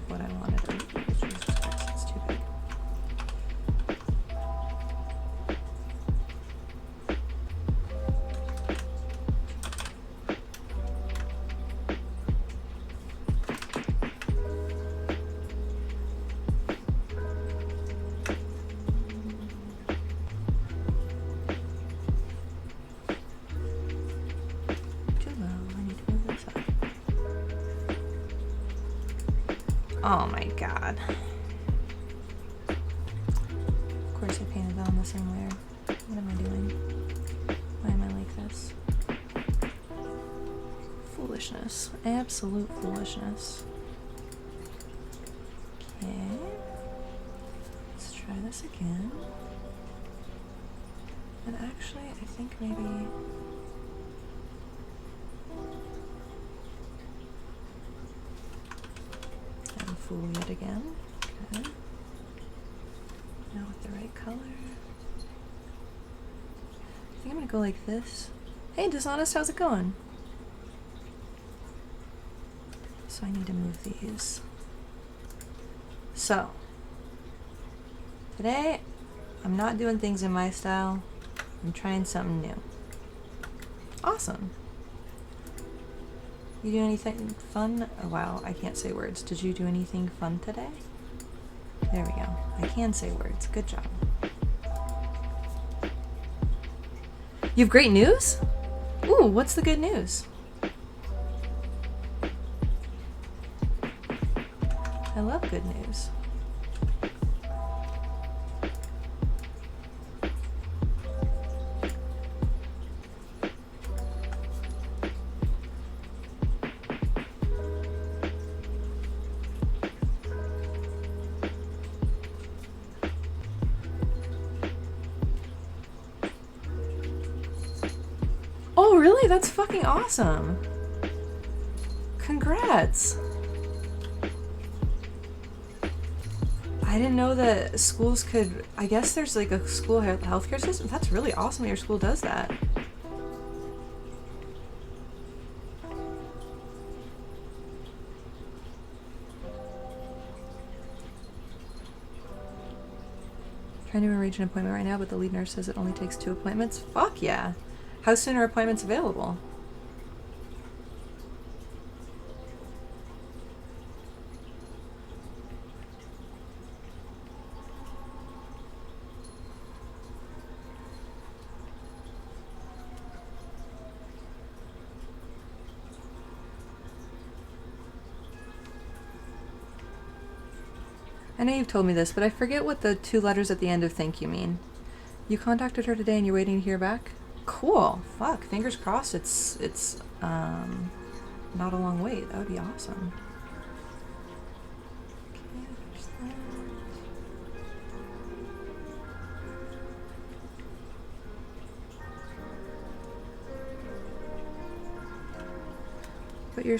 of what I wanted. Oh, Jesus Christ, it's too big. Oh my god. Of course I painted that on the same layer. What am I doing? Why am I like this? Foolishness. Absolute foolishness. Okay. Let's try this again. And actually, I think maybe... Fool yet again. Okay. Now with the right color. I think I'm gonna go like this. Hey, Dishonest, how's it going? So I need to move these. So, today, I'm not doing things in my style. I'm trying something new. Awesome. You do anything fun? Oh, wow, I can't say words. Did you do anything fun today? There we go. I can say words. Good job. You have great news? Ooh, what's the good news? I love good news. Oh, really? That's fucking awesome. Congrats. I didn't know that schools could... I guess there's like a school healthcare system. That's really awesome that your school does that. Trying to arrange an appointment right now, but the lead nurse says it only takes 2 appointments. Fuck yeah. How soon are appointments available? I know you've told me this, but I forget what the 2 letters at the end of thank you mean. You contacted her today and you're waiting to hear back? Cool. Fuck. Fingers crossed it's not a long wait. That would be awesome. Okay, there's that. But you're...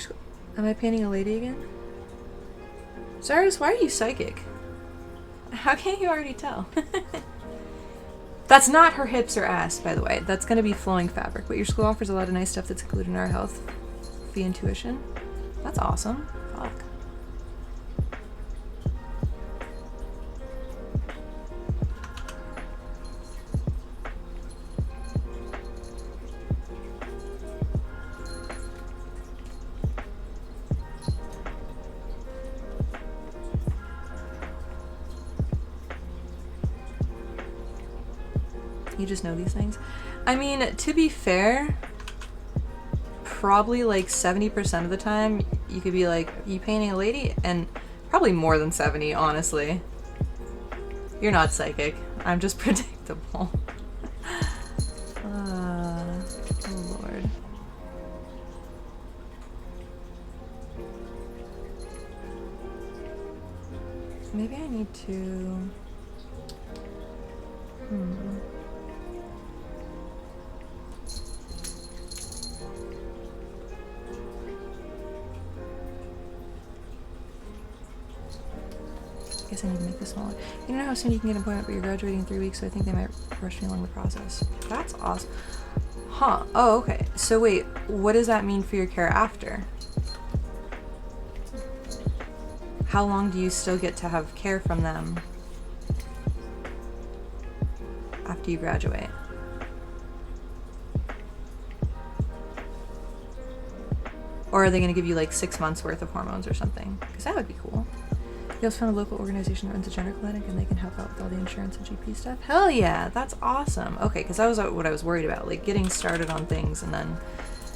Am I painting a lady again? Cyrus, why are you psychic? How can't you already tell? That's not her hips or ass, by the way. That's going to be flowing fabric. But your school offers a lot of nice stuff that's included in our health fee and tuition. That's awesome. Fuck. You just know these things. I mean, to be fair, probably like 70% of the time you could be like, you painting a lady? And probably more than 70, honestly. You're not psychic. I'm just predictable. Oh Lord. Maybe I need to... I guess I need to make this smaller. You don't know how soon you can get an appointment, but you're graduating in 3 weeks, so I think they might rush me along the process. That's awesome. Huh. Oh, okay. So wait, what does that mean for your care after? how long do you still get to have care from them after you graduate? Or are they going to give you like 6 months worth of hormones or something? Because that would be cool. You also found a local organization that runs a gender clinic and they can help out with all the insurance and GP stuff. Hell yeah, that's awesome. Okay, because that was what I was worried about, like getting started on things and then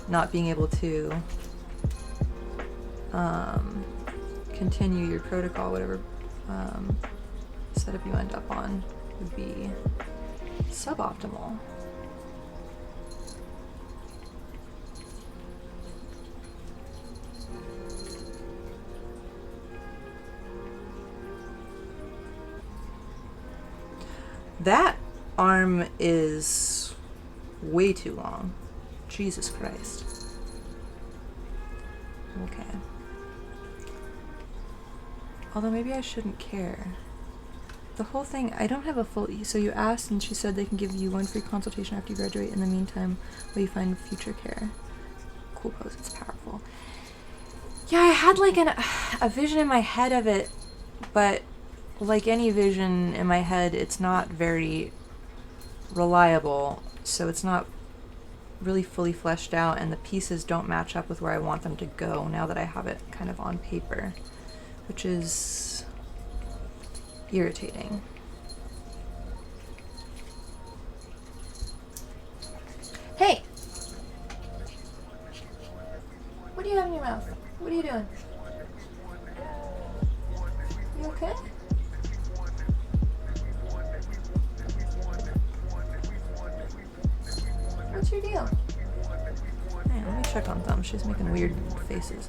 not being able to continue your protocol, whatever setup you end up on would be suboptimal. That arm is way too long. Jesus Christ. Okay. Although maybe I shouldn't care. The whole thing, I don't have a full... So you asked and she said they can give you 1 free consultation after you graduate. In the meantime, while you find future care. Cool pose, it's powerful. Yeah, I had like a vision in my head of it, but like any vision in my head, it's not very reliable, so it's not really fully fleshed out, and the pieces don't match up with where I want them to go now that I have it kind of on paper, which is irritating. Hey! What do you have in your mouth? What are you doing? You okay? What's your deal? Hey, let me check on Thumb. She's making weird faces.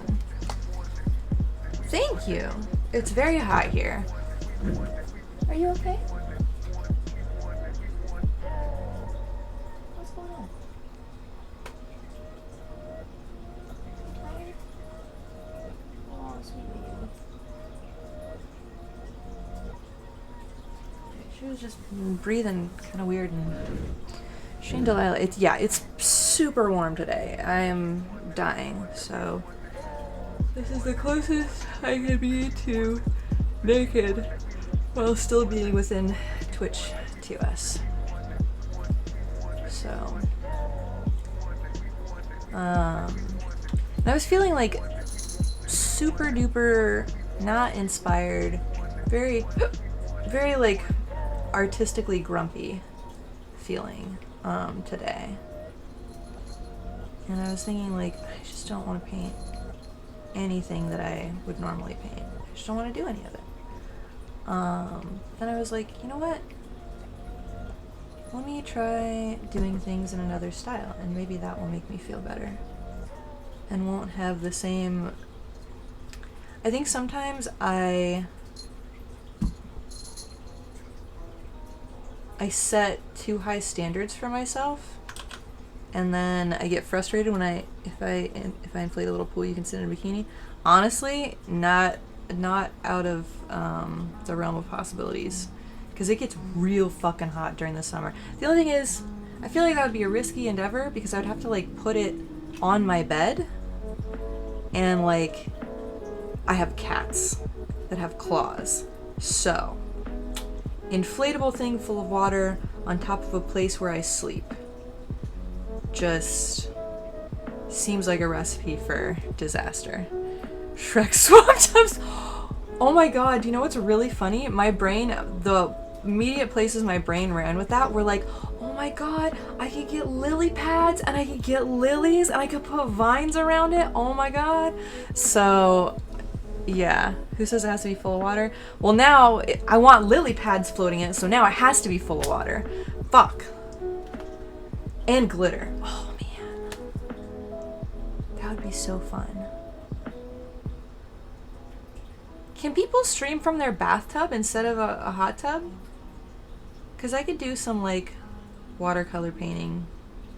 Thank you. It's very hot here. Are you okay? What's going on? Tired? Oh, sweet baby. She was just breathing kind of weird and... Shane Delilah, it's super warm today. I am dying, so this is the closest I can be to naked while still being within Twitch TOS. So, I was feeling like super duper not inspired, very like artistically grumpy feeling today, and I was thinking like I just don't want to paint anything that I would normally paint. I just don't want to do any of it. Then I was like, you know what, let me try doing things in another style, and maybe that will make me feel better and won't have the same... I think sometimes I set too high standards for myself, and then I get frustrated when if I inflate a little pool you can sit in a bikini. Honestly, not out of the realm of possibilities, because it gets real fucking hot during the summer. The only thing is, I feel like that would be a risky endeavor, because I would have to like put it on my bed, and like I have cats that have claws, so inflatable thing full of water on top of a place where I sleep just seems like a recipe for disaster. Shrek swamp tubs. Oh my god, do you know what's really funny? My brain, the immediate places my brain ran with that were like, oh my god, I could get lily pads and I could get lilies and I could put vines around it. Oh my god. So yeah, who says it has to be full of water? Well, now I want lily pads floating in it, so now it has to be full of water. Fuck. And glitter. Oh man, that would be so fun. Can people stream from their bathtub instead of a hot tub? Because I could do some like watercolor painting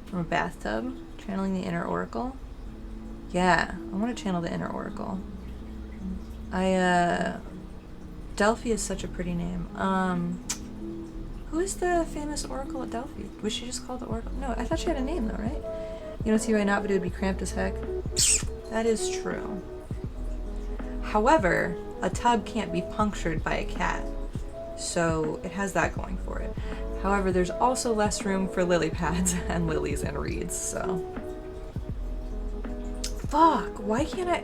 from a bathtub, channeling the inner oracle. Yeah, I want to channel the inner oracle. Delphi is such a pretty name. Who is the famous oracle at Delphi? Was she just called the oracle? No, I thought she had a name though, right? You don't see why not, but it would be cramped as heck. That is true. However, a tub can't be punctured by a cat. So it has that going for it. However, there's also less room for lily pads and lilies and reeds, so. Fuck, why can't I?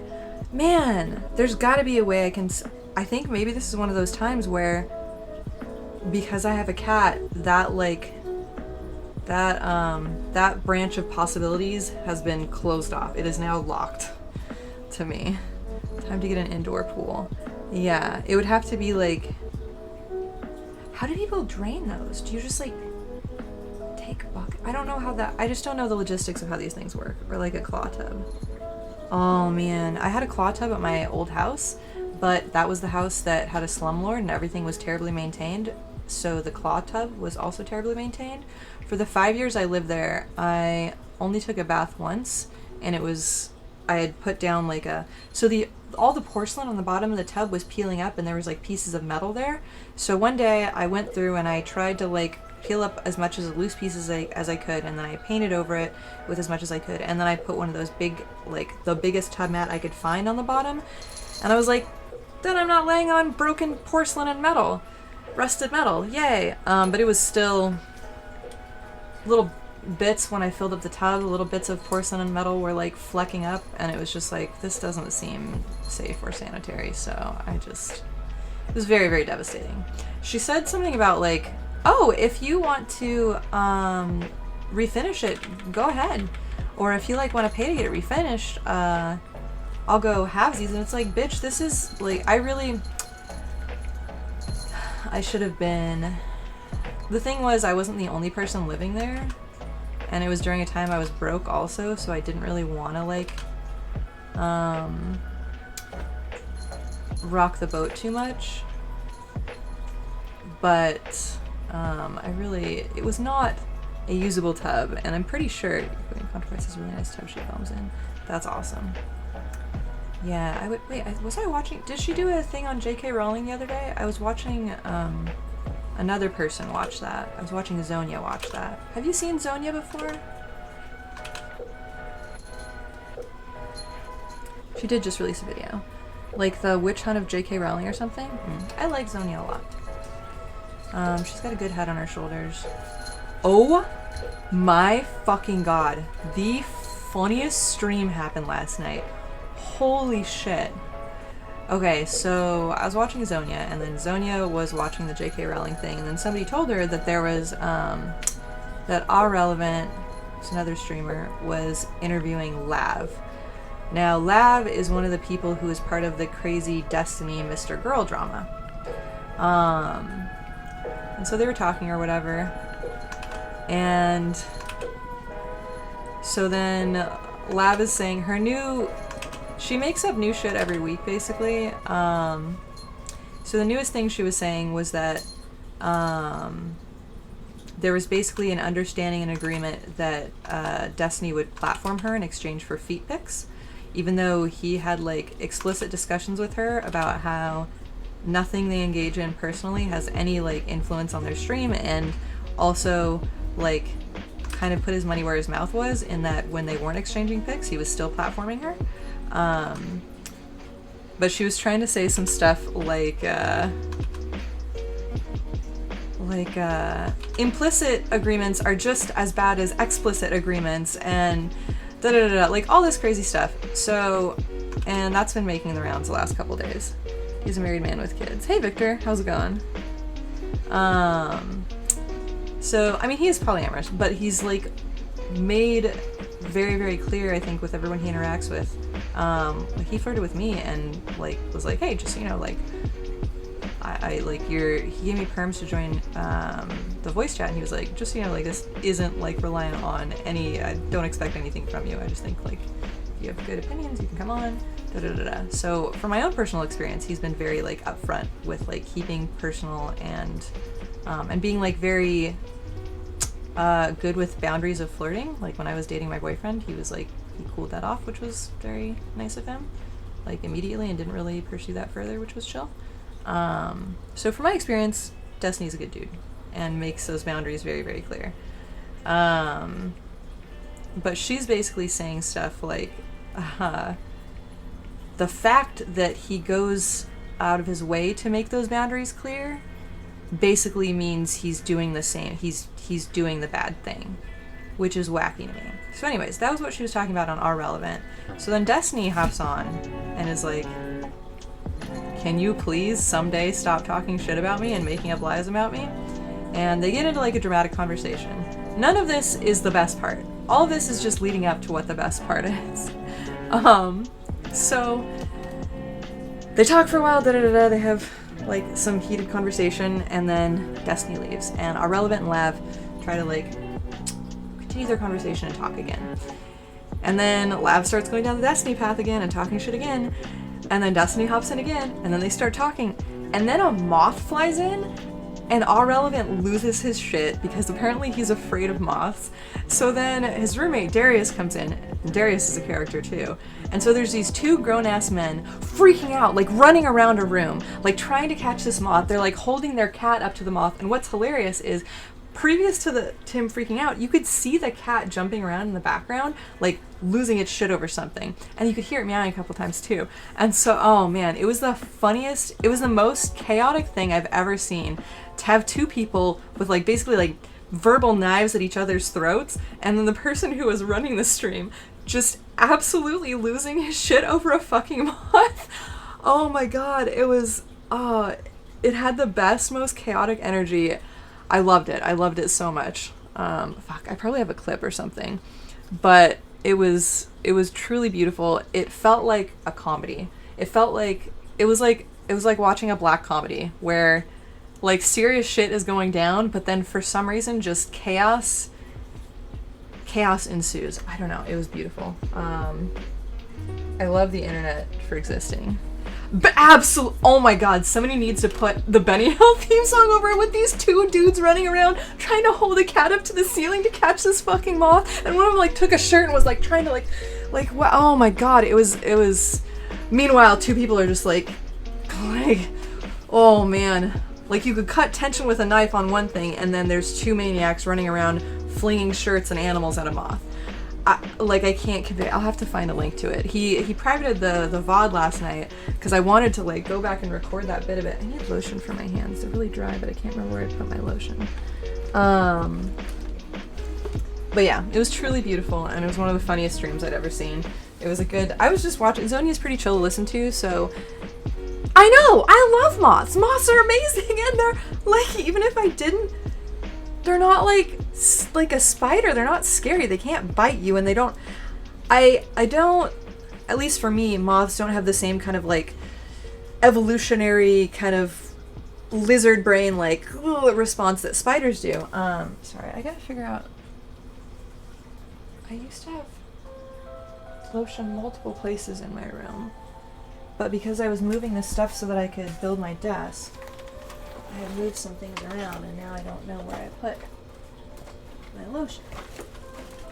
Man, there's gotta be a way I can. I think maybe this is one of those times where, because I have a cat, that like, that branch of possibilities has been closed off. It is now locked to me. Time to get an indoor pool. Yeah, it would have to be like, how do people drain those? Do you just like take a bucket? I don't know how that, I just don't know the logistics of how these things work. Or like a claw tub. Oh man, I had a claw tub at my old house, but that was the house that had a slumlord and everything was terribly maintained. So the claw tub was also terribly maintained. For the 5 years I lived there, I only took a bath once, and it was, I had put down like a, so all the porcelain on the bottom of the tub was peeling up and there was like pieces of metal there. So one day I went through and I tried to like peel up as much as loose pieces as I could, and then I painted over it with as much as I could, and then I put one of those big, like the biggest tub mat I could find on the bottom, and I was like, then I'm not laying on broken porcelain and metal. Rusted metal, yay. But it was still little bits when I filled up the tub, little bits of porcelain and metal were like flecking up, and it was just like, this doesn't seem safe or sanitary, so it was very, very devastating. She said something about like, oh, if you want to refinish it, go ahead. Or if you like want to pay to get it refinished, I'll go halvesies. And it's like, bitch, this is like, I should have been, the thing was I wasn't the only person living there, and it was during a time I was broke also, so I didn't really want to like rock the boat too much. But it was not a usable tub, and I'm pretty sure Controversy is a really nice tub she films in. That's awesome. Yeah, was I watching, did she do a thing on J.K. Rowling the other day? I was watching another person watch that. I was watching Zonia watch that. Have you seen Zonia before? She did just release a video. Like the Witch Hunt of J.K. Rowling or something? I like Zonia a lot. She's got a good head on her shoulders. Oh my fucking god. The funniest stream happened last night. Holy shit. Okay, so I was watching Zonia, and then Zonia was watching the J.K. Rowling thing, and then somebody told her that there was, that Relevant, it's another streamer, was interviewing Lav. Now, Lav is one of the people who is part of the crazy Destiny Mr. Girl drama. And so they were talking or whatever, and so then Lav is saying she makes up new shit every week, basically. So the newest thing she was saying was that there was basically an understanding and agreement that Destiny would platform her in exchange for feet pics, even though he had like explicit discussions with her about how nothing they engage in personally has any like influence on their stream, and also like kind of put his money where his mouth was in that when they weren't exchanging pics, he was still platforming her. But she was trying to say some stuff like implicit agreements are just as bad as explicit agreements, and like all this crazy stuff. So, and that's been making the rounds the last couple days. He's a married man with kids. Hey Victor, how's it going? So, I mean, he is polyamorous, but he's like made very, very clear, I think, with everyone he interacts with. Like he flirted with me and like was like, hey, just, you know, like I like he gave me perms to join the voice chat, and he was like, just, you know, like this isn't like reliant on I don't expect anything from you. I just think like if you have good opinions, you can come on. So from my own personal experience, he's been very like upfront with like keeping personal and being like very good with boundaries of flirting. Like when I was dating my boyfriend, he cooled that off, which was very nice of him, like immediately, and didn't really pursue that further, which was chill. So from my experience, Destiny's a good dude and makes those boundaries very, very clear. But she's basically saying stuff like, the fact that he goes out of his way to make those boundaries clear basically means he's doing the same. He's doing the bad thing, which is wacky to me. So anyways, that was what she was talking about on Our Relevant. So then Destiny hops on and is like, can you please someday stop talking shit about me and making up lies about me? And they get into like a dramatic conversation. None of this is the best part. All of this is just leading up to what the best part is. So they talk for a while, they have like some heated conversation, and then Destiny leaves, and Our Relevant and Lav try to like continue their conversation and talk again. And then Lav starts going down the Destiny path again and talking shit again, and then Destiny hops in again, and then they start talking, and then a moth flies in, and Our Relevant loses his shit because apparently he's afraid of moths. So then his roommate Darius comes in. Darius is a character too. And so there's these two grown-ass men freaking out, like running around a room, like trying to catch this moth. They're like holding their cat up to the moth. And what's hilarious is, previous to him freaking out, you could see the cat jumping around in the background, like losing its shit over something. And you could hear it meowing a couple times too. And so, oh man, it was the funniest, it was the most chaotic thing I've ever seen. To have two people with like basically like verbal knives at each other's throats, and then the person who was running the stream just absolutely losing his shit over a fucking moth. Oh my god, it was, it had the best, most chaotic energy. I loved it. I loved it so much. Fuck, I probably have a clip or something, but it was truly beautiful. It felt like a comedy. It was like watching a black comedy where like serious shit is going down, but then for some reason just chaos ensues. I don't know. It was beautiful. I love the internet for existing. But oh my god, somebody needs to put the Benny Hill theme song over it with these two dudes running around trying to hold a cat up to the ceiling to catch this fucking moth, and one of them like took a shirt and was like trying to like wow, oh my god, it was meanwhile two people are just like oh man, like you could cut tension with a knife on one thing, and then there's two maniacs running around flinging shirts and animals at a moth. I can't convey. I'll have to find a link to it. He privated the VOD last night because I wanted to like go back and record that bit of it. I need lotion for my hands. They're really dry, but I can't remember where I put my lotion. But yeah, it was truly beautiful, and it was one of the funniest streams I'd ever seen. It was I was just watching. Zonia's pretty chill to listen to, so I know! I love moths! Moths are amazing, and they're like, even if I didn't, they're not like a spider. They're not scary. They can't bite you, and they don't. I don't. At least for me, moths don't have the same kind of like evolutionary kind of lizard brain like response that spiders do. Sorry, I gotta figure out. I used to have lotion multiple places in my room, but because I was moving this stuff so that I could build my desk, I had moved some things around, and now I don't know where I put my lotion,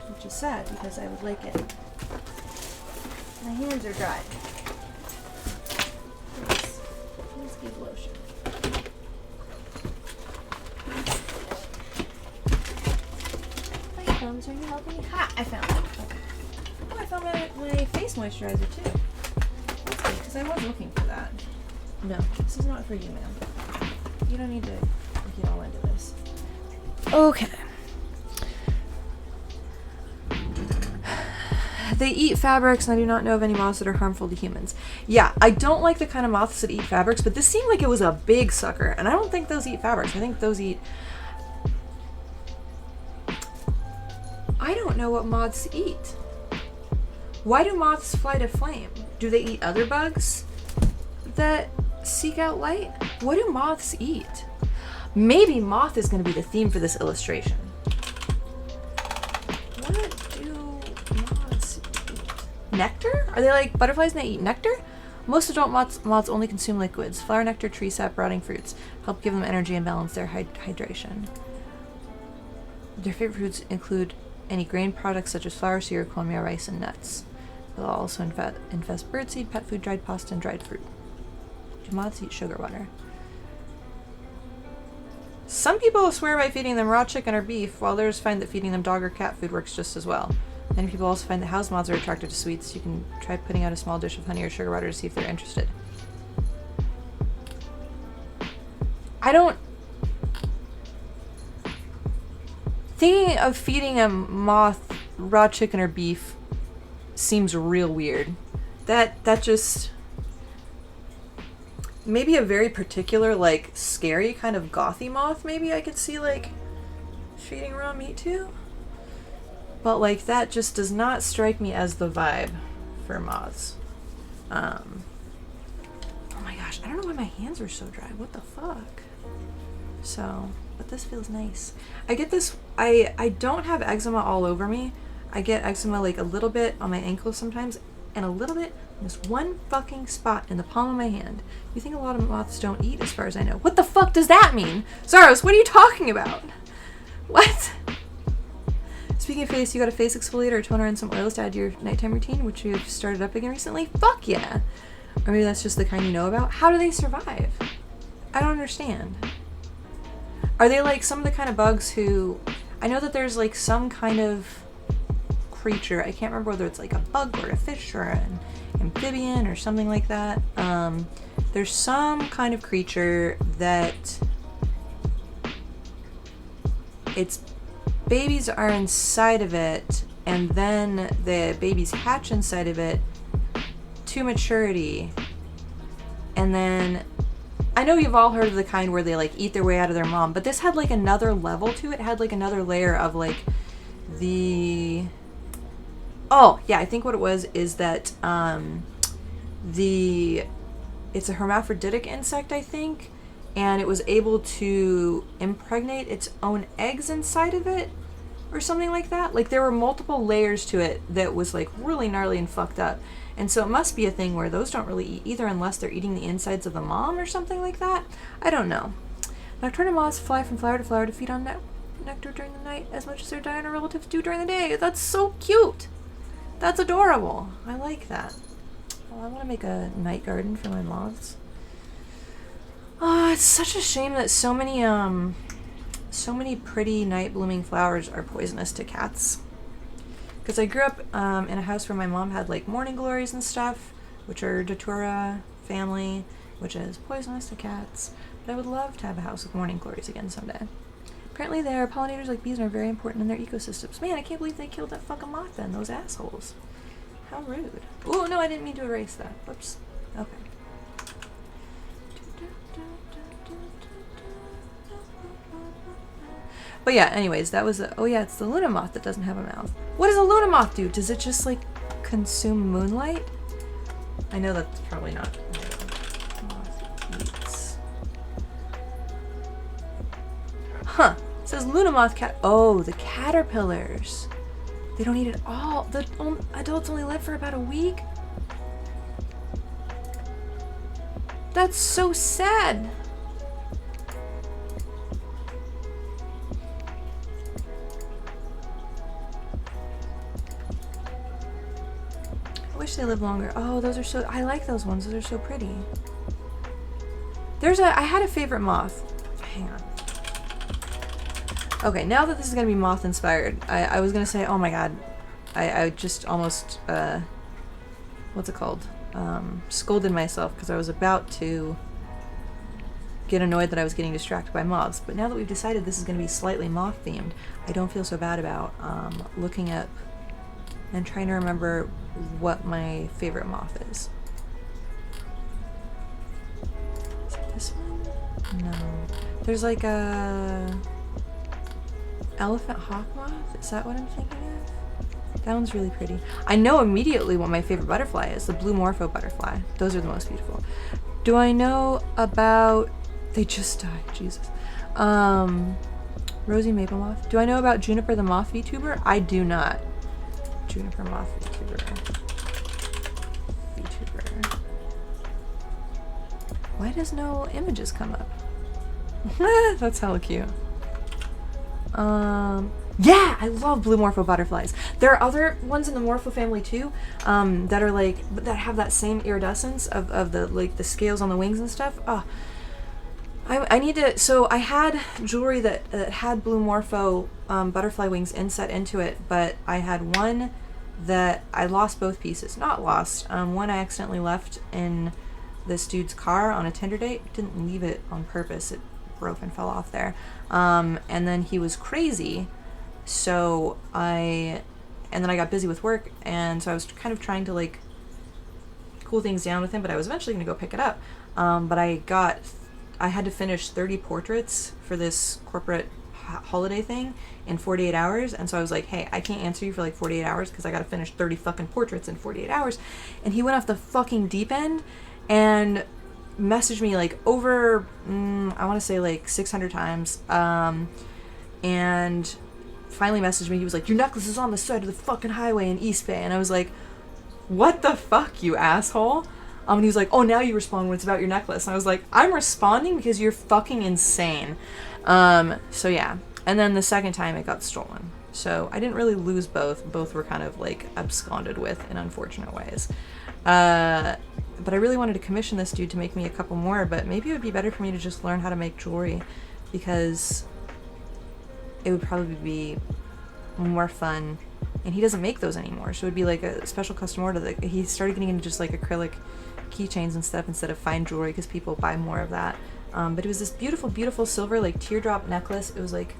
which is sad because I would like it. My hands are dry. Please give lotion. My thumbs are you helping me? Ha! I found it. Okay. Oh, I found my face moisturizer too. That's good, because I was looking for that. No, this is not for you, ma'am. You don't need to get all into this. Okay. They eat fabrics, and I do not know of any moths that are harmful to humans. Yeah, I don't like the kind of moths that eat fabrics, but this seemed like it was a big sucker, and I don't think those eat fabrics. I think those eat... I don't know what moths eat. Why do moths fly to flame? Do they eat other bugs that seek out light? What do moths eat? Maybe moth is going to be the theme for this illustration. What do moths eat? Nectar? Are they like butterflies and they eat nectar? Most adult moths only consume liquids. Flower, nectar, tree sap, rotting fruits help give them energy and balance their hydration. Their favorite foods include any grain products such as flour, cereal, cornmeal, rice, and nuts. They'll also infest birdseed, pet food, dried pasta, and dried fruit. Do moths eat sugar water? Some people swear by feeding them raw chicken or beef, while others find that feeding them dog or cat food works just as well. Many people also find that house moths are attracted to sweets. You can try putting out a small dish of honey or sugar water to see if they're interested. I don't... Thinking of feeding a moth raw chicken or beef seems real weird. That just... Maybe a very particular, like, scary kind of gothy moth, maybe I could see, like, feeding raw meat to. But, like, that just does not strike me as the vibe for moths. Oh my gosh, I don't know why my hands are so dry. What the fuck? So, but this feels nice. I get this, I don't have eczema all over me. I get eczema, like, a little bit on my ankles sometimes, and a little bit in this one fucking spot in the palm of my hand. You think a lot of moths don't eat, as far as I know. What the fuck does that mean? Zaros, what are you talking about? What? Speaking of face, you got a face exfoliator or toner and some oils to add to your nighttime routine, which you've started up again recently? Fuck yeah! Or maybe that's just the kind you know about. How do they survive? I don't understand. Are they like some of the kind of bugs who... I know that there's like some kind of creature, I can't remember whether it's like a bug or a fish or an amphibian or something like that. There's some kind of creature that its babies are inside of it, and then the babies hatch inside of it to maturity, and then I know you've all heard of the kind where they like eat their way out of their mom, but this had like another level to it. It had like another layer of like the... Oh, yeah, I think what it was is that it's a hermaphroditic insect, I think, and it was able to impregnate its own eggs inside of it or something like that. Like there were multiple layers to it that was like really gnarly and fucked up. And so it must be a thing where those don't really eat either unless they're eating the insides of the mom or something like that. I don't know. Nocturnal moths fly from flower to feed on nectar during the night as much as their diurnal relatives do during the day. That's so cute. That's adorable. I like that. Well, I want to make a night garden for my moths. Oh, it's such a shame that so many pretty night blooming flowers are poisonous to cats. Because I grew up in a house where my mom had like morning glories and stuff, which are Datura family, which is poisonous to cats. But I would love to have a house with morning glories again someday. Apparently their pollinators like bees are very important in their ecosystems. Man, I can't believe they killed that fucking moth then, those assholes. How rude. Oh, no, I didn't mean to erase that. Whoops. Okay. But yeah, anyways, that was oh yeah, it's the Luna moth that doesn't have a mouth. What does a Luna moth do? Does it just like consume moonlight? I know that's probably not. Moth eats. Huh. It says Luna moth cat. Oh, the caterpillars. They don't eat it all. The adults only live for about a week. That's so sad. I wish they lived longer. Oh, those are so... I like those ones. Those are so pretty. I had a favorite moth. Hang on. Okay, now that this is going to be moth inspired, I was going to say, oh my god. I just almost, what's it called? Scolded myself because I was about to get annoyed that I was getting distracted by moths. But now that we've decided this is going to be slightly moth themed, I don't feel so bad about looking up and trying to remember what my favorite moth is. Is it this one? No. There's like a elephant hawk moth? Is that what I'm thinking of? That one's really pretty. I know immediately what my favorite butterfly is, the blue morpho butterfly. Those are the most beautiful. Do I know about... They just died, Jesus. Rosy maple moth. Do I know about Juniper the moth VTuber? I do not. Juniper moth VTuber. Why does no images come up? That's hella cute. Yeah, I love blue morpho butterflies. There are other ones in the morpho family too, that are like, that have that same iridescence of the, like, the scales on the wings and stuff. Oh, I need to, so I had jewelry that had Blue Morpho butterfly wings inset into it, but I had one that I lost both pieces. Not lost. One I accidentally left in this dude's car on a Tinder date. Didn't leave it on purpose. It broke and fell off there. And then he was crazy, so and then I got busy with work, and so I was kind of trying to like cool things down with him, but I was eventually going to go pick it up. But I had to finish 30 portraits for this corporate holiday thing in 48 hours. And so I was like, hey, I can't answer you for like 48 hours because I got to finish 30 fucking portraits in 48 hours. And he went off the fucking deep end and messaged me like over, I want to say like 600 times. And finally messaged me. He was like, your necklace is on the side of the fucking highway in East Bay. And I was like, what the fuck, you asshole? And he was like, oh, now you respond when it's about your necklace. And I was like, I'm responding because you're fucking insane. So yeah. And then the second time it got stolen. So I didn't really lose both. Both were kind of like absconded with in unfortunate ways. But I really wanted to commission this dude to make me a couple more, but maybe it would be better for me to just learn how to make jewelry because it would probably be more fun. And he doesn't make those anymore. So it would be like a special custom order that he started getting into just like acrylic keychains and stuff instead of fine jewelry because people buy more of that. But it was this beautiful, beautiful silver like teardrop necklace. It was like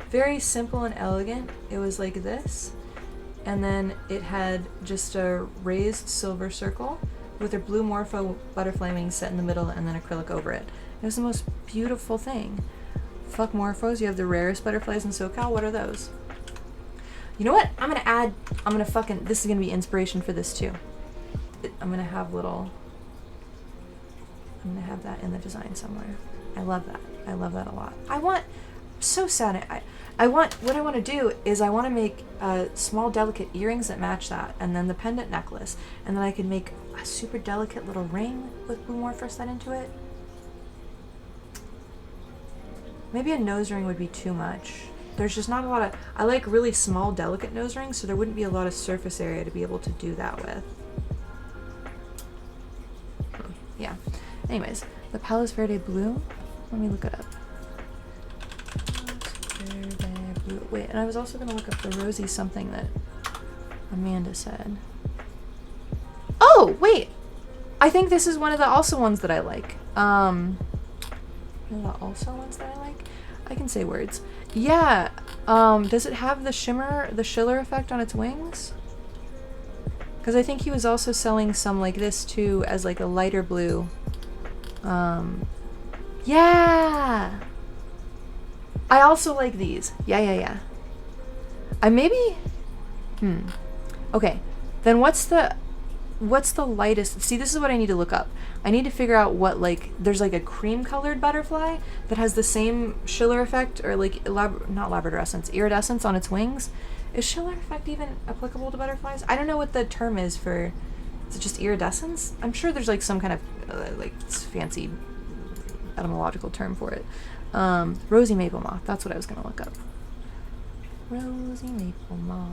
very simple and elegant. It was like this, and then it had just a raised silver circle with a Blue Morpho butterfly wings set in the middle and then acrylic over it. It was the most beautiful thing. Fuck Morphos, you have the rarest butterflies in SoCal. What are those? You know what? This is gonna be inspiration for this too. I'm gonna have that in the design somewhere. I love that. I love that a lot. So sad. What I want to do is I want to make small delicate earrings that match that, and then the pendant necklace, and then I can make a super delicate little ring with Blue Morpho set into it. Maybe a nose ring would be too much. There's just not a lot of, I like really small delicate nose rings, so there wouldn't be a lot of surface area to be able to do that with. Yeah. Anyways, the Palos Verde blue. Let me look it up. Palos Verde blue. Wait, and I was also gonna look up the rosy something that Amanda said. Oh, wait! I think this is one of the also ones that I like. One of the also ones that I like? I can say words. Yeah. Does it have the Schiller effect on its wings? Because I think he was also selling some like this too as like a lighter blue. Yeah! I also like these. Yeah. Okay. Then what's the lightest? See, this is what I need to look up. I need to figure out what, like, there's like a cream colored butterfly that has the same Schiller effect or like not labradorescence, iridescence on its wings. Is Schiller effect even applicable to butterflies? I don't know what the term is for. Is it just iridescence? I'm sure there's like some kind of like fancy etymological term for it. Rosy maple moth. That's what I was gonna look up. Rosy maple moth.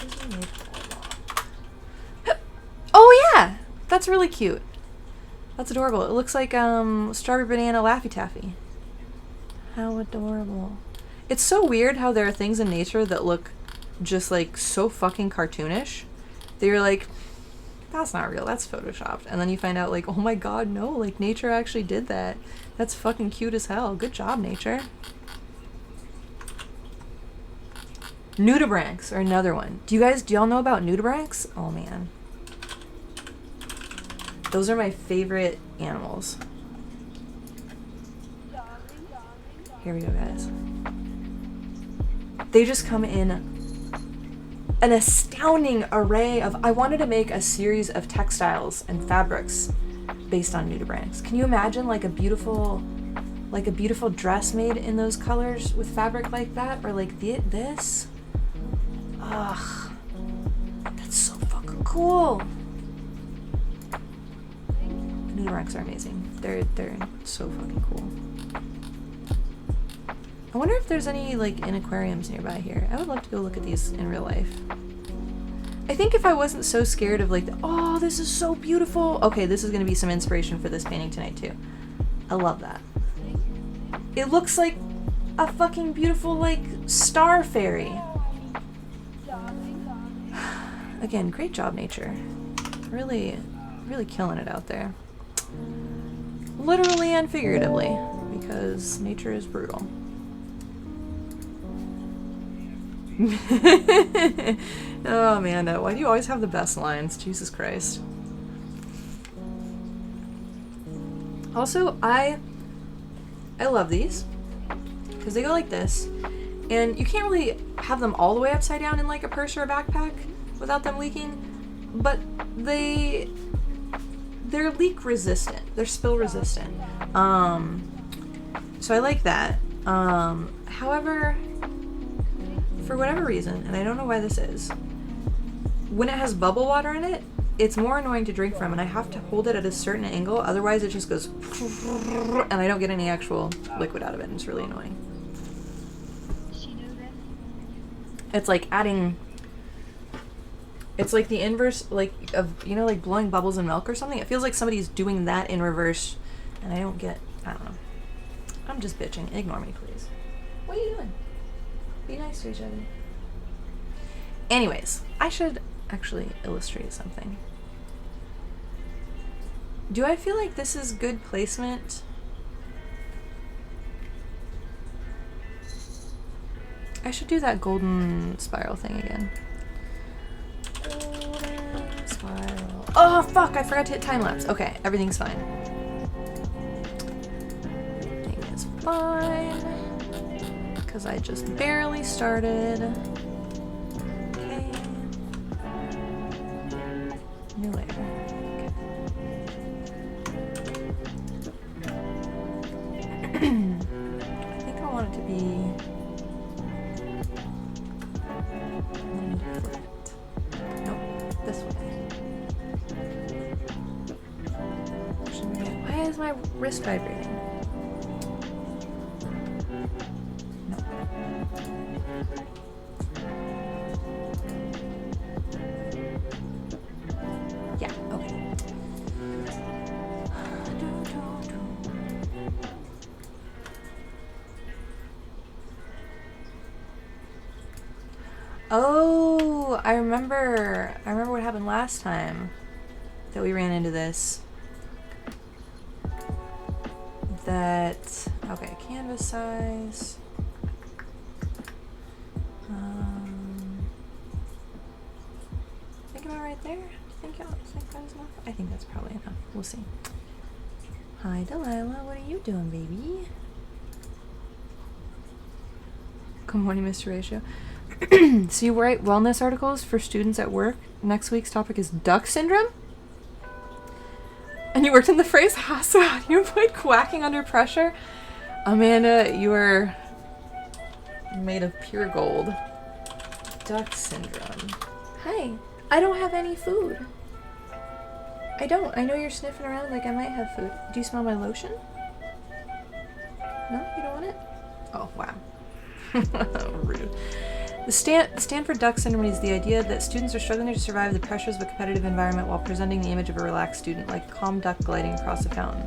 Rosy maple moth. Oh yeah, that's really cute. That's adorable. It looks like strawberry banana Laffy Taffy. How adorable. It's so weird how there are things in nature that look just like so fucking cartoonish that you're like, that's not real, that's photoshopped. And then you find out like, oh my god, no, like nature actually did that. That's fucking cute as hell. Good job, nature. Nudibranchs are another one. Do y'all know about nudibranchs? Oh man. Those are my favorite animals. Here we go, guys. They just come in an astounding array of... I wanted to make a series of textiles and fabrics based on nudibranchs. Can you imagine like a beautiful dress made in those colors with fabric like that? Or like this? Ugh. That's so fucking cool. Nudibranchs are amazing. They're so fucking cool. I wonder if there's any like in aquariums nearby here. I would love to go look at these in real life. I think if I wasn't so scared of like, oh, this is so beautiful. Okay, this is going to be some inspiration for this painting tonight too. I love that. It looks like a fucking beautiful like star fairy. Again, great job, nature. Really, really killing it out there. Literally and figuratively, because nature is brutal. Oh, Amanda, why do you always have the best lines? Jesus Christ. Also, I love these because they go like this, and you can't really have them all the way upside down in like a purse or a backpack without them leaking, but they're leak resistant. They're spill resistant. So I like that. However, for whatever reason, and I don't know why this is, when it has bubble water in it, it's more annoying to drink from, and I have to hold it at a certain angle, otherwise it just goes and I don't get any actual liquid out of it, and it's really annoying. It's like adding, it's like the inverse, like, of, you know, like blowing bubbles in milk or something. It feels like somebody's doing that in reverse, and I don't know. I'm just bitching. Ignore me, please. What are you doing? Be nice to each other. Anyways, I should actually illustrate something. Do I feel like this is good placement? I should do that golden spiral thing again. Golden spiral. Oh, fuck! I forgot to hit time lapse. Okay, everything's fine. Everything is fine. Because I just barely started. Okay. New layer. Okay. I think I want it to be. Nope, this way. Why is my wrist vibrating? No. Yeah, okay. Oh, I remember what happened last time that we ran into this. Okay, canvas size. I think I'm right there. Do you think that is enough? I think that's probably enough. We'll see. Hi, Delilah. What are you doing, baby? Good morning, Mr. Ratio. So you write wellness articles for students at work. Next week's topic is duck syndrome. And you worked in the phrase house. So how do you avoid quacking under pressure? Amanda, you are made of pure gold. Duck syndrome. Hi. I don't have any food. I don't. I know you're sniffing around like I might have food. Do you smell my lotion? No? You don't want it? Oh, wow. Rude. The Stanford Duck Syndrome is the idea that students are struggling to survive the pressures of a competitive environment while presenting the image of a relaxed student, like a calm duck gliding across a fountain.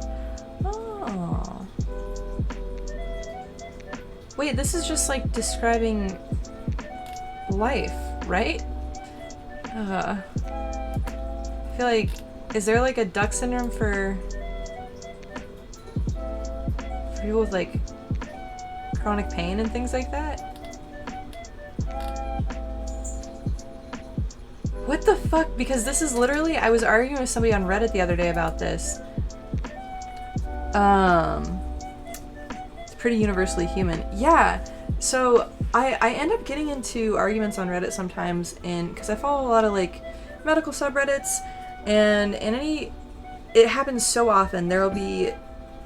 Oh. Wait, this is just like describing life, right? I feel like, is there like a duck syndrome for people with like chronic pain and things like that? What the fuck? Because this is literally, I was arguing with somebody on Reddit the other day about this. It's pretty universally human. Yeah. So I end up getting into arguments on Reddit sometimes, and because I follow a lot of like medical subreddits, and it happens so often. There will be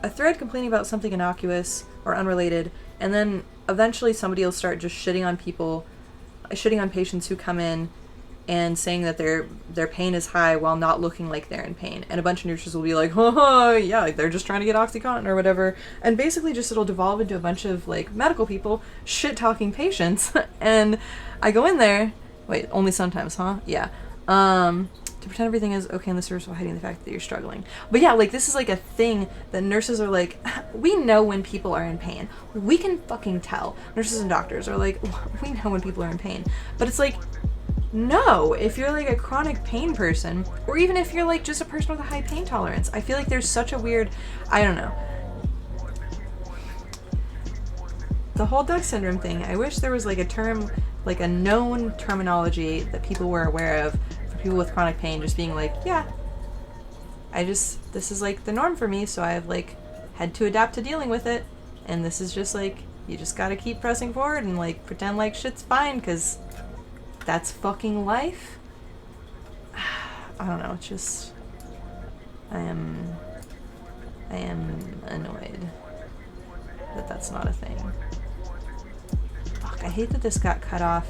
a thread complaining about something innocuous or unrelated, and then eventually somebody will start just shitting on patients who come in and saying that their pain is high while not looking like they're in pain. And a bunch of nurses will be like, oh, yeah, like they're just trying to get OxyContin or whatever. And basically just it'll devolve into a bunch of like medical people shit-talking patients. And I go in there, wait, only sometimes, huh? Yeah. To pretend everything is okay in the service while hiding the fact that you're struggling. But yeah, like, this is like a thing that nurses are like, we know when people are in pain. We can fucking tell. Nurses and doctors are like, we know when people are in pain. But it's like, no, if you're like a chronic pain person, or even if you're like just a person with a high pain tolerance, I feel like there's such a weird, I don't know. The whole Doug syndrome thing, I wish there was like a term, like a known terminology that people were aware of for people with chronic pain, just being like, yeah, this is like the norm for me, so I've like had to adapt to dealing with it, and this is just like, you just gotta keep pressing forward and like pretend like shit's fine, because that's fucking life. I don't know, it's just, I am annoyed that that's not a thing. Fuck, I hate that this got cut off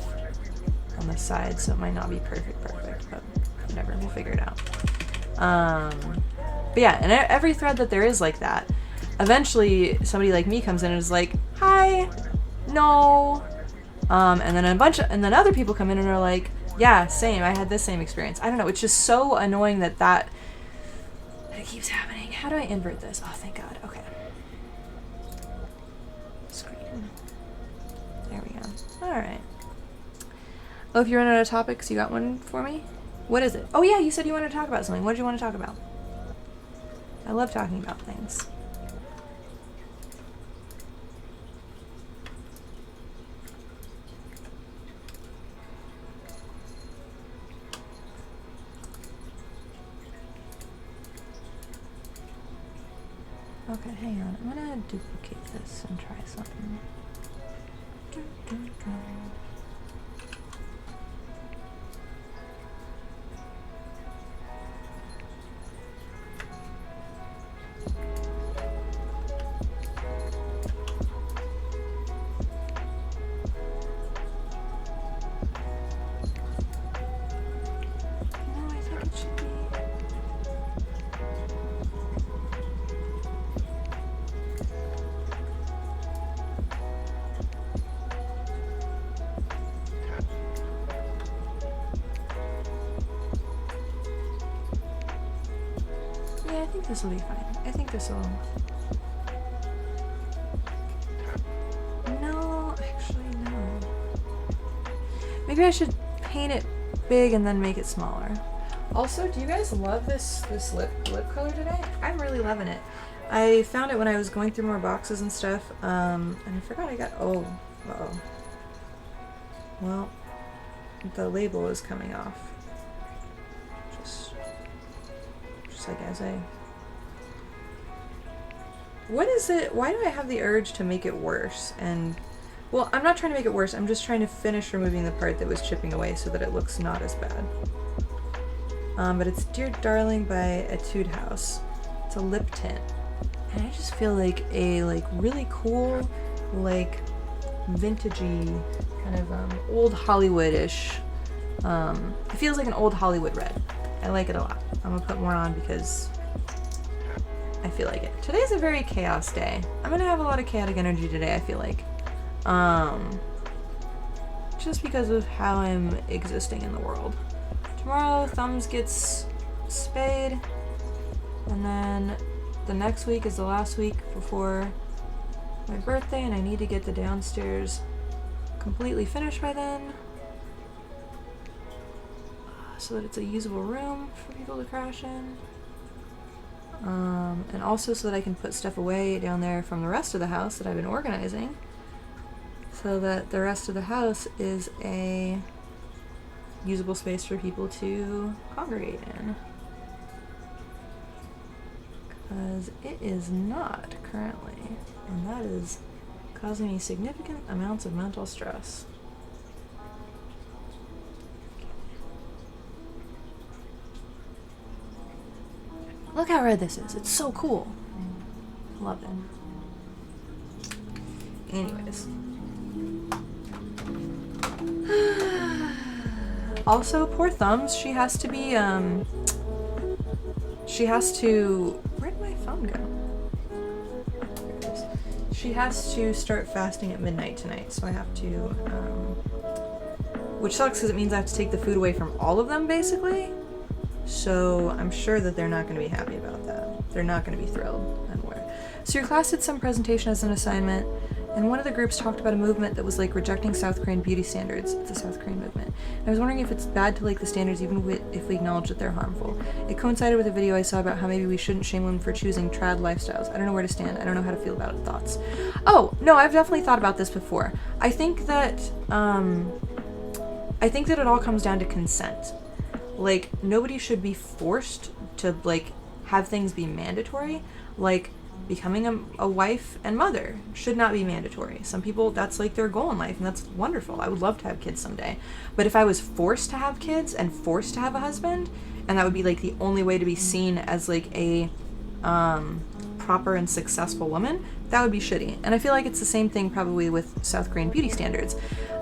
on the side, so it might not be perfect, but whatever, we'll figure it out. But yeah, and every thread that there is like that, eventually somebody like me comes in and is like, hi, no, and then other people come in and are like, yeah, same, I had this same experience. I don't know, it's just so annoying that it keeps happening. How do I invert this? Oh, thank God. Okay. Screen. There we go. Alright. Oh, if you run out of topics, you got one for me? What is it? Oh yeah, you said you wanted to talk about something. What did you want to talk about? I love talking about things. Okay, hang on. I'm gonna duplicate this and try something. No, I think it should be. Yeah, I think this will be fine. I think this will... No, actually, no. Maybe I should paint it big and then make it smaller. Also, do you guys love this lip color today? I'm really loving it. I found it when I was going through more boxes and stuff, and I forgot I got... Oh, uh-oh. Well, the label is coming off. Just like as I... What is it? Why do I have the urge to make it worse? And, well, I'm not trying to make it worse. I'm just trying to finish removing the part that was chipping away so that it looks not as bad. But it's Dear Darling by Etude House. It's a lip tint. And I just feel like a, really cool, vintagey, kind of, old Hollywood-ish, it feels like an old Hollywood red. I like it a lot. I'm gonna put more on because I feel like it. Today's a very chaos day. I'm gonna have a lot of chaotic energy today, I feel like. Just because of how I'm existing in the world. Tomorrow, Thumbs gets spayed, and then the next week is the last week before my birthday, and I need to get the downstairs completely finished by then, so that it's a usable room for people to crash in. And also so that I can put stuff away down there from the rest of the house that I've been organizing, so that the rest of the house is a usable space for people to congregate in. Because it is not currently, and that is causing me significant amounts of mental stress. Look how red this is. It's so cool. Love it. Anyways. Also, poor Thumbs, she has to be, where'd my phone go? There it is. She has to start fasting at midnight tonight, so I have to, which sucks because it means I have to take the food away from all of them, basically. So I'm sure that they're not going to be happy about that. They're not going to be thrilled, I'm aware. So your class did some presentation as an assignment, and one of the groups talked about a movement that was like rejecting South Korean beauty standards. It's a South Korean movement. And I was wondering if it's bad to like the standards even if we acknowledge that they're harmful. It coincided with a video I saw about how maybe we shouldn't shame women for choosing trad lifestyles. I don't know where to stand. I don't know how to feel about it. Thoughts? Oh, no, I've definitely thought about this before. I think that it all comes down to consent. Like, nobody should be forced to, like, have things be mandatory. Like, becoming a wife and mother should not be mandatory. Some people, that's, like, their goal in life, and that's wonderful. I would love to have kids someday. But if I was forced to have kids and forced to have a husband, and that would be, like, the only way to be seen as, like, a proper and successful woman, that would be shitty. And I feel like it's the same thing probably with South Korean beauty standards.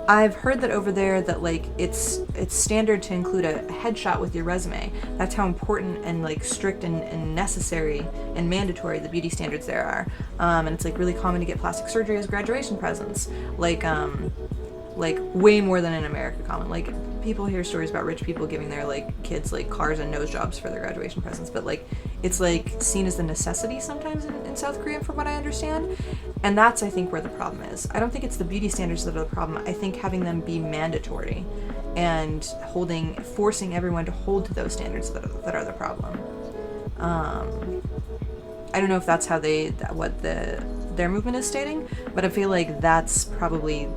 I've heard that over there that like it's standard to include a headshot with your resume. That's how important and like strict and necessary and mandatory the beauty standards there are. And it's like really common to get plastic surgery as graduation presents. Like way more than in America common. Like people hear stories about rich people giving their like kids like cars and nose jobs for their graduation presents, but like it's like seen as a necessity sometimes in South Korea from what I understand. And that's I think where the problem is. I don't think it's the beauty standards that are the problem. I think having them be mandatory and forcing everyone to hold to those standards that are the problem. I don't know if that's how what their movement is stating, but I feel like that's probably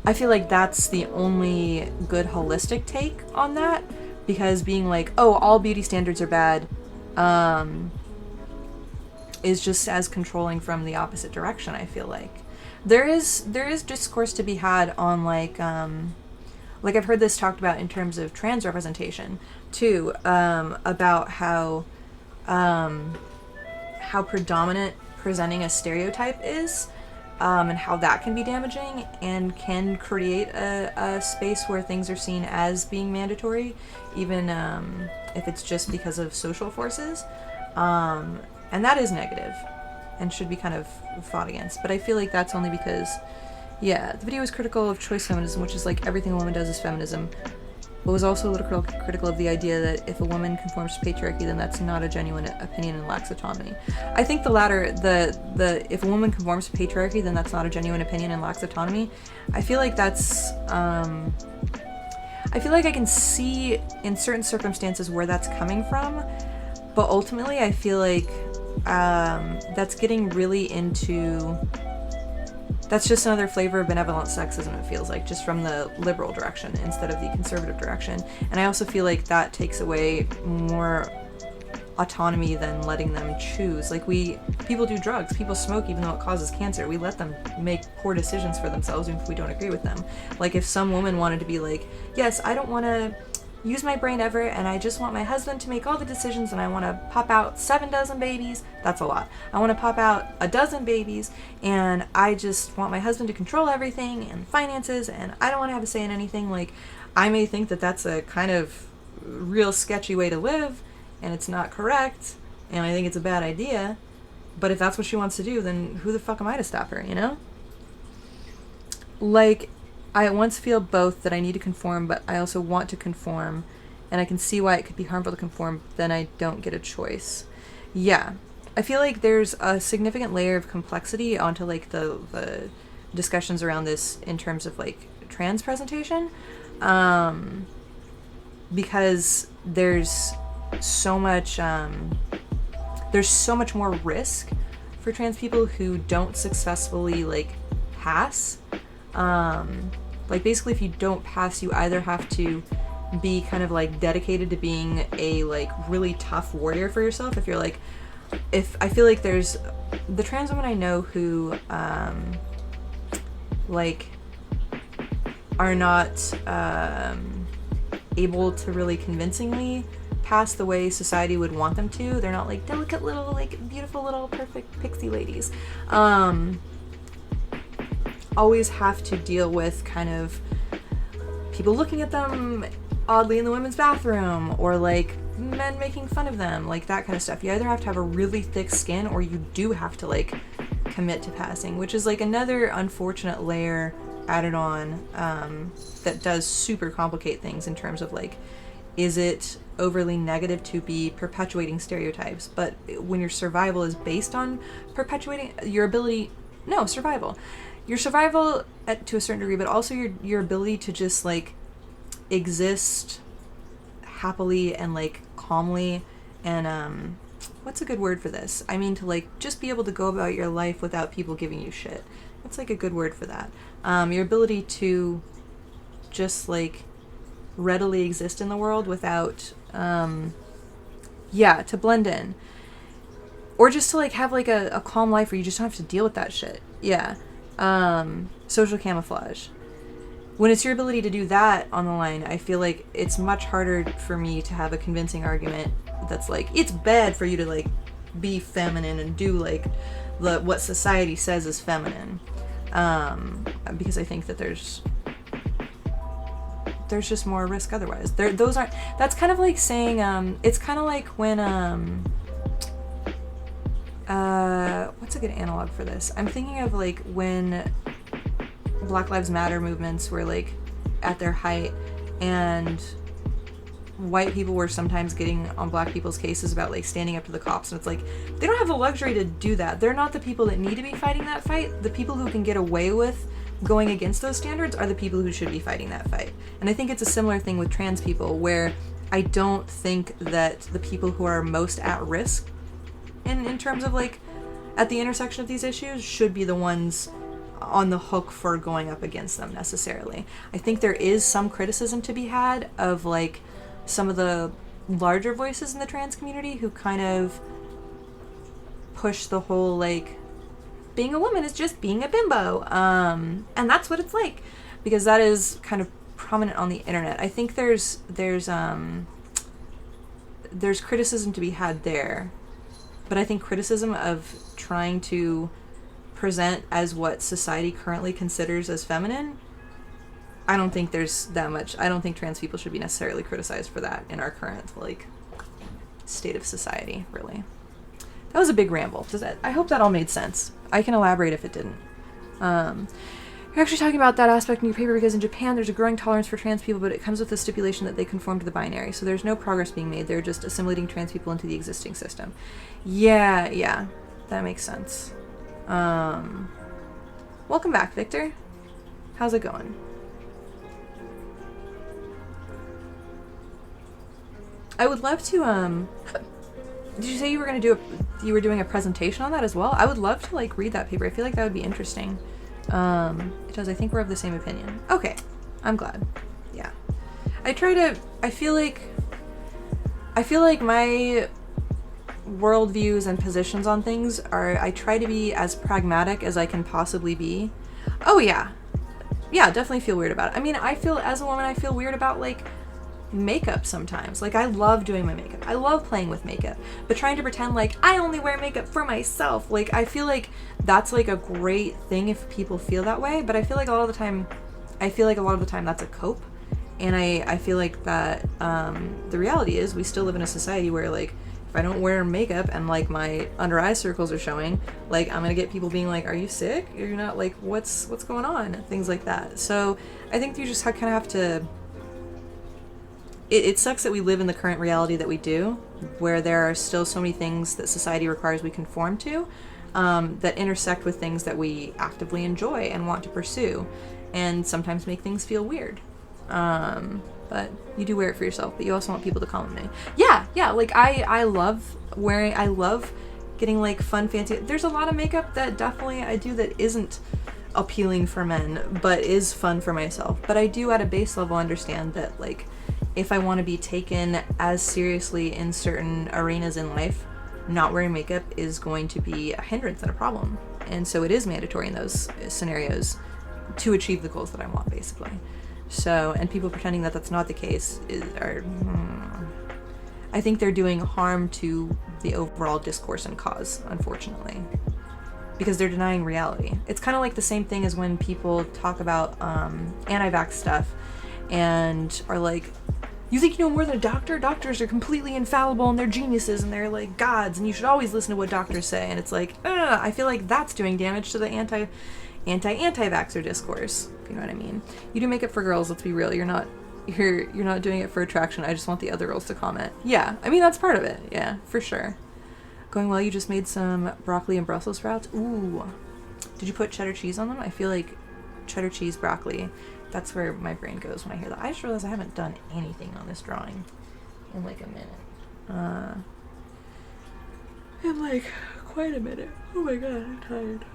I feel like that's the only good holistic take on that, because being like, oh, all beauty standards are bad, is just as controlling from the opposite direction. I feel like there is discourse to be had on like I've heard this talked about in terms of trans representation too, about how predominant presenting a stereotype is, and how that can be damaging and can create a space where things are seen as being mandatory, even if it's just because of social forces. And that is negative and should be kind of fought against. But I feel like that's only because, yeah, the video was critical of choice feminism, which is like everything a woman does is feminism, but was also a little critical of the idea that if a woman conforms to patriarchy, then that's not a genuine opinion and lacks autonomy. I think the latter, the if a woman conforms to patriarchy, then that's not a genuine opinion and lacks autonomy. I feel like that's, I feel like I can see in certain circumstances where that's coming from, but ultimately I feel like that's getting really into, that's just another flavor of benevolent sexism, it feels like, just from the liberal direction instead of the conservative direction. And I also feel like that takes away more autonomy than letting them choose. Like people do drugs, people smoke even though it causes cancer. We let them make poor decisions for themselves even if we don't agree with them. Like if some woman wanted to be like, yes, I don't want to use my brain ever, and I just want my husband to make all the decisions, and I want to pop out 7 dozen babies. That's a lot. I want to pop out a dozen babies, and I just want my husband to control everything and finances, and I don't want to have a say in anything. Like, I may think that that's a kind of real sketchy way to live, and it's not correct, and I think it's a bad idea, but if that's what she wants to do, then who the fuck am I to stop her, you know? Like, I at once feel both that I need to conform, but I also want to conform, and I can see why it could be harmful to conform, but then I don't get a choice. Yeah. I feel like there's a significant layer of complexity onto, like, the discussions around this in terms of, like, trans presentation, because there's so much more risk for trans people who don't successfully, like, pass. Like basically if you don't pass, you either have to be kind of like dedicated to being a like really tough warrior for yourself. If you're like, if I feel like there's the trans women I know who like are not able to really convincingly pass the way society would want them to. They're not like delicate little, like beautiful little perfect pixie ladies. Always have to deal with kind of people looking at them oddly in the women's bathroom, or like men making fun of them, like that kind of stuff. You either have to have a really thick skin, or you do have to like commit to passing, which is like another unfortunate layer added on that does super complicate things in terms of like, is it overly negative to be perpetuating stereotypes? But when your survival is based on perpetuating your ability, no, survival. Your survival to a certain degree, but also your ability to just like exist happily and like calmly and what's a good word for this? I mean, to like just be able to go about your life without people giving you shit. What's like a good word for that? Your ability to just like readily exist in the world without to blend in, or just to like have like a calm life where you just don't have to deal with that shit. Social camouflage. When it's your ability to do that on the line, I feel like it's much harder for me to have a convincing argument that's like, it's bad for you to like be feminine and do like what society says is feminine, because I think that there's just more risk otherwise. That's kind of like saying, it's kind of like when, what's a good analog for this? I'm thinking of like when Black Lives Matter movements were like at their height and white people were sometimes getting on black people's cases about like standing up to the cops, and it's like, they don't have the luxury to do that. They're not the people that need to be fighting that fight. The people who can get away with going against those standards are the people who should be fighting that fight. And I think it's a similar thing with trans people, where I don't think that the people who are most at risk in terms of like at the intersection of these issues should be the ones on the hook for going up against them necessarily. I think there is some criticism to be had of like some of the larger voices in the trans community who kind of push the whole like being a woman is just being a bimbo, and that's what it's like, because that is kind of prominent on the internet. I think there's criticism to be had there, but I think criticism of trying to present as what society currently considers as feminine, I don't think there's that much. I don't think trans people should be necessarily criticized for that in our current like state of society, really. That was a big ramble. I hope that all made sense. I can elaborate if it didn't. You're actually talking about that aspect in your paper because in Japan there's a growing tolerance for trans people, but it comes with the stipulation that they conform to the binary. So there's no progress being made. They're just assimilating trans people into the existing system. Yeah, that makes sense. Welcome back, Victor. How's it going? I would love to, did you say you were doing a presentation on that as well? I would love to like read that paper. I feel like that would be interesting. Because I think we're of the same opinion. Okay. I'm glad. Yeah. I feel like my worldviews and positions on things I try to be as pragmatic as I can possibly be. Oh yeah. Yeah, definitely feel weird about it. I mean, as a woman, I feel weird about like makeup sometimes. Like, I love doing my makeup. I love playing with makeup. But trying to pretend like I only wear makeup for myself, like, I feel like that's like a great thing if people feel that way. But I feel like a lot of the time that's a cope. And I feel like that the reality is we still live in a society where like if I don't wear makeup and like my under eye circles are showing, like I'm gonna get people being like, are you sick? You're not, like, what's going on? Things like that. So I think you just kind of have to, it sucks that we live in the current reality that we do, where there are still so many things that society requires we conform to, that intersect with things that we actively enjoy and want to pursue, and sometimes make things feel weird. But you do wear it for yourself, but you also want people to compliment me. Yeah, like I love getting like fun, fancy, there's a lot of makeup that definitely I do that isn't appealing for men, but is fun for myself. But I do at a base level understand that like, if I want to be taken as seriously in certain arenas in life, not wearing makeup is going to be a hindrance and a problem. And so it is mandatory in those scenarios to achieve the goals that I want, basically. So, and people pretending that that's not the case I think they're doing harm to the overall discourse and cause, unfortunately, because they're denying reality. It's kind of like the same thing as when people talk about anti-vax stuff and are like, you think you know more than a doctor? Doctors are completely infallible and they're geniuses and they're like gods and you should always listen to what doctors say. And it's like, I feel like that's doing damage to the anti-vaxxer discourse, if you know what I mean. You do makeup for girls, let's be real. You're not doing it for attraction. I just want the other girls to comment. Yeah, I mean, that's part of it. Yeah, for sure. Going well, you just made some broccoli and Brussels sprouts. Ooh. Did you put cheddar cheese on them? I feel like cheddar cheese, broccoli, that's where my brain goes when I hear that. I just realized I haven't done anything on this drawing in like a minute. In like quite a minute. Oh my god, I'm tired.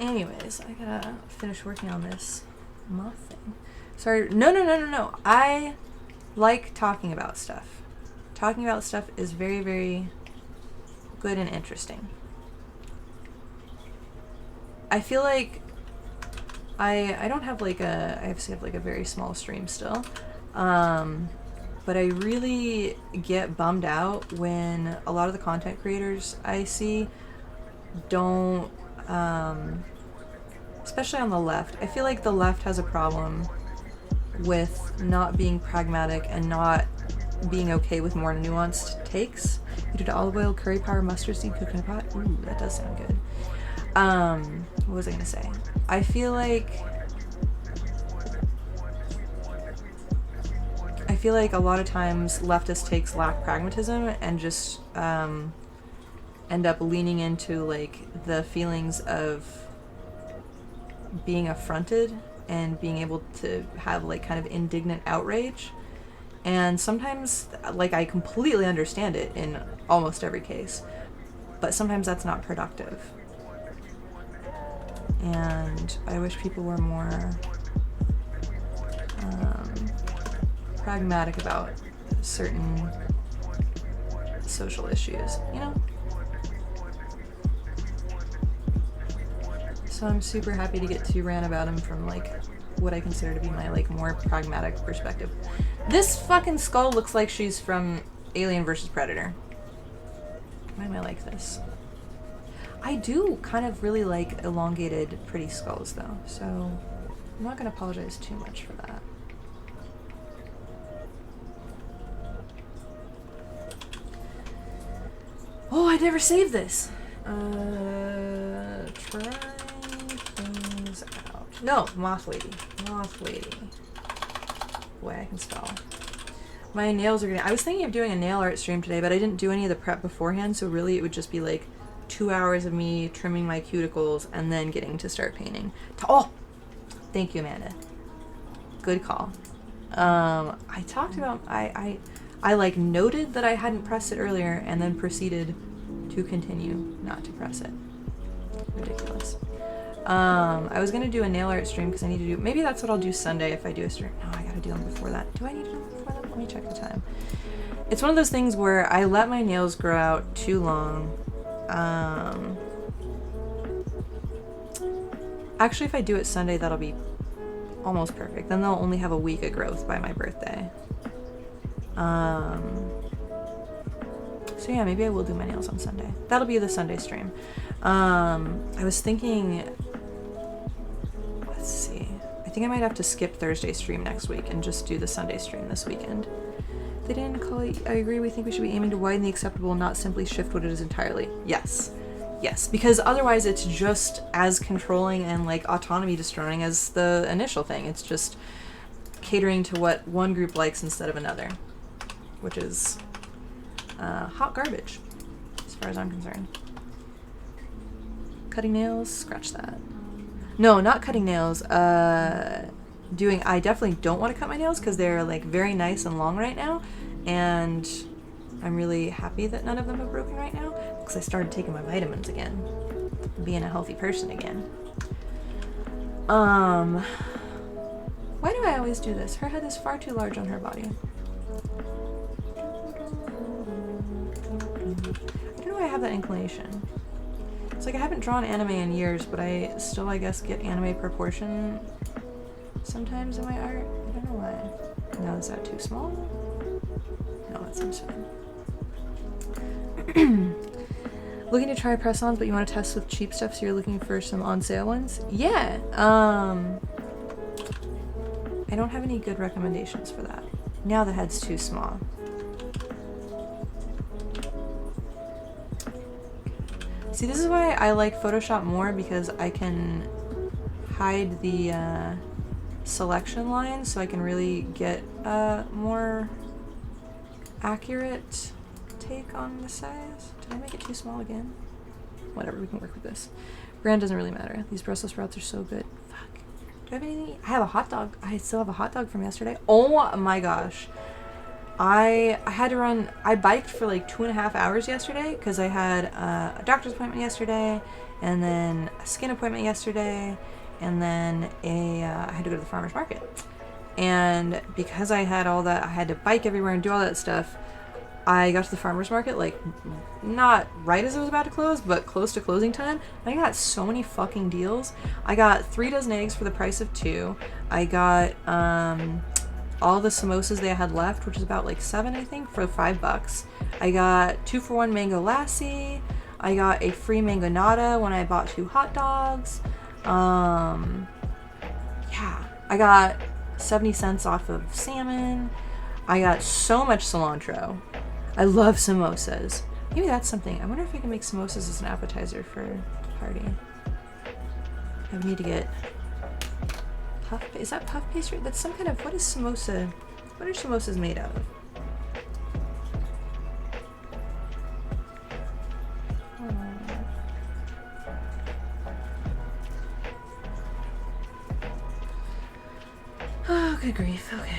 Anyways, I gotta finish working on this moth thing. Sorry, no. I like talking about stuff. Talking about stuff is very, very good and interesting. I feel like I don't have like I obviously have like a very small stream still. But I really get bummed out when a lot of the content creators I see don't, especially on the left. I feel like the left has a problem with not being pragmatic and not being okay with more nuanced takes. You did olive oil, curry powder, mustard seed, coconut pot. Ooh, that does sound good. What was I gonna say? I feel like a lot of times leftist takes lack pragmatism and just end up leaning into like the feelings of being affronted and being able to have like kind of indignant outrage. And sometimes, like, I completely understand it in almost every case, but sometimes that's not productive. And I wish people were more pragmatic about certain social issues, you know? So I'm super happy to get to rant about him from like what I consider to be my like more pragmatic perspective. This fucking skull looks like she's from Alien vs. Predator. Why am I like this? I do kind of really like elongated, pretty skulls though, so I'm not gonna apologize too much for that. Oh, I never saved this. Try things out. No, Moth Lady. Moth Lady. Boy, I can spell. My nails are gonna... I was thinking of doing a nail art stream today, but I didn't do any of the prep beforehand, so really it would just be like 2 hours of me trimming my cuticles and then getting to start painting. Oh! Thank you, Amanda. Good call. I talked about... I like noted that I hadn't pressed it earlier and then proceeded to continue not to press it. Ridiculous. I was gonna do a nail art stream because I need to do... Maybe that's what I'll do Sunday if I do a stream. No, I gotta do them before that. Do I need to do them before that? Let me check the time. It's one of those things where I let my nails grow out too long. Actually, if I do it Sunday, that'll be almost perfect. Then they'll only have a week of growth by my birthday. So yeah, maybe I will do my nails on Sunday. That'll be the Sunday stream. I was thinking, let's see. I think I might have to skip Thursday stream next week and just do the Sunday stream this weekend. They didn't call it, I agree, we think we should be aiming to widen the acceptable, not simply shift what it is entirely. Yes. Yes, because otherwise it's just as controlling and like autonomy destroying as the initial thing. It's just catering to what one group likes instead of another, which is hot garbage as far as I'm concerned. Cutting nails, scratch that. No, not cutting nails. I definitely don't want to cut my nails because they're like very nice and long right now, and I'm really happy that none of them have broken right now because I started taking my vitamins again, being a healthy person again. Why do I always do this? Her head is far too large on her body. I don't know why I have that inclination. It's like I haven't drawn anime in years, but I still, I guess, get anime proportion sometimes in my art. I don't know why. Now, is that too small? No, that seems fine. Looking to try press-ons, but you want to test with cheap stuff, so you're looking for some on-sale ones? Yeah. I don't have any good recommendations for that. Now the head's too small. See, this is why I like Photoshop more, because I can hide the selection line so I can really get a more accurate take on the size. Did I make it too small again? Whatever, we can work with this. Brand doesn't really matter. These Brussels sprouts are so good. Fuck. Do I have anything? I have a hot dog. I still have a hot dog from yesterday. Oh my gosh. I had to run, I biked for like 2.5 hours yesterday because I had a doctor's appointment yesterday, and then a skin appointment yesterday, and then I had to go to the farmer's market. And because I had all that, I had to bike everywhere and do all that stuff. I got to the farmer's market, like, not right as it was about to close, but close to closing time. I got so many fucking deals. I got 3 dozen eggs for the price of 2. I got all the samosas they had left, which is about like 7, I think, for $5. I got 2-for-1 mango lassi. I got a free mango nata when I bought 2 hot dogs. Yeah, I got 70 cents off of salmon. I got so much cilantro. I love samosas. Maybe that's something. I wonder if I can make samosas as an appetizer for the party. I would need to get puff. Is that puff pastry? That's some kind of. What is samosa? What are samosas made out of? Oh, good grief. Okay.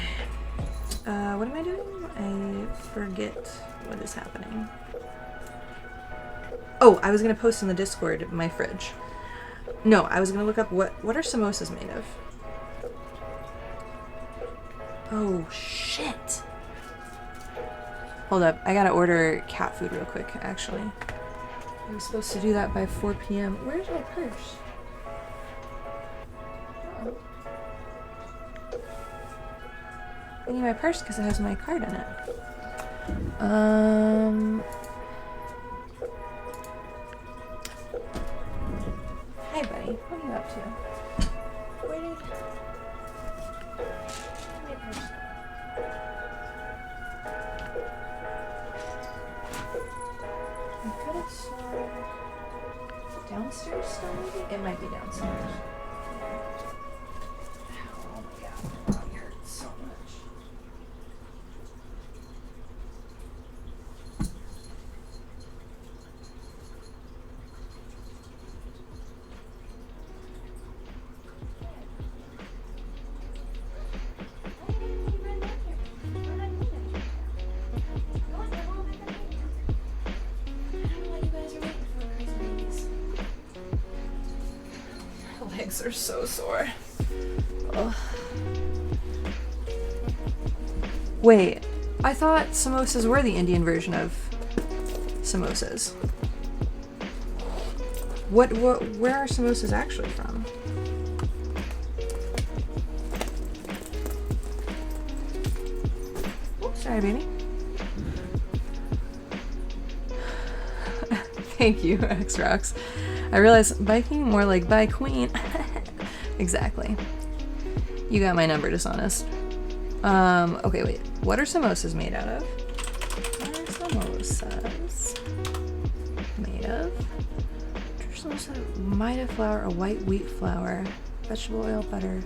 What am I doing? I forget what is happening. Oh, I was gonna post in the Discord my fridge. No, I was gonna look up what are samosas made of. Oh shit. Hold up, I gotta order cat food real quick, actually. I was supposed to do that by 4 p.m. Where's my purse? Oh. I need my purse because it has my card in it. Hi, buddy. What are you up to? Where did my purse go? I could have saw downstairs still, maybe? It might be downstairs. Oh my god, my body hurts so much. Legs are so sore. Ugh. Wait, I thought samosas were the Indian version of samosas. Where are samosas actually from? Oops, sorry, baby. Thank you, X-Rocks. I realize biking more like by queen. Exactly. You got my number, dishonest. Okay, wait. What are samosas made out of? What are samosas made of? Samosa, Maida flour, a white wheat flour, vegetable oil, butter,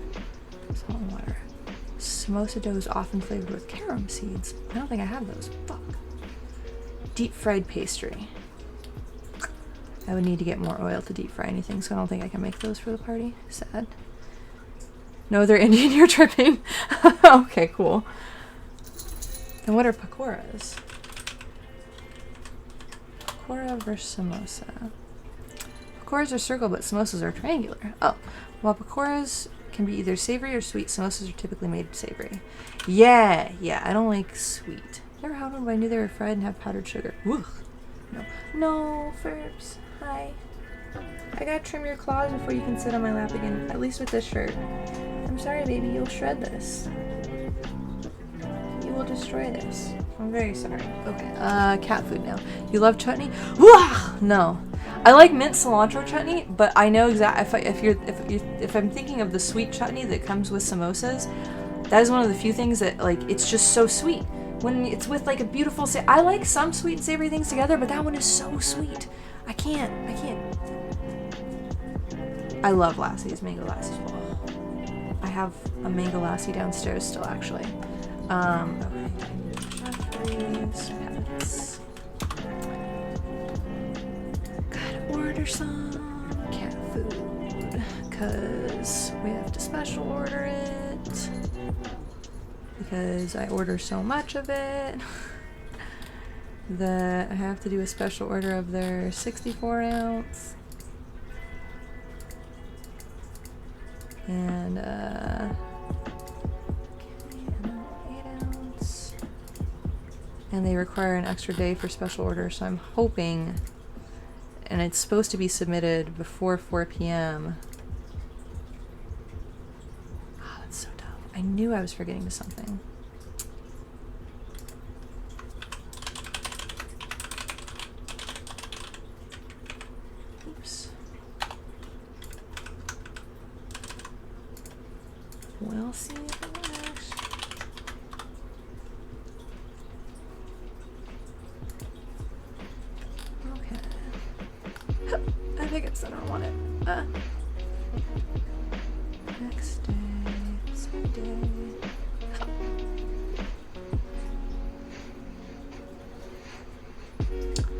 salt and water. Samosa dough is often flavored with carom seeds. I don't think I have those. Fuck. Deep fried pastry. I would need to get more oil to deep fry anything, so I don't think I can make those for the party. Sad. No, they're Indian, you're tripping. Okay, cool. And what are pakoras? Pakora versus samosa. Pakoras are circle, but samosas are triangular. Oh, while pakoras can be either savory or sweet, samosas are typically made savory. Yeah, I don't like sweet. You ever had one but I knew they were fried and have powdered sugar? Ugh. No, Ferbs. Hi. I gotta trim your claws before you can sit on my lap again, at least with this shirt. I'm sorry, baby, you'll shred this. You will destroy this. I'm very sorry. Okay, cat food now. You love chutney? Wah! No. I like mint cilantro chutney, but I know exactly if I'm thinking of the sweet chutney that comes with samosas, that is one of the few things that, like, it's just so sweet. When it's with like a beautiful I like some sweet and savory things together, but that one is so sweet. I can't. I love Lassie's, Mango Lassie's. Oh, I have a Mango Lassie downstairs still, actually. Okay. Jeffries, pets. Gotta order some cat food, because we have to special order it. Because I order so much of it that I have to do a special order of their 64-ounce. And 8-ounce. And they require an extra day for special order, so I'm hoping, and it's supposed to be submitted before 4 p.m. Oh, that's so dumb. I knew I was forgetting something. Oops. We'll see if it works. Okay. I think it's, I don't want it. Next day. Same day.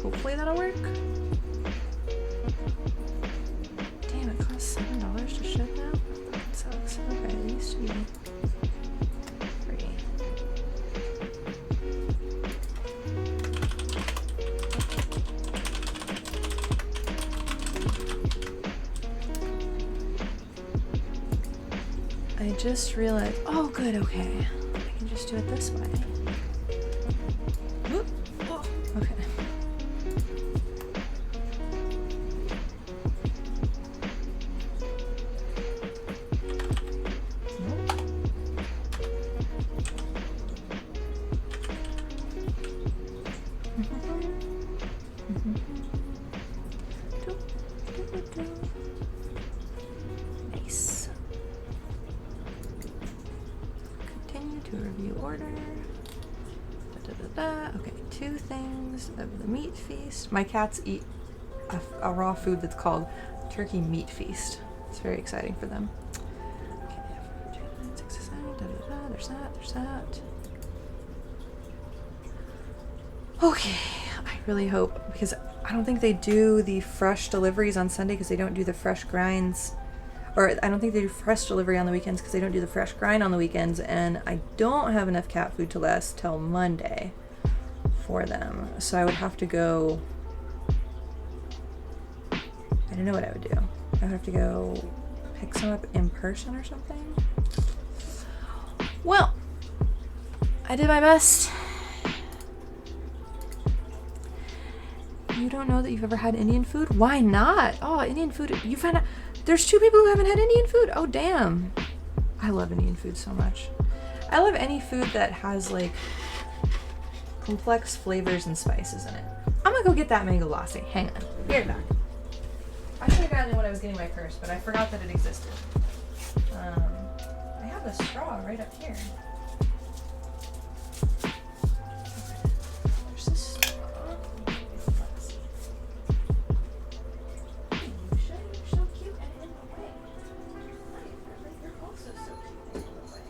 Hopefully that'll work. Damn, it costs $7 to ship now? That sucks. Okay, it used to be free. I just realized, oh good, okay. I can just do it this way. Whoop. Oh, okay. Nice. Continue to review order. Okay, 2 things of the meat feast. My cats eat a raw food that's called turkey meat feast. It's very exciting for them. Okay, there's that. Okay, I really hope, because I don't think they do the fresh deliveries on Sunday because they don't do the fresh grinds. Or I don't think they do fresh delivery on the weekends because they don't do the fresh grind on the weekends. And I don't have enough cat food to last till Monday for them. So I would have to go... I don't know what I would do. I would have to go pick some up in person or something. Well, I did my best. You don't know that you've ever had Indian food? Why not? Oh, Indian food. You find out there's 2 people who haven't had Indian food? Oh, damn. I love Indian food so much. I love any food that has, like, complex flavors and spices in it. I'm gonna go get that mango lassi. Hang on. Be right back. I should have gotten it when I was getting my purse, but I forgot that it existed. I have the straw right up here. There's this straw. You're so cute and in the way. You're also so cute and in the way.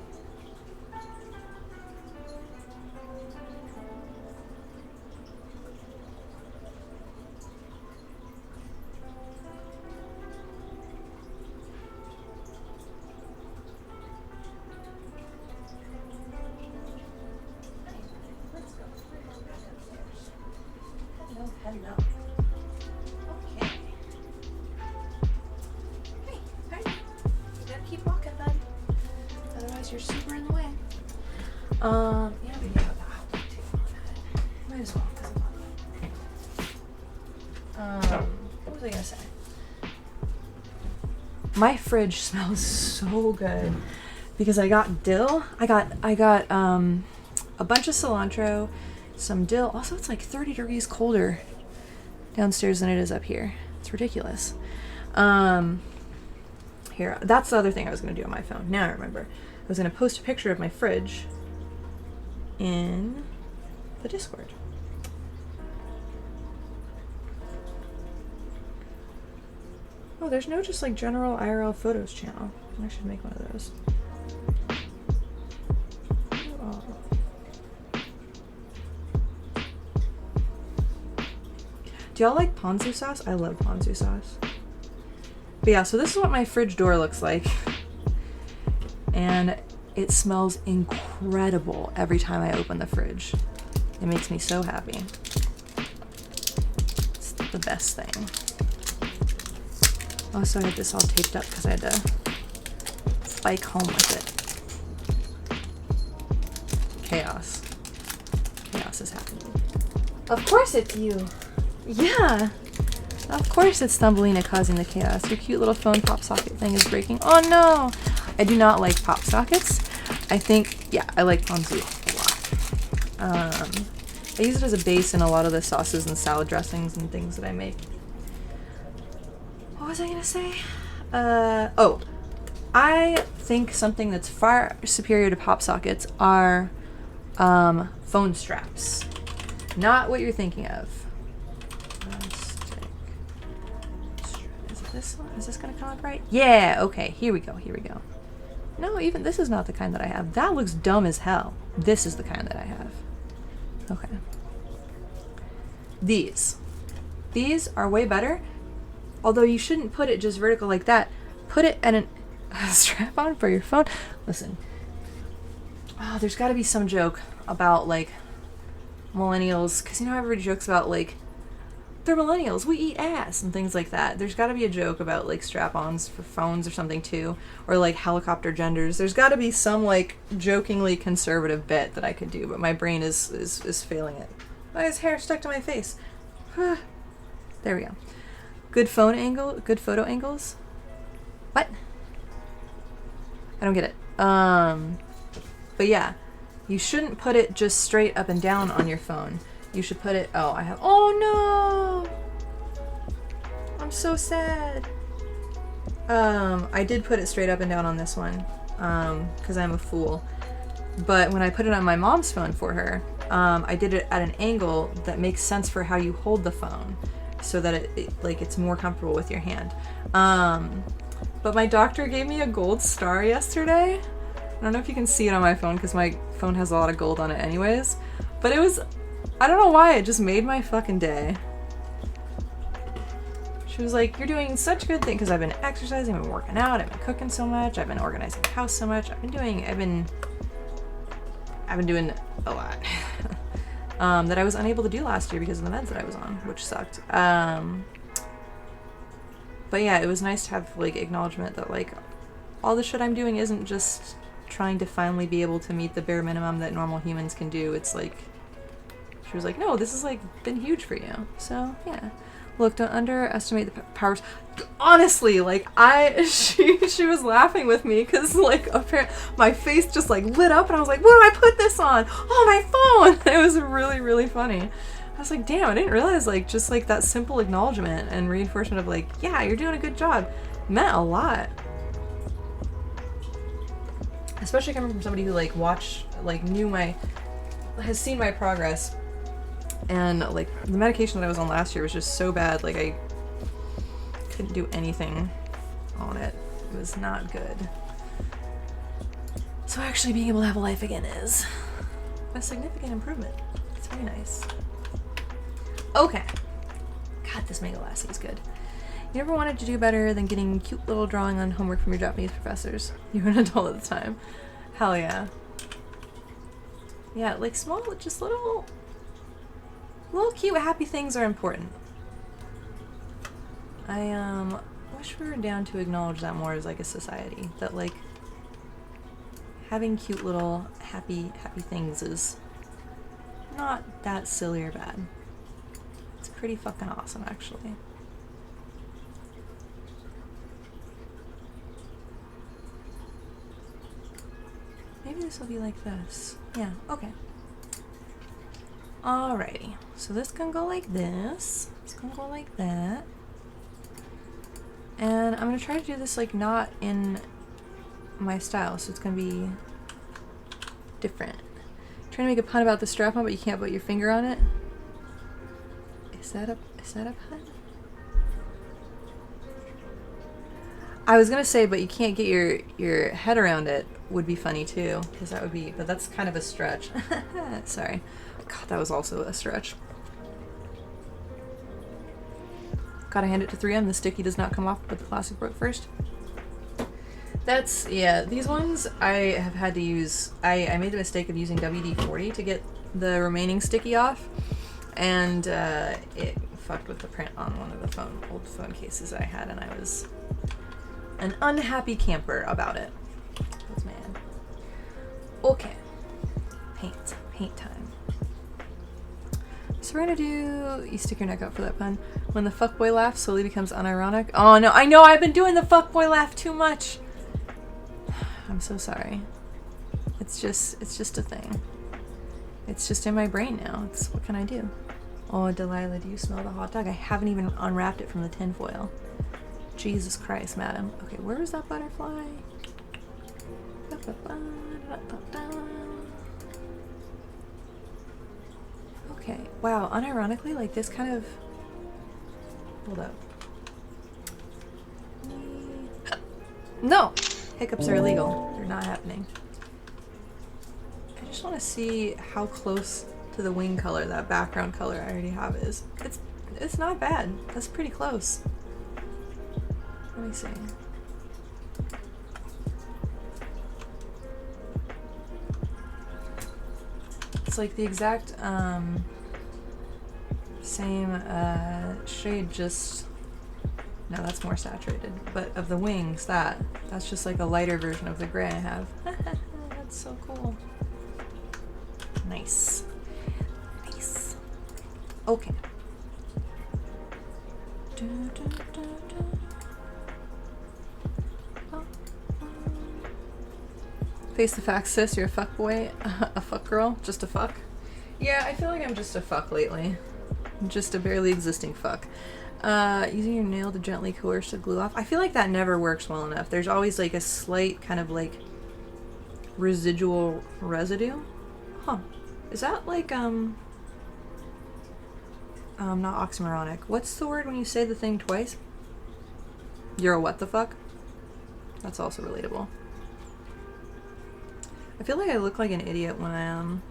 Hello. Okay. Hey, you gotta keep walking, bud. Otherwise, you're super in the way. Yeah, we can have the hot dog too. Might as well, because I love it. What was I gonna say? My fridge smells so good because I got dill. I got a bunch of cilantro, some dill. Also, it's like 30 degrees colder downstairs than it is up here. It's ridiculous. Here, that's the other thing I was going to do on my phone. Now I remember. I was going to post a picture of my fridge in the Discord. Oh, there's no just like general IRL photos channel. I should make one of those. Oh. Do y'all like ponzu sauce? I love ponzu sauce. But yeah, so this is what my fridge door looks like. And it smells incredible every time I open the fridge. It makes me so happy. It's the best thing. Also, I had this all taped up because I had to bike home with it. Chaos. Chaos is happening. Of course it's you. Yeah. Of course it's Thumbelina causing the chaos. Your cute little phone pop socket thing is breaking. Oh no! I do not like pop sockets. I think, yeah, I like ponzu a lot. I use it as a base in a lot of the sauces and salad dressings and things that I make. What was I gonna say? Oh, I think something that's far superior to pop sockets are phone straps. Not what you're thinking of. Is it this one? Is this gonna come up right? Yeah, okay, here we go, here we go. No, even this is not the kind that I have. That looks dumb as hell. This is the kind that I have. Okay. These are way better. Although you shouldn't put it just vertical like that. Put it at a strap on for your phone. Listen. Oh, there's got to be some joke about like millennials, because you know everybody jokes about like they're millennials, we eat ass and things like that. There's got to be a joke about like strap-ons for phones or something too, or like helicopter genders. There's got to be some like jokingly conservative bit that I could do, but my brain is failing it. My hair stuck to my face. There we go. Good phone angle, good photo angles. What? I don't get it. But yeah, you shouldn't put it just straight up and down on your phone. You should put it, oh no! I'm so sad. I did put it straight up and down on this one, because I'm a fool. But when I put it on my mom's phone for her, I did it at an angle that makes sense for how you hold the phone, so that it's more comfortable with your hand. But my doctor gave me a gold star yesterday. I don't know if you can see it on my phone because my phone has a lot of gold on it anyways. But it was, I don't know why, it just made my fucking day. She was like, you're doing such a good thing, because I've been exercising, I've been working out, I've been cooking so much, I've been organizing the house so much, I've been doing a lot. That I was unable to do last year because of the meds that I was on, which sucked. But yeah, it was nice to have like acknowledgement that like all the shit I'm doing isn't just trying to finally be able to meet the bare minimum that normal humans can do. It's like, she was like, no, this has like been huge for you. So yeah. Look, don't underestimate the powers. Honestly, like she was laughing with me because like apparently my face just like lit up and I was like, what do I put this on? Oh, my phone. It was really, really funny. I was like, damn, I didn't realize like just like that simple acknowledgement and reinforcement of like, yeah, you're doing a good job meant a lot. Especially coming from somebody who like has seen my progress. And like the medication that I was on last year was just so bad, like I couldn't do anything on it. It was not good. So actually being able to have a life again is a significant improvement. It's very nice. Okay. God, this Mango Lassie is good. You never wanted to do better than getting cute little drawing on homework from your Japanese professors. You were an adult at the time. Hell yeah. Yeah, like small, just little cute happy things are important. I wish we were down to acknowledge that more as like a society, that like having cute little happy things is not that silly or bad. It's pretty fucking awesome actually. Maybe this will be like this. Yeah, okay. Alrighty, so this can go like this, this can go like that, and I'm gonna try to do this like not in my style, so it's gonna be different. I'm trying to make a pun about the strap-on, but you can't put your finger on it. Is that a pun? I was gonna say, but you can't get your head around it would be funny too, because that would be, but that's kind of a stretch. Sorry. God, that was also a stretch. Gotta hand it to 3M, the sticky does not come off, but the plastic broke first. That's, yeah, these ones I have had to use, I made the mistake of using WD-40 to get the remaining sticky off, and it fucked with the print on one of the old phone cases I had, and I was an unhappy camper about it. I was mad. Okay. Paint time. So we're gonna do, you stick your neck out for that pun. When the fuckboy laugh slowly becomes unironic. Oh no, I know I've been doing the fuckboy laugh too much. I'm so sorry. It's just a thing. It's just in my brain now. What can I do? Oh, Delilah, do you smell the hot dog? I haven't even unwrapped it from the tinfoil. Jesus Christ, madam. Okay, where is that butterfly? Okay, wow, unironically, like this kind of... Hold up. No! Hiccups are illegal. They're not happening. I just want to see how close to the wing color that background color I already have is. It's not bad. That's pretty close. Let me see. It's like the exact same shade, just... No, that's more saturated. But of the wings, that's just like a lighter version of the gray I have. That's so cool. Nice. Nice. Okay. Face the facts, sis. You're a fuck boy. A fuck girl. Just a fuck. Yeah, I feel like I'm just a fuck lately. I'm just a barely existing fuck. Using your nail to gently coerce the glue off. I feel like that never works well enough. There's always like a slight kind of like residual residue. Huh. Is that like, not oxymoronic. What's the word when you say the thing twice? You're a what the fuck? That's also relatable. I feel like I look like an idiot when I am.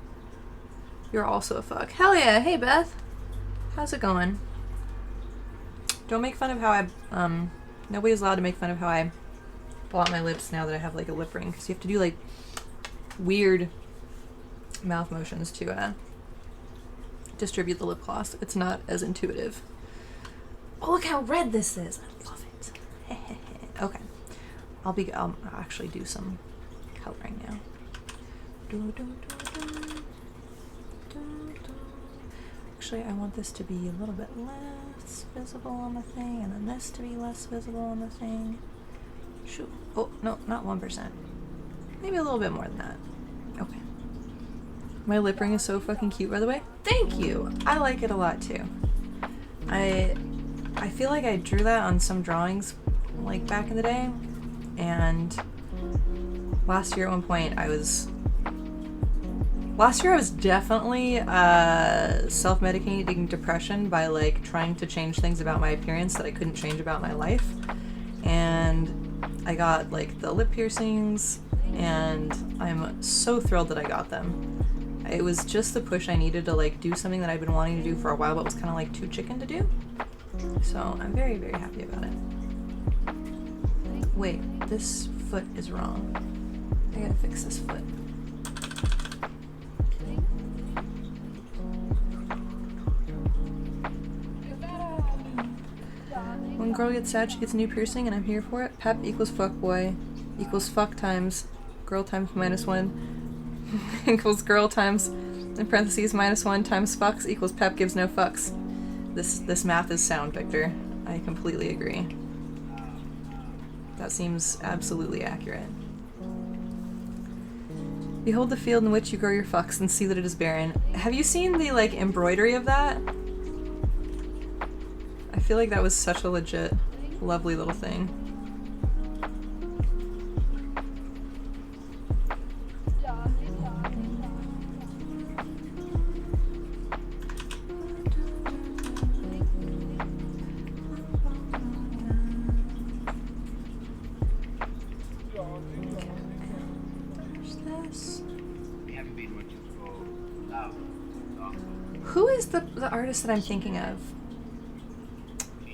You're also a fuck. Hell yeah. Hey, Beth. How's it going? Don't make fun of how I, nobody's allowed to make fun of how I pull out my lips now that I have like a lip ring, because you have to do like weird mouth motions to distribute the lip gloss. It's not as intuitive. Oh, look how red this is. I love it. Okay. I'll actually do some coloring now. Actually, I want this to be a little bit less visible on the thing, and then this to be less visible on the thing. Shoot. Oh, no, not 1%. Maybe a little bit more than that. Okay. My lip ring is so fucking cute, by the way. Thank you! I like it a lot, too. I feel like I drew that on some drawings, like, back in the day, and last year at one point I was definitely self-medicating depression by like trying to change things about my appearance that I couldn't change about my life. And I got like the lip piercings, and I'm so thrilled that I got them. It was just the push I needed to like do something that I've been wanting to do for a while but was kind of like too chicken to do. So I'm very, very happy about it. Wait, this foot is wrong. I gotta fix this foot. When a girl gets sad, she gets a new piercing, and I'm here for it. Pep equals fuckboy equals fuck times girl times -1 equals girl times, in parentheses, -1 times fucks equals Pep gives no fucks. This math is sound, Victor. I completely agree. That seems absolutely accurate. Behold the field in which you grow your fucks and see that it is barren. Have you seen the, like, embroidery of that? I feel like that was such a legit, lovely little thing. the artist that I'm thinking of?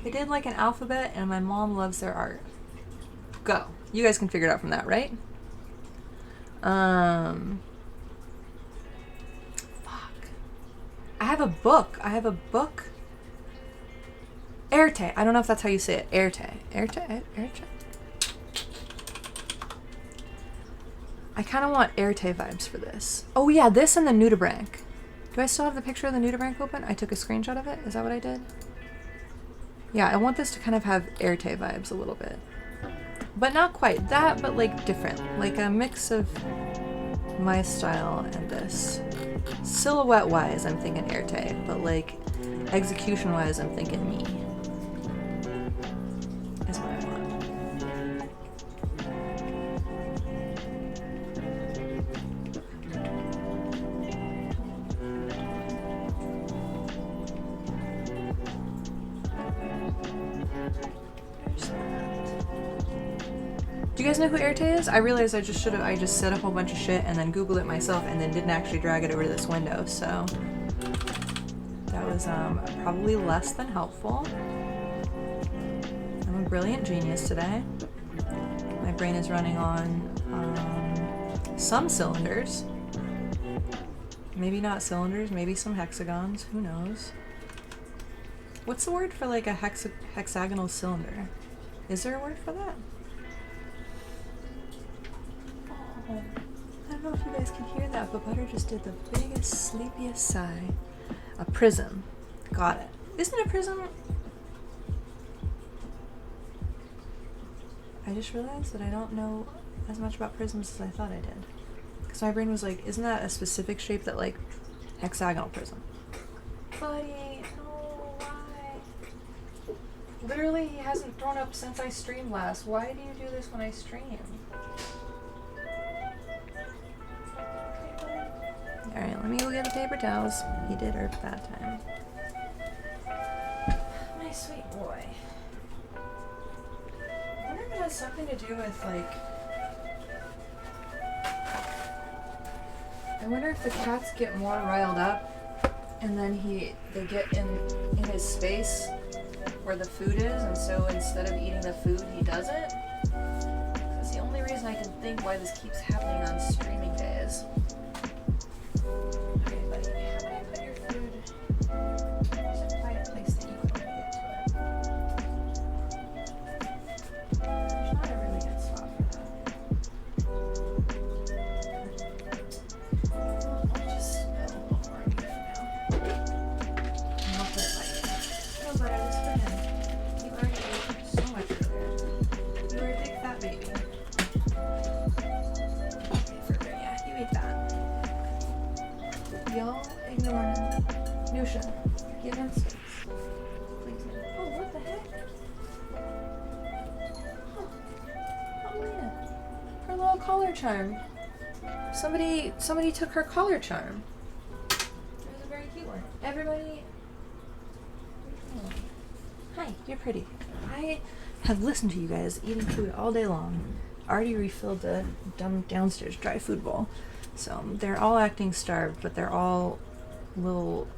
They did like an alphabet, and my mom loves their art. Go. You guys can figure it out from that, right? Fuck. I have a book. Erte. I don't know if that's how you say it. Erte. I kind of want Erte vibes for this. Oh yeah, this and the nudibranch. Do I still have the picture of the nudibranch open? I took a screenshot of it. Is that what I did? Yeah, I want this to kind of have Erte vibes a little bit. But not quite that, but like different. Like a mix of my style and this. Silhouette-wise, I'm thinking Erte, but like execution-wise, I'm thinking me. Is what I want. Do you guys know who Erte is? I realized I just said a whole bunch of shit and then Googled it myself and then didn't actually drag it over to this window, so that was probably less than helpful. I'm a brilliant genius today. My brain is running on some cylinders. Maybe not cylinders, maybe some hexagons, who knows? What's the word for like a hexagonal cylinder? Is there a word for that? I don't know if you guys can hear that, but Butter just did the biggest, sleepiest sigh. A prism. Got it. Isn't a prism... I just realized that I don't know as much about prisms as I thought I did. Because my brain was like, isn't that a specific shape that, like, hexagonal prism? Buddy, no, why? Literally, he hasn't thrown up since I streamed last. Why do you do this when I stream? Alright, let me go get the paper towels. He did herp that time. My sweet boy. I wonder if it has something to do with, like... I wonder if the cats get more riled up and then they get in his space where the food is, and so instead of eating the food, he does it. That's the only reason I can think why this keeps happening on streaming days. Okay, buddy, how do I put your food? There's a quiet place that you can get to it. There's not a really good spot for that. I'll just spill a little more on you for now. And I'll put it by you. No, but I was for him. You already ate so much earlier. You were a big fat baby. Okay, further, yeah, you ate that. Y'all ignore him. Nusha, give him space. Please. Oh, what the heck? Huh. Oh, Lena. Her little collar charm. Somebody took her collar charm. It was a very cute one. Everybody... Oh. Hi, you're pretty. I have listened to you guys eating food all day long. Already refilled the dumb downstairs dry food bowl. So they're all acting starved, but they're all little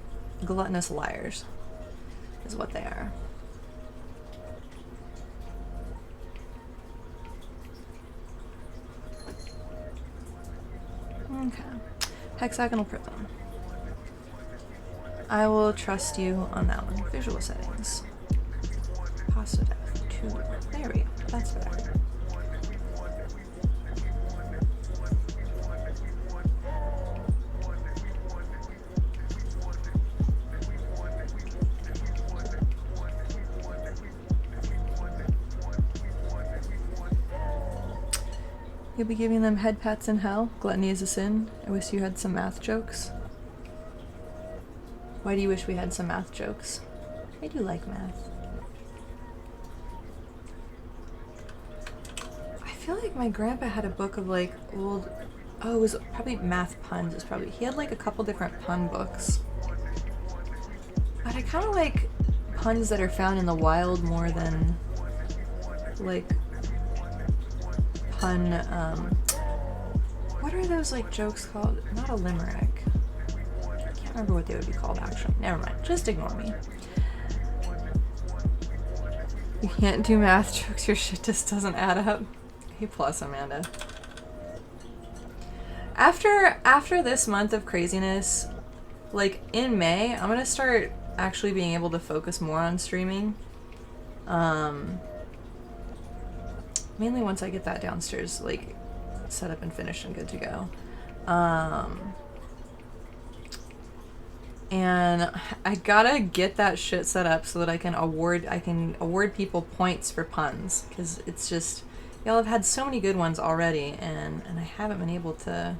gluttonous liars, is what they are. Okay. Hexagonal prism. I will trust you on that one. Visual settings. Pasta depth 2. There we go. That's better. You'll be giving them head pats in hell. Gluttony is a sin. I wish you had some math jokes. Why do you wish we had some math jokes? I do like math. I feel like my grandpa had a book of like old... Oh, it was probably math puns. It's probably... He had like a couple different pun books. But I kind of like puns that are found in the wild more than like... Pun, what are those like jokes called? Not a limerick. Yeah, can't remember what they would be called actually. Never mind. Just ignore me. You can't do math jokes. Your shit just doesn't add up. A plus, Amanda. After this month of craziness, like in May, I'm gonna start actually being able to focus more on streaming. Mainly once I get that downstairs like set up and finished and good to go. And I gotta get that shit set up so that I can award people points for puns, because it's just, y'all have had so many good ones already, and I haven't been able to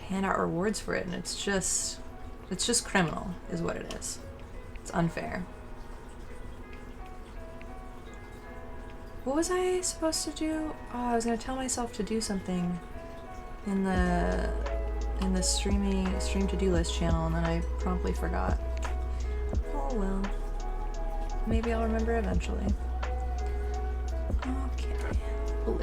hand out rewards for it, and it's just criminal is what it is. It's unfair. What was I supposed to do? Oh, I was gonna tell myself to do something in the stream to-do list channel, and then I promptly forgot. Oh well. Maybe I'll remember eventually. Okay. Blue.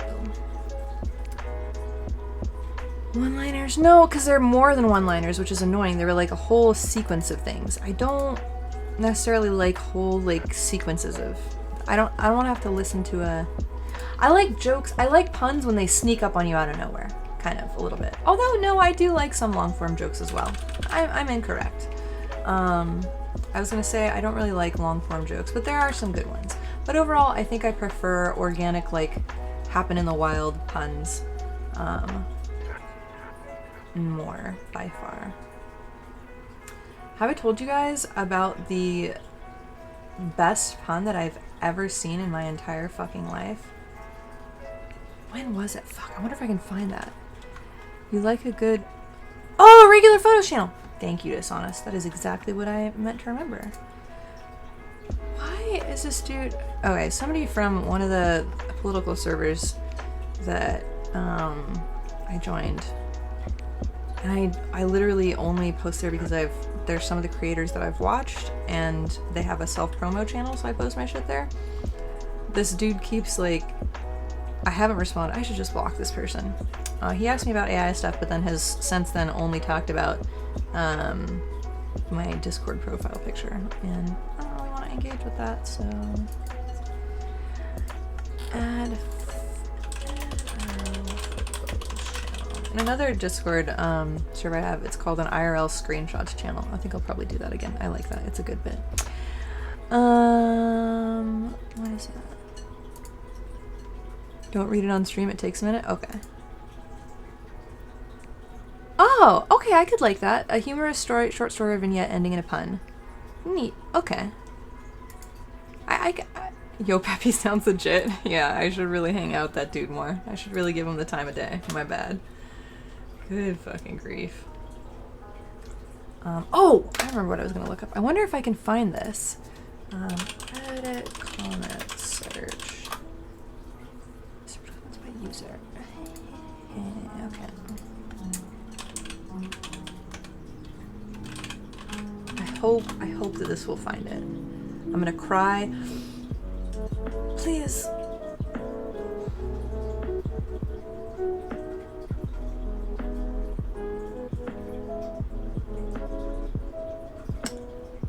One-liners? No, because they're more than one-liners, which is annoying. They were like a whole sequence of things. I don't necessarily like whole like sequences of... I don't want to have to listen to a... I like jokes. I like puns when they sneak up on you out of nowhere. Kind of, a little bit. Although, no, I do like some long-form jokes as well. I'm incorrect. I was going to say I don't really like long-form jokes, but there are some good ones. But overall, I think I prefer organic, like, happen-in-the-wild puns more, by far. Have I told you guys about the best pun that I've ever seen in my entire fucking life? When was it? Fuck, I wonder if I can find that. You like a good... Oh, regular photos channel! Thank you, Dishonest. That is exactly what I meant to remember. Why is this dude... Okay, somebody from one of the political servers that I joined. And I literally only post there because there's some of the creators that I've watched, and they have a self-promo channel, so I post my shit there. This dude keeps like... I haven't responded. I should just block this person. He asked me about AI stuff, but then has since then only talked about my Discord profile picture, and I don't really want to engage with that, so... Add... In another Discord server I have, it's called an IRL screenshots channel. I think I'll probably do that again. I like that. It's a good bit. What is that? Don't read it on stream, it takes a minute? Okay. Oh, okay, I could like that. A humorous story, short story or vignette ending in a pun. Neat. Okay. Yo, Peppy sounds legit. Yeah, I should really hang out with that dude more. I should really give him the time of day. My bad. Good fucking grief. Oh! I remember what I was gonna look up. I wonder if I can find this. Edit, comment, search. Search by user. Okay. I hope that this will find it. I'm gonna cry. Please.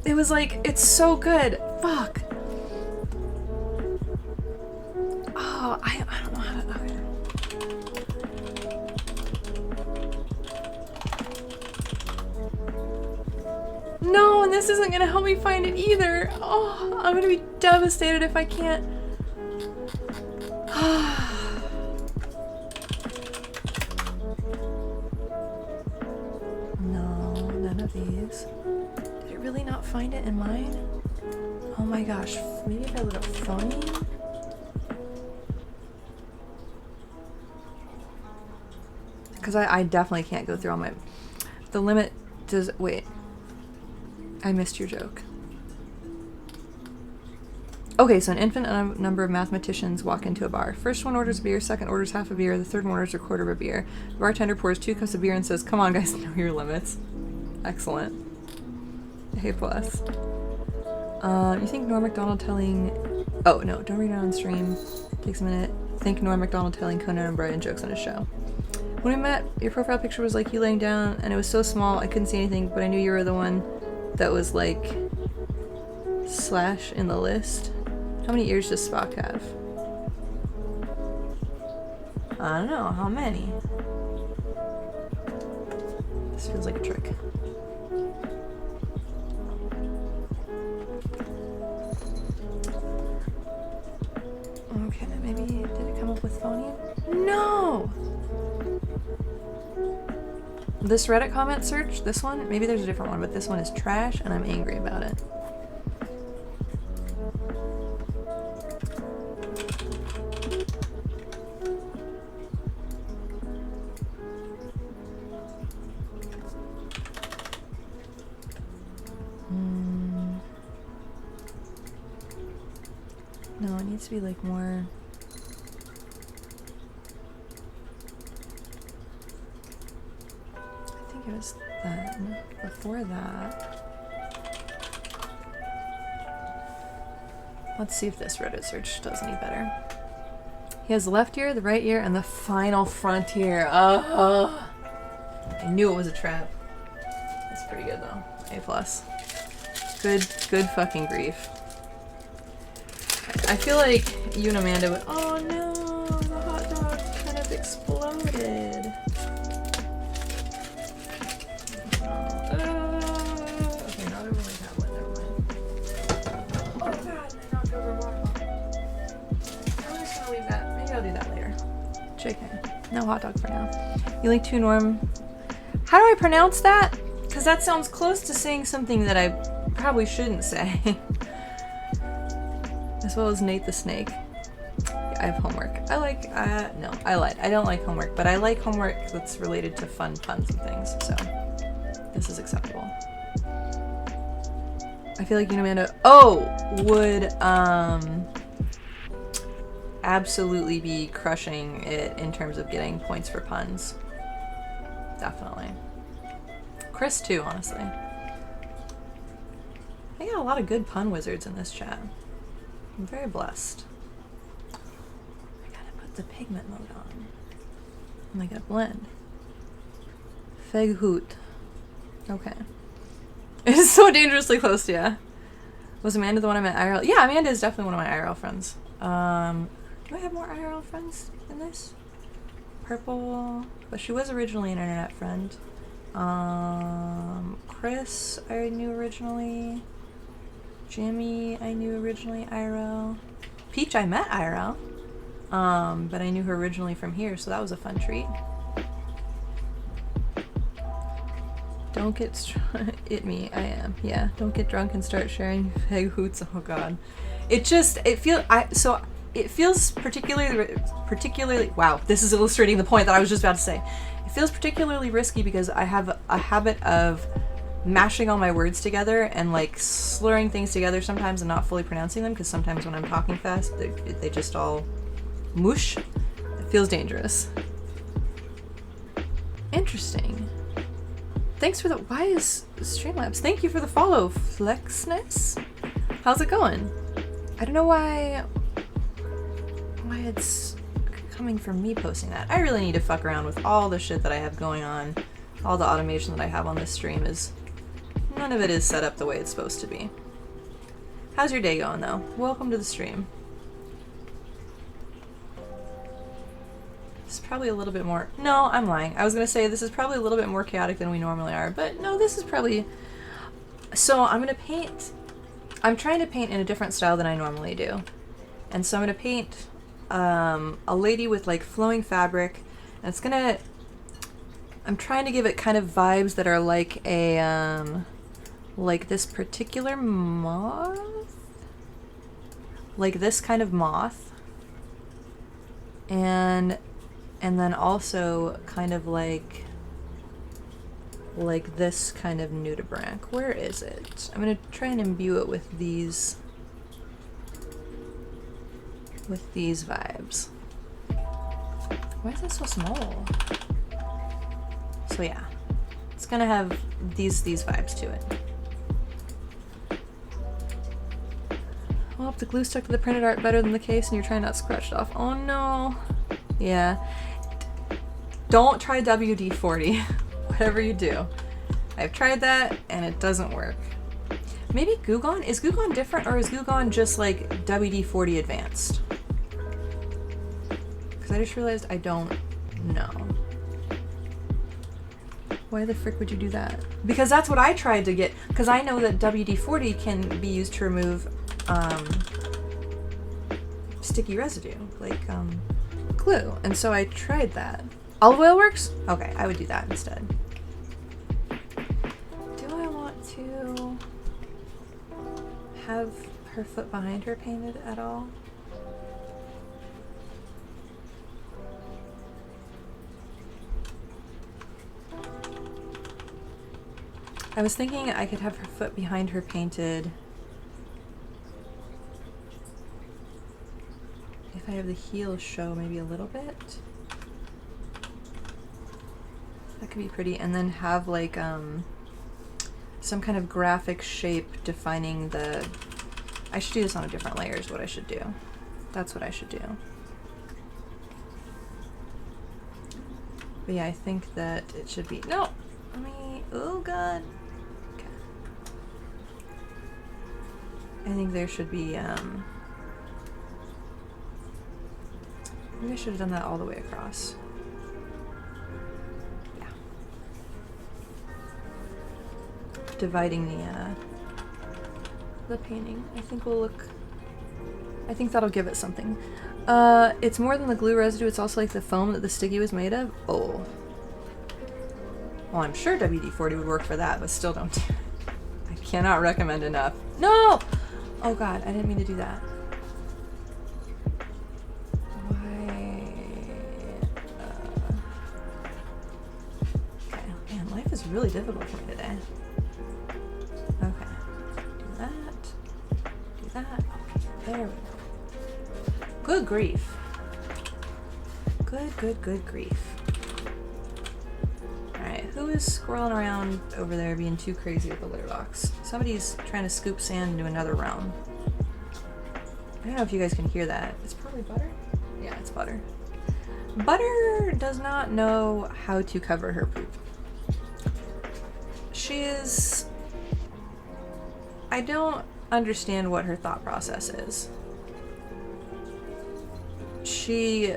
It was like, it's so good. Fuck. Oh, I don't know how to... Okay. No, and this isn't gonna help me find it either. Oh, I'm gonna be devastated if I can't. No, none of these. Did it really not find it in mine? Oh my gosh, maybe if I look up phony? Because I definitely can't go through all my... The limit does... Wait. I missed your joke. Okay, so an infinite number of mathematicians walk into a bar. First one orders a beer, second orders half a beer, the third one orders a quarter of a beer. The bartender pours 2 cups of beer and says, "Come on guys, know your limits." Excellent. A plus. You think Norm Macdonald telling... Oh, no, don't read it on stream. Takes a minute. Think Norm Macdonald telling Conan O'Brien jokes on his show. When we met, your profile picture was like you laying down, and it was so small I couldn't see anything, but I knew you were the one that was like slash in the list. How many ears does Spock have? I don't know. How many? This feels like a trick. Okay, maybe did it come up with phony? No! This Reddit comment search, this one, maybe there's a different one, but this one is trash and I'm angry about it. No, it needs to be like more. I think it was then. Before that. Let's see if this Reddit search does any better. He has the left ear, the right ear, and the final frontier. I knew it was a trap. That's pretty good though. A+. Good fucking grief. I feel like you and Amanda would. Oh no, the hot dog kind of exploded. Okay, not over like that one. Never mind. Oh god, I knocked over water. I'm just gonna leave that. Maybe I'll do that later. JK. No hot dog for now. You link to Norm. How do I pronounce that? Because that sounds close to saying something that I probably shouldn't say. As well as Nate the Snake. Yeah, I have homework. I lied. I don't like homework, but I like homework that's related to fun puns and things, so this is acceptable. I feel like you and Amanda, would absolutely be crushing it in terms of getting points for puns. Definitely. Chris too, honestly. I got a lot of good pun wizards in this chat. I'm very blessed. I gotta put the pigment mode on. And I gotta blend. Feg hoot. Okay. It's so dangerously close to ya. Was Amanda the one I met IRL? Yeah, Amanda is definitely one of my IRL friends. Do I have more IRL friends than this? Purple. But she was originally an internet friend. Chris I knew originally. Jimmy, I knew originally IRL. Peach, I met IRL. But I knew her originally from here, so that was a fun treat. Don't get it me, I am. Yeah, don't get drunk and start sharing fag hoots. Oh god. It feels particularly wow, this is illustrating the point that I was just about to say. It feels particularly risky because I have a habit of mashing all my words together and like slurring things together sometimes and not fully pronouncing them because sometimes when I'm talking fast they just all mush. It feels dangerous. Interesting. Thanks for the why is Streamlabs? Thank you for the follow, Flexness. How's it going? I don't know why it's coming from me posting that. I really need to fuck around with all the shit that I have going on. All the automation that I have on this stream is none of it is set up the way it's supposed to be. How's your day going though? Welcome to the stream. This is probably a little bit more... No, I'm lying. I was gonna say this is probably a little bit more chaotic than we normally are, but no, this is probably... So I'm gonna paint... I'm trying to paint in a different style than I normally do. And so I'm gonna paint a lady with like flowing fabric, and it's gonna... I'm trying to give it kind of vibes that are like a, like this particular moth? Like this kind of moth. And then also kind of like this kind of nudibranch. Where is it? I'm gonna try and imbue it with these vibes. Why is that so small? So yeah, it's gonna have these vibes to it. Well, if the glue stuck to the printed art better than the case and you're trying not to scratch it off. Oh no. Yeah. Don't try WD-40, whatever you do. I've tried that and it doesn't work. Maybe Goo Gone? Is Goo Gone different, or is Goo Gone just like WD-40 advanced? Because I just realized I don't know. Why the frick would you do that? Because that's what I tried to get, because I know that WD-40 can be used to remove sticky residue, like glue. And so I tried that. Olive oil works? Okay, I would do that instead. Do I want to have her foot behind her painted at all? I was thinking I could have her foot behind her painted if I have the heel show maybe a little bit. That could be pretty, and then have like some kind of graphic shape defining the... I should do this on a different layer is what I should do. That's what I should do. But yeah, I think that it should be... No! Let me... Oh god. Okay. I think there should be maybe I should have done that all the way across. Yeah. Dividing the painting. I think will look... I think that'll give it something. It's more than the glue residue, it's also like the foam that the sticky was made of. Oh. Well, I'm sure WD-40 would work for that, but still don't do it. I cannot recommend enough. No! Oh god, I didn't mean to do that. Why? Okay, man, life is really difficult for me today. Okay. Do that. Do that. Okay, there we go. Good grief. Good grief. Alright, who is squirreling around over there being too crazy with the litter box? Somebody's trying to scoop sand into another realm. I don't know if you guys can hear that. It's probably Butter? Yeah, it's Butter. Butter does not know how to cover her poop. She is... I don't understand what her thought process is. She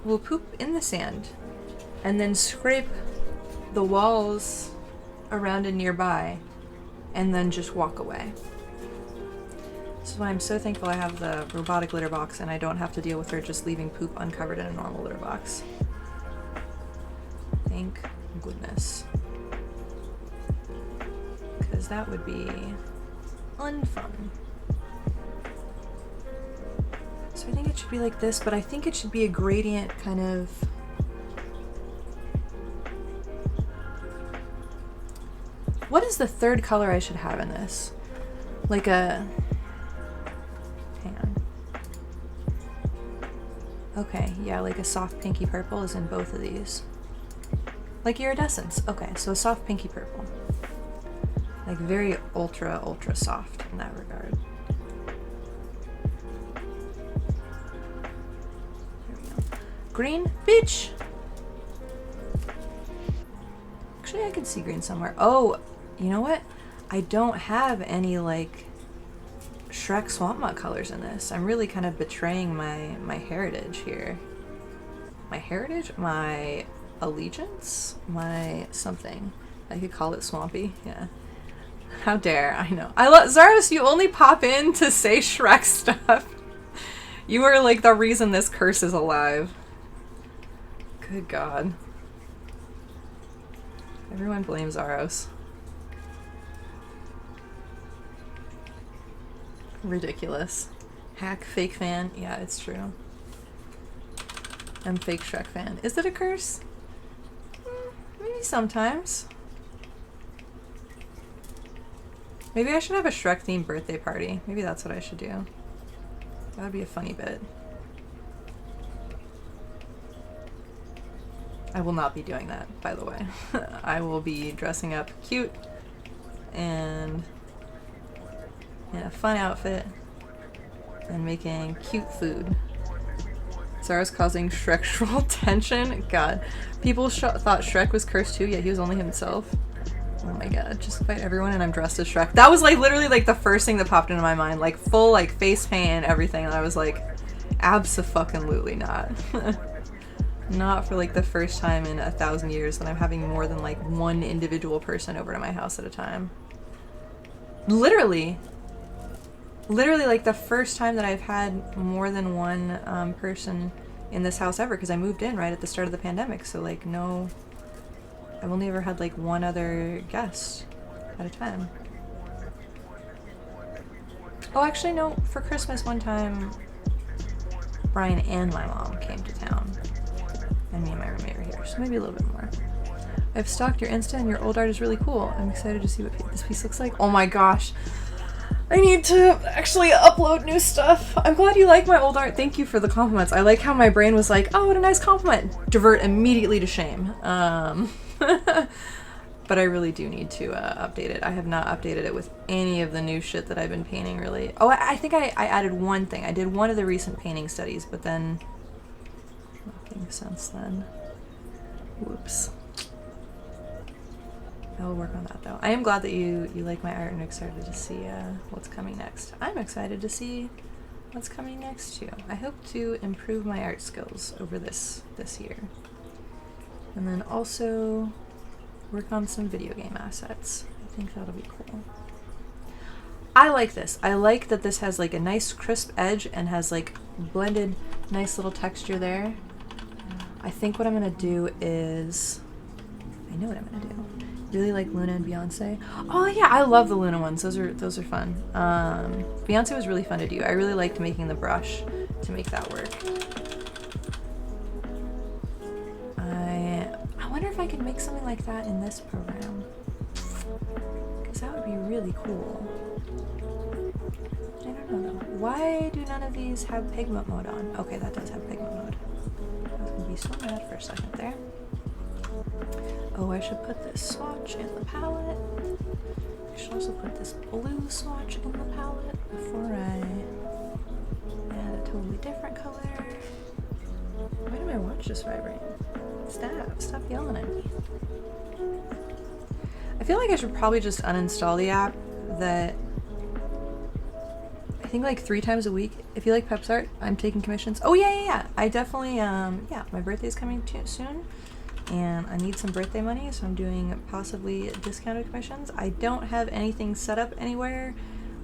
will poop in the sand and then scrape the walls around and nearby and then just walk away. This is why I'm so thankful I have the robotic litter box and I don't have to deal with her just leaving poop uncovered in a normal litter box. Thank goodness. Because that would be unfun. So I think it should be like this, but I think it should be a gradient kind of... What is the third color I should have in this? Like a... Hang on. Okay, yeah, like a soft pinky purple is in both of these. Like iridescence. Okay, so a soft pinky purple. Like very ultra soft in that regard. Green? Bitch! Actually, I could see green somewhere. Oh, you know what? I don't have any, like, Shrek Swamp Mutt colors in this. I'm really kind of betraying my heritage here. My heritage? My allegiance? My something. I could call it swampy. Yeah. How dare, I know. I love Zaros, you only pop in to say Shrek stuff. You are, like, the reason this curse is alive. Good God. Everyone blames Zaros. Ridiculous. Hack fake fan? Yeah, it's true. I'm fake Shrek fan. Is it a curse? Maybe sometimes. Maybe I should have a Shrek themed birthday party. Maybe that's what I should do. That would be a funny bit. I will not be doing that, by the way. I will be dressing up cute and in a fun outfit and making cute food. Zara's causing Shrek-troll tension. God. People thought Shrek was cursed too, yet he was only himself. Oh my god, just fight everyone and I'm dressed as Shrek. That was like literally like the first thing that popped into my mind. Like full like face paint and everything. And I was like, abso-fucking-lutely not. Not for like the first time in 1,000 years that I'm having more than like one individual person over to my house at a time. Literally like the first time that I've had more than one person in this house ever, because I moved in right at the start of the pandemic. So like no, I've only ever had like one other guest at a time. Oh, actually no, for Christmas one time Brian and my mom came to town and me and my roommate were here, so maybe a little bit more. I've stalked your Insta and your old art is really cool. I'm excited to see what this piece looks like. Oh my gosh, I need to actually upload new stuff. I'm glad you like my old art. Thank you for the compliments. I like how my brain was like, oh, what a nice compliment. Divert immediately to shame. But I really do need to update it. I have not updated it with any of the new shit that I've been painting, really. Oh, I think I added one thing. I did one of the recent painting studies, but then... not making sense then. Whoops. I will work on that, though. I am glad that you like my art and excited to see what's coming next. I'm excited to see what's coming next, too. I hope to improve my art skills over this year. And then also... work on some video game assets. I think that'll be cool. I like this. I like that this has like a nice crisp edge and has like blended nice little texture there. I think what I'm gonna do is... I know what I'm gonna do. Really like Luna and Beyonce. Oh yeah, I love the Luna ones. Those are fun. Beyonce was really fun to do. I really liked making the brush to make that work. I wonder if I could make something like that in this program, because that would be really cool. I don't know though. Why do none of these have pigment mode on? Okay, that does have pigment mode. I was gonna be so mad for a second there. Oh, I should put this swatch in the palette. I should also put this blue swatch in the palette before I add a totally different color. Why did my watch just vibrate? Stop yelling at me. I feel like I should probably just uninstall the app that I think like 3 times a week. If you like Pep's art, I'm taking commissions. Oh yeah. I definitely, yeah, my birthday's coming soon and I need some birthday money, so I'm doing possibly discounted commissions. I don't have anything set up anywhere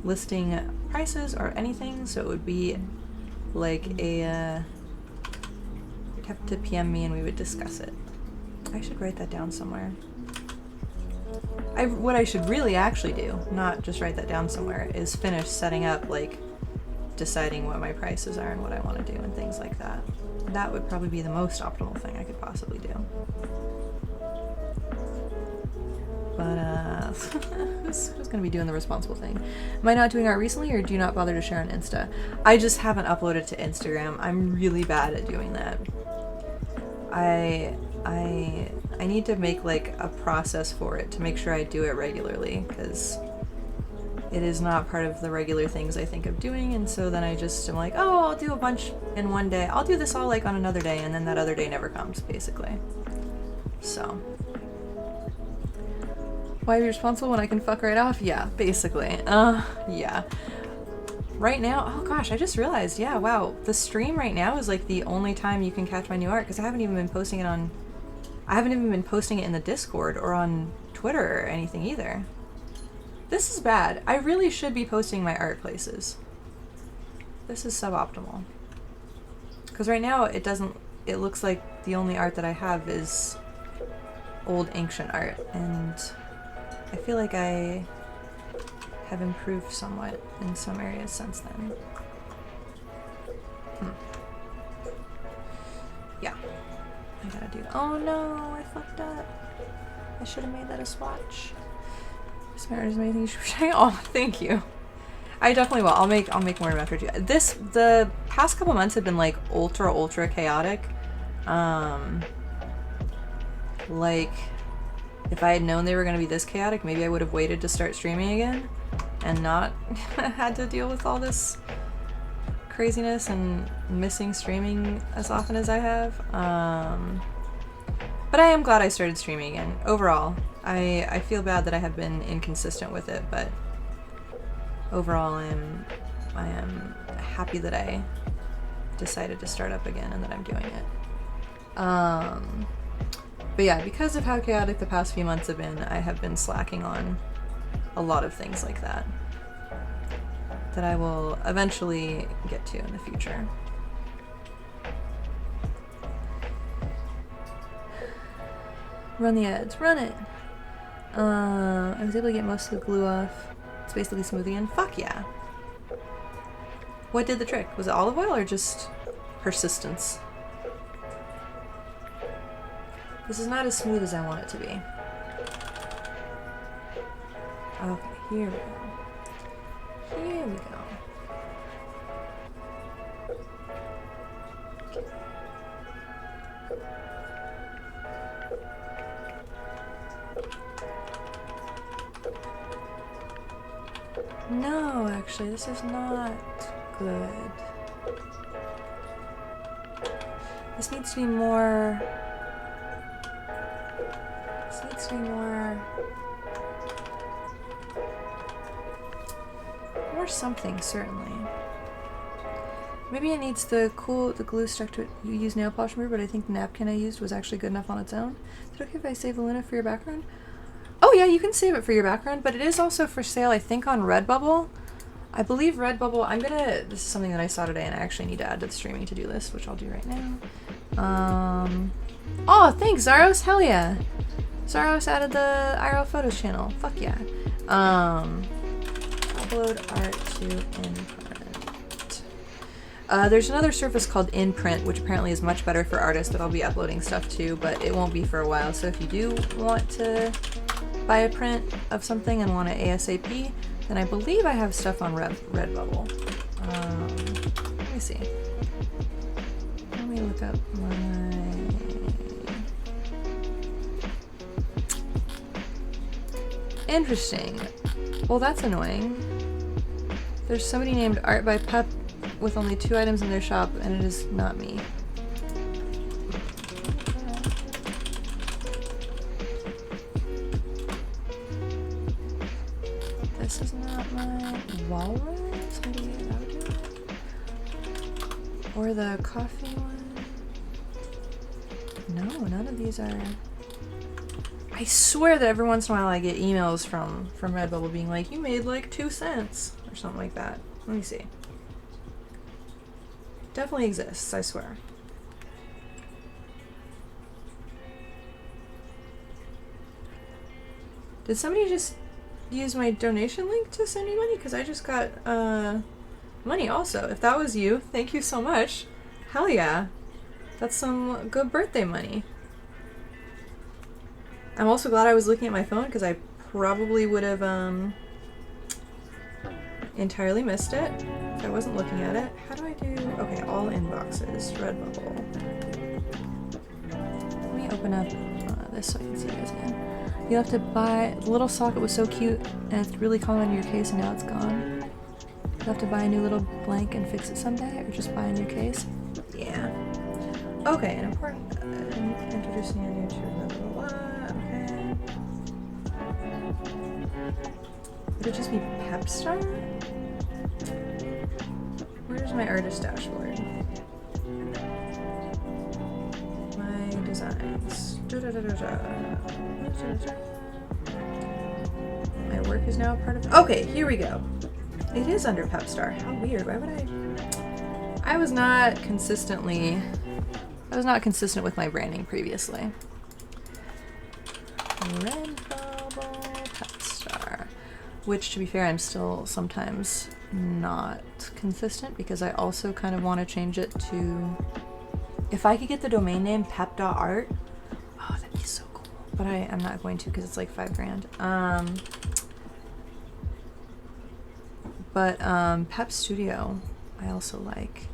listing prices or anything, so it would be like a, you'd have to PM me and we would discuss it. I should write that down somewhere. What I should really actually do, not just write that down somewhere, is finish setting up, like, deciding what my prices are and what I want to do and things like that. That would probably be the most optimal thing I could possibly do. But, who's going to be doing the responsible thing? Am I not doing art recently, or do you not bother to share on Insta? I just haven't uploaded to Instagram. I'm really bad at doing that. I need to make like a process for it to make sure I do it regularly, because it is not part of the regular things I think of doing, and so then I just am like, oh, I'll do a bunch in one day. I'll do this all like on another day, and then that other day never comes, basically. So. Why be responsible when I can fuck right off? Yeah, basically. Yeah. Right now, oh gosh, I just realized, yeah, wow, the stream right now is like the only time you can catch my new art, because I haven't even been posting it on, I haven't even been posting it in the Discord or on Twitter or anything either. This is bad. I really should be posting my art places. This is suboptimal. Because right now it doesn't, it looks like the only art that I have is old ancient art, and I feel like I have improved somewhat in some areas since then. Yeah. I gotta do that. Oh no, I fucked up. I should have made that a swatch. Smart as anything you should be sharing. Oh, thank you. I definitely will. I'll make more after you. The past couple months have been like ultra chaotic. Like, if I had known they were gonna be this chaotic, maybe I would have waited to start streaming again and not had to deal with all this craziness and missing streaming as often as I have. But I am glad I started streaming again. Overall, I feel bad that I have been inconsistent with it, but overall I am happy that I decided to start up again and that I'm doing it. But yeah, because of how chaotic the past few months have been, I have been slacking on a lot of things like that I will eventually get to in the future. Run the ads, run it! I was able to get most of the glue off. It's basically smooth again. Fuck yeah! What did the trick? Was it olive oil or just persistence? This is not as smooth as I want it to be. Okay, here we go. Here we go. No, actually, this is not good. This needs to be more... This needs to be more something, certainly. Maybe it needs the glue stuck to it. You use nail polish remover, but I think the napkin I used was actually good enough on its own. Is it okay if I save Luna for your background? Oh yeah, you can save it for your background, but it is also for sale, I think, on Redbubble. I believe Redbubble, this is something that I saw today and I actually need to add to the streaming to-do list, which I'll do right now. Oh, thanks, Zaros, hell yeah. Zaros added the IRL Photos channel, fuck yeah. Upload art to InPrint. There's another service called InPrint, which apparently is much better for artists that I'll be uploading stuff to, but it won't be for a while, so if you do want to buy a print of something and want it ASAP, then I believe I have stuff on Redbubble. Let me see. Let me look up my... Interesting. Well, that's annoying. There's somebody named Art by Pep with only 2 items in their shop, and it is not me. This is not my walrus? Maybe that would do it? Or the coffee one? No, none of these are... I swear that every once in a while I get emails from Redbubble being like, you made like 2 cents or something like that. Let me see. Definitely exists, I swear. Did somebody just use my donation link to send me money? Because I just got money also. If that was you, thank you so much. Hell yeah. That's some good birthday money. I'm also glad I was looking at my phone because I probably would have entirely missed it if I wasn't looking at it. How do I do... Okay, all inboxes. Redbubble. Let me open up this so I can see you guys again. You'll have to buy... The little socket was so cute and it's really common in your case and now it's gone. You'll have to buy a new little blank and fix it someday or just buy a new case. Yeah. Okay, an important... introducing a new to blah, blah, blah. Okay. Would it just be Pepstar? Where's my artist dashboard? My designs. My work is now a part of... Okay, here we go. It is under Pepstar. How weird. Why would I was not consistent with my branding previously. Redbubble Pepstar. Which, to be fair, I'm still sometimes not consistent because I also kind of want to change it to... If I could get the domain name pep.art, oh, that'd be so cool. But I'm not going to because it's like $5,000. But Pep Studio, I also like.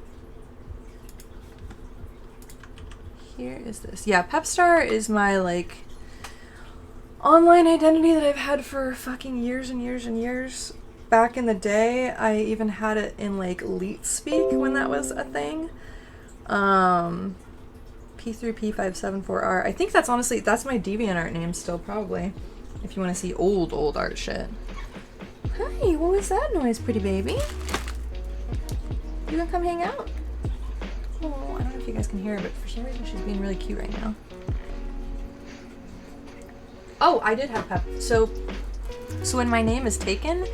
Here is this. Yeah, Pepstar is my like online identity that I've had for fucking years and years and years. back in the day, I even had it in like Leet Speak when that was a thing. P3P574R. I think that's honestly, that's my DeviantArt name still, probably. If you want to see old art shit. Hi, what was that noise, pretty baby? You gonna come hang out? Oh, I don't know if you guys can hear her, but for some reason she's being really cute right now. Oh, I did have Pep. So when my name is taken,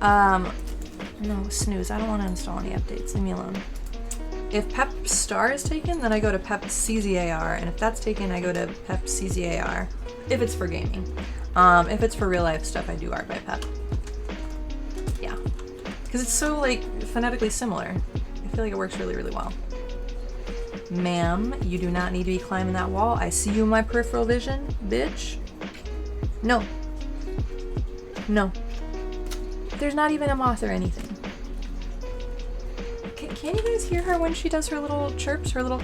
no, snooze, I don't want to install any updates, leave me alone. If Pep Star is taken, then I go to Pep CZAR, and if that's taken, I go to Pep CZAR, if it's for gaming. If it's for real life stuff, I do Art by Pep. Yeah. Because it's so, like, phonetically similar. I feel like it works really, really well. Ma'am, you do not need to be climbing that wall. I see you in my peripheral vision, bitch. No. No. There's not even a moth or anything. Can you guys hear her when she does her little chirps, her little...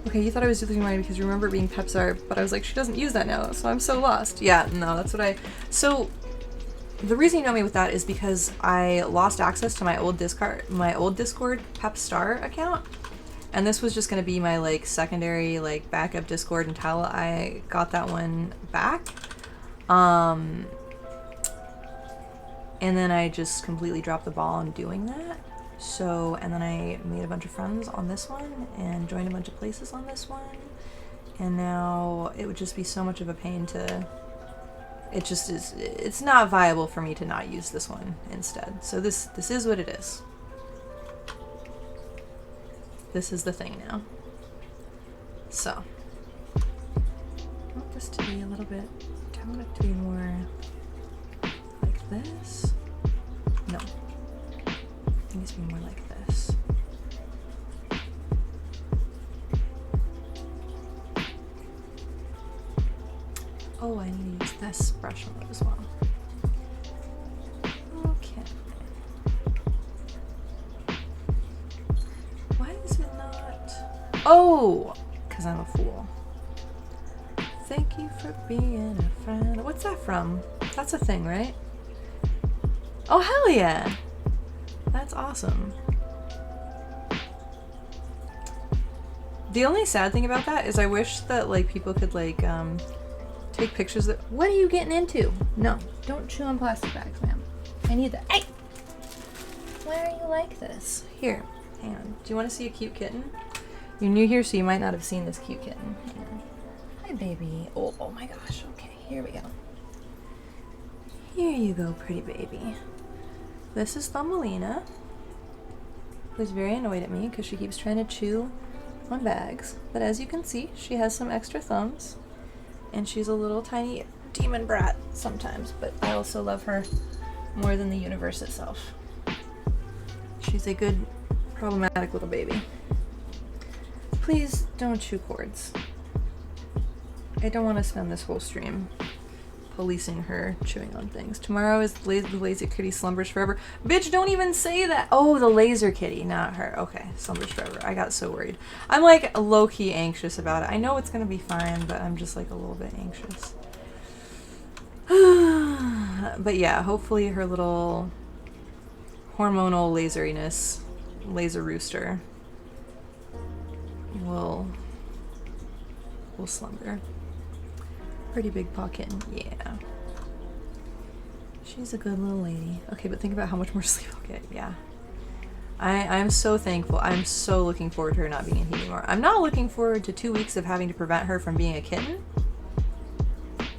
Okay, you thought I was losing mine because you remember it being Pepsar, but I was like, she doesn't use that now, so I'm so lost. Yeah, no, that's what I... So, the reason you know me with that is because I lost access to my old Discord Pepstar account, and this was just going to be my, like, secondary, like, backup Discord until I got that one back. And then I just completely dropped the ball on doing that. So, and then I made a bunch of friends on this one and joined a bunch of places on this one. And now it would just be so much of a pain to, it just is, it's not viable for me to not use this one instead. So this is what it is. This is the thing now. So, I want this to be a little bit, I want it to be more like this. No. It needs to be more like this. Oh, I need to use this brush mode as well. Okay. Why is it not? Oh! Because I'm a fool. Thank you for being a friend. What's that from? That's a thing, right? Oh, hell yeah! That's awesome. The only sad thing about that is I wish that, like, people could, like, take pictures that... What are you getting into? No, don't chew on plastic bags, ma'am. I need that. Hey! Why are you like this? Here, hang on. Do you want to see a cute kitten? You're new here, so you might not have seen this cute kitten. Hang on. Hi, baby. Oh my gosh. Okay, here we go. Here you go, pretty baby. This is Thumbelina, who's very annoyed at me because she keeps trying to chew on bags. But as you can see, she has some extra thumbs, and she's a little tiny demon brat sometimes, but I also love her more than the universe itself. She's a good, problematic little baby. Please don't chew cords. I don't want to spend this whole stream policing her chewing on things. Tomorrow is the lazy kitty slumbers forever. Bitch, don't even say that. Oh, the laser kitty, not her. Okay, slumbers forever. I got so worried. I'm like low-key anxious about it. I know it's gonna be fine, but I'm just like a little bit anxious. But yeah, hopefully her little hormonal laseriness, laser rooster, will slumber. Pretty big paw kitten, yeah. She's a good little lady. Okay, but think about how much more sleep I'll get, yeah. I'm so thankful. I'm so looking forward to her not being in heat anymore. I'm not looking forward to 2 weeks of having to prevent her from being a kitten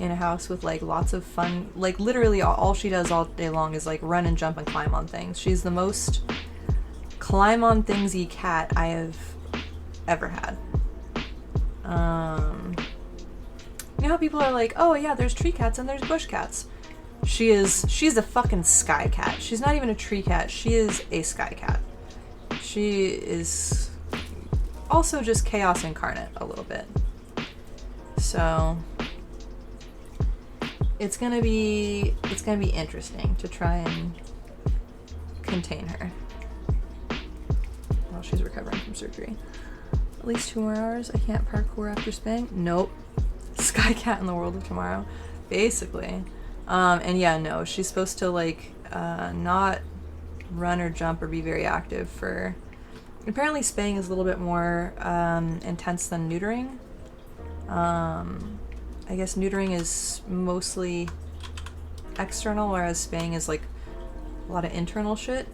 in a house with like lots of fun. Like literally all she does all day long is like run and jump and climb on things. She's the most climb on thingsy cat I have ever had. You know how people are like, oh yeah, there's tree cats and there's bush cats. She's a fucking sky cat. She's not even a tree cat. She is a sky cat. She is also just chaos incarnate a little bit. So it's gonna be interesting to try and contain her while she's recovering from surgery. At least 2 more hours. I can't parkour after spaying. Nope. Sky cat in the world of tomorrow. Basically. And yeah, no, she's supposed to like not run or jump or be very active for. Apparently, spaying is a little bit more intense than neutering. I guess neutering is mostly external, whereas spaying is like a lot of internal shit.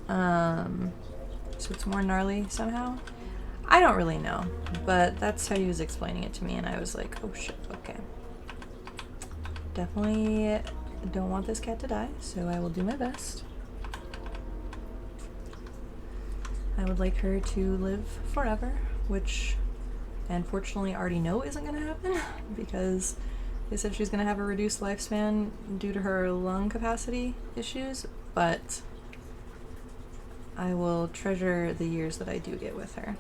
So it's more gnarly somehow. I don't really know, but that's how he was explaining it to me, and I was like, oh shit, okay. Definitely don't want this cat to die, so I will do my best. I would like her to live forever, which I unfortunately already know isn't going to happen because they said she's going to have a reduced lifespan due to her lung capacity issues, but I will treasure the years that I do get with her.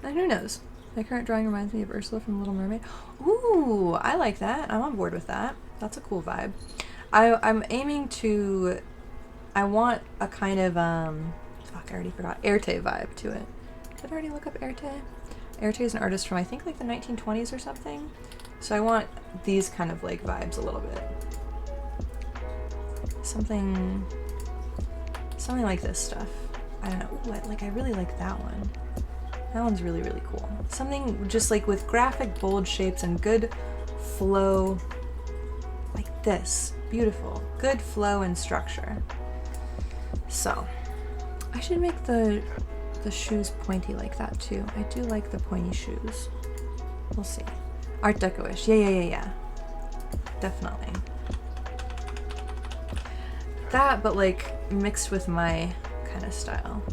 And who knows? My current drawing reminds me of Ursula from Little Mermaid. Ooh, I like that. I'm on board with that. That's a cool vibe. I'm aiming to... I want a kind of, fuck, I already forgot. Erte vibe to it. Did I already look up Erte? Erte is an artist from, I think, like the 1920s or something. So I want these kind of, like, vibes a little bit. Something like this stuff. I don't know. Ooh, I really like that one. That one's really, really cool. Something just like with graphic, bold shapes and good flow. Like this. Beautiful. Good flow and structure. So, I should make the shoes pointy like that too. I do like the pointy shoes. We'll see. Art Deco-ish. Yeah. Definitely. That, but like mixed with my kind of style.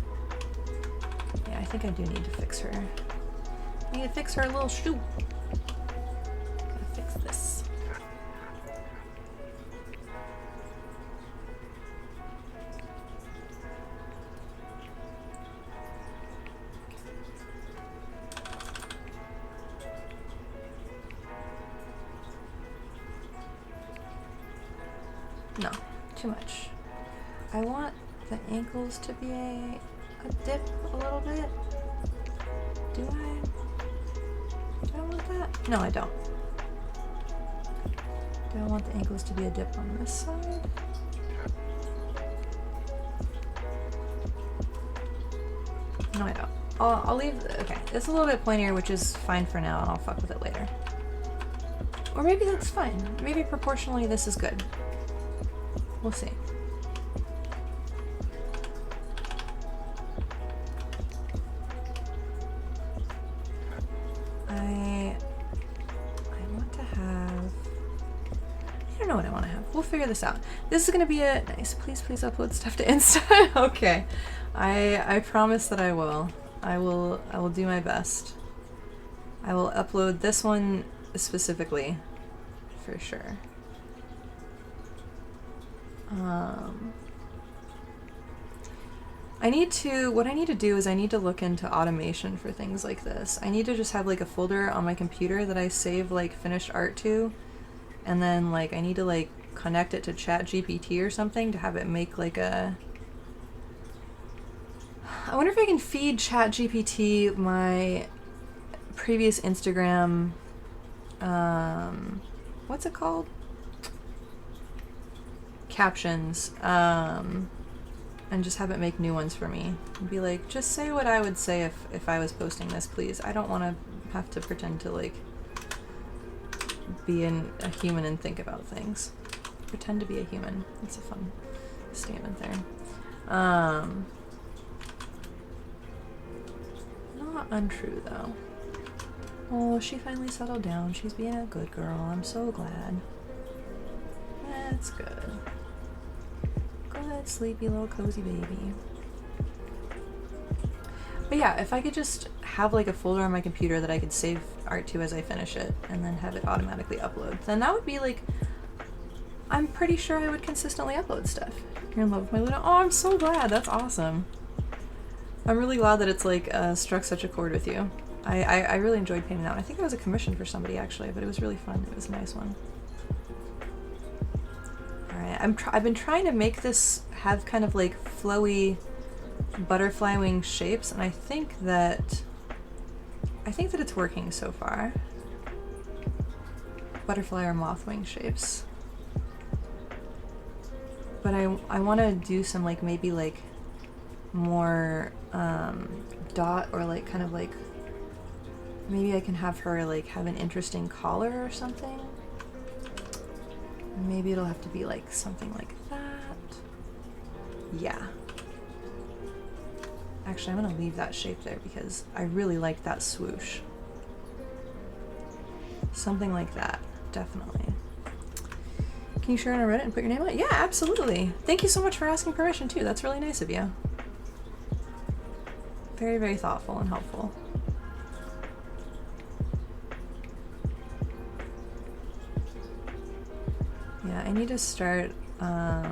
Yeah, I think I do need to fix her. I need to fix her little shoe. Gotta fix this. No, too much. I want the ankles to be a dip a little bit. Do I want that? No, I don't. Do I want the ankles to be a dip on this side? No, I don't. I'll leave, okay. It's a little bit pointier, which is fine for now, and I'll fuck with it later. Or maybe that's fine. Maybe proportionally this is good. We'll see. I want to have... I don't know what I want to have. We'll figure this out. This is going to be a... Nice. Please upload stuff to Insta. Okay. I promise that I will. I will do my best. I will upload this one specifically. For sure. What I need to do is I need to look into automation for things like this. I need to just have like a folder on my computer that I save like finished art to, and then like I need to like connect it to ChatGPT or something to have it make like a... I wonder if I can feed ChatGPT my previous Instagram, what's it called? Captions, and just have it make new ones for me. And be like, just say what I would say if I was posting this, please. I don't want to have to pretend to, like, be a human and think about things. Pretend to be a human. That's a fun statement there. Not untrue, though. Oh, she finally settled down. She's being a good girl. I'm so glad. That's good. Good, sleepy little cozy baby. But yeah, if I could just have like a folder on my computer that I could save art to as I finish it, and then have it automatically upload, then that would be like... I'm pretty sure I would consistently upload stuff. You're in love with my Luna? Oh, I'm so glad. That's awesome. I'm really glad that it's like struck such a chord with you. I really enjoyed painting that one. I think it was a commission for somebody actually, but it was really fun. It was a nice one. Alright, I've been trying to make this have kind of like flowy butterfly wing shapes, and I think that it's working so far. Butterfly or moth wing shapes. But I want to do some like maybe like more dot or like kind of like maybe I can have her like have an interesting collar or something. Maybe it'll have to be like something like that. Yeah. Actually, I'm gonna leave that shape there because I really like that swoosh. Something like that, definitely. Can you share on a Reddit and put your name on it? Yeah, absolutely. Thank you so much for asking permission too. That's really nice of you. Very, very thoughtful and helpful. Yeah, I need to start, I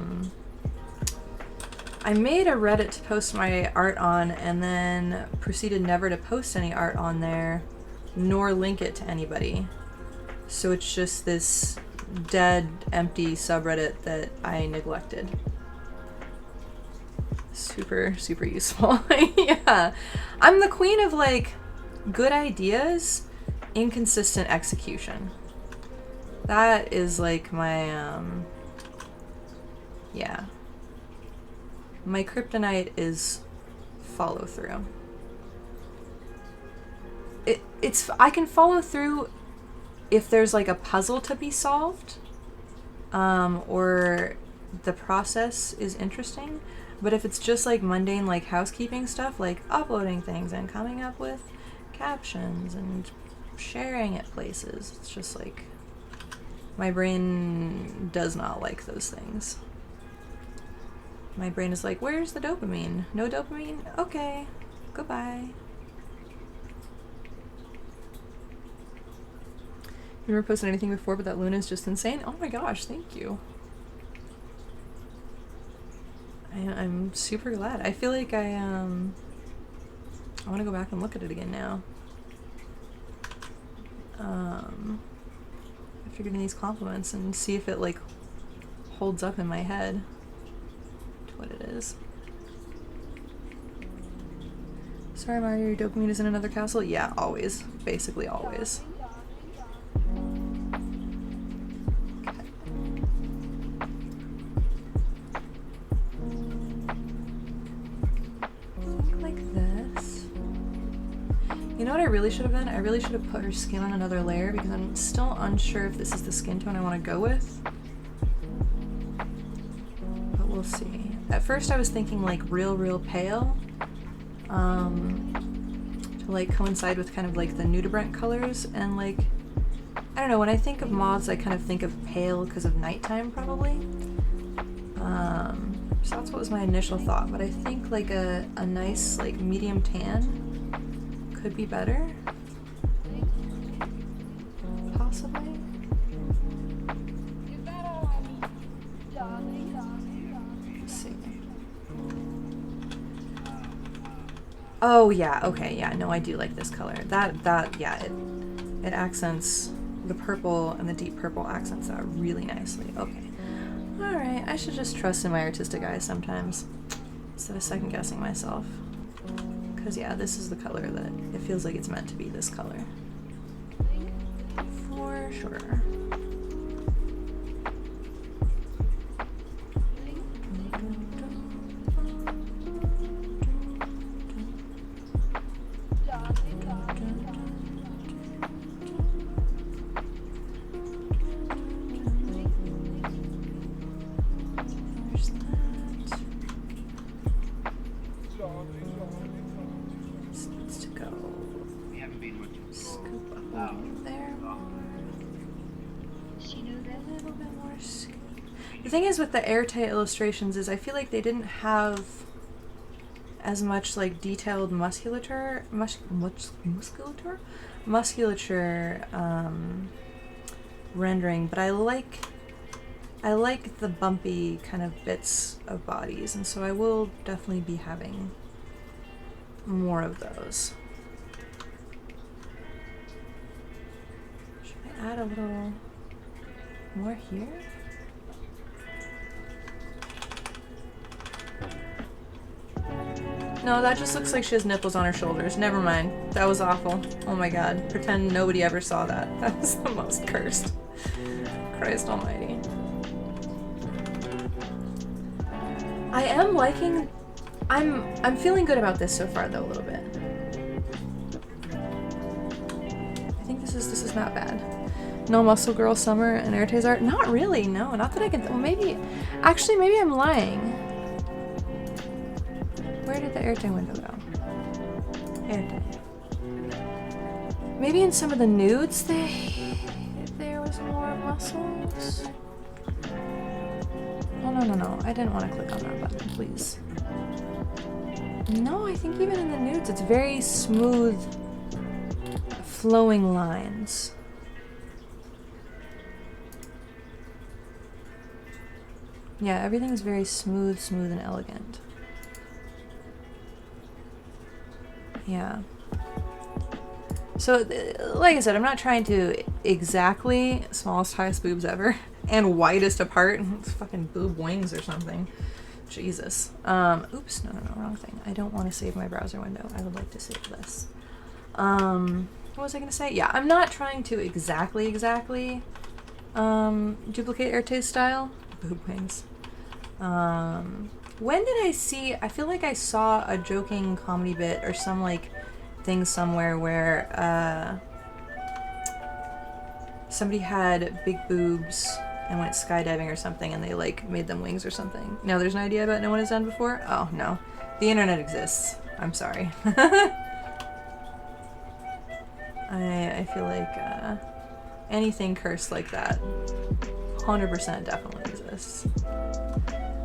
made a Reddit to post my art on and then proceeded never to post any art on there, nor link it to anybody. So it's just this dead, empty subreddit that I neglected. Super, super useful. Yeah. I'm the queen of like good ideas, inconsistent execution. That is like my, yeah. My kryptonite is follow through. I can follow through if there's like a puzzle to be solved, or the process is interesting. But if it's just like mundane like housekeeping stuff, like uploading things and coming up with captions and sharing at places, it's just like my brain does not like those things. My brain is like, where's the dopamine? No dopamine? Okay, goodbye. You never posted anything before, but that Luna is just insane. Oh my gosh, thank you. I'm super glad. I feel like I want to go back and look at it again now. After getting these compliments and see if it like holds up in my head to what it is. Sorry, Mario, your dopamine is in another castle? Yeah, always. Basically always. You know what I really should have done? I really should have put her skin on another layer because I'm still unsure if this is the skin tone I want to go with. But we'll see. At first I was thinking like real pale. To like coincide with kind of like the nudibranch colors and like, I don't know, when I think of moths I kind of think of pale because of nighttime probably. So that's what was my initial thought, but I think like a nice like medium tan could be better. Possibly. Let's see. Oh yeah, okay, yeah, no, I do like this color. Yeah, it accents the purple, and the deep purple accents that really nicely. Okay. Alright, I should just trust in my artistic eye sometimes, instead of second guessing myself. Because yeah, this is the color that it feels like it's meant to be, this color. For sure. The thing is with the airtight illustrations is I feel like they didn't have as much like detailed musculature rendering, but I like the bumpy kind of bits of bodies, and so I will definitely be having more of those. Should I add a little more here? No, that just looks like she has nipples on her shoulders. Never mind. That was awful. Oh my god. Pretend nobody ever saw that. That was the most cursed. Christ almighty. I am liking... I'm feeling good about this so far, though, a little bit. I think this is not bad. No Muscle Girl Summer and Erte's art? Not really, no. Not that I can... well, maybe... Actually, maybe I'm lying. Where did the Erte window go? Erte. Maybe in some of the nudes there was more muscles? Oh, no. I didn't want to click on that button, please. No, I think even in the nudes, it's very smooth, flowing lines. Yeah, everything's very smooth and elegant. Yeah. So, like I said, I'm not trying to exactly smallest, highest boobs ever and widest apart. It's fucking boob wings or something. Jesus. Oops, no, wrong thing. I don't want to save my browser window. I would like to save this. What was I going to say? Yeah, I'm not trying to exactly duplicate Erte's style. Boob wings. When did I see... I feel like I saw a joking comedy bit or some, like, thing somewhere where, somebody had big boobs and went skydiving or something, and they, like, made them wings or something. No, there's an idea about no one has done before? Oh, no. The internet exists. I'm sorry. I feel like, anything cursed like that 100% definitely exists.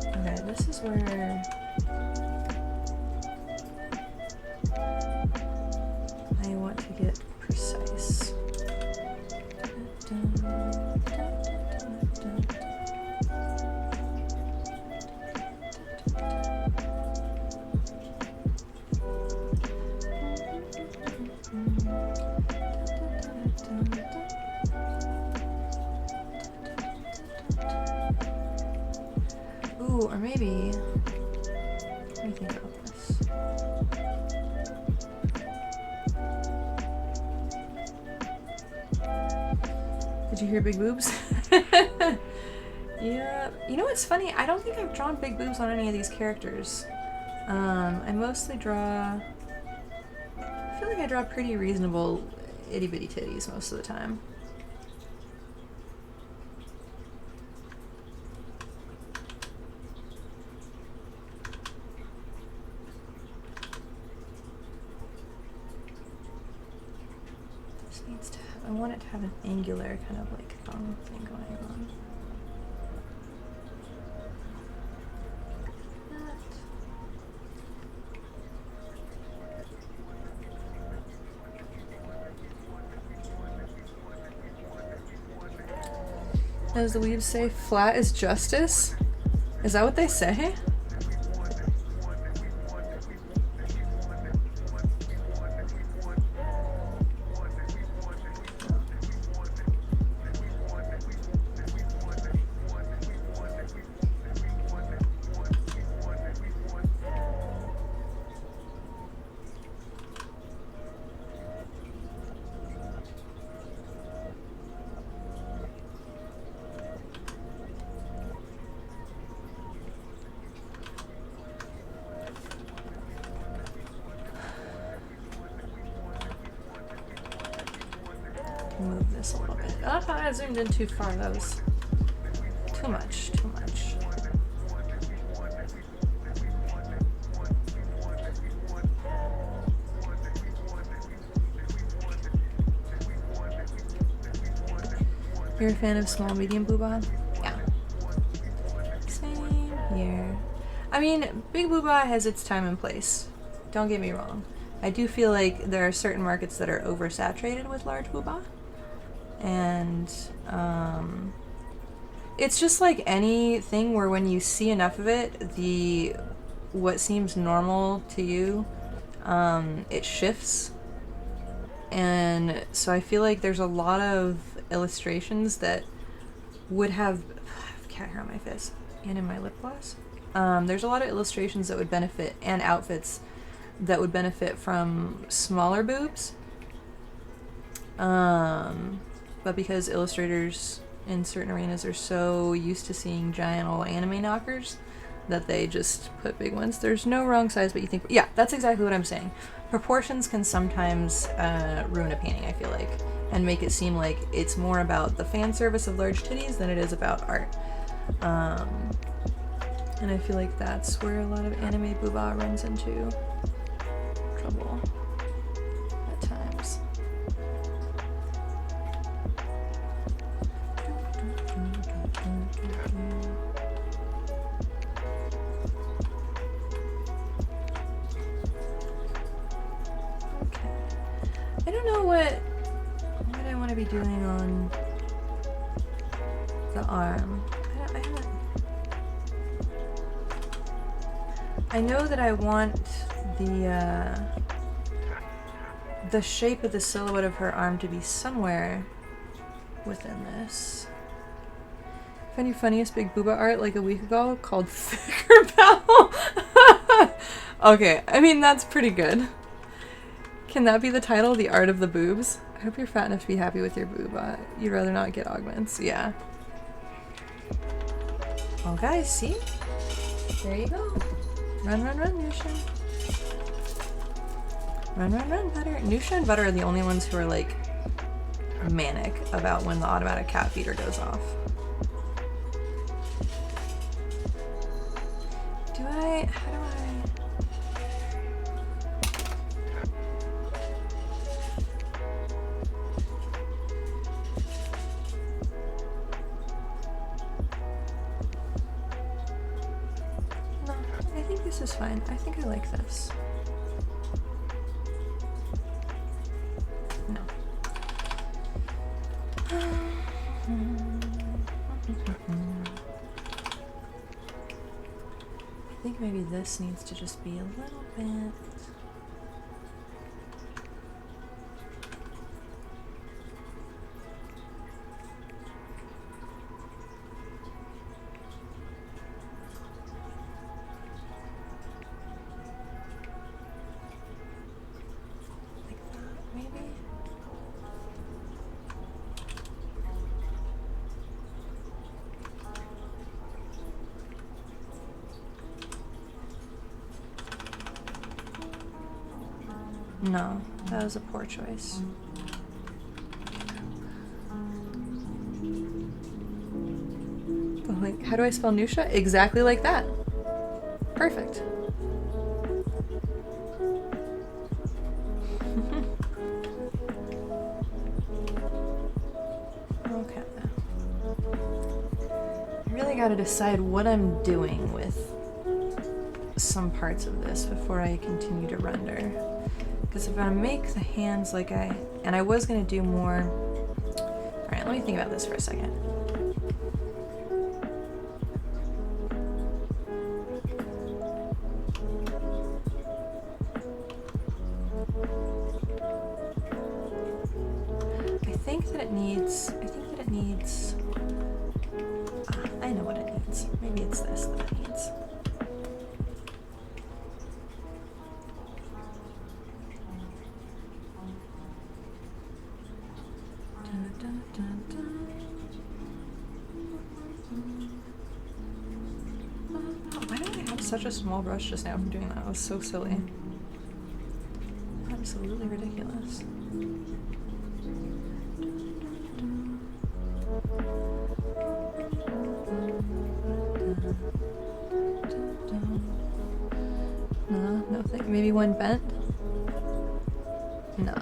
Okay, this is where... I want to get precise. Ooh, or maybe... Let me think about this. Did you hear big boobs? Yeah. You know what's funny? I don't think I've drawn big boobs on any of these characters. I mostly draw... I feel like I draw pretty reasonable itty-bitty titties most of the time. This needs to have... I want it to have an angular kind of like thumb thing going on. As the weebs say, flat is justice? Is that what they say? Move this a little bit. Oh, I thought I zoomed in too far. That was too much, too much. You're a fan of small, medium booba? Yeah. Same here. I mean, big booba has its time and place. Don't get me wrong. I do feel like there are certain markets that are oversaturated with large booba. And it's just like anything where when you see enough of it, what seems normal to you, it shifts. And so I feel like there's a lot of illustrations that would have cat hair on my face and in my lip gloss. There's a lot of illustrations that would benefit, and outfits that would benefit from smaller boobs. But because illustrators in certain arenas are so used to seeing giant old anime knockers, that they just put big ones. There's no wrong size, but you think, yeah, that's exactly what I'm saying. Proportions can sometimes ruin a painting, I feel like, and make it seem like it's more about the fan service of large titties than it is about art. And I feel like that's where a lot of anime booba runs into trouble at times. Okay. I don't know what I want to be doing on the arm. I haven't. I know that I want the shape of the silhouette of her arm to be somewhere within this. Found your funniest big booba art like a week ago called Thicker Bell. Okay, I mean that's pretty good. Can that be the title? The Art of the Boobs? I hope you're fat enough to be happy with your booba. You'd rather not get augments. Yeah. Oh guys, see? There you go. Run, run, run, Nusha. Run, run, run, Butter. Nusha and Butter are the only ones who are like manic about when the automatic cat feeder goes off. How do I? No, I think this is fine. I think I like this. No. I think maybe this needs to just be a little bit. Like that, maybe? No, that was a poor choice. But like, how do I spell Nusha? Exactly like that. Perfect. Okay. I really gotta decide what I'm doing with some parts of this before I continue to render. Because if I make the hands like I was gonna do more. Alright, let me think about this for a second. I think that it needs, I know what it needs. Maybe it's this that it needs. Why did I have such a small brush just now from doing that? It was so silly. Absolutely ridiculous. No, nothing. Maybe one bent? No.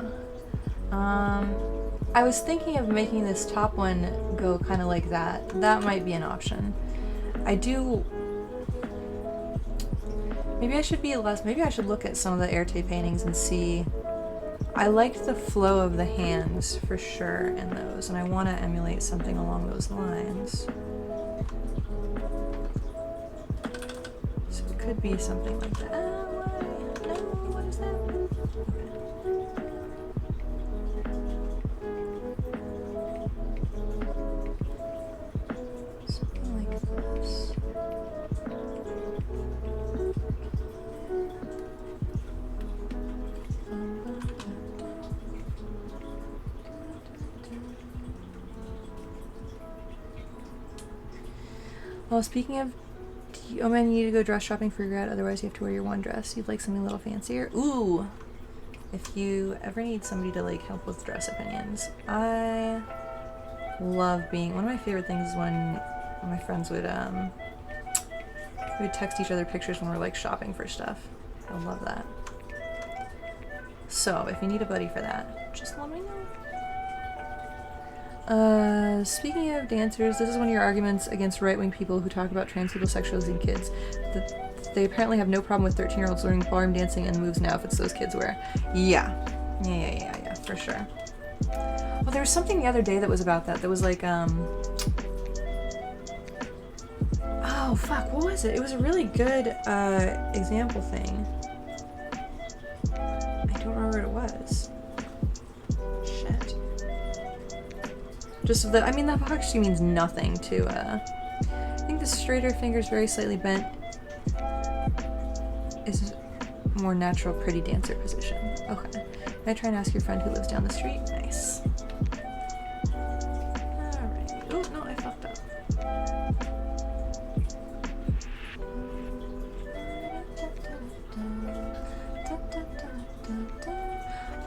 I was thinking of making this top one go kind of like that. That might be an option. Maybe I should be less, maybe I should look at some of the Erte paintings and see. I liked the flow of the hands for sure in those, and I want to emulate something along those lines. So it could be something like that. Why? No, what is that? Okay. Something like this. Well, speaking of Oh man, you need to go dress shopping for your grad, otherwise you have to wear your one dress. You'd like something a little fancier? Ooh! If you ever need somebody to like help with dress opinions, I love being, one of my favorite things is when my friends would we would text each other pictures when we're like shopping for stuff. I love that. So if you need a buddy for that, just let me know. Speaking of dancers, this is one of your arguments against right-wing people who talk about trans people sexualizing kids. They apparently have no problem with 13-year-olds learning ballroom dancing and the moves now if it's those kids wear. Yeah, for sure. Well, there was something the other day that was about that. That was like, oh fuck, what was it? It was a really good example thing. I don't remember what it was. Shit. Just that, I mean, that actually means nothing to, I think the straighter finger's very slightly bent is a more natural, pretty dancer position. Okay. Can I try and ask your friend who lives down the street? Nice. Alright. Oh, no, I fucked up.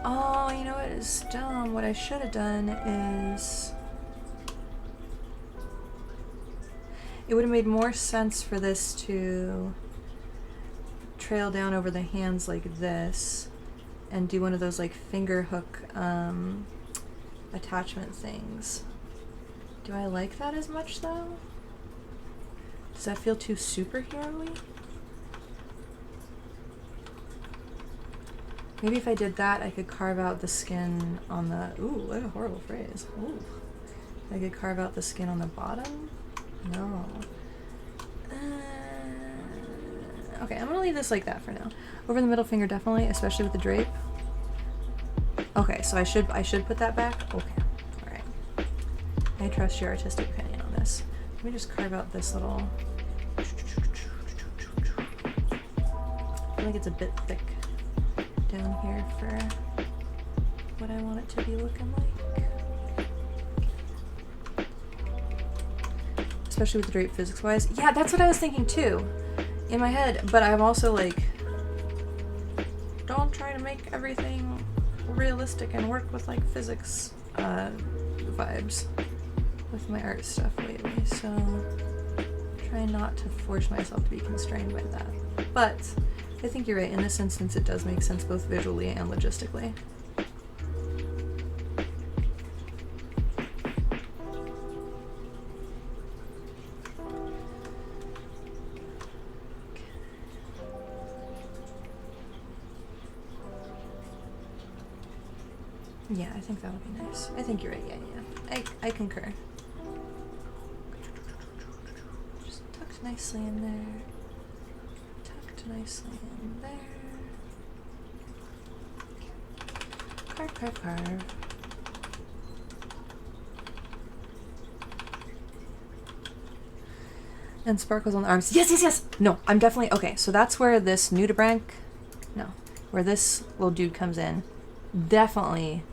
Oh, you know what is dumb? What I should have done is... It would have made more sense for this to trail down over the hands like this and do one of those like finger hook attachment things. Do I like that as much though? Does that feel too superhero-y? Maybe if I did that, I could carve out the skin on the... Ooh, what a horrible phrase. Ooh. I could carve out the skin on the bottom? No. Okay, I'm gonna leave this like that for now. Over the middle finger, definitely, especially with the drape. Okay, so I should put that back? Okay, alright. I trust your artistic opinion on this. Let me just carve out this little... I feel like it's a bit thick down here for what I want it to be looking like. Especially with the drape physics-wise. Yeah, that's what I was thinking too, in my head. But I'm also like, don't try to make everything realistic and work with like physics vibes with my art stuff lately. So try not to force myself to be constrained by that. But I think you're right. In this instance, it does make sense both visually and logistically. Yeah, I think that'll be nice. I think you're right. Yeah. I concur. Just tucked nicely in there. Tucked nicely in there. Carve, carve, carve. And sparkles on the arms. Yes, yes, yes! No, I'm definitely... Okay, so that's where this nudibranch... No. Where this little dude comes in. Definitely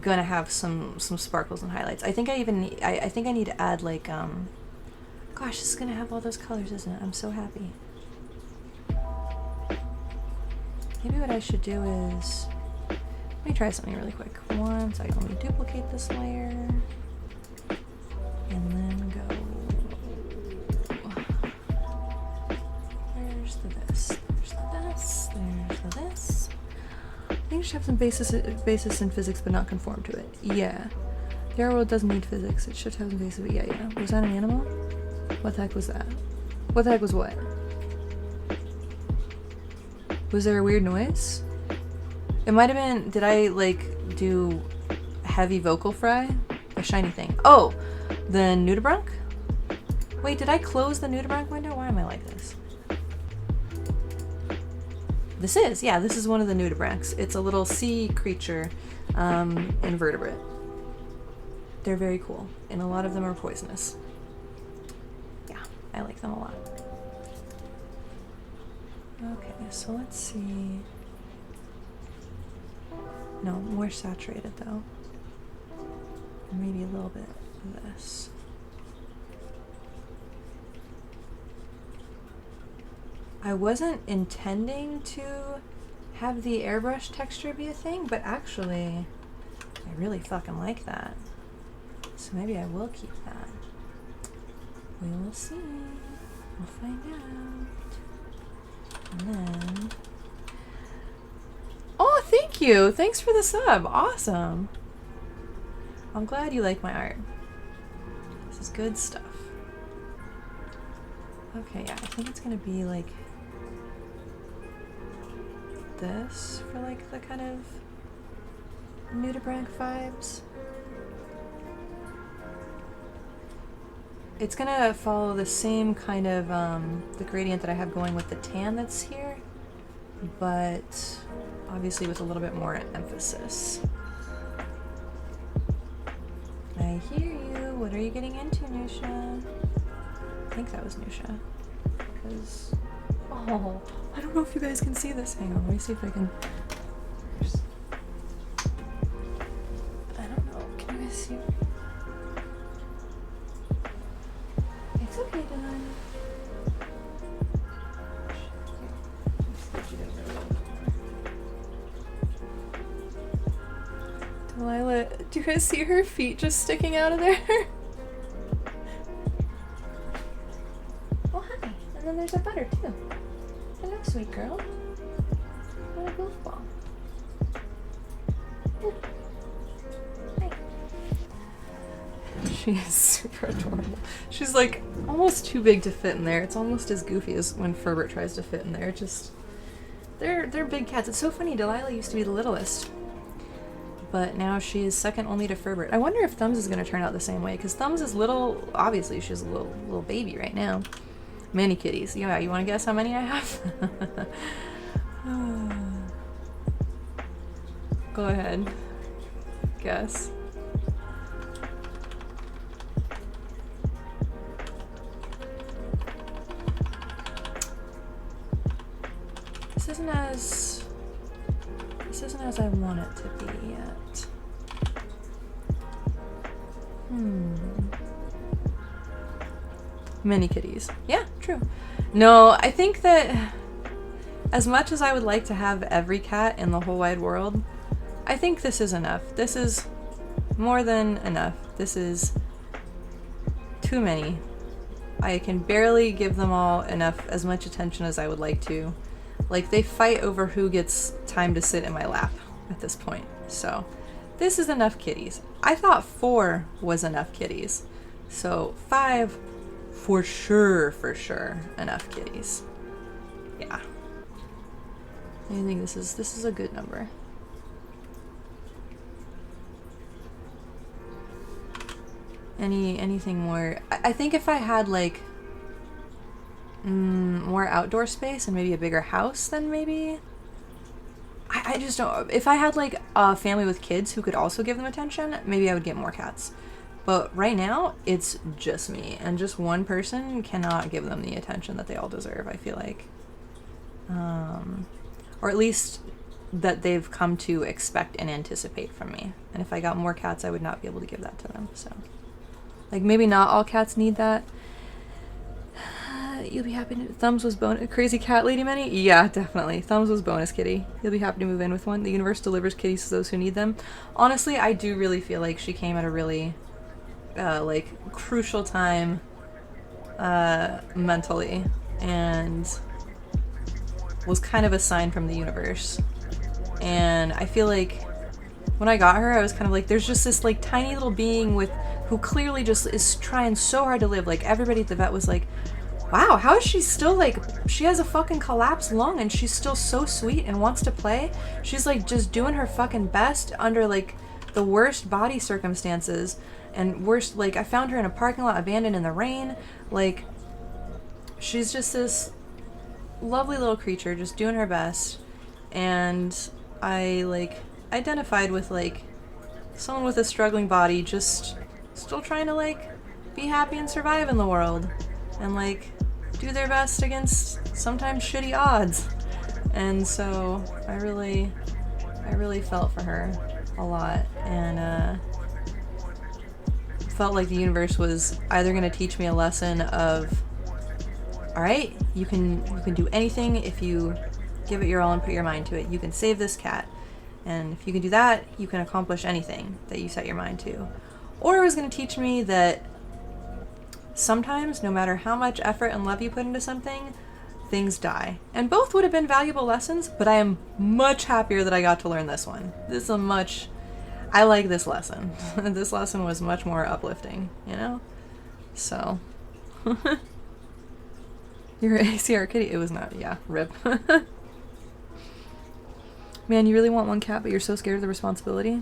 gonna have some sparkles and highlights. I think I even need, I think I need to add like gosh, this is gonna have all those colors, isn't it? I'm so happy. Maybe what I should do is, let me try something really quick. One second, let me duplicate this layer and then go, where's the this, there's the this, there's the this. I think it should have some basis in physics, but not conform to it. Yeah. The art world doesn't need physics. It should have some basis, but yeah. Was that an animal? What the heck was that? What the heck was what? Was there a weird noise? It might have been, did I, like, do heavy vocal fry? A shiny thing. Oh! The nudibranch? Wait, did I close the nudibranch window? Why am I like this? This is one of the nudibranchs. It's a little sea creature, invertebrate. They're very cool, and a lot of them are poisonous. Yeah, I like them a lot. Okay, so let's see. No, more saturated though. Maybe a little bit of this. I wasn't intending to have the airbrush texture be a thing, but actually, I really fucking like that. So maybe I will keep that. We will see. We'll find out. And then... Oh, thank you! Thanks for the sub! Awesome! I'm glad you like my art. This is good stuff. Okay, yeah, I think it's gonna be like this for like the kind of nudibranch vibes. It's gonna follow the same kind of the gradient that I have going with the tan that's here, but obviously with a little bit more emphasis. I hear you. What are you getting into, Nusha? I think that was Nusha. Because... Oh, I don't know if you guys can see this. Hang on, let me see if I can... I don't know. Can you guys see? It's okay, Dylan. Delilah, do you guys see her feet just sticking out of there? Oh, hi. And then there's a butter, too. Hello, sweet girl. What a goofball. Hi. She is super adorable. She's like almost too big to fit in there. It's almost as goofy as when Ferbert tries to fit in there. Just they're big cats. It's so funny. Delilah used to be the littlest, but now she is second only to Ferbert. I wonder if Thumbs is going to turn out the same way, because Thumbs is little. Obviously, she's a little baby right now. Many kitties. Yeah, you want to guess how many I have? Go ahead. Guess. This isn't as I want it to be yet. Many kitties. Yeah, true. No, I think that as much as I would like to have every cat in the whole wide world, I think this is enough. This is more than enough. This is too many. I can barely give them all as much attention as I would like to. Like, they fight over who gets time to sit in my lap at this point. So, this is enough kitties. I thought 4 was enough kitties. So, 5, for sure, enough kitties. Yeah. I think this is a good number. Anything more? I think if I had, like, more outdoor space and maybe a bigger house, then maybe... I just don't... If I had, like, a family with kids who could also give them attention, maybe I would get more cats. But right now, it's just me. And just one person cannot give them the attention that they all deserve, I feel like. Or at least that they've come to expect and anticipate from me. And if I got more cats, I would not be able to give that to them, so... Like, maybe not all cats need that. You'll be happy to... Thumbs was bonus... Crazy cat lady Manny? Yeah, definitely. Thumbs was bonus kitty. You'll be happy to move in with one. The universe delivers kitties to those who need them. Honestly, I do really feel like she came at a really, like, crucial time, mentally. And was kind of a sign from the universe. And I feel like when I got her, I was kind of like, there's just this, like, tiny little being who clearly just is trying so hard to live. Like, everybody at the vet was like, wow, how is she still, like, she has a fucking collapsed lung and she's still so sweet and wants to play. She's, like, just doing her fucking best under, like, the worst body circumstances and worst, like, I found her in a parking lot abandoned in the rain. Like, she's just this lovely little creature just doing her best. And I, like, identified with, like, someone with a struggling body just still trying to, like, be happy and survive in the world. And, like, do their best against sometimes shitty odds. And so I really felt for her a lot, and felt like the universe was either going to teach me a lesson of All right, you can do anything if you give it your all and put your mind to it. You can save this cat, and if you can do that, you can accomplish anything that you set your mind to. Or it was going to teach me that sometimes, no matter how much effort and love you put into something, things die. And both would have been valuable lessons, but I am much happier that I got to learn this one. I like this lesson. This lesson was much more uplifting, you know? So. Your ACR kitty, it was not, yeah, rip. Man, you really want one cat, but you're so scared of the responsibility?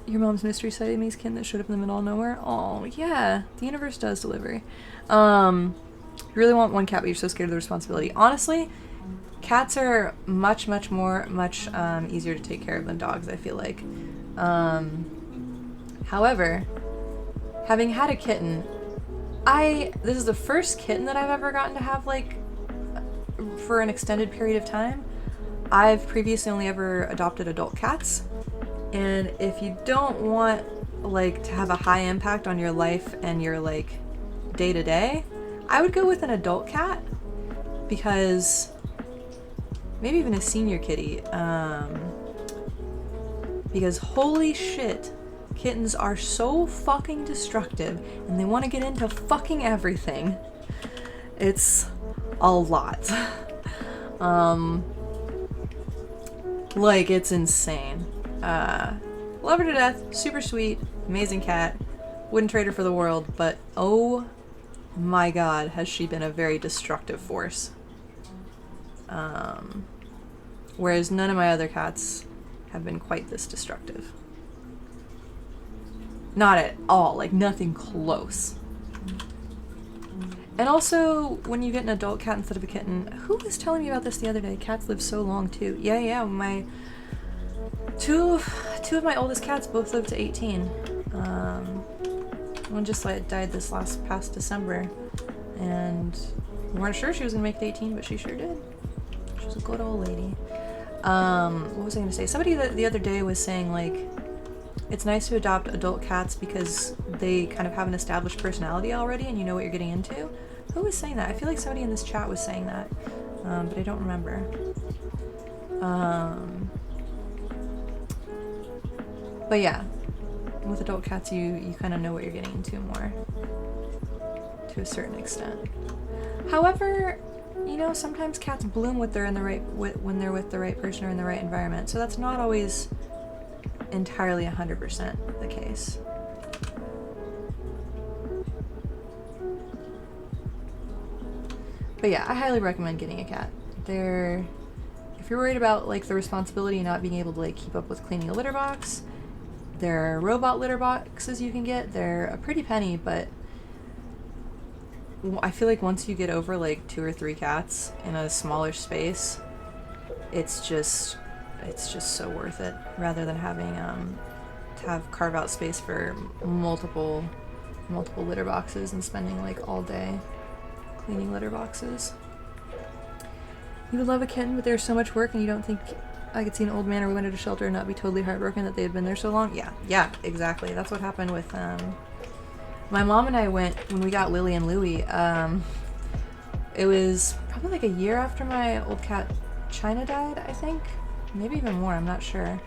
Your mom's mystery Siamese kin that showed up in the middle of nowhere? Oh, yeah, the universe does deliver. You really want one cat, but you're so scared of the responsibility. Honestly, cats are much easier to take care of than dogs, I feel like. However, having had a kitten, this is the first kitten that I've ever gotten to have, like, for an extended period of time. I've previously only ever adopted adult cats, and if you don't want, like, to have a high impact on your life and your, like, day-to-day, I would go with an adult cat, because maybe even a senior kitty, because holy shit, kittens are so fucking destructive, and they want to get into fucking everything. It's a lot. Like, it's insane. Love her to death, super sweet, amazing cat, wouldn't trade her for the world, but oh my god, has she been a very destructive force. Whereas none of my other cats have been quite this destructive. Not at all, like nothing close. And also, when you get an adult cat instead of a kitten, who was telling me about this the other day? Cats live so long too. Yeah, my two of my oldest cats both lived to 18. One just died this past December, and we weren't sure she was gonna make it 18, but she sure did. She was a good old lady. What was I gonna say? Somebody the other day was saying, like, it's nice to adopt adult cats because they kind of have an established personality already and you know what you're getting into. Who was saying that? I feel like somebody in this chat was saying that, but I don't remember. But yeah, with adult cats you kind of know what you're getting into more, to a certain extent. However, you know, sometimes cats bloom when they're with the right person or in the right environment, so that's not always entirely 100% the case. But yeah, I highly recommend getting a cat. If you're worried about, like, the responsibility and not being able to, like, keep up with cleaning a litter box, there are robot litter boxes you can get. They're a pretty penny, but I feel like once you get over, like, 2 or 3 cats in a smaller space, it's just so worth it, rather than having to have carve out space for multiple litter boxes and spending, like, all day cleaning litter boxes. You would love a kitten, but there's so much work, and you don't think I could see an old man or woman at a shelter and not be totally heartbroken that they had been there so long? Yeah, exactly. That's what happened with my mom and I went when we got Lily and Louie. It was probably like a year after my old cat China died, I think. Maybe even more, I'm not sure.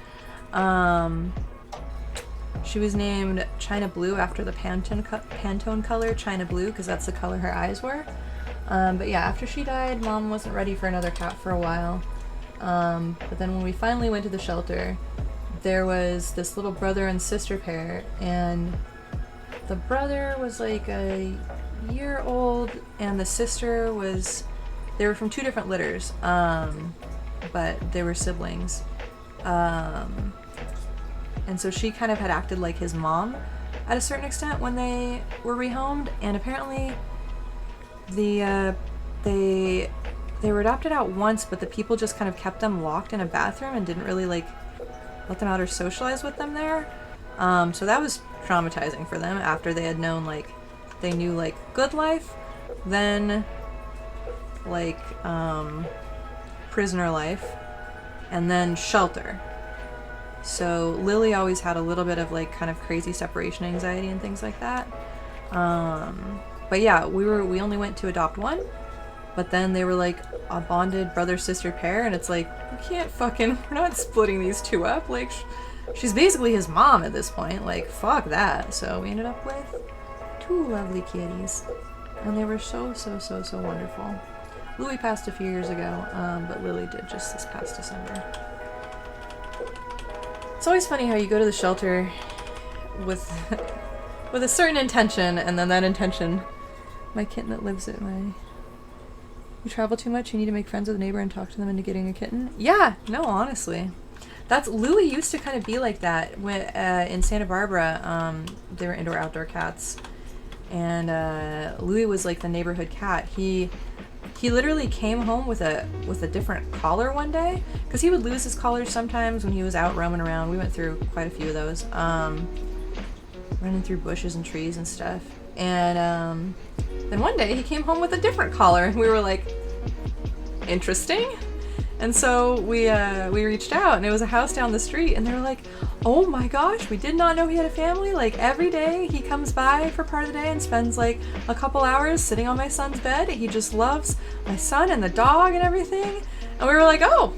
She was named China Blue after the Pantone color China Blue, because that's the color her eyes were. But yeah, after she died, Mom wasn't ready for another cat for a while. But then when we finally went to the shelter, there was this little brother and sister pair, and the brother was like a year old, and the sister they were from 2 different litters, but they were siblings. And so she kind of had acted like his mom at a certain extent when they were rehomed, and apparently they were adopted out once, but the people just kind of kept them locked in a bathroom and didn't really, like, let them out or socialize with them there. So that was traumatizing for them after they had known, like, they knew, like, good life, then, like, prisoner life, and then shelter. So Lily always had a little bit of, like, kind of crazy separation anxiety and things like that. But yeah, we only went to adopt one, but then they were like a bonded brother-sister pair, and it's like, we can't fucking, we're not splitting these two up. Like, she's basically his mom at this point. Like, fuck that. So we ended up with 2 lovely kitties, and they were so wonderful. Louis passed a few years ago, but Lily did just this past December. It's always funny how you go to the shelter with with a certain intention, and then that intention, my kitten that lives at my... You travel too much, you need to make friends with a neighbor and talk to them into getting a kitten? Yeah, no, honestly. That's... Louis used to kind of be like that. When, in Santa Barbara, they were indoor-outdoor cats. And Louis was like the neighborhood cat. He literally came home with a different collar one day, because he would lose his collars sometimes when he was out roaming around. We went through quite a few of those, running through bushes and trees and stuff. And then one day he came home with a different collar, and we were like, interesting. And so we reached out, and it was a house down the street, and they were like, oh my gosh, we did not know he had a family. Like, every day he comes by for part of the day and spends like a couple hours sitting on my son's bed. He just loves my son and the dog and everything. And we were like, oh,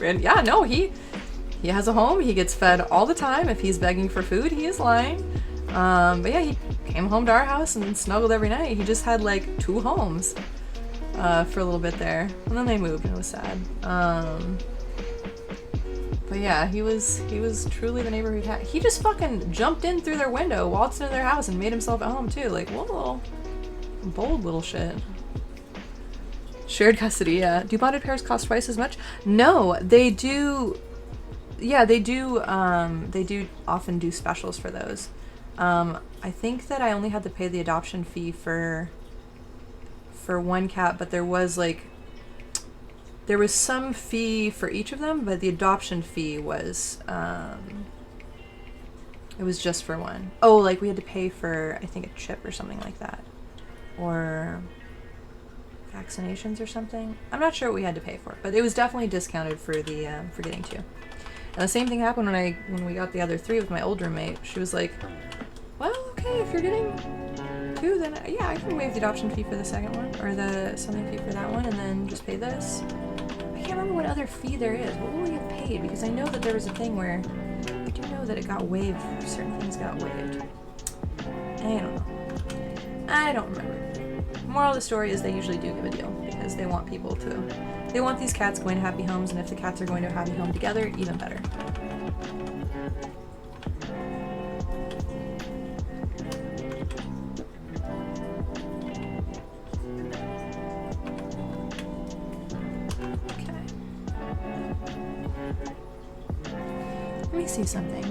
and yeah, no, he has a home. He gets fed all the time. If he's begging for food, he is lying. But yeah, he came home to our house and snuggled every night. He just had like 2 homes for a little bit there, and then they moved, and it was sad. But yeah, he was truly the neighborhood cat. He just fucking jumped in through their window, waltzed into their house, and made himself at home too. Like, what a little bold little shit. Shared custody, yeah. Do bonded pairs cost twice as much? No, they do. Yeah, they do. They do often do specials for those. I think that I only had to pay the adoption fee for one cat, but there was some fee for each of them, but the adoption fee was, it was just for one. Oh, like we had to pay for, I think, a chip or something like that. Or vaccinations or something. I'm not sure what we had to pay for, but it was definitely discounted for the, for getting 2. And the same thing happened when we got the other 3 with my old roommate. She was like, well, okay, if you're getting 2, then yeah, I can waive the adoption fee for the second one, or the something fee for that one, and then just pay this. I can't remember what other fee there is. What would we have paid? Because I know that there was a thing where I do know that it got waived. Certain things got waived. I don't know. I don't remember. Moral of the story is they usually do give a deal, because they want people to... They want these cats going to happy homes, and if the cats are going to a happy home together, even better. Let me see something.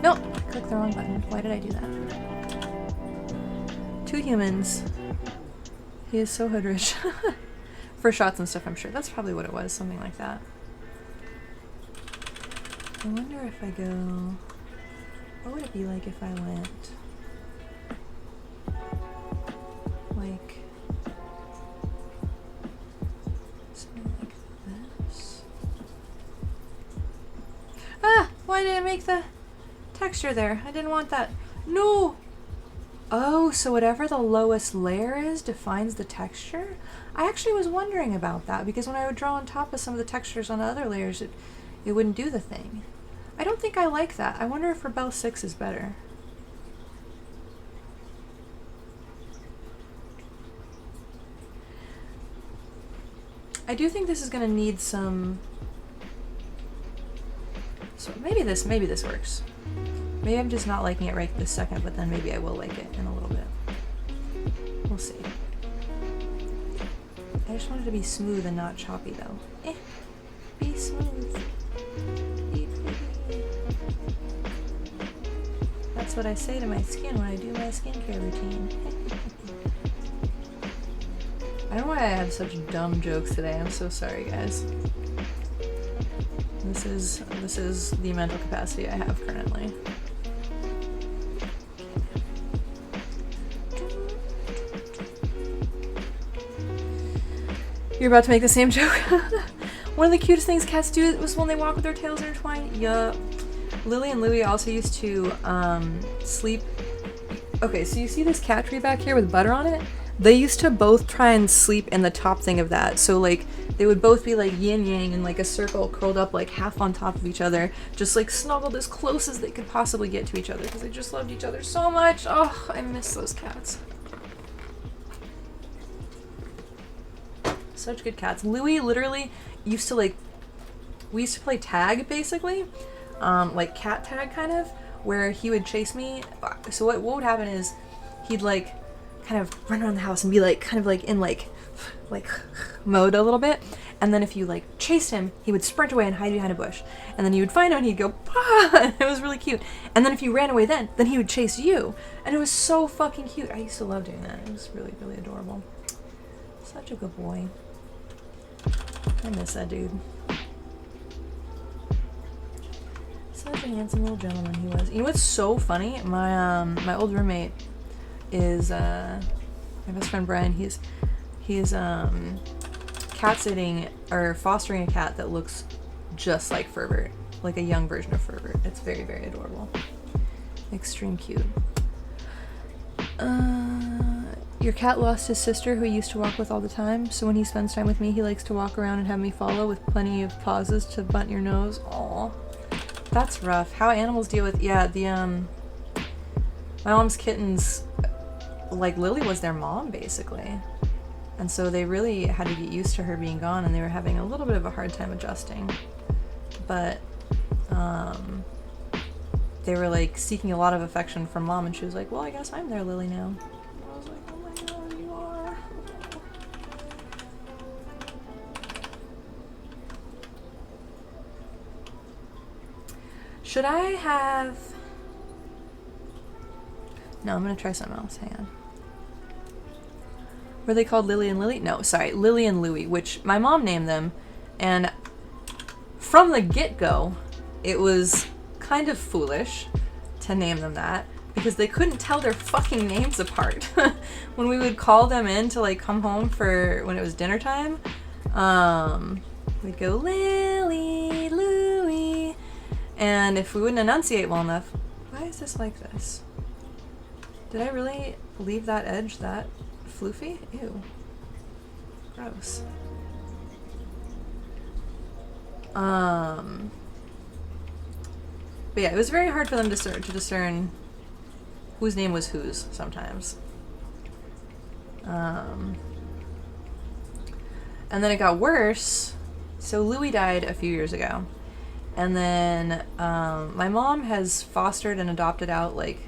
Nope, I clicked the wrong button. Why did I do that? 2 humans. He is so hood rich. For shots and stuff, I'm sure. That's probably what it was, something like that. I wonder if I go... What would it be like if I went... Like... Something like this? Ah! Why did I make the texture there? I didn't want that. No! Oh, so whatever the lowest layer is defines the texture? I actually was wondering about that, because when I would draw on top of some of the textures on the other layers, it wouldn't do the thing. I don't think I like that. I wonder if Rebelle 6 is better. I do think this is going to need some... So maybe this works. Maybe I'm just not liking it right this second, but then maybe I will like it in a little bit. We'll see. I just want it to be smooth and not choppy, though. Be smooth. Be pretty. That's what I say to my skin when I do my skincare routine. I don't know why I have such dumb jokes today. I'm so sorry, guys. This is the mental capacity I have currently. You're about to make the same joke. One of the cutest things cats do was when they walk with their tails intertwined. Yup. Lily and Louie also used to sleep. Okay, so you see this cat tree back here with butter on it? They used to both try and sleep in the top thing of that. So like they would both be like yin yang in like a circle curled up like half on top of each other, just like snuggled as close as they could possibly get to each other because they just loved each other so much. Oh, I miss those cats. Such good cats. Louis literally used to like, we used to play tag basically, like cat tag kind of, where he would chase me. So what would happen is he'd like kind of run around the house and be like kind of like in like mode a little bit, and then if you like chased him, he would sprint away and hide behind a bush, and then you would find him and he'd go "Pah!" And it was really cute. And then if you ran away then he would chase you, and it was so fucking cute. I used to love doing that. It was really, really adorable. Such a good boy. I miss that dude. Such a handsome little gentleman he was. You know what's so funny? My old roommate is my best friend Brian. He's cat sitting or fostering a cat that looks just like Ferbert, like a young version of Ferbert. It's very, very adorable. Extreme cute. Your cat lost his sister who he used to walk with all the time, so when he spends time with me, he likes to walk around and have me follow with plenty of pauses to bunt your nose. Aw. That's rough. How animals deal with, yeah, my mom's kittens, like Lily was their mom basically. And so they really had to get used to her being gone, and they were having a little bit of a hard time adjusting. But, they were like seeking a lot of affection from mom, and she was like, well, I guess I'm their Lily now. I was like, oh my god, you are. Should I have... No, I'm gonna try something else. Hang on. Were they called Lily and Lily? No, sorry, Lily and Louie, which my mom named them, and from the get-go, it was kind of foolish to name them that, because they couldn't tell their fucking names apart. When we would call them in to like come home for when it was dinner time, we'd go Lily, Louie, and if we wouldn't enunciate well enough, why is this like this? Did I really leave that edge that floofy? Ew. Gross. But yeah, it was very hard for them to discern whose name was whose sometimes. And then it got worse. So Louis died a few years ago. And then my mom has fostered and adopted out like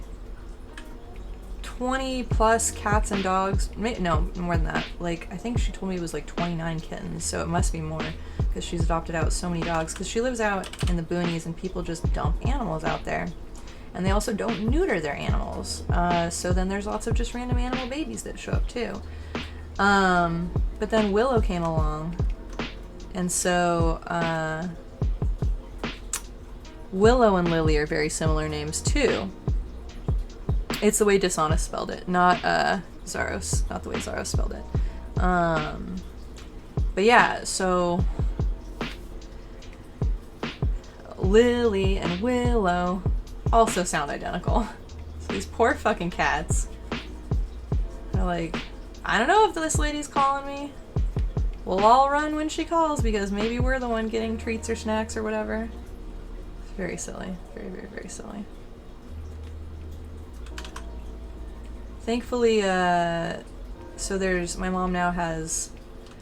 20 plus cats and dogs. No, more than that. Like, I think she told me it was like 29 kittens, so it must be more because she's adopted out so many dogs, because she lives out in the boonies and people just dump animals out there. And they also don't neuter their animals. So then there's lots of just random animal babies that show up too. But then Willow came along. And so Willow and Lily are very similar names too. It's the way Dishonest spelled it, not Zaros, not the way Zaros spelled it. But yeah, so Lily and Willow also sound identical. So these poor fucking cats are like, I don't know if this lady's calling me. We'll all run when she calls because maybe we're the one getting treats or snacks or whatever. It's very silly. Very, very, very silly. Thankfully, so my mom now has,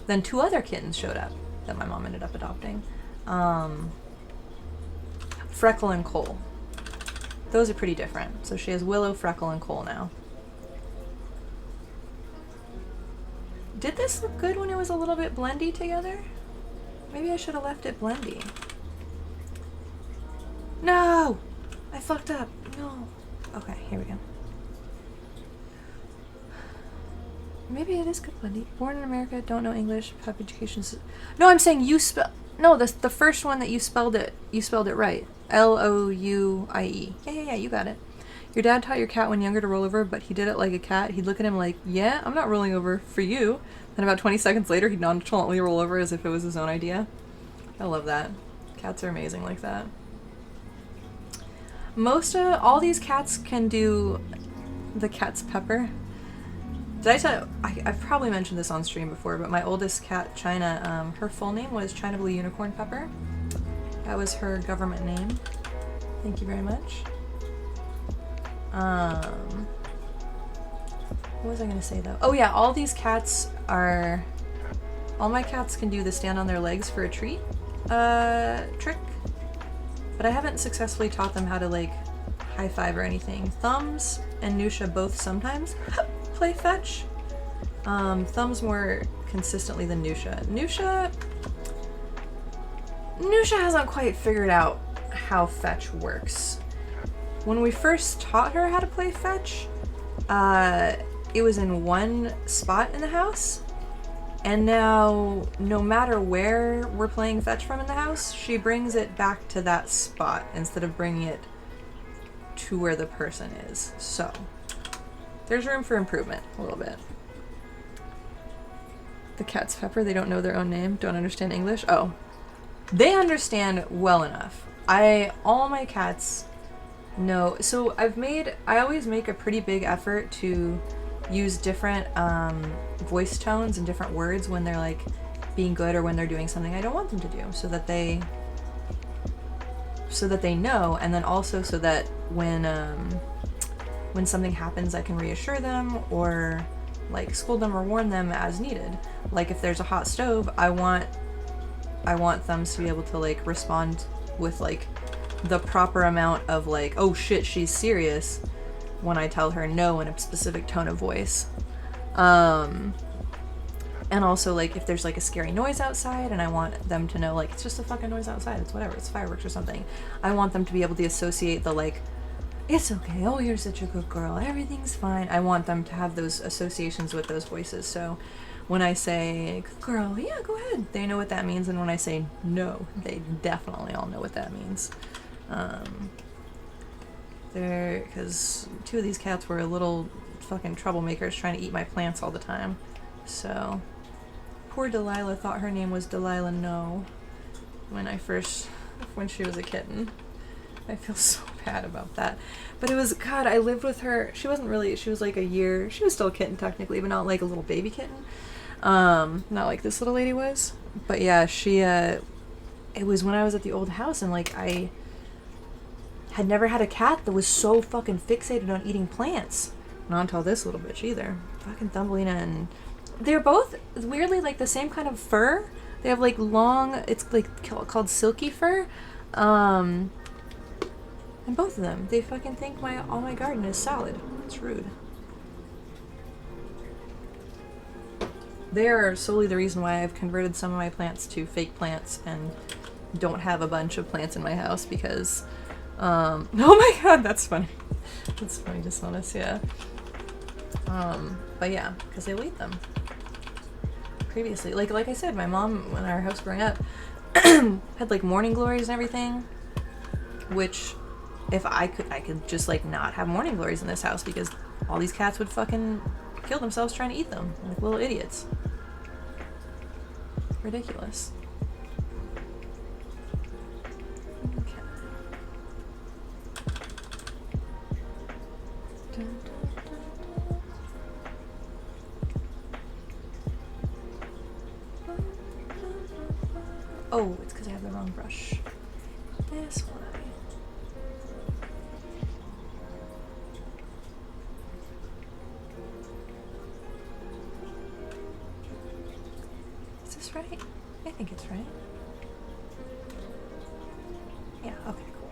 then 2 other kittens showed up that my mom ended up adopting. Freckle and Cole. Those are pretty different. So she has Willow, Freckle, and Cole now. Did this look good when it was a little bit blendy together? Maybe I should have left it blendy. No! I fucked up. No. Okay, here we go. Maybe it is good blendy. Born in America, don't know English, have education. No, I'm saying you spell. No, the first one that you spelled it right. Louie. Yeah, you got it. Your dad taught your cat when younger to roll over, but he did it like a cat. He'd look at him like, yeah, I'm not rolling over for you. Then about 20 seconds later, he'd nonchalantly roll over as if it was his own idea. I love that. Cats are amazing like that. All these cats can do The cat's Pepper. Did I tell you? I've probably mentioned this on stream before, but my oldest cat, China, her full name was China Blue Unicorn Pepper. That was her government name. Thank you very much. What was I gonna say though? Oh yeah, all my cats can do the stand on their legs for a treat trick, but I haven't successfully taught them how to like high five or anything. Thumbs and Nusha both sometimes play fetch. Thumbs more consistently than Nusha. Nusha hasn't quite figured out how fetch works. When we first taught her how to play fetch, it was in one spot in the house, and now no matter where we're playing fetch from in the house, she brings it back to that spot instead of bringing it to where the person is. So there's room for improvement a little bit. The cat's Pepper, they don't know their own name, don't understand English. Oh, they understand well enough. All my cats know. So I always make a pretty big effort to use different voice tones and different words when they're like being good or when they're doing something I don't want them to do, so that they know, and then also so that when something happens I can reassure them or like scold them or warn them as needed. Like if there's a hot stove, I want Thumbs to be able to like respond with like the proper amount of like, oh shit, she's serious, when I tell her no in a specific tone of voice. And also like if there's like a scary noise outside and I want them to know like it's just a fucking noise outside, it's whatever, it's fireworks or something, I want them to be able to associate the like, it's okay, oh you're such a good girl, everything's fine. I want them to have those associations with those voices. So when I say good girl, yeah, go ahead, they know what that means, and when I say no, they definitely all know what that means. Because two of these cats were little fucking troublemakers trying to eat my plants all the time. So poor Delilah thought her name was Delilah No when she was a kitten. I feel so bad about that. But it was, God, I lived with her. She was like a year. She was still a kitten technically, but not like a little baby kitten. Not like this little lady was. But yeah, it was when I was at the old house, and like I had never had a cat that was so fucking fixated on eating plants. Not until this little bitch either. Fucking Thumbelina, and they're both weirdly like the same kind of fur. They have like long, it's like called silky fur. And both of them, they fucking think all my garden is salad. It's rude. They are solely the reason why I've converted some of my plants to fake plants and don't have a bunch of plants in my house, because oh my god, that's funny. That's funny, dishonest, yeah. But yeah, because I ate them previously. Like I said, my mom, when our house growing up, had like morning glories and everything, which if I could just like not have morning glories in this house, because all these cats would fucking kill themselves trying to eat them like little idiots. Ridiculous. Okay. Oh, it's because I have the wrong brush. This one. Is this right? I think it's right. Yeah, okay, cool.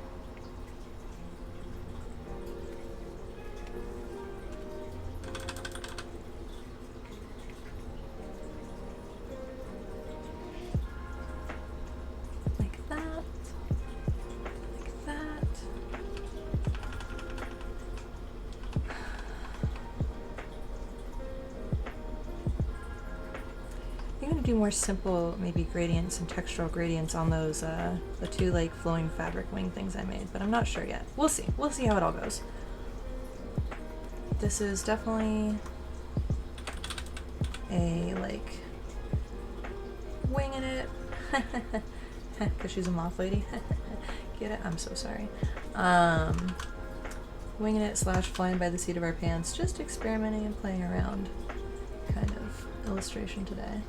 Like that. Like that. I'm gonna do more simple, maybe gradients and textural gradients on those, the two like flowing fabric wing things I made, but I'm not sure yet. We'll see. We'll see how it all goes. This is definitely a like winging it, because she's a moth lady. Get it? I'm so sorry. winging it / flying by the seat of our pants, just experimenting and playing around kind of illustration today.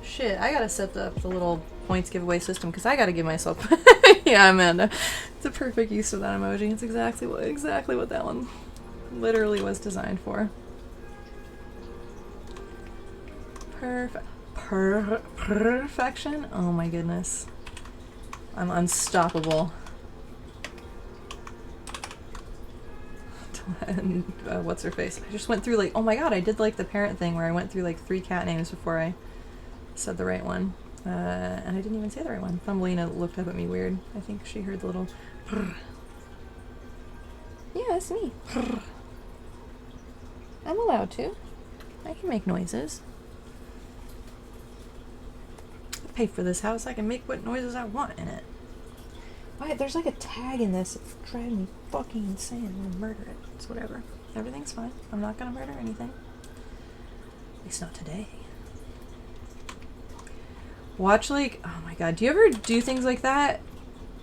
Shit, I gotta set up the little points giveaway system because I gotta give myself. Yeah, Amanda, it's a perfect use of that emoji. It's exactly what that one literally was designed for. Perfection. Oh my goodness, I'm unstoppable. And what's her face? I just went through like, oh my god, I did like the parent thing where I went through like 3 cat names before I said the right one. And I didn't even say the right one. Thumbelina looked up at me weird. I think she heard the little prr. Yeah, it's me. Prr. I'm allowed to. I can make noises. I pay for this house. I can make what noises I want in it. Why? There's like a tag in this. It's driving me fucking insane. I'm gonna murder it. It's whatever. Everything's fine. I'm not gonna murder anything. At least not today. Watch like, oh my god, do you ever do things like that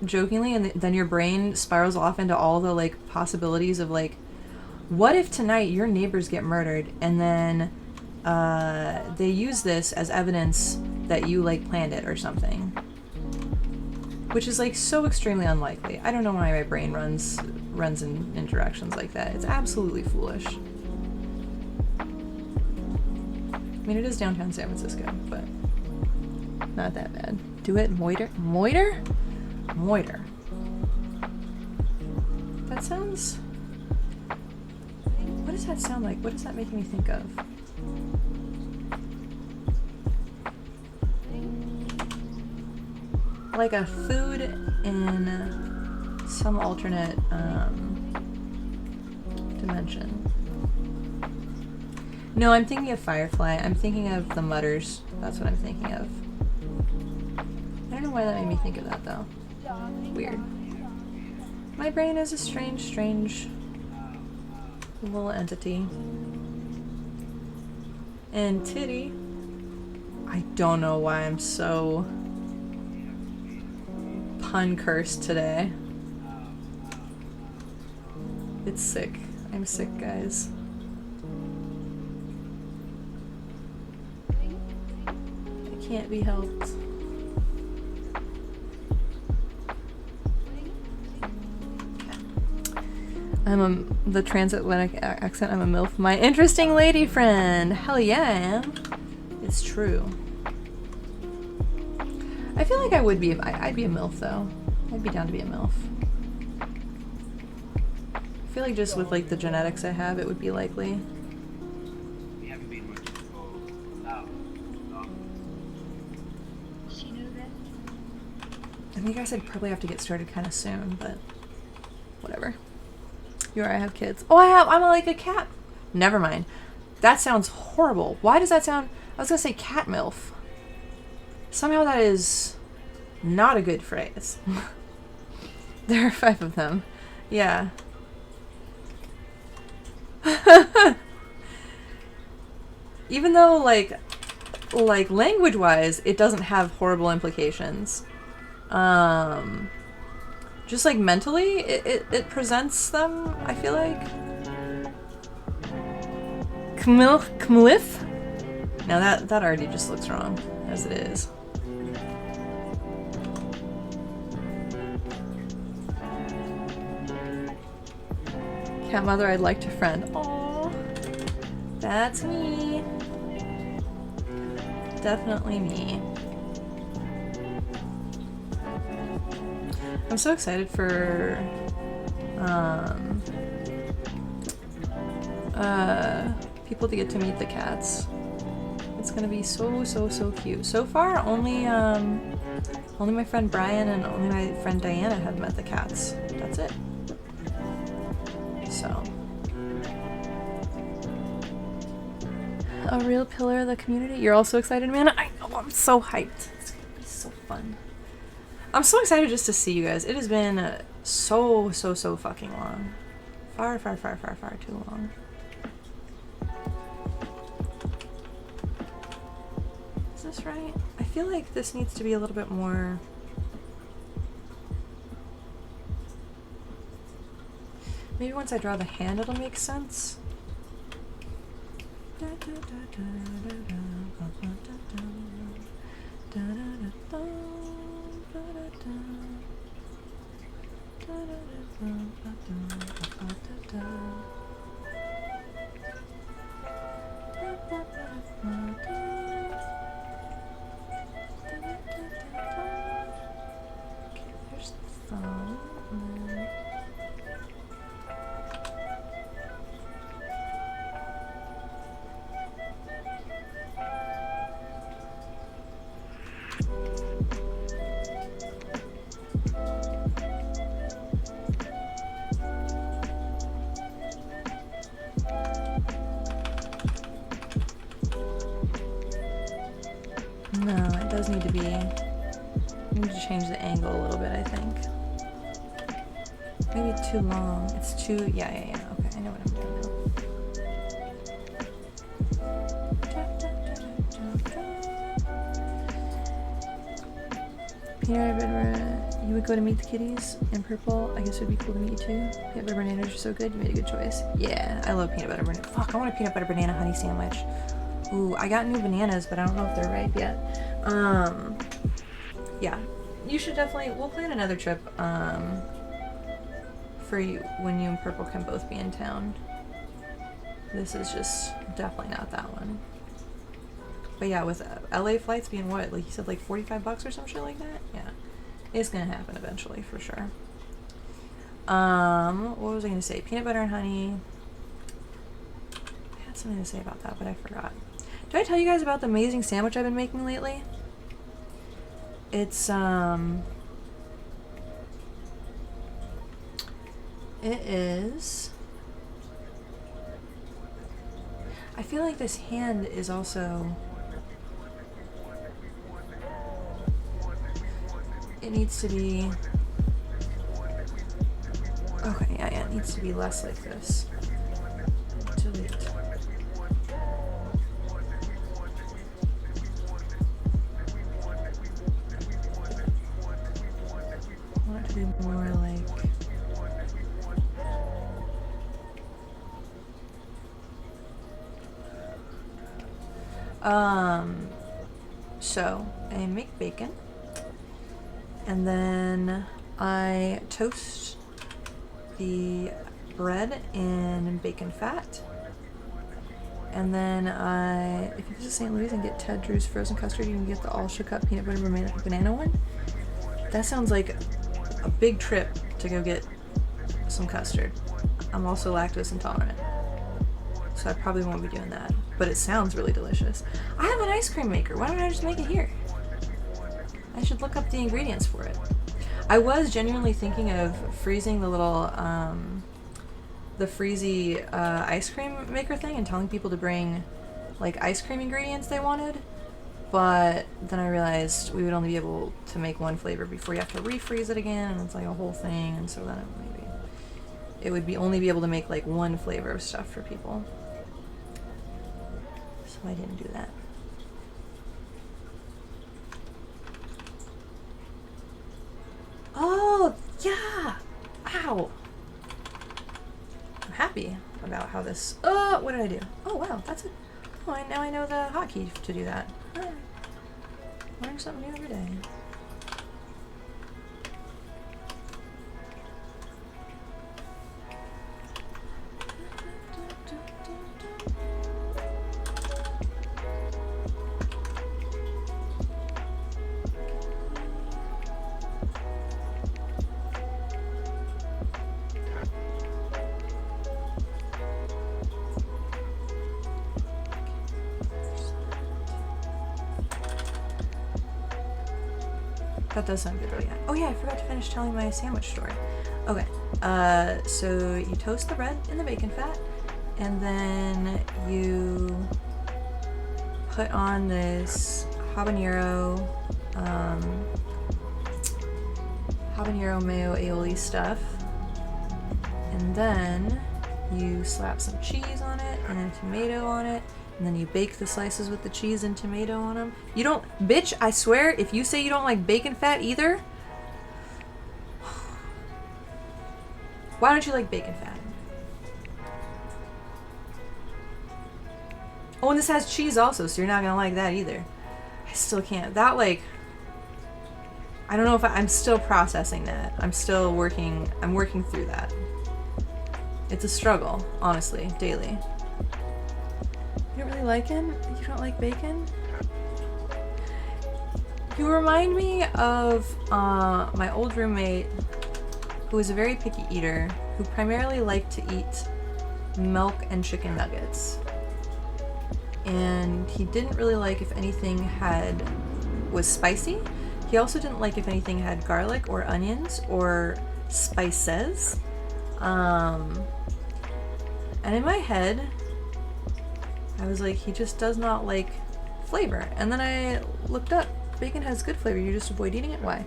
jokingly and then your brain spirals off into all the like possibilities of like, what if tonight your neighbors get murdered and then they use this as evidence that you like planned it or something? Which is like so extremely unlikely. I don't know why my brain runs in directions like that. It's absolutely foolish. I mean, it is downtown San Francisco, but not that bad. Do it, moiter? Moiter? Moiter. That sounds... What does that sound like? What does that make me think of? Like a food in some alternate dimension. No, I'm thinking of Firefly. I'm thinking of the Mutters. That's what I'm thinking of. I don't know why that made me think of that, though. Weird. My brain is a strange little entity. And Titty. I don't know why I'm so pun cursed today. It's sick. I'm sick, guys. It can't be helped. The transatlantic accent, I'm a MILF. My interesting lady friend. Hell yeah, I am. It's true. I feel like I would be, I'd be a MILF though. I'd be down to be a MILF. I feel like just with like the genetics I have, it would be likely. I think I said probably have to get started kind of soon, but whatever. You're right, I have kids. Oh, I'm like a cat. Never mind. That sounds horrible. Why does that sound... I was gonna say cat MILF. Somehow that is not a good phrase. There are 5 of them. Yeah. Even though, like language-wise, it doesn't have horrible implications. Just like mentally, it presents them, I feel like. Kmlif? Now that already just looks wrong, as it is. Cat mother I'd like to friend. Aww. That's me. Definitely me. I'm so excited for people to get to meet the cats. It's gonna be so cute. So far, only my friend Brian and only my friend Diana have met the cats. That's it. So, a real pillar of the community. You're also excited, Amanda? I know. I'm so hyped. It's gonna be so fun. I'm so excited just to see you guys. It has been so fucking long. Far too long. Is this right? I feel like this needs to be a little bit more... Maybe once I draw the hand it'll make sense. Okay, there's the thumb. And then no, it does need to be. I need to change the angle a little bit, I think. Maybe too long. It's too. Yeah. Okay, I know what I'm doing now. Peanut butter. You would go to Meet the Kitties in purple. I guess it would be cool to meet you too. Peanut butter bananas are so good. You made a good choice. Yeah, I love peanut butter banana. Fuck, I want a peanut butter banana honey sandwich. Ooh, I got new bananas, but I don't know if they're ripe yet. Yeah, you should definitely. We'll plan another trip. For you when you and Purple can both be in town. This is just definitely not that one. But yeah, with LA flights being what, like you said, like $45 or some shit like that. Yeah, it's gonna happen eventually for sure. What was I gonna say? Peanut butter and honey. I had something to say about that, but I forgot. Did I tell you guys about the amazing sandwich I've been making lately? It's it is. I feel like this hand is also. It needs to be. Okay, yeah, it needs to be less like this. Delete. I want it to be more like. So I make bacon and then I toast the bread in bacon fat, and then if you visit St. Louis and get Ted Drew's frozen custard, you can get the all shook up peanut butter banana one. That sounds like a big trip to go get some custard. I'm also lactose intolerant, so I probably won't be doing that. But it sounds really delicious. I have an ice cream maker. Why don't I just make it here? I should look up the ingredients for it. I was genuinely thinking of freezing the little, the Freezy ice cream maker thing and telling people to bring like ice cream ingredients they wanted. But then I realized we would only be able to make one flavor before you have to refreeze it again, and it's like a whole thing. And so then maybe it would be only be able to make like one flavor of stuff for people. So I didn't do that. Oh, yeah! Ow! I'm happy about how this... Oh, what did I do? Oh, wow, that's it. Oh, now I know the hotkey to do that. Alright. Learn something new every day. That does sound good, yeah. Oh yeah, I forgot to finish telling my sandwich story. Okay, so you toast the bread in the bacon fat, and then you put on this habanero mayo aioli stuff, and then you slap some cheese on it and a tomato on it, and then you bake the slices with the cheese and tomato on them. You don't, bitch, I swear, if you say you don't like bacon fat either, why don't you like bacon fat? Oh, and this has cheese also, so you're not gonna like that either. I still can't. That, like, I don't know if I'm still processing that. I'm working through that. It's a struggle, honestly, daily. You don't really like him? You don't like bacon? You remind me of my old roommate who was a very picky eater, who primarily liked to eat milk and chicken nuggets. And he didn't really like if anything was spicy. He also didn't like if anything had garlic or onions or spices. And in my head, I was like, he just does not like flavor. And then I looked up, bacon has good flavor, you just avoid eating it? Why?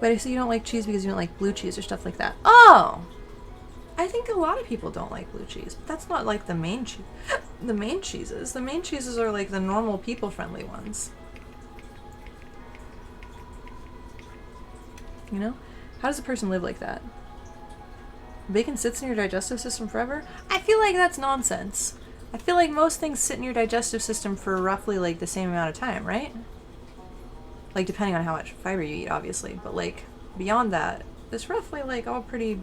But I said you don't like cheese because you don't like blue cheese or stuff like that. Oh! I think a lot of people don't like blue cheese, but that's not like the main the main cheeses. The main cheeses are like the normal people-friendly ones. You know? How does a person live like that? Bacon sits in your digestive system forever? I feel like that's nonsense. I feel like most things sit in your digestive system for roughly like the same amount of time, right? Like depending on how much fiber you eat, obviously, but like beyond that, it's roughly like all pretty...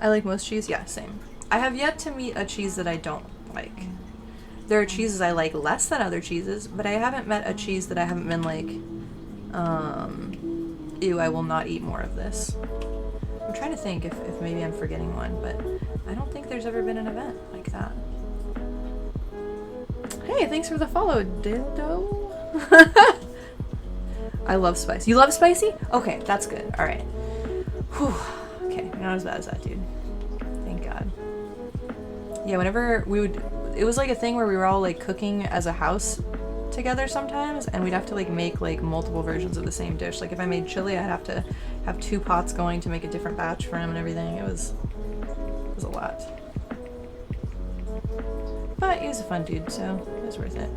I like most cheese, yeah, same. I have yet to meet a cheese that I don't like. There are cheeses I like less than other cheeses, but I haven't met a cheese that I haven't been like, ew, I will not eat more of this. I'm trying to think if maybe I'm forgetting one, but I don't think there's ever been an event like that. Hey, thanks for the follow, Dildo. I love spice. You love spicy? Okay, that's good. Alright. Whew. Okay, not as bad as that, dude. Thank God. Yeah, whenever it was like a thing where we were all like cooking as a house together sometimes, and we'd have to like make like multiple versions of the same dish. Like if I made chili, I'd have to have 2 pots going to make a different batch for him and everything. It was a lot. But he was a fun dude, so it was worth it.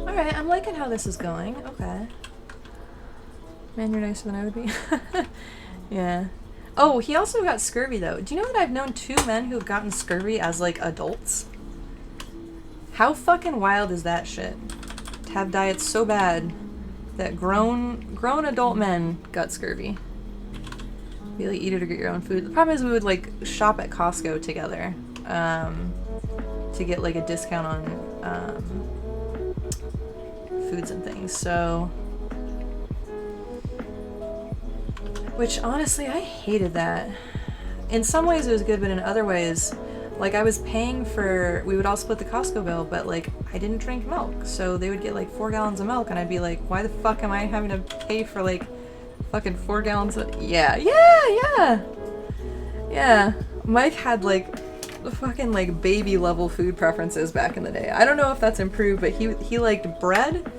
Alright, I'm liking how this is going. Okay. Man, you're nicer than I would be. Yeah. Oh, he also got scurvy though. Do you know that I've known 2 men who've gotten scurvy as like adults? How fucking wild is that shit? To have diets so bad that grown adult men got scurvy. You like eat it or get your own food. The problem is we would like shop at Costco together to get like a discount on foods and things. So, which honestly I hated that. In some ways it was good, but in other ways, like I was paying for, we would all split the Costco bill, but like I didn't drink milk, so they would get like 4 gallons of milk and I'd be like, why the fuck am I having to pay for like fucking 4 gallons of... Yeah. Mike had like fucking like baby level food preferences back in the day. I don't know if that's improved, but he liked bread,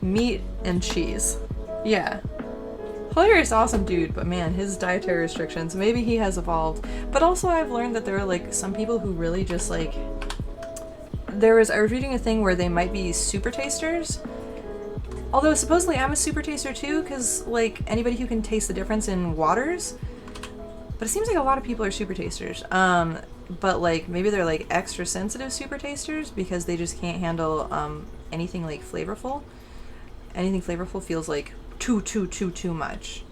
meat, and cheese. Yeah. Hilarious, awesome dude, but man, his dietary restrictions, maybe he has evolved. But also I've learned that there are like some people who really just like... I was reading a thing where they might be super tasters. Although supposedly I'm a super taster too, because like anybody who can taste the difference in waters. But it seems like a lot of people are super tasters. But like maybe they're like extra sensitive super tasters because they just can't handle anything like flavorful. Anything flavorful feels like too much.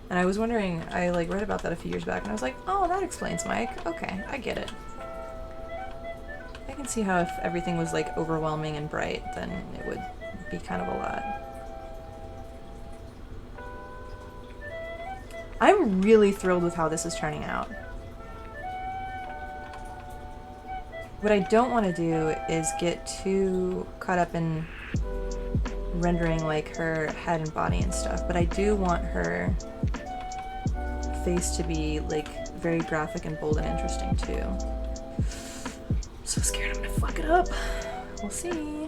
And I was wondering, I like read about that a few years back and I was like, oh, that explains, Mike. Okay, I get it. I can see how if everything was like overwhelming and bright, then it would be kind of a lot. I'm really thrilled with how this is turning out. What I don't want to do is get too caught up in rendering like her head and body and stuff, but I do want her face to be like very graphic and bold and interesting too. So scared I'm gonna fuck it up. We'll see.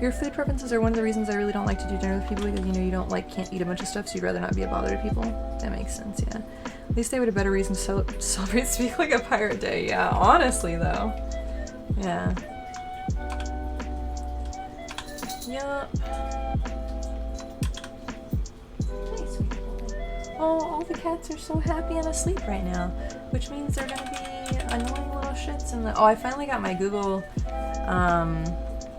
Your food preferences are one of the reasons I really don't like to do dinner with people, because you know you can't eat a bunch of stuff, so you'd rather not be a bother to people. That makes sense, yeah. At least they would have better reason to celebrate Speak Like a Pirate Day. Yeah, honestly though. Yeah. Yup. Hey, sweet boy. Oh, all the cats are so happy and asleep right now, which means they're gonna be annoying little shits in the. Oh, I finally got my Google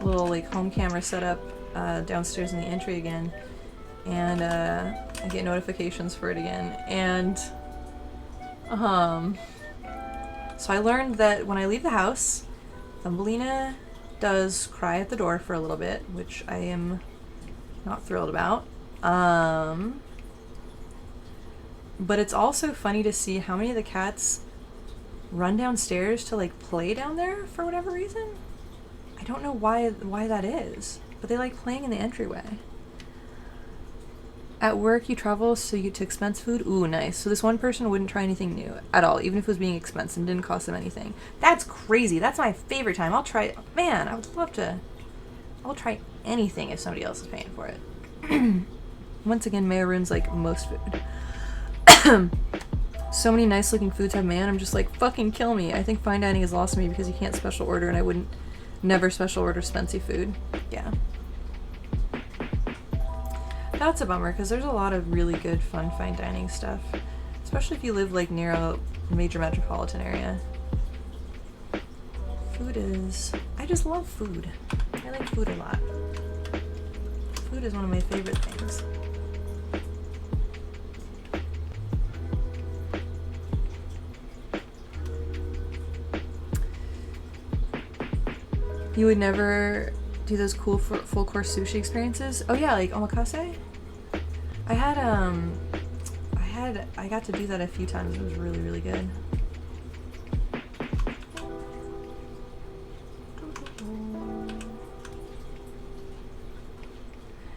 little like home camera set up downstairs in the entry again, and I get notifications for it again. And so I learned that when I leave the house, Thumbelina does cry at the door for a little bit, which I am not thrilled about. But it's also funny to see how many of the cats run downstairs to like play down there for whatever reason. I don't know why that is, but they like playing in the entryway. At work, you travel so you get to expense food. Ooh, nice. So this one person wouldn't try anything new at all, even if it was being expensive and didn't cost them anything. That's crazy. That's my favorite time. I'll try. Man, I would love to. I'll try anything if somebody else is paying for it. Once again, mayo ruins like most food. So many nice looking foods have mayo, and I'm just like, fucking kill me. I think fine dining has lost me because you can't special order, and I wouldn't never special order Spency food. Yeah. That's a bummer, because there's a lot of really good, fun, fine dining stuff. Especially if you live, like, near a major metropolitan area. Food is... I just love food. I like food a lot. Food is one of my favorite things. You would never do those cool full course sushi experiences? Oh yeah, like omakase? I got to do that a few times. It was really, really good.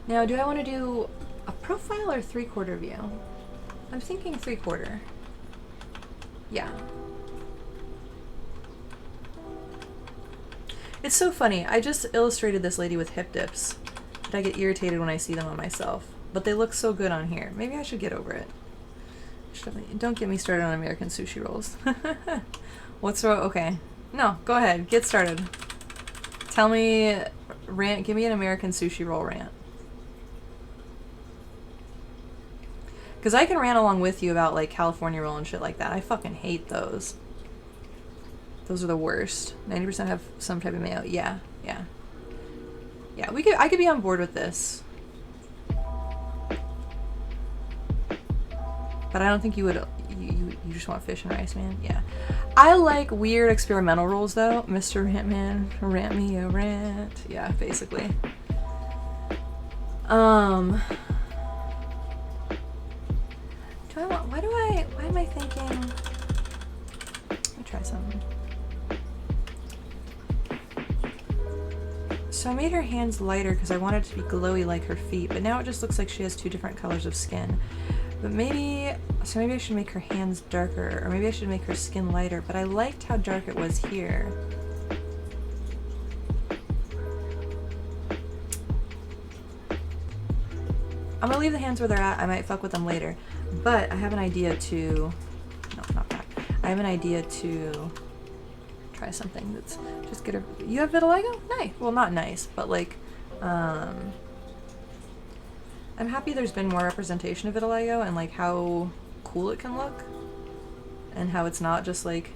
Now, do I want to do a profile or 3/4 view? I'm thinking 3/4. Yeah. It's so funny. I just illustrated this lady with hip dips, but I get irritated when I see them on myself. But they look so good on here. Maybe I should get over it. Don't get me started on American sushi rolls. What's wrong? Okay. No, go ahead. Get started. Tell me, rant. Give me an American sushi roll rant. Because I can rant along with you about like California roll and shit like that. I fucking hate those. Those are the worst. 90% have some type of mayo. Yeah, yeah. Yeah, I could be on board with this. But I don't think you would, you just want fish and rice, man. Yeah. I like weird experimental rolls, though. Mr. Rantman, rant me a rant. Yeah, basically. Why am I thinking, let me try something. So I made her hands lighter because I wanted it to be glowy like her feet, but now it just looks like she has two different colors of skin. But maybe I should make her hands darker, or maybe I should make her skin lighter, but I liked how dark it was here. I'm gonna leave the hands where they're at. I might fuck with them later, but I have an idea to, no, not that. I have an idea to try something that's just get her. You have vitiligo? Nice. Well, not nice, but like, I'm happy there's been more representation of vitiligo and like how cool it can look, and how it's not just like.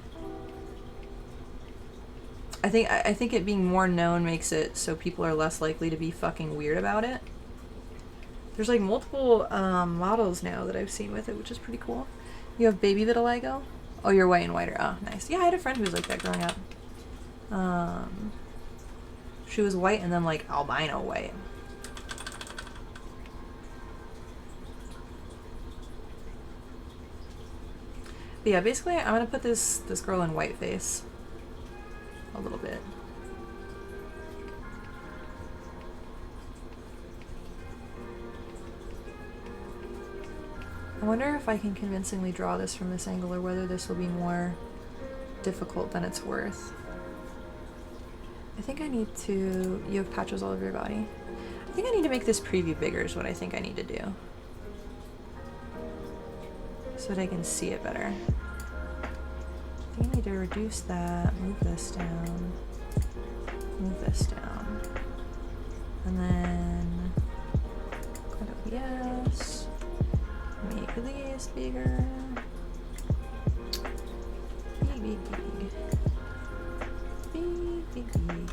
I think it being more known makes it so people are less likely to be fucking weird about it. There's like multiple models now that I've seen with it, which is pretty cool. You have baby vitiligo? Oh, you're white and whiter. Oh, nice. Yeah, I had a friend who was like that growing up. She was white and then like albino white. But yeah, basically I'm gonna put this girl in white face a little bit. I wonder if I can convincingly draw this from this angle, or whether this will be more difficult than it's worth. I think I need to... You have patches all over your body. I think I need to make this preview bigger is what I think I need to do. So that I can see it better. I think I need to reduce that, move this down, move this down. And then go to OBS. Make Please, bigger. Big, big, big. Big, big, big.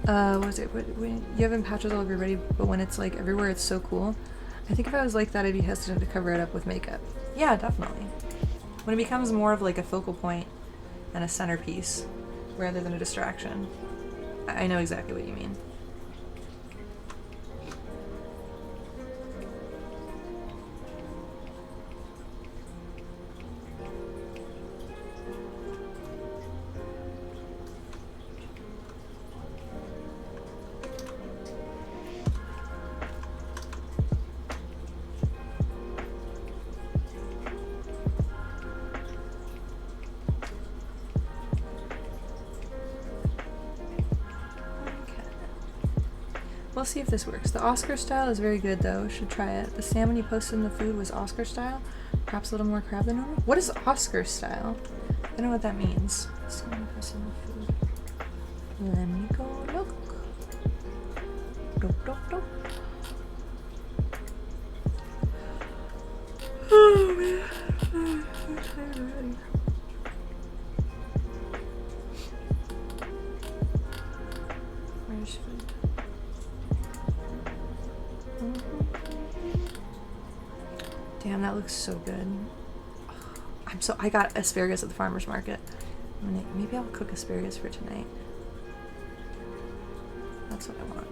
What was it? When you have in patches all over your body, but when it's like everywhere, it's so cool. I think if I was like that, I'd be hesitant to cover it up with makeup. Yeah, definitely. When it becomes more of like a focal point and a centerpiece rather than a distraction. I know exactly what you mean. We'll see if this works. The Oscar style is very good though. Should try it. The salmon you posted in the food was Oscar style. Perhaps a little more crab than normal. What is Oscar style? I don't know what that means. Salmon you posted in the food. Let me go look. Dope, dope, dope. Oh man. I'm tired already. Where's food? Damn, that looks so good. I got asparagus at the farmer's market. Maybe I'll cook asparagus for tonight. That's what I want.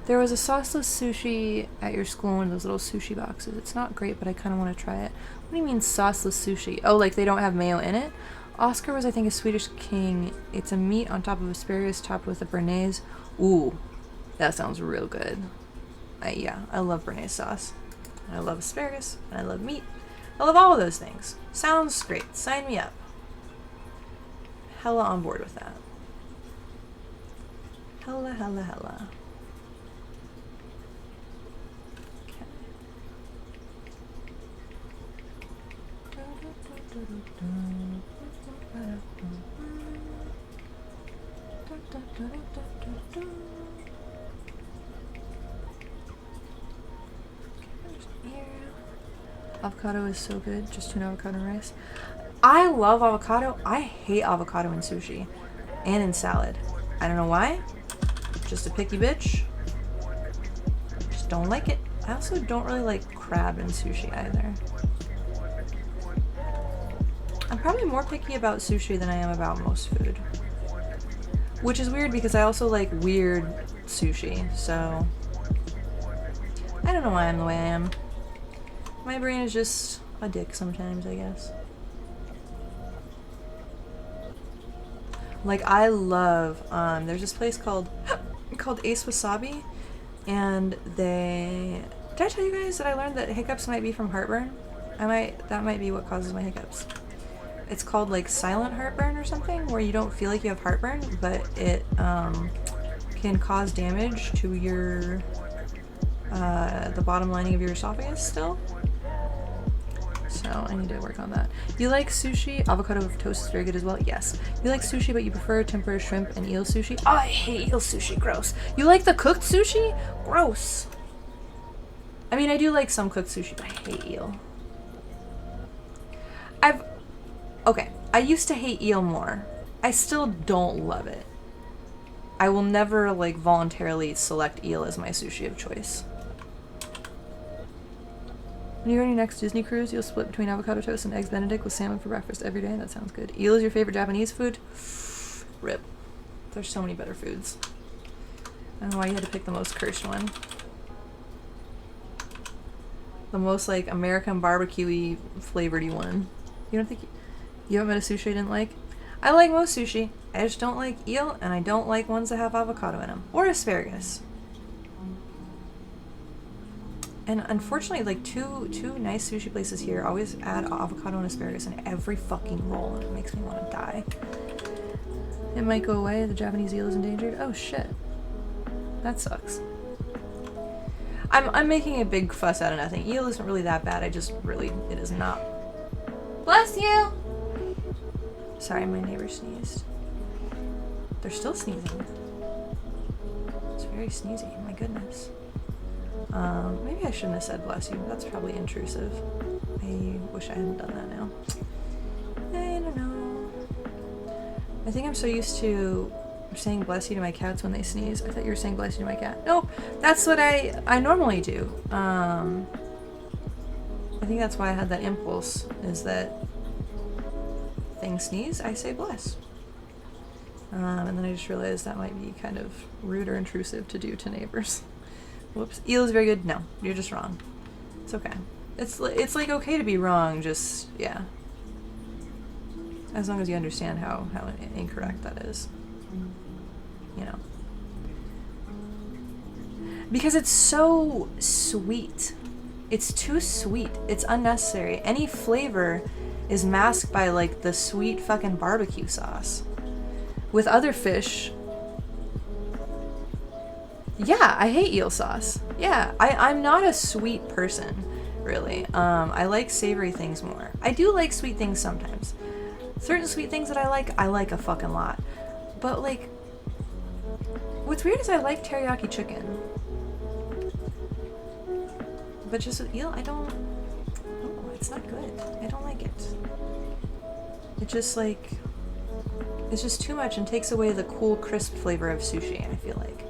There was a sauceless sushi at your school, one of those little sushi boxes. It's not great, but I kind of want to try it. What do you mean sauceless sushi? Oh, like they don't have mayo in it? Oscar was, I think, a Swedish king. It's a meat on top of asparagus topped with a béarnaise. Ooh, that sounds real good. Yeah, I love béarnaise sauce. I love asparagus, and I love meat. I love all of those things. Sounds great. Sign me up. Hella on board with that. Hella, hella, hella. Okay. Avocado is so good. Just tuna, avocado, and rice. I love avocado. I hate avocado in sushi and in salad. I don't know why. Just a picky bitch. Just don't like it. I also don't really like crab in sushi either. I'm probably more picky about sushi than I am about most food. Which is weird because I also like weird sushi, so I don't know why I'm the way I am. My brain is just a dick sometimes, I guess. Like, I love, there's this place called Ace Wasabi, and did I tell you guys that I learned that hiccups might be from heartburn? That might be what causes my hiccups. It's called like silent heartburn or something, where you don't feel like you have heartburn, but it, can cause damage to your, the bottom lining of your esophagus still. So I need to work on that. You like sushi? Avocado with toast is very good as well. Yes. You like sushi, but you prefer tempura shrimp and eel sushi? Oh, I hate eel sushi. Gross. You like the cooked sushi? Gross. I mean, I do like some cooked sushi, but I hate eel. Okay. I used to hate eel more. I still don't love it. I will never, like, voluntarily select eel as my sushi of choice. When you go on your next Disney cruise, you'll split between avocado toast and eggs Benedict with salmon for breakfast every day. That sounds good. Eel is your favorite Japanese food? Rip. There's so many better foods. I don't know why you had to pick the most cursed one. The most, like, American barbecue-y flavored-y one. You don't think you haven't met a sushi I didn't like? I like most sushi. I just don't like eel, and I don't like ones that have avocado in them. Or asparagus. And unfortunately, like, two nice sushi places here always add avocado and asparagus in every fucking roll, and it makes me want to die. It might go away. The Japanese eel is endangered. Oh, shit. That sucks. I'm making a big fuss out of nothing. Eel isn't really that bad. It is not. Bless you! Sorry, my neighbor sneezed. They're still sneezing. It's very sneezy, my goodness. Maybe I shouldn't have said bless you. That's probably intrusive. I wish I hadn't done that now. I don't know. I think I'm so used to saying bless you to my cats when they sneeze. I thought you were saying bless you to my cat. No, that's what I normally do. I think that's why I had that impulse, is that things sneeze, I say bless. And then I just realized that might be kind of rude or intrusive to do to neighbors. Whoops. Eel is very good. No, you're just wrong. It's okay. It's like okay to be wrong, just, yeah. As long as you understand how incorrect that is. You know. Because it's so sweet. It's too sweet. It's unnecessary. Any flavor is masked by like the sweet fucking barbecue sauce. With other fish, yeah, I hate eel sauce. Yeah, I'm not a sweet person, really. I like savory things more. I do like sweet things sometimes. Certain sweet things that I like a fucking lot. But like, what's weird is I like teriyaki chicken. But just with eel, it's not good. I don't like it. It just like, it's just too much and takes away the cool, crisp flavor of sushi, I feel like.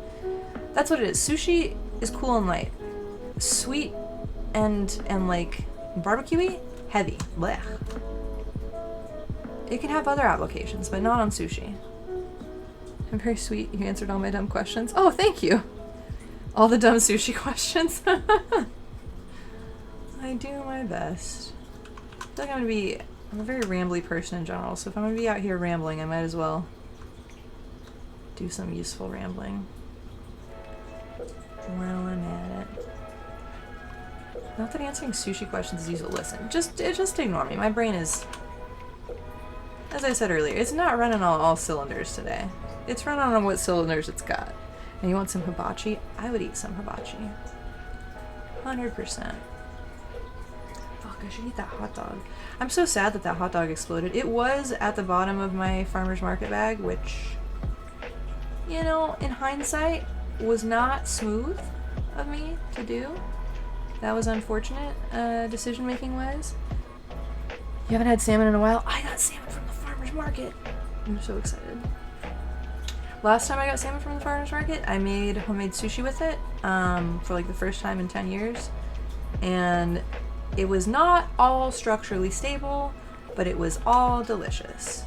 That's what it is. Sushi is cool and light. Sweet and like barbecue-y, heavy. Blech. It can have other applications, but not on sushi. I'm very sweet. You answered all my dumb questions. Oh, thank you. All the dumb sushi questions. I do my best. I feel like I'm a very rambly person in general, so if I'm gonna be out here rambling, I might as well do some useful rambling while I'm at it. Not that answering sushi questions is useful. Listen, just ignore me. My brain is, as I said earlier, it's not running all cylinders today. It's running on what cylinders it's got. And you want some hibachi? I would eat some hibachi. 100%. Fuck, I should eat that hot dog. I'm so sad that hot dog exploded. It was at the bottom of my farmer's market bag, which, you know, in hindsight, was not smooth of me to do. That was unfortunate, decision-making wise. You haven't had salmon in a while? I got salmon from the farmer's market. I'm so excited. Last time I got salmon from the farmer's market, I made homemade sushi with it, for like the first time in 10 years. And it was not all structurally stable, but it was all delicious.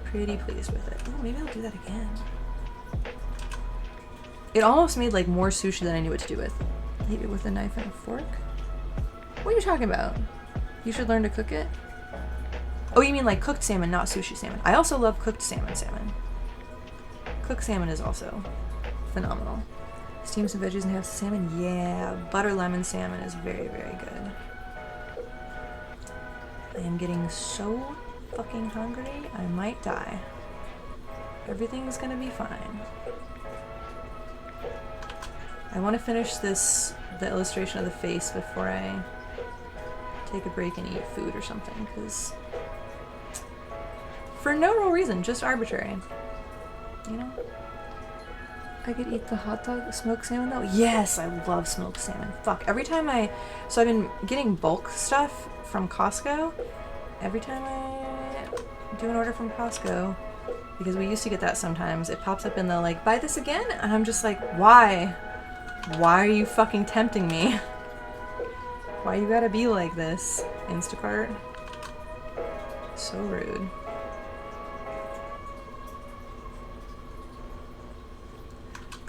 Pretty pleased with it. Oh, maybe I'll do that again. It almost made like more sushi than I knew what to do with. Eat it with a knife and a fork? What are you talking about? You should learn to cook it? Oh, you mean like cooked salmon, not sushi salmon. I also love cooked salmon. Cooked salmon is also phenomenal. Steam some veggies and have salmon? Yeah, butter lemon salmon is very, very good. I am getting so fucking hungry, I might die. Everything's gonna be fine. I want to finish the illustration of the face before I take a break and eat food or something, because for no real reason, just arbitrary. You know? I could eat the hot dog, smoked salmon though? Yes, I love smoked salmon. Fuck, every time so I've been getting bulk stuff from Costco. Every time I do an order from Costco, because we used to get that sometimes, it pops up in the like, buy this again? And I'm just like, why? Why are you fucking tempting me? Why you gotta be like this, Instacart? So rude.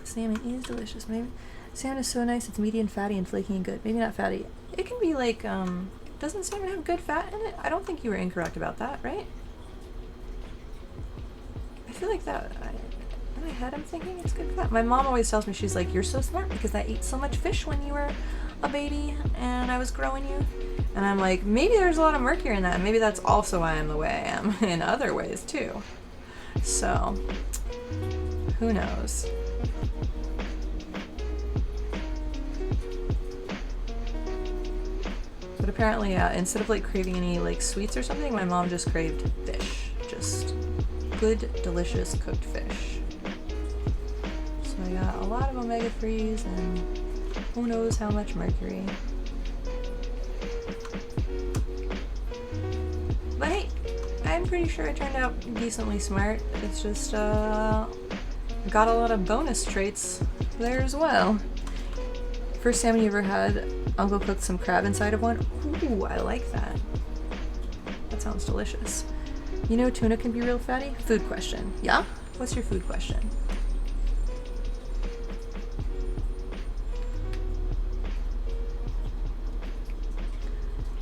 Salmon is delicious. Maybe salmon is so nice. It's meaty and fatty and flaky and good. Maybe not fatty. It can be like, doesn't salmon have good fat in it? I don't think you were incorrect about that, right? I feel like that, in my head I'm thinking it's good fat. My mom always tells me, she's like, you're so smart because I ate so much fish when you were a baby and I was growing you. And I'm like, maybe there's a lot of mercury in that. And maybe that's also why I'm the way I am in other ways too. So, who knows? But apparently, instead of like craving any like sweets or something, my mom just craved fish. Just good, delicious cooked fish. So I got a lot of omega-3s and who knows how much mercury. But hey, I'm pretty sure I turned out decently smart. It's just, got a lot of bonus traits there as well. First salmon you ever had, Uncle cooked some crab inside of one. Ooh, I like that. That sounds delicious. You know tuna can be real fatty? Food question. Yeah? What's your food question?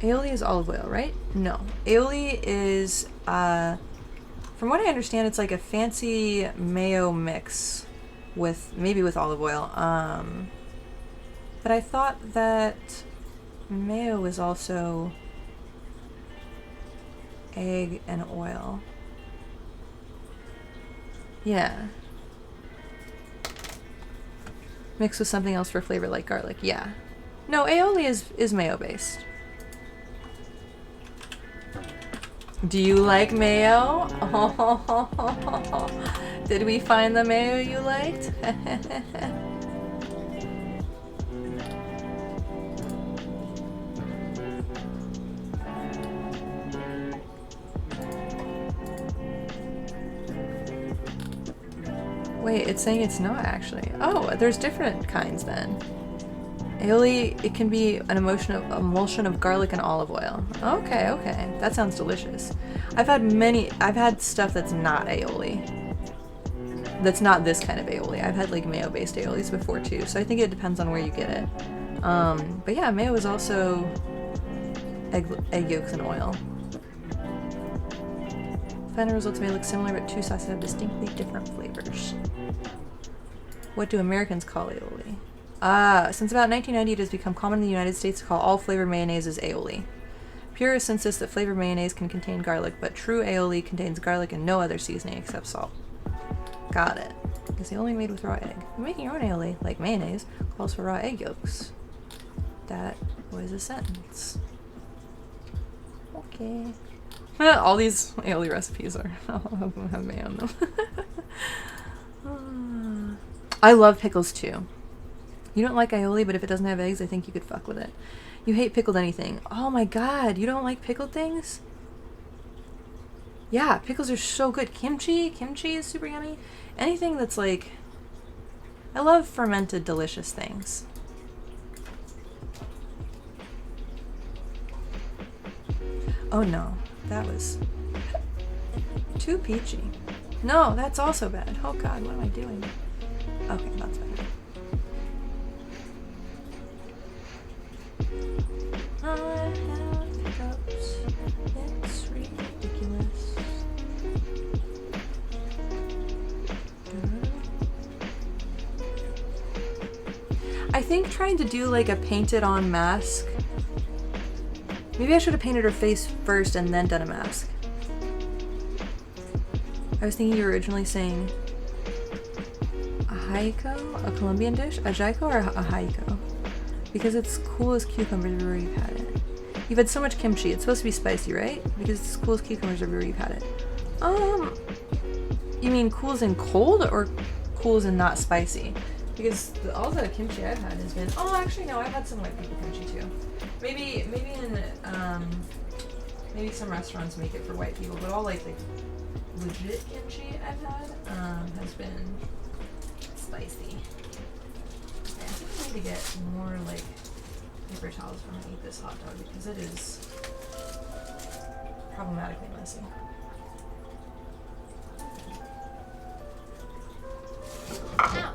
Aioli is olive oil, right? No. Aioli is, from what I understand, it's like a fancy mayo mix with, maybe with olive oil. But I thought that mayo was also egg and oil. Yeah. Mixed with something else for flavor like garlic. Yeah. No, aioli is mayo based. Do you like mayo? Did we find the mayo you liked? Wait, it's saying it's not actually. Oh, there's different kinds then. Aioli, it can be an emulsion of garlic and olive oil. Okay, okay. That sounds delicious. I've had stuff that's not aioli. That's not this kind of aioli. I've had like mayo-based aiolis before too, so I think it depends on where you get it. But yeah, mayo is also egg yolks and oil. Final results may look similar, but two sauces have distinctly different flavors. What do Americans call aioli? Since about 1990, it has become common in the United States to call all flavored mayonnaises aioli. Purists insist that flavored mayonnaise can contain garlic, but true aioli contains garlic and no other seasoning except salt. Got it. It's aioli made with raw egg. Making your own aioli, like mayonnaise, calls for raw egg yolks. That was a sentence. Okay. All these aioli recipes are have mayo on them. I love pickles too. You don't like aioli, but if it doesn't have eggs, I think you could fuck with it. You hate pickled anything. Oh my god, you don't like pickled things? Yeah, pickles are so good. Kimchi is super yummy. Anything that's like... I love fermented, delicious things. Oh no, that was too peachy. No, that's also bad. Oh god, what am I doing? Okay, that's better. I have hiccups. It's ridiculous. I think trying to do like a painted on mask. Maybe I should have painted her face first and then done a mask. I was thinking you were originally saying a haiko, a Colombian dish, a jaiko or a haiko? Because it's cool as cucumbers everywhere you've had it. You've had so much kimchi, it's supposed to be spicy, right? Because it's cool as cucumbers everywhere you've had it. You mean cool as in cold or cool as in not spicy? Because all the kimchi I've had has been, oh actually no, I've had some white people kimchi too. Maybe maybe some restaurants make it for white people, but all like legit kimchi I've had has been spicy. Okay, I think I need to get more like paper towels when I eat this hot dog because it is problematically messy. Ow!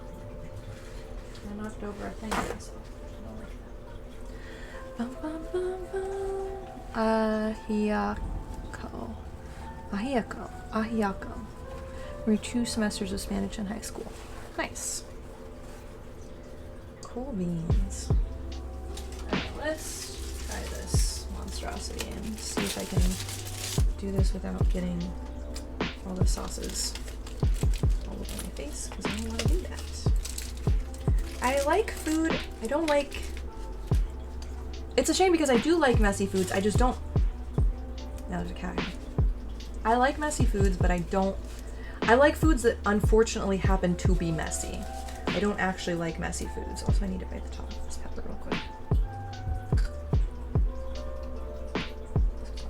I knocked over a thing myself. I don't like that. Bum, bum, bum, bum. Ahiako. We're 2 semesters of Spanish in high school. Nice. Cool beans. Alright, let's try this monstrosity and see if I can do this without getting all the sauces all over my face, because I don't want to do that. I like food. I don't like It's a shame because I do like messy foods. I just don't. Now there's a cat here. I like messy foods, but I don't. I like foods that unfortunately happen to be messy. I don't actually like messy foods. Also, I need to bite the top of this pepper real quick.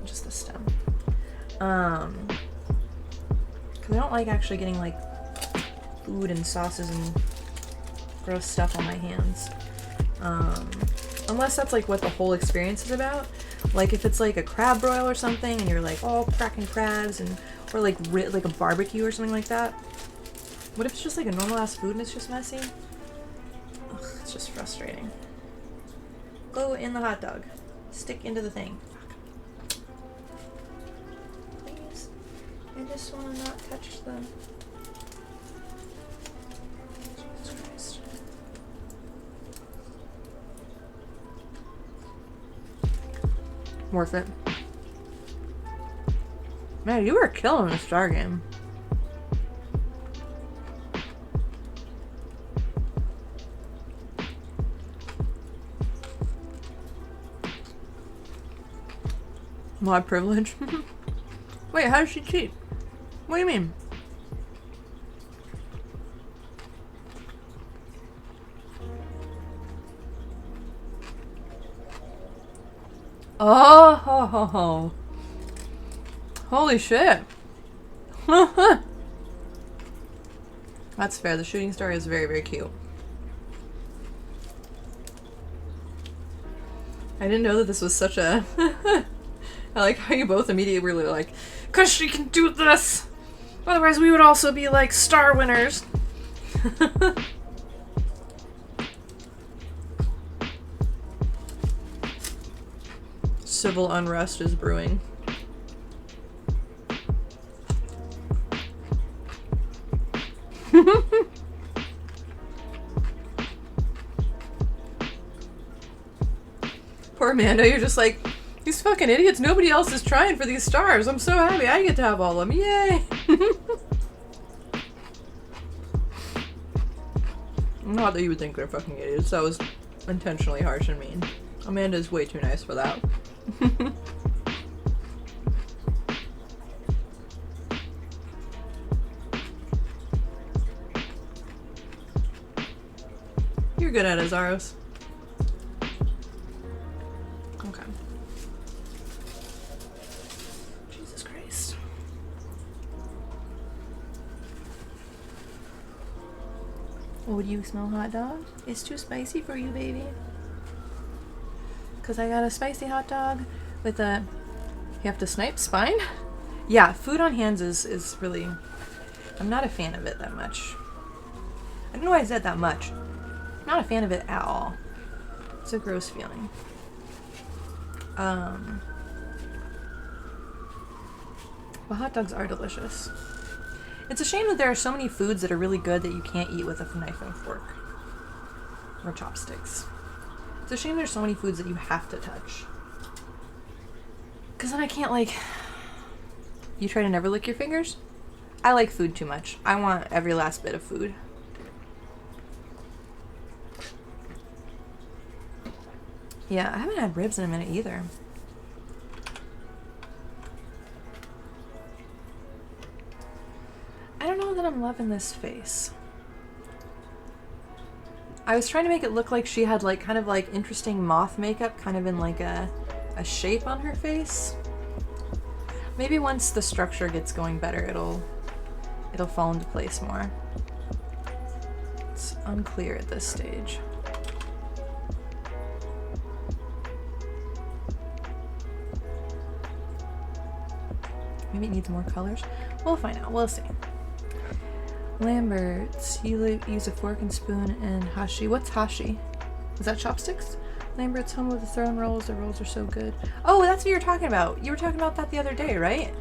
Just the stem. Because I don't like actually getting like food and sauces and gross stuff on my hands. Unless that's like what the whole experience is about. Like if it's like a crab broil or something and you're like all cracking crabs and or like a barbecue or something like that. What if it's just like a normal ass food and it's just messy? Ugh, it's just frustrating. Go in the hot dog. Stick into the thing. Fuck. Please. I just want to not touch the... Jesus Christ. Worth it. Man, you were killing the Star Game. My privilege? Wait, how does she cheat? What do you mean? Oh, ho, ho, ho. Holy shit. That's fair. The shooting star is very, very cute. I didn't know that this was such a... I like how you both immediately were like, 'cause she can do this! Otherwise we would also be like star winners. Civil unrest is brewing. Poor Amanda, you're just like, these fucking idiots, nobody else is trying for these stars. I'm so happy I get to have all of them. Yay! Not that you would think they're fucking idiots. That was intentionally harsh and mean. Amanda's way too nice for that. You're good at it, Zaros. Okay. Jesus Christ. Would you smell hot dog? It's too spicy for you, baby. Cause I got a spicy hot dog with a... You have to snipe spine? Yeah, food on hands is really... I'm not a fan of it that much. I don't know why I said that much. I'm not a fan of it at all. It's a gross feeling. But hot dogs are delicious. It's a shame that there are so many foods that are really good that you can't eat with a knife and fork. Or chopsticks. It's a shame there's so many foods that you have to touch. Cause then I can't like... You try to never lick your fingers? I like food too much. I want every last bit of food. Yeah, I haven't had ribs in a minute either. I don't know that I'm loving this face. I was trying to make it look like she had like kind of like interesting moth makeup kind of in like a shape on her face. Maybe once the structure gets going better, it'll fall into place more. It's unclear at this stage. Maybe it needs more colors. We'll find out. We'll see. Lambert's, you use a fork and spoon and hashi. What's hashi? Is that chopsticks? Lambert's home with the thrown rolls. The rolls are so good. Oh, that's what you were talking about. You were talking about that the other day, right?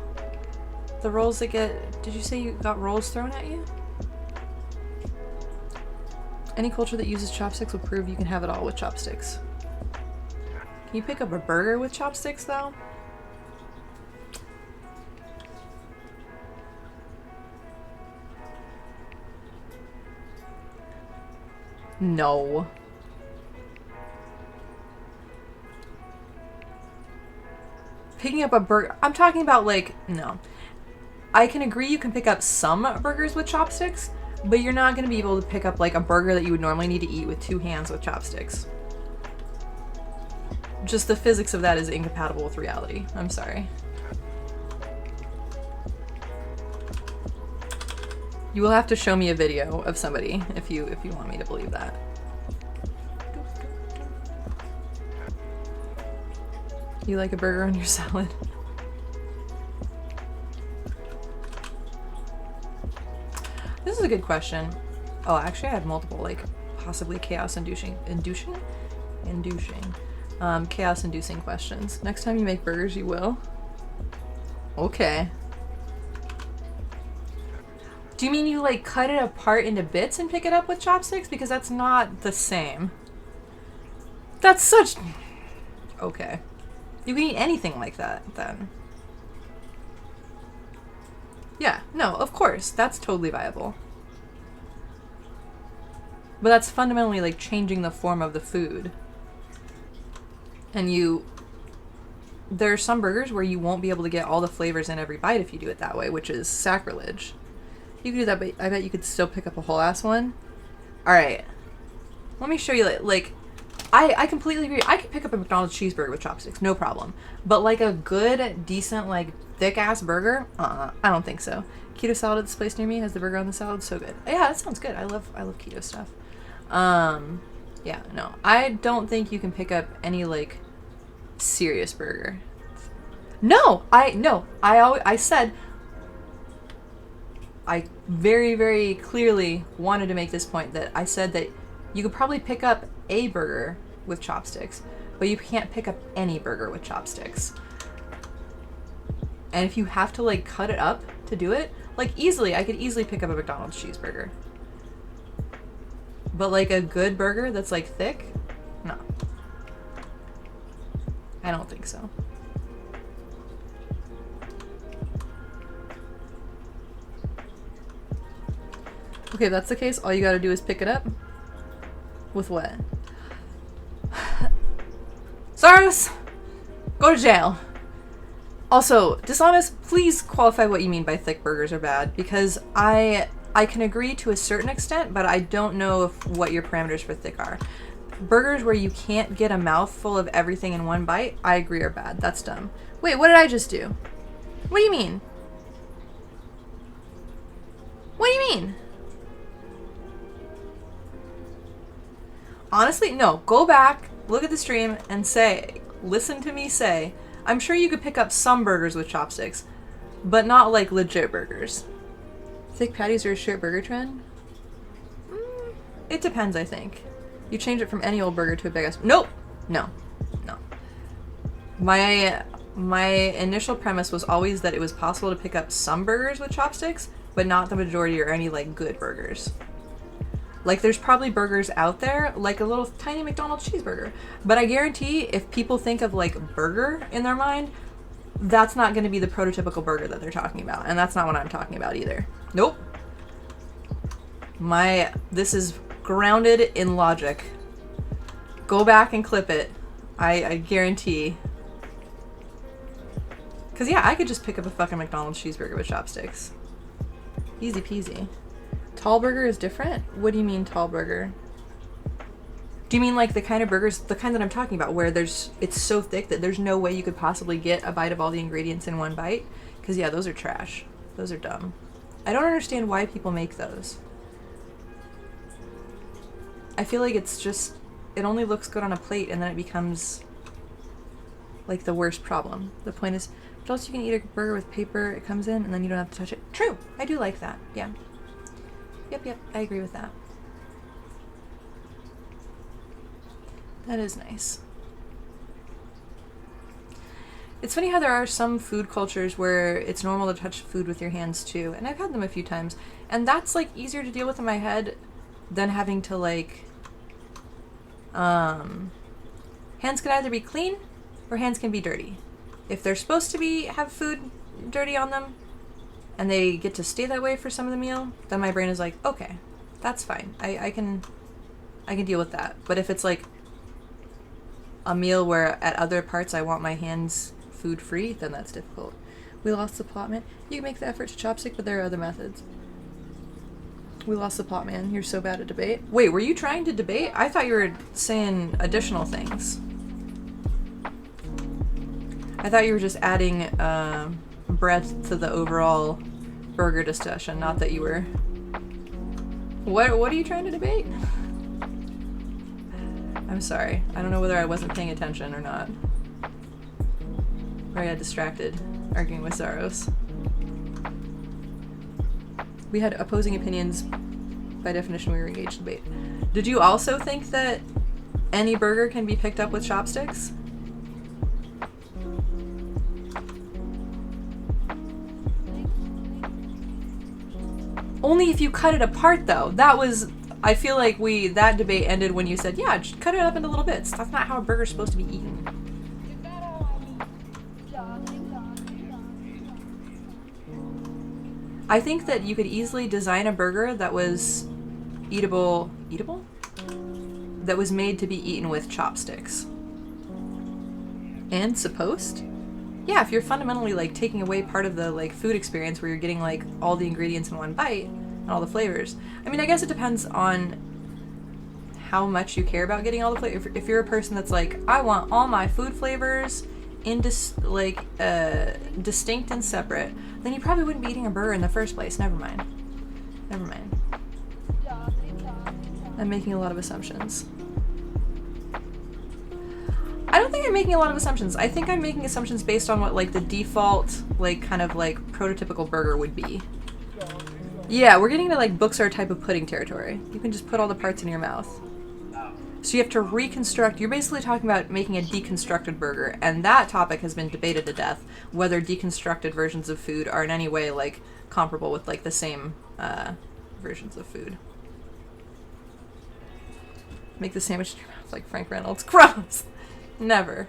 The rolls that get... Did you say you got rolls thrown at you? Any culture that uses chopsticks will prove you can have it all with chopsticks. Can you pick up a burger with chopsticks, though? No. picking up a burger. I'm talking about like, no. I can agree you can pick up some burgers with chopsticks, but you're not going to be able to pick up like a burger that you would normally need to eat with 2 hands with chopsticks. Just the physics of that is incompatible with reality. I'm sorry. You will have to show me a video of somebody if you want me to believe that. You like a burger on your salad? This is a good question. Oh, actually I have multiple, like, possibly chaos-inducing chaos-inducing questions. Next time you make burgers, you will? Okay. Do you mean you, like, cut it apart into bits and pick it up with chopsticks? Because that's not the same. That's such... Okay. You can eat anything like that, then. Yeah, no, of course. That's totally viable. But that's fundamentally, like, changing the form of the food. And there are some burgers where you won't be able to get all the flavors in every bite if you do it that way, which is sacrilege. You could do that, but I bet you could still pick up a whole ass one. Alright. Let me show you, like, I completely agree. I could pick up a McDonald's cheeseburger with chopsticks, no problem. But like a good, decent, like, thick-ass burger? I don't think so. Keto salad at this place near me has the burger on the salad. So good. Yeah, that sounds good. I love keto stuff. Yeah, no. I don't think you can pick up any, like, serious burger. No! I said... I very, very clearly wanted to make this point that I said that you could probably pick up a burger with chopsticks, but you can't pick up any burger with chopsticks. And if you have to, like, cut it up to do it, like, I could easily pick up a McDonald's cheeseburger. But, like, a good burger that's, like, thick? No. I don't think so. Okay, if that's the case, all you gotta do is pick it up. With what? Saros! Go to jail! Also, Dishonest, please qualify what you mean by thick burgers are bad, because I can agree to a certain extent, but I don't know what your parameters for thick are. Burgers where you can't get a mouthful of everything in one bite, I agree are bad. That's dumb. Wait, what did I just do? What do you mean? What do you mean? Honestly, no. Go back, look at the stream, and listen to me say, I'm sure you could pick up some burgers with chopsticks, but not like legit burgers. Thick patties are a shit burger trend? It depends, I think. You change it from any old burger to a big ass... Nope! No. My initial premise was always that it was possible to pick up some burgers with chopsticks, but not the majority or any, like, good burgers. Like, there's probably burgers out there, like a little tiny McDonald's cheeseburger. But I guarantee if people think of, like, burger in their mind, that's not going to be the prototypical burger that they're talking about. And that's not what I'm talking about either. Nope. This is grounded in logic. Go back and clip it. I guarantee. Because, yeah, I could just pick up a fucking McDonald's cheeseburger with chopsticks. Easy peasy. Tall burger is different? What do you mean tall burger? Do you mean like the kind of burgers, the kind that I'm talking about, where it's so thick that there's no way you could possibly get a bite of all the ingredients in one bite? Because yeah, those are trash. Those are dumb. I don't understand why people make those. I feel like it's just, it only looks good on a plate and then it becomes like the worst problem. The point is, but also you can eat a burger with paper, it comes in and then you don't have to touch it. True, I do like that, yeah. Yep, I agree with that. That is nice. It's funny how there are some food cultures where it's normal to touch food with your hands too, and I've had them a few times, and that's like easier to deal with in my head than having to like, hands can either be clean or hands can be dirty. If they're supposed to have food dirty on them, and they get to stay that way for some of the meal, then my brain is like, okay, that's fine. I can deal with that. But if it's like a meal where at other parts I want my hands food free, then that's difficult. We lost the plot, man. You can make the effort to chopstick, but there are other methods. We lost the plot, man. You're so bad at debate. Wait, were you trying to debate? I thought you were saying additional things. I thought you were just adding breadth to the overall burger discussion, not that you were... What are you trying to debate? I'm sorry. I don't know whether I wasn't paying attention or not. Or I got distracted arguing with Zaros. We had opposing opinions. By definition, we were engaged in debate. Did you also think that any burger can be picked up with chopsticks? Only if you cut it apart, though. That was... I feel like that debate ended when you said, yeah, just cut it up into little bits. That's not how a burger's supposed to be eaten. I think that you could easily design a burger that was eatable? That was made to be eaten with chopsticks. And supposed? Yeah, if you're fundamentally, like, taking away part of the, like, food experience where you're getting, like, all the ingredients in one bite and all the flavors. I mean, I guess it depends on how much you care about getting all the flavors. If you're a person that's like, I want all my food flavors distinct and separate, then you probably wouldn't be eating a burger in the first place. Never mind. Never mind. I'm making a lot of assumptions. I don't think I'm making a lot of assumptions. I think I'm making assumptions based on what, like, the default, like, kind of, like, prototypical burger would be. Yeah, we're getting to, like, Bookstar type of pudding territory. You can just put all the parts in your mouth. So you have to reconstruct. You're basically talking about making a deconstructed burger, and that topic has been debated to death, whether deconstructed versions of food are in any way, like, comparable with, like, the same versions of food. Make the sandwich in your mouth like Frank Reynolds. Gross! Never.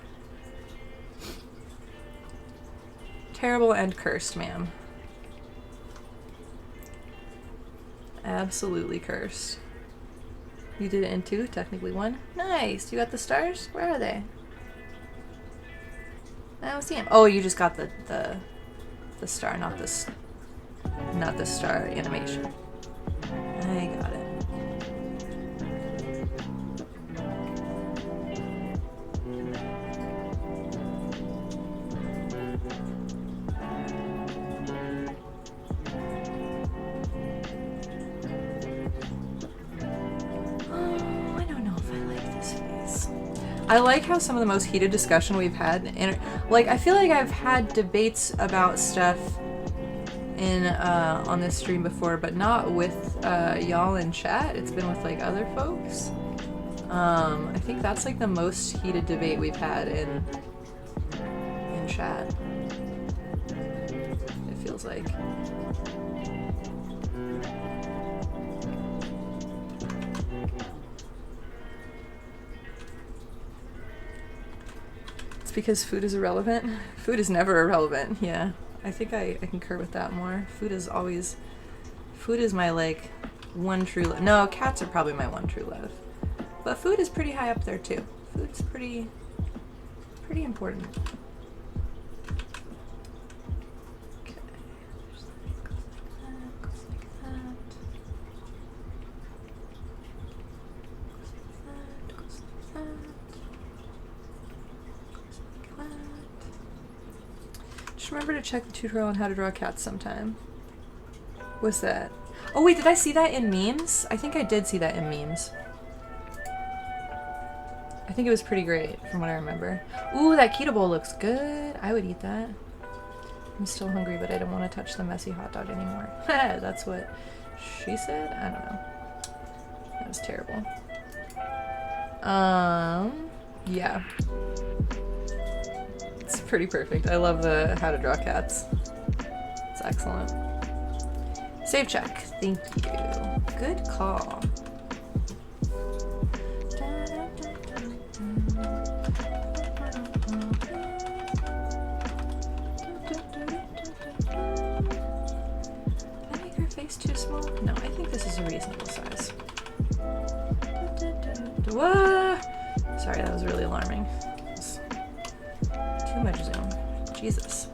Terrible and cursed, ma'am. Absolutely cursed. You did it in 2, technically 1. Nice! You got the stars? Where are they? I don't see them. Oh, you just got the star, not the star animation. I got it. I like how some of the most heated discussion we've had, and like I feel like I've had debates about stuff in on this stream before, but not with y'all in chat. It's been with like other folks. I think that's like the most heated debate we've had in chat. It feels like. Because food is irrelevant. Food is never irrelevant. Yeah, I think I concur with that more. Food is my like one true love. No, cats are probably my one true love, but food is pretty high up there too. Food's pretty important. Okay, goes like that, goes like that. Goes like that. Just remember to check the tutorial on how to draw cats sometime. What's that? Oh wait, did I see that in memes? I think I did see that in memes. I think it was pretty great from what I remember. Ooh, that keto bowl looks good. I would eat that. I'm still hungry, but I don't want to touch the messy hot dog anymore. That's what she said? I don't know. That was terrible. Yeah. It's pretty perfect. I love the how to draw cats. It's excellent. Save check. Thank you. Good call. Did I make her face too small? No, I think this is a reasonable size. Whoa! Sorry, that was really alarming. Too much zoom. Jesus.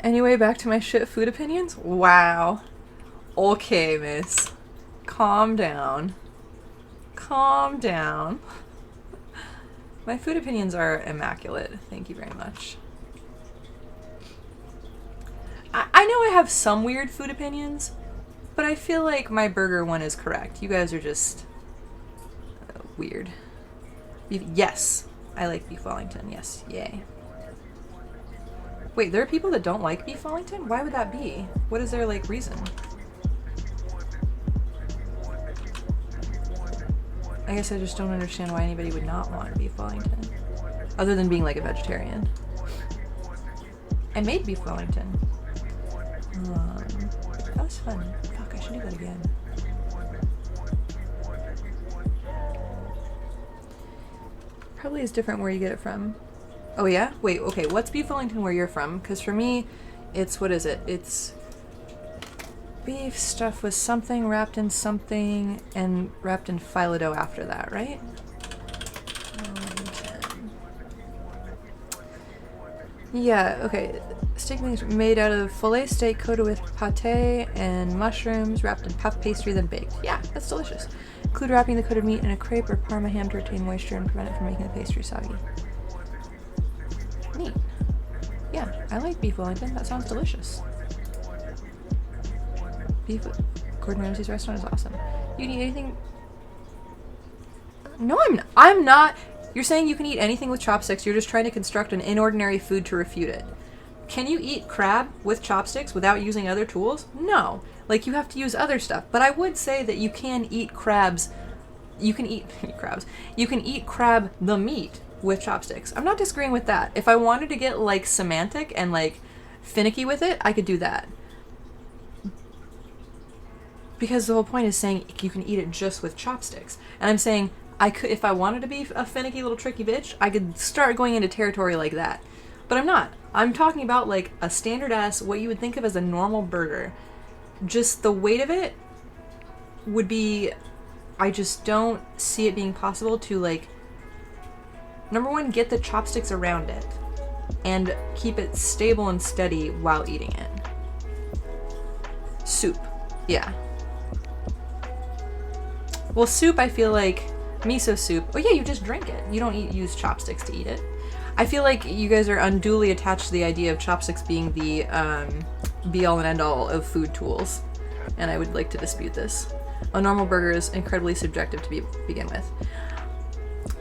Anyway, back to my shit food opinions? Wow. Okay, miss. Calm down. Calm down. My food opinions are immaculate. Thank you very much. I know I have some weird food opinions, but I feel like my burger one is correct. You guys are just weird. Yes, I like beef Wellington. Yes, yay. Wait, there are people that don't like beef Wellington? Why would that be? What is their, like, reason? I guess I just don't understand why anybody would not want beef Wellington. Other than being, like, a vegetarian. I made beef Wellington. That was fun. Fuck, I should do that again. Probably is different where you get it from. Oh yeah? Wait, okay, what's beef Wellington where you're from? Because for me, it's, what is it? It's beef stuffed with something, wrapped in something, and wrapped in phyllo dough after that, right? Wellington. Yeah, okay. Steak wings made out of filet steak coated with pate and mushrooms, wrapped in puff pastry, then baked. Yeah, that's delicious. Include wrapping the coated meat in a crepe or parma ham to retain moisture and prevent it from making the pastry soggy. Neat. Yeah, I like beef Wellington. That sounds delicious. Beef at Gordon Ramsay's restaurant is awesome. You can eat anything... No, I'm not. You're saying you can eat anything with chopsticks. You're just trying to construct an inordinary food to refute it. Can you eat crab with chopsticks without using other tools? No. Like, you have to use other stuff. But I would say that you can eat crabs. You can eat crabs. You can eat crab, the meat, with chopsticks. I'm not disagreeing with that. If I wanted to get, like, semantic and, like, finicky with it, I could do that. Because the whole point is saying you can eat it just with chopsticks. And I'm saying I could, if I wanted to be a finicky little tricky bitch, I could start going into territory like that. But I'm not. I'm talking about, like, a standard ass, what you would think of as a normal burger. Just the weight of it would be, I just don't see it being possible to, like, number one, get the chopsticks around it and keep it stable and steady while eating it. Soup. Yeah. Well, soup, I feel like, miso soup. Oh yeah, you just drink it. You don't use chopsticks to eat it. I feel like you guys are unduly attached to the idea of chopsticks being the be-all and end-all of food tools. And I would like to dispute this. A normal burger is incredibly subjective to begin with.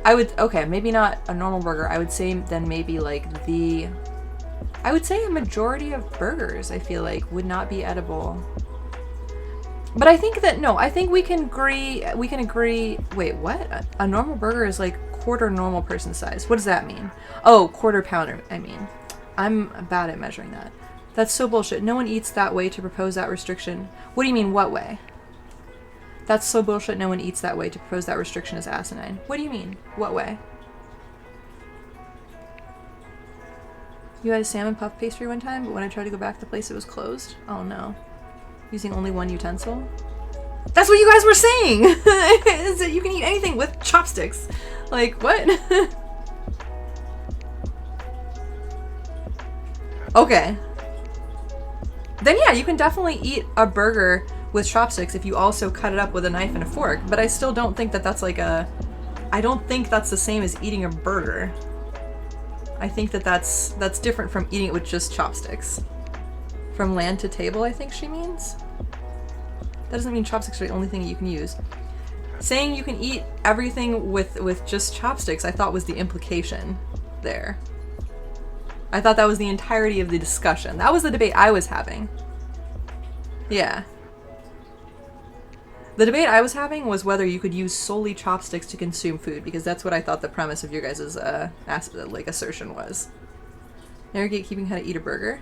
Okay, maybe not a normal burger. I would say then maybe like I would say a majority of burgers, I feel like, would not be edible. But I think that, no, I think we can agree, wait, what? A normal burger is like quarter normal person size. What does that mean? Oh, quarter pounder, I mean. I'm bad at measuring that. That's so bullshit. No one eats that way to propose that restriction. What do you mean, what way? That's so bullshit. No one eats that way to propose that restriction is asinine. What do you mean? What way? You had a salmon puff pastry one time, but when I tried to go back to the place, it was closed? Oh no. Using only one utensil? That's what you guys were saying! Is that you can eat anything with chopsticks. Like, what? Okay. Then yeah, you can definitely eat a burger with chopsticks if you also cut it up with a knife and a fork, but I still don't think that that's like I don't think that's the same as eating a burger. I think that that's different from eating it with just chopsticks. From land to table, I think she means. That doesn't mean chopsticks are the only thing you can use. Saying you can eat everything with just chopsticks, I thought was the implication there. I thought that was the entirety of the discussion. That was the debate I was having. Yeah. The debate I was having was whether you could use solely chopsticks to consume food, because that's what I thought the premise of your guys' assertion was. Narrowgate keeping how to eat a burger.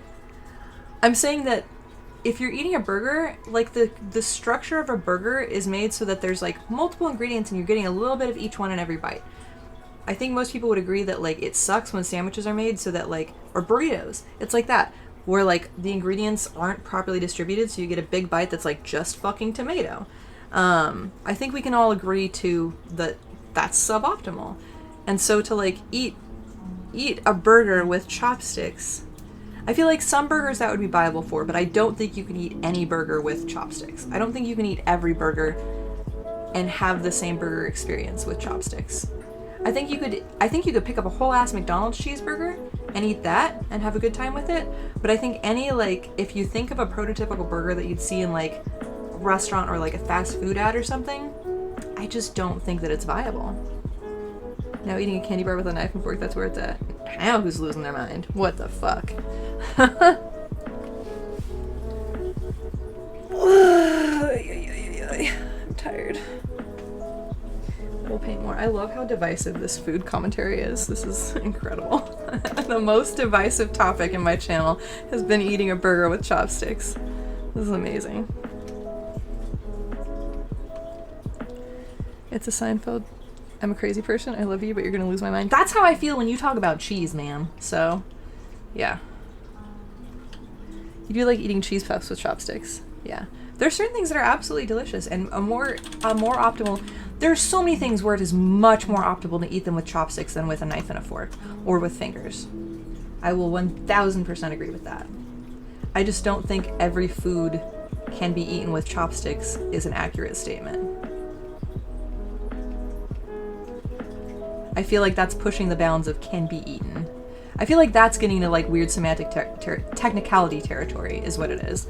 I'm saying that if you're eating a burger, like the structure of a burger is made so that there's like multiple ingredients and you're getting a little bit of each one in every bite. I think most people would agree that like it sucks when sandwiches are made so that like, or burritos, it's like that, where like the ingredients aren't properly distributed, so you get a big bite that's like just fucking tomato. I think we can all agree to that that's suboptimal. And so to like eat a burger with chopsticks, I feel like some burgers that would be viable for, but I don't think you can eat any burger with chopsticks. I don't think you can eat every burger and have the same burger experience with chopsticks. I think you could pick up a whole ass McDonald's cheeseburger and eat that and have a good time with it. But I think any, like, if you think of a prototypical burger that you'd see in like a restaurant or like a fast food ad or something, I just don't think that it's viable. Now eating a candy bar with a knife and fork, that's where it's at. Now who's losing their mind? What the fuck? I'm tired. We'll paint more. I love how divisive this food commentary is. This is incredible. The most divisive topic in my channel has been eating a burger with chopsticks. This is amazing. It's a Seinfeld. I'm a crazy person. I love you, but you're gonna lose my mind. That's how I feel when you talk about cheese, man. So, yeah. You do like eating cheese puffs with chopsticks. Yeah. There's certain things that are absolutely delicious and a more optimal. There's so many things where it is much more optimal to eat them with chopsticks than with a knife and a fork or with fingers. I will 1000% agree with that. I just don't think every food can be eaten with chopsticks is an accurate statement. I feel like that's pushing the bounds of can be eaten. I feel like that's getting into like weird semantic technicality territory is what it is.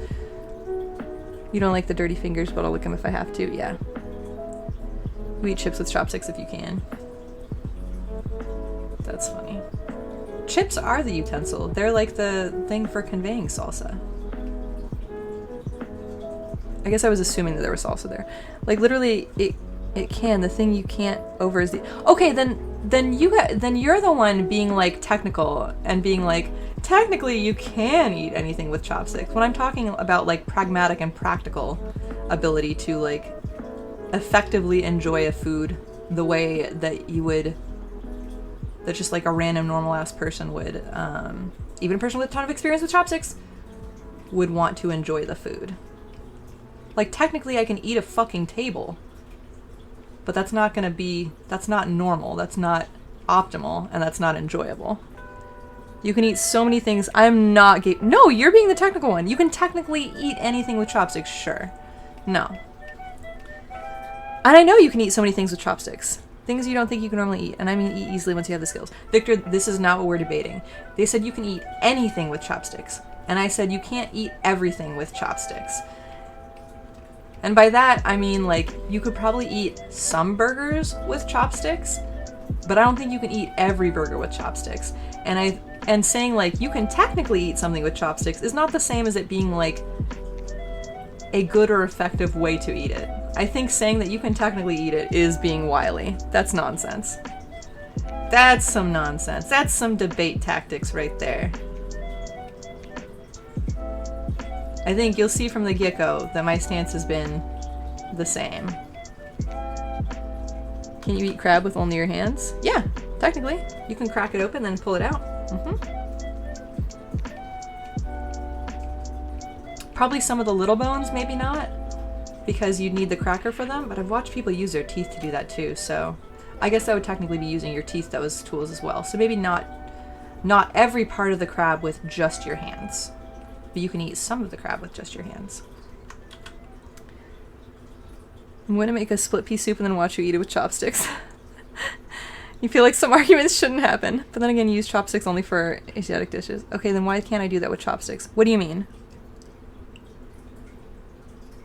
You don't like the dirty fingers, but I'll lick them if I have to. Yeah. You eat chips with chopsticks if you can. That's funny. Chips are the utensil. They're like the thing for conveying salsa. I guess I was assuming that there was salsa there. Like literally, it can. The thing you can't over is the. Okay, then you're the one being like technical and being like, technically you can eat anything with chopsticks. When I'm talking about like pragmatic and practical ability to like effectively enjoy a food the way that you would, that just like a random normal ass person would, even a person with a ton of experience with chopsticks would want to enjoy the food. Like technically I can eat a fucking table, but that's not normal, that's not optimal, and that's not enjoyable. You can eat so many things. I'm not gay. No, you're being the technical one. You can technically eat anything with chopsticks, sure. No. And I know you can eat so many things with chopsticks. Things you don't think you can normally eat. And I mean eat easily once you have the skills. Victor, this is not what we're debating. They said you can eat anything with chopsticks. And I said you can't eat everything with chopsticks. And by that, I mean like you could probably eat some burgers with chopsticks, but I don't think you can eat every burger with chopsticks. And saying like you can technically eat something with chopsticks is not the same as it being like a good or effective way to eat it. I think saying that you can technically eat it is being wily. That's nonsense. That's some nonsense. That's some debate tactics right there. I think you'll see from the get-go that my stance has been the same. Can you eat crab with only your hands? Yeah, technically. You can crack it open, then pull it out. Probably some of the little bones, maybe not, because you'd need the cracker for them, but I've watched people use their teeth to do that too, so I guess that would technically be using your teeth as tools as well. So maybe not every part of the crab with just your hands, but you can eat some of the crab with just your hands. I'm going to make a split pea soup and then watch you eat it with chopsticks. You feel like some arguments shouldn't happen, but then again, you use chopsticks only for Asiatic dishes. Okay, then why can't I do that with chopsticks? What do you mean?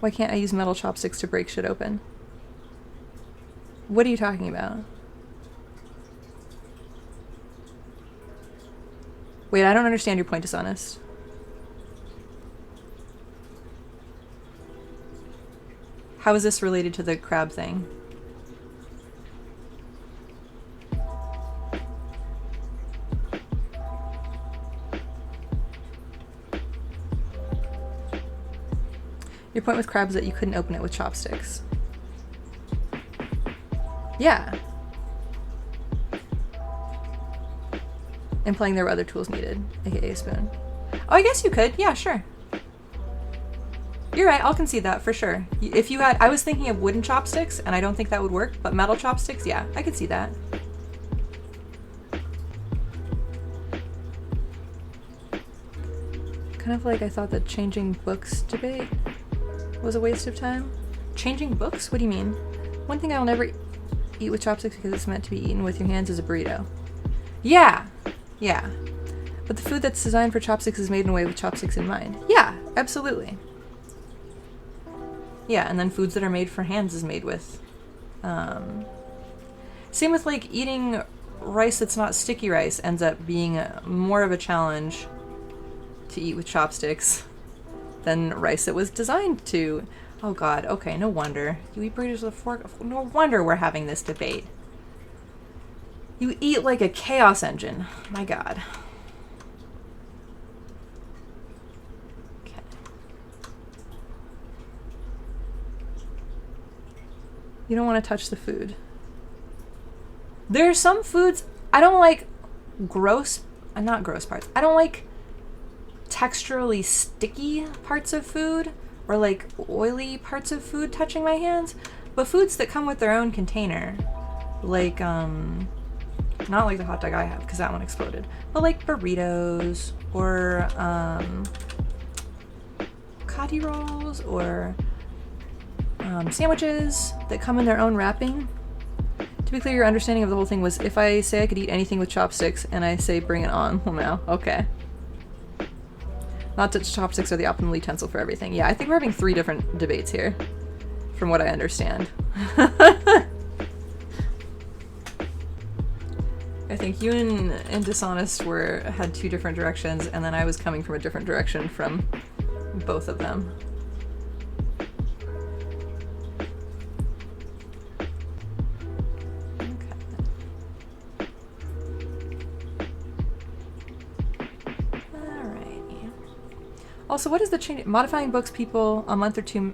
Why can't I use metal chopsticks to break shit open? What are you talking about? Wait, I don't understand your point, Dishonest. How is this related to the crab thing? Your point with crab is that you couldn't open it with chopsticks. Yeah. Implying there were other tools needed, aka a spoon. Oh, I guess you could. Yeah, sure. You're right, I'll concede that for sure. If you had, I was thinking of wooden chopsticks, and I don't think that would work, but metal chopsticks, yeah, I could see that. Kind of like I thought the changing books debate was a waste of time. Changing books? What do you mean? One thing I will never eat with chopsticks because it's meant to be eaten with your hands is a burrito. Yeah, yeah. But the food that's designed for chopsticks is made in a way with chopsticks in mind. Yeah, absolutely. Yeah, and then foods that are made for hands is made with. Same with like eating rice that's not sticky rice ends up being more of a challenge to eat with chopsticks than rice that was designed to. Oh god, okay, no wonder. You eat burritos with a fork? No wonder we're having this debate. You eat like a chaos engine. My god. You don't want to touch the food. There are some foods I don't like gross, not gross parts. I don't like texturally sticky parts of food or like oily parts of food touching my hands, but foods that come with their own container, like not like the hot dog I have because that one exploded, but like burritos or kati rolls or sandwiches that come in their own wrapping. To be clear, your understanding of the whole thing was if I say I could eat anything with chopsticks and I say bring it on. Well, now, okay. Not that chopsticks are the optimal utensil for everything. Yeah, I think we're having 3 different debates here, from what I understand. I think you and Dishonest had 2 different directions, and then I was coming from a different direction from both of them. Also, what is the change? Modifying books, people a month or 2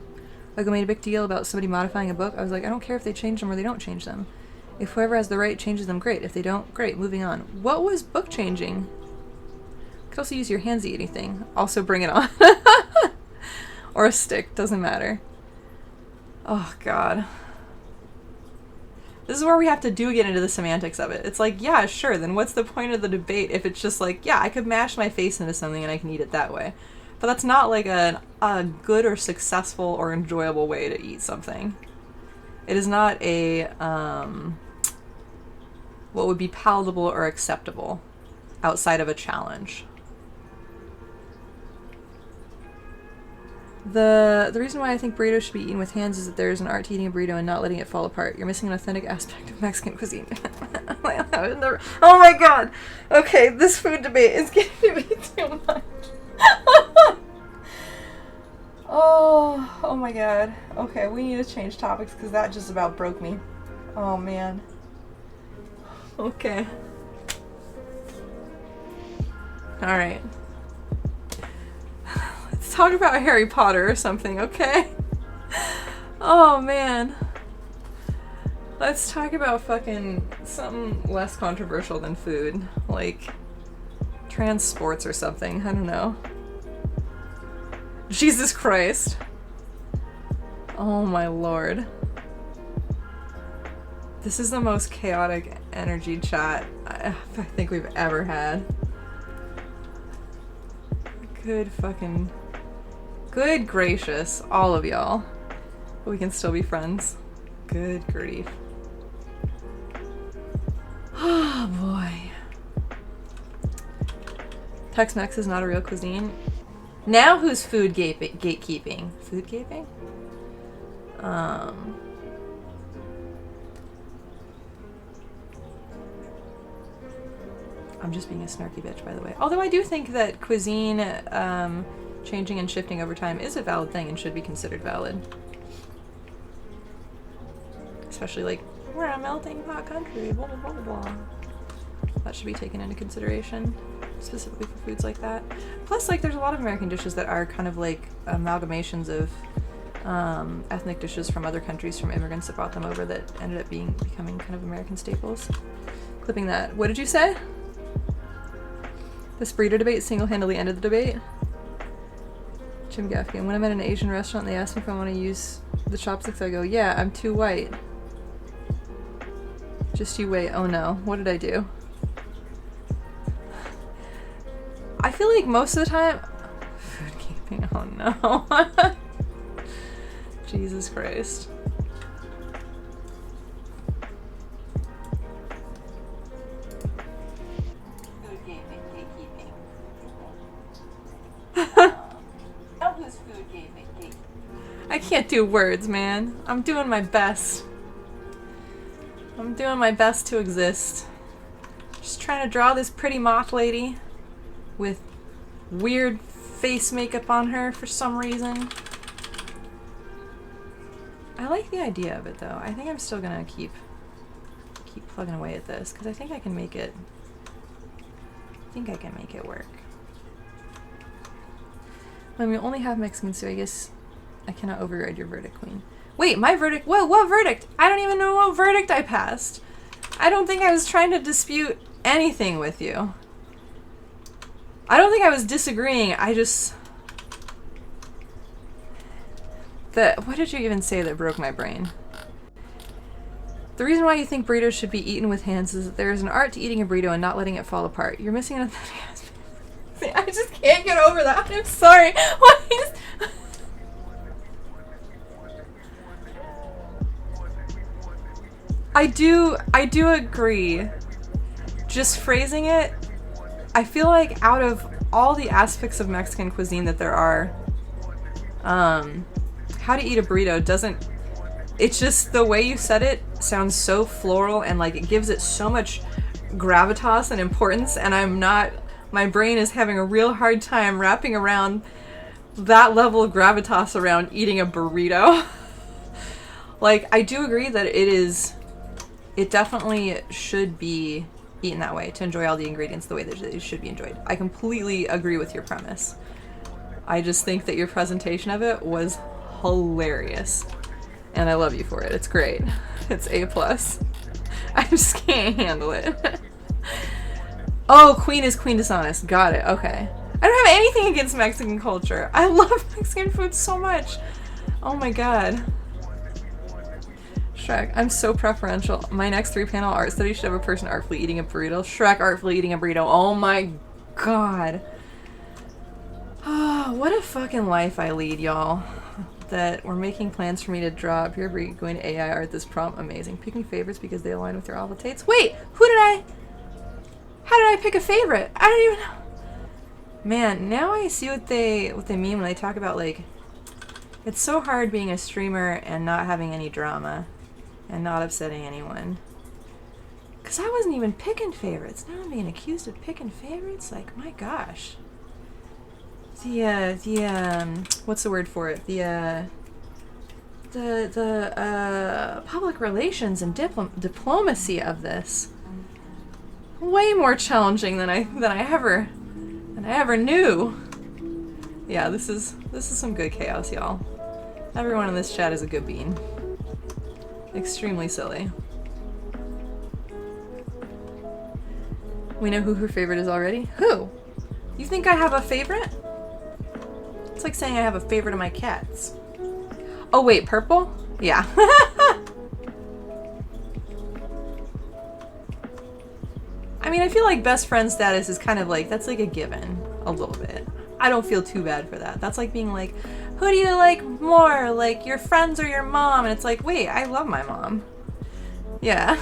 ago made a big deal about somebody modifying a book. I was like, I don't care if they change them or they don't change them. If whoever has the right changes them, great. If they don't, great. Moving on. What was book changing? You could also use your hands to eat anything. Also bring it on. Or a stick. Doesn't matter. Oh, God. This is where we have to get into the semantics of it. It's like, yeah, sure. Then what's the point of the debate if it's just like, yeah, I could mash my face into something and I can eat it that way. But that's not like a good or successful or enjoyable way to eat something. It is not a, what would be palatable or acceptable outside of a challenge. The reason why I think burritos should be eaten with hands is that there is an art to eating a burrito and not letting it fall apart. You're missing an authentic aspect of Mexican cuisine. Oh my god! Okay, this food debate is getting to be too much. Oh my god. Okay, we need to change topics because that just about broke me. Oh man. Okay. Alright. Let's talk about Harry Potter or something, okay? Oh man. Let's talk about fucking something less controversial than food. Like trans sports or something. I don't know. Jesus Christ. Oh my lord. This is the most chaotic energy chat I think we've ever had. Good gracious, all of y'all. We can still be friends. Good grief. Oh boy. Tex-Mex is not a real cuisine. Now who's food gatekeeping? Food gaping? I'm just being a snarky bitch, by the way. Although I do think that cuisine changing and shifting over time is a valid thing and should be considered valid. Especially like, we're a melting pot country, blah blah blah blah. That should be taken into consideration, specifically for foods like that. Plus, like, there's a lot of American dishes that are kind of like amalgamations of ethnic dishes from other countries from immigrants that brought them over that ended up becoming kind of American staples. Clipping that. What did you say? This burrito debate single-handedly ended the debate. Jim Gaffigan. When I'm at an Asian restaurant and they ask me if I want to use the chopsticks, I go, yeah, I'm too white. Just you wait. Oh no. What did I do? I feel like most of the time... Food keeping. Oh no. Jesus Christ. I can't do words, man. I'm doing my best. I'm doing my best to exist. Just trying to draw this pretty moth lady with weird face makeup on her for some reason. I like the idea of it though. I think I'm still gonna keep plugging away at this because I think I can make it. I think I can make it work. When we only have Mexicans, so I guess I cannot override your verdict, Queen. Wait, my verdict? Whoa, what verdict? I don't even know what verdict I passed. I don't think I was trying to dispute anything with you. I don't think I was disagreeing. I just... What did you even say that broke my brain? The reason why you think burritos should be eaten with hands is that there is an art to eating a burrito and not letting it fall apart. You're missing an... I just can't get over that. I'm sorry. What? I do agree. Just phrasing it, I feel like out of all the aspects of Mexican cuisine that there are, how to eat a burrito doesn't, it's just the way you said it sounds so floral and like it gives it so much gravitas and importance, and my brain is having a real hard time wrapping around that level of gravitas around eating a burrito. Like, I do agree that it definitely should be eaten that way to enjoy all the ingredients the way that it should be enjoyed. I completely agree with your premise. I just think that your presentation of it was hilarious. And I love you for it. It's great. It's A+. I just can't handle it. Oh, Queen is Queen Dishonest. Got it. Okay. I don't have anything against Mexican culture. I love Mexican food so much. Oh my god. Shrek, I'm so preferential. My next 3-panel art study should have a person artfully eating a burrito. Shrek artfully eating a burrito. Oh my god. Oh, what a fucking life I lead, y'all. That we're making plans for me to draw pure breed going to AI art this prompt. Amazing. Picking favorites because they align with your avatates. Wait, how did I pick a favorite? I don't even know. Man, now I see what they mean when they talk about, like, it's so hard being a streamer and not having any drama and not upsetting anyone. Cause I wasn't even picking favorites. Now I'm being accused of picking favorites? Like, my gosh. What's the word for it? The public relations and diplomacy of this. Way more challenging than I ever knew. Yeah, this is some good chaos, y'all. Everyone in this chat is a good bean. Extremely silly. We know who her favorite is already. Who? You think I have a favorite? It's like saying I have a favorite of my cats. Oh wait, purple? Yeah. I mean, I feel like best friend status is kind of like, that's like a given, a little bit. I don't feel too bad for that. That's like being like, who do you like more? Like your friends or your mom? And it's like, wait, I love my mom. Yeah.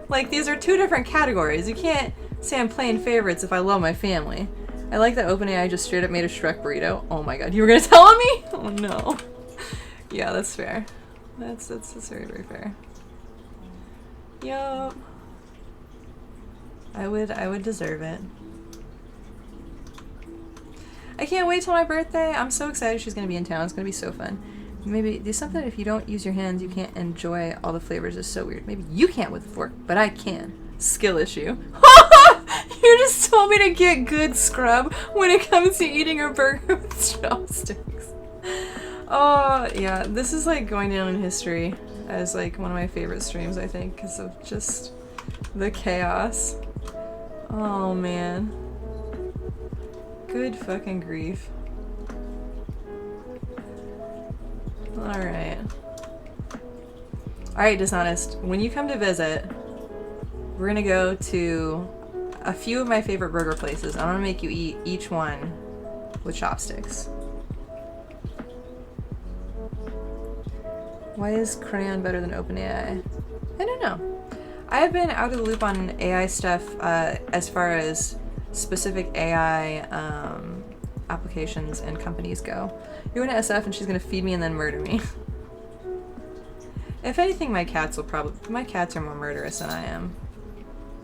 Like these are two different categories. You can't say I'm playing favorites if I love my family. I like that OpenAI just straight up made a Shrek burrito. Oh my god, you were gonna tell on me? Oh no. Yeah, that's fair. That's very, very fair. Yup. I would deserve it. I can't wait till my birthday. I'm so excited she's gonna be in town. It's gonna be so fun. Maybe do something if you don't use your hands, you can't enjoy all the flavors. It's so weird. Maybe you can't with a fork, but I can. Skill issue. You just told me to get good scrub when it comes to eating a burger with chopsticks. Oh, yeah, this is like going down in history as like one of my favorite streams, I think, because of just the chaos. Oh, man. Good fucking grief. Alright. Alright, Dishonest. When you come to visit, we're gonna go to a few of my favorite burger places. I'm gonna make you eat each one with chopsticks. Why is Crayon better than OpenAI? I don't know. I have been out of the loop on AI stuff as far as specific AI applications and companies go. You're going to SF and she's going to feed me and then murder me. If anything, my cats are more murderous than I am.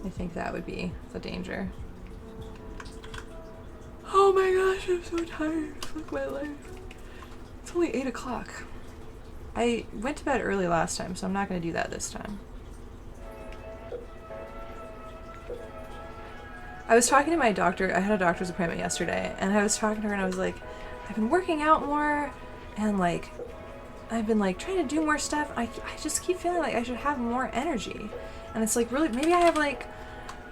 I think that would be the danger. Oh my gosh, I'm so tired. Fuck my life. It's only 8 o'clock. I went to bed early last time, so I'm not going to do that this time. I was talking to my doctor. I had a doctor's appointment yesterday, and I was talking to her and I was like, I've been working out more, and like, I've been like trying to do more stuff. I just keep feeling like I should have more energy. And it's like, really, maybe I have like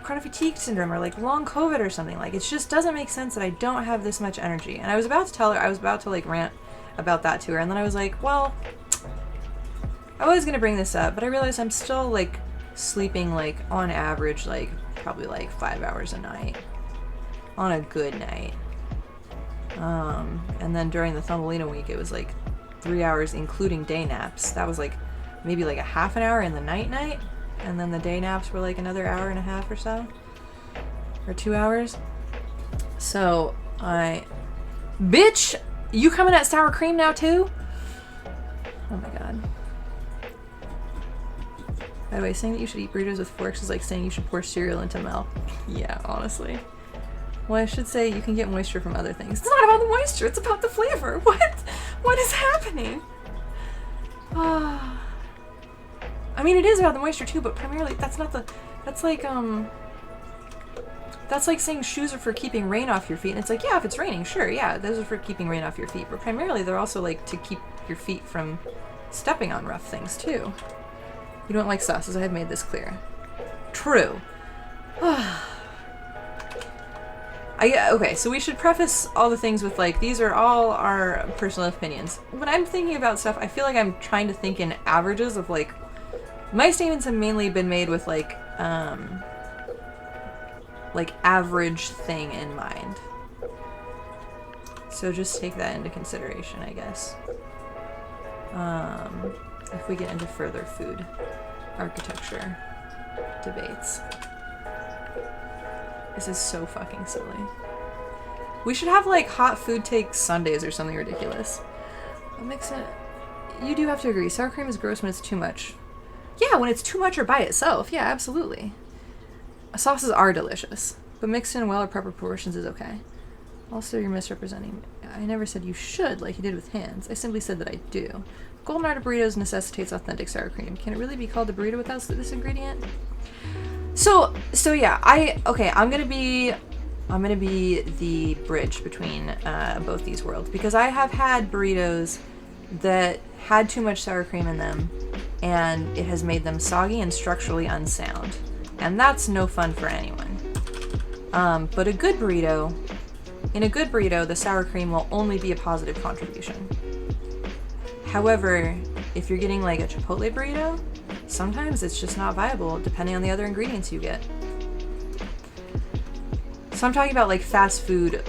chronic fatigue syndrome or like long COVID or something. Like, it just doesn't make sense that I don't have this much energy. And I was about to tell her, I was about to like rant about that to her, and then I was like, well, I was gonna bring this up, but I realized I'm still like sleeping like on average like probably like 5 hours a night on a good night. And then during the Thumbelina week it was like 3 hours including day naps. That was like maybe like a half an hour in the night, and then the day naps were like another hour and a half or so, or 2 hours. So bitch, you coming at sour cream now too? Oh my god. By the way, saying that you should eat burritos with forks is like saying you should pour cereal into milk. Yeah, honestly. Well, I should say you can get moisture from other things. It's not about the moisture, it's about the flavor. What? What is happening? I mean, it is about the moisture too, but primarily that's like saying shoes are for keeping rain off your feet. And it's like, yeah, if it's raining, sure, yeah, those are for keeping rain off your feet. But primarily they're also like to keep your feet from stepping on rough things too. You don't like sauces, I have made this clear. True. Okay, so we should preface all the things with like, these are all our personal opinions. When I'm thinking about stuff, I feel like I'm trying to think in averages of like, my statements have mainly been made with like average thing in mind. So just take that into consideration, I guess. If we get into further food architecture debates. This is so fucking silly. We should have like hot food take Sundays or something ridiculous. You do have to agree, sour cream is gross when it's too much. Yeah, when it's too much or by itself. Yeah, absolutely. Sauces are delicious, but mixed in well or proper proportions is okay. Also, you're misrepresenting. I never said you should like you did with hands. I simply said that I do. Golden Art of Burritos necessitates authentic sour cream. Can it really be called a burrito without this ingredient? So yeah, I'm gonna be the bridge between both these worlds, because I have had burritos that had too much sour cream in them, and it has made them soggy and structurally unsound, and that's no fun for anyone. But in a good burrito, the sour cream will only be a positive contribution. However, if you're getting like a Chipotle burrito, sometimes it's just not viable depending on the other ingredients you get. So I'm talking about like fast food,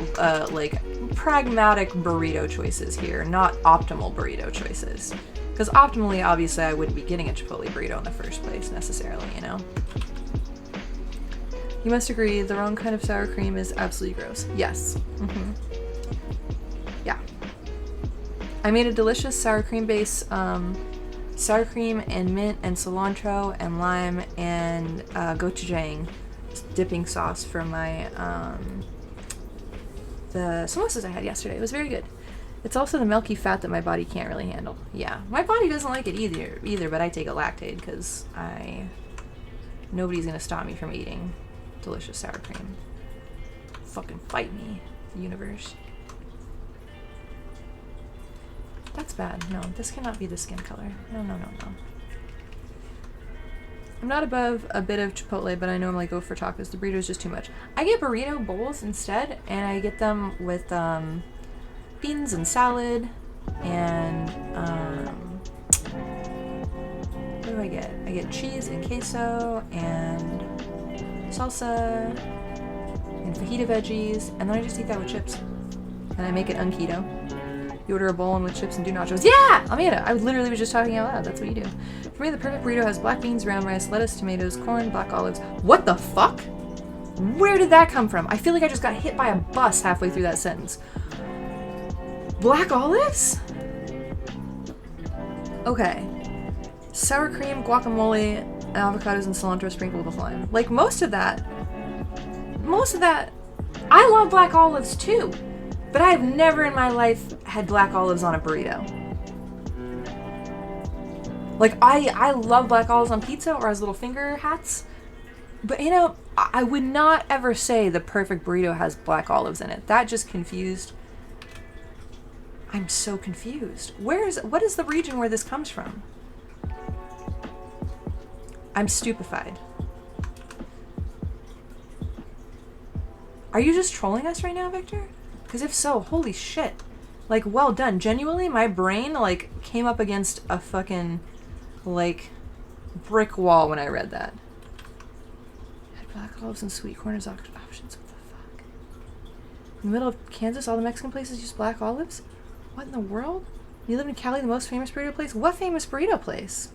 like pragmatic burrito choices here, not optimal burrito choices. Because optimally, obviously, I wouldn't be getting a Chipotle burrito in the first place necessarily, you know? You must agree, the wrong kind of sour cream is absolutely gross. Yes. Mm-hmm. Yeah. I made a delicious sour cream base, sour cream and mint and cilantro and lime and gochujang dipping sauce for my the samosas I had yesterday. It was very good. It's also the milky fat that my body can't really handle. Yeah, my body doesn't like it either, but I take a Lactaid because nobody's gonna stop me from eating delicious sour cream. Fucking fight me, universe. That's bad. No, this cannot be the skin color. No, no, no, no. I'm not above a bit of Chipotle, but I normally go for tacos. The burrito is just too much. I get burrito bowls instead, and I get them with beans and salad, and what do I get? I get cheese and queso and salsa and fajita veggies, and then I just eat that with chips. And I make it unketo. You order a bowl and with chips and do nachos. Yeah! Amanda, I literally was just talking out loud. That's what you do. For me, the perfect burrito has black beans, brown rice, lettuce, tomatoes, corn, black olives. What the fuck? Where did that come from? I feel like I just got hit by a bus halfway through that sentence. Black olives? Okay. Sour cream, guacamole, avocados, and cilantro sprinkled with lime. Like, most of that, I love black olives too. But I've never in my life had black olives on a burrito. Like, I love black olives on pizza or as little finger hats. But, you know, I would not ever say the perfect burrito has black olives in it. That just confused. I'm so confused. What is the region where this comes from? I'm stupefied. Are you just trolling us right now, Victor? Because if so, holy shit. Like, well done. Genuinely, my brain, like, came up against a fucking, like, brick wall when I read that. Had black olives and sweet corn as options. What the fuck? In the middle of Kansas, all the Mexican places use black olives? What in the world? You live in Cali, the most famous burrito place? What famous burrito place?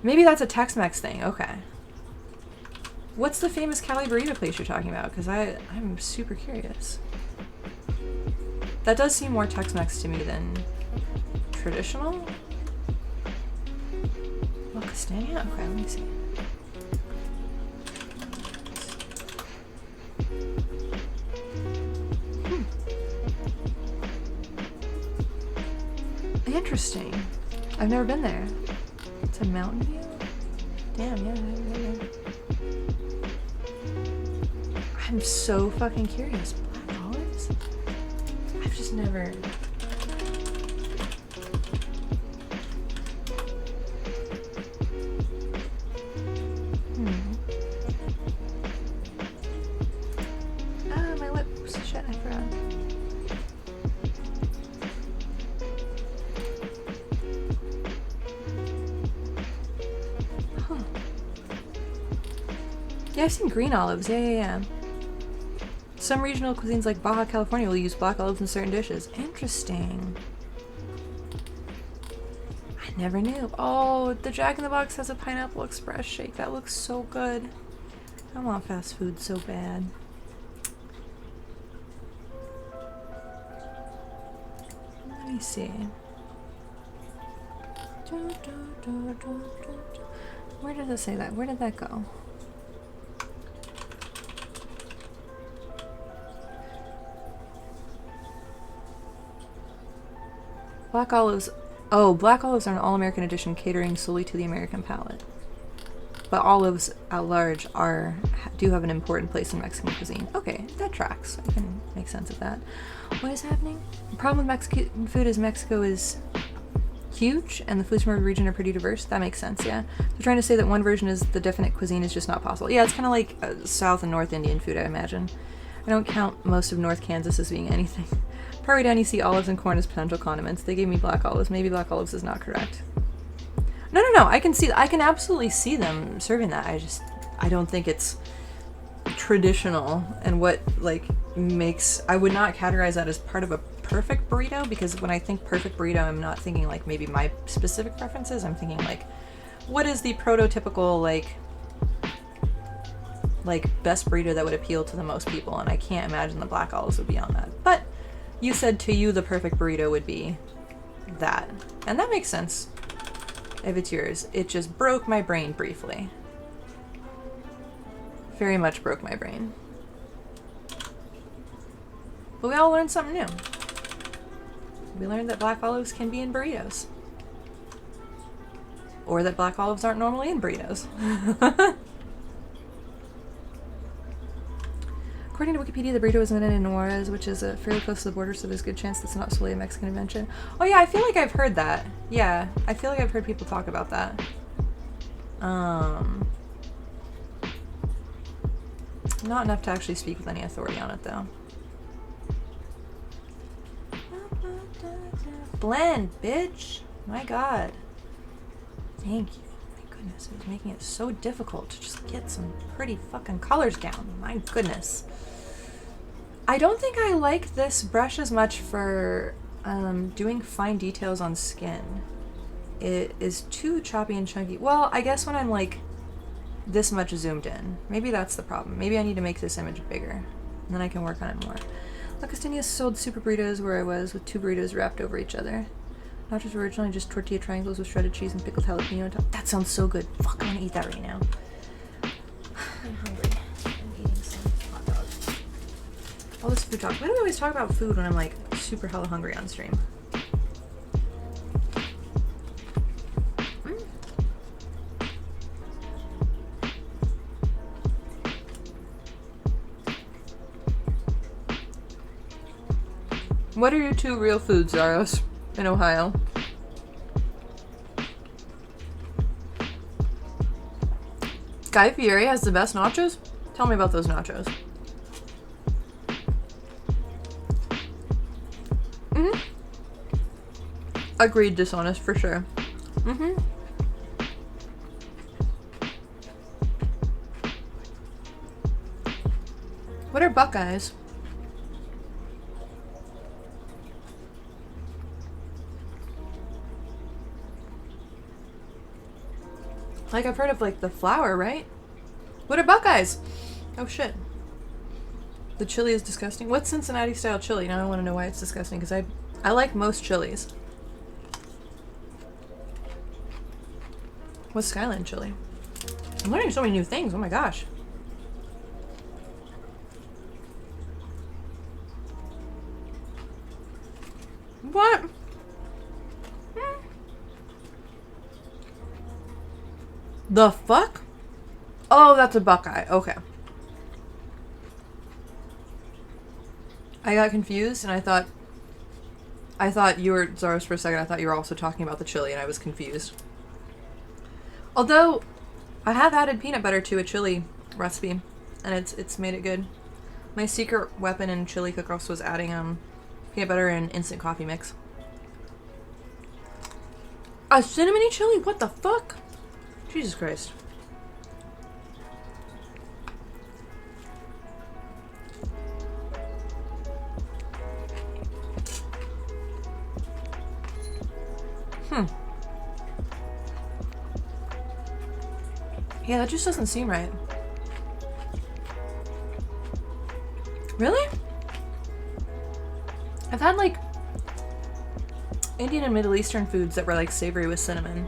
Maybe that's a Tex-Mex thing. Okay. What's the famous Cali burrito place you're talking about? Because I'm super curious. That does seem more Tex-Mex to me than traditional. Oh, Castania? Okay, let me see. Interesting. I've never been there. It's a Mountain View? Damn, yeah, I've never been there. I'm so fucking curious. Black olives? I've just never... Ah, my lips. Shit, I forgot. Huh. Yeah, I've seen green olives. Yeah. Some regional cuisines like Baja California will use black olives in certain dishes. Interesting. I never knew. Oh, the Jack in the Box has a Pineapple Express shake. That looks so good. I want fast food so bad. Let me see. Where did it say that? Where did that go? Black olives. Oh, black olives are an all-American edition catering solely to the American palate. But olives at large do have an important place in Mexican cuisine. Okay, that tracks. I can make sense of that. What is happening? The problem with Mexican food is Mexico is huge and the foods from every region are pretty diverse. That makes sense, yeah. They're trying to say that one version is the definite cuisine is just not possible. Yeah, it's kind of like South and North Indian food, I imagine. I don't count most of North Kansas as being anything. Partway down you see olives and corn as potential condiments. They gave me black olives. Maybe black olives is not correct. No. I can absolutely see them serving that. I don't think it's traditional and what like makes, I would not categorize that as part of a perfect burrito, because when I think perfect burrito, I'm not thinking like maybe my specific preferences. I'm thinking like, what is the prototypical like best burrito that would appeal to the most people, and I can't imagine the black olives would be on that. But you said to you the perfect burrito would be that, and that makes sense if it's yours. It just broke my brain briefly. Very much broke my brain. But we all learned something new. We learned that black olives can be in burritos. Or that black olives aren't normally in burritos. According to Wikipedia, the burrito was invented in Juarez, which is fairly close to the border, so there's a good chance that's not solely a Mexican invention. Oh yeah, I feel like I've heard that. Yeah, I feel like I've heard people talk about that. Not enough to actually speak with any authority on it, though. Blend, bitch! My god. Thank you. My goodness, it was making it so difficult to just get some pretty fucking colors down. My goodness. I don't think I like this brush as much for doing fine details on skin. It is too choppy and chunky. Well, I guess when I'm like this much zoomed in. Maybe that's the problem. Maybe I need to make this image bigger, and then I can work on it more. La Costeña sold super burritos where I was, with 2 burritos wrapped over each other. Nachos were originally just tortilla triangles with shredded cheese and pickled jalapeno on top. That sounds so good. Fuck, I want to eat that right now. I'm hungry. I'm eating some hot dogs. All this food talk. Why do we always talk about food when I'm like super hella hungry on stream? What are your 2 real foods, Zaros, in Ohio? Guy Fieri has the best nachos? Tell me about those nachos. Mm-hmm. Agreed, dishonest, for sure. Mm-hmm. What are Buckeyes? Like, I've heard of, like, the flour, right? What are Buckeyes? Oh, shit. The chili is disgusting. What's Cincinnati-style chili? Now I want to know why it's disgusting, because I like most chilies. What's Skyland chili? I'm learning so many new things. Oh, my gosh. What? The fuck? Oh, that's a Buckeye. Okay. I got confused and I thought you were Zaros for a second. I thought you were also talking about the chili and I was confused. Although I have added peanut butter to a chili recipe and it's made it good. My secret weapon in chili cook-offs was adding peanut butter and instant coffee mix. A cinnamony chili? What the fuck? Jesus Christ. Yeah, that just doesn't seem right. Really? I've had like Indian and Middle Eastern foods that were like savory with cinnamon.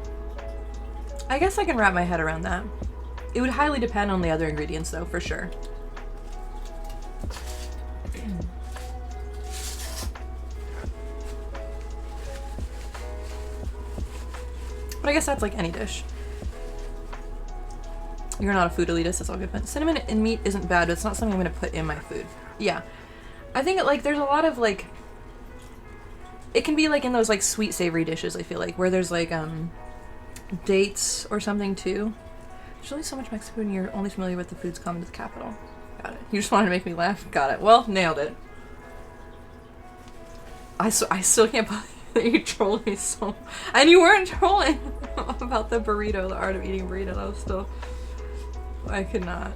I guess I can wrap my head around that. It would highly depend on the other ingredients though, for sure. But I guess that's like any dish. You're not a food elitist, that's all good. But cinnamon in meat isn't bad, but it's not something I'm gonna put in my food. Yeah. I think like there's a lot of like, it can be like in those like sweet savory dishes, I feel like, where there's like dates or something too. There's only so much Mexican food and you're only familiar with the foods common to the capital. Got it. You just wanted to make me laugh? Got it. Well, nailed it. I still can't believe that you trolled me so. And you weren't trolling about the burrito, the art of eating a burrito. That was still. I could not.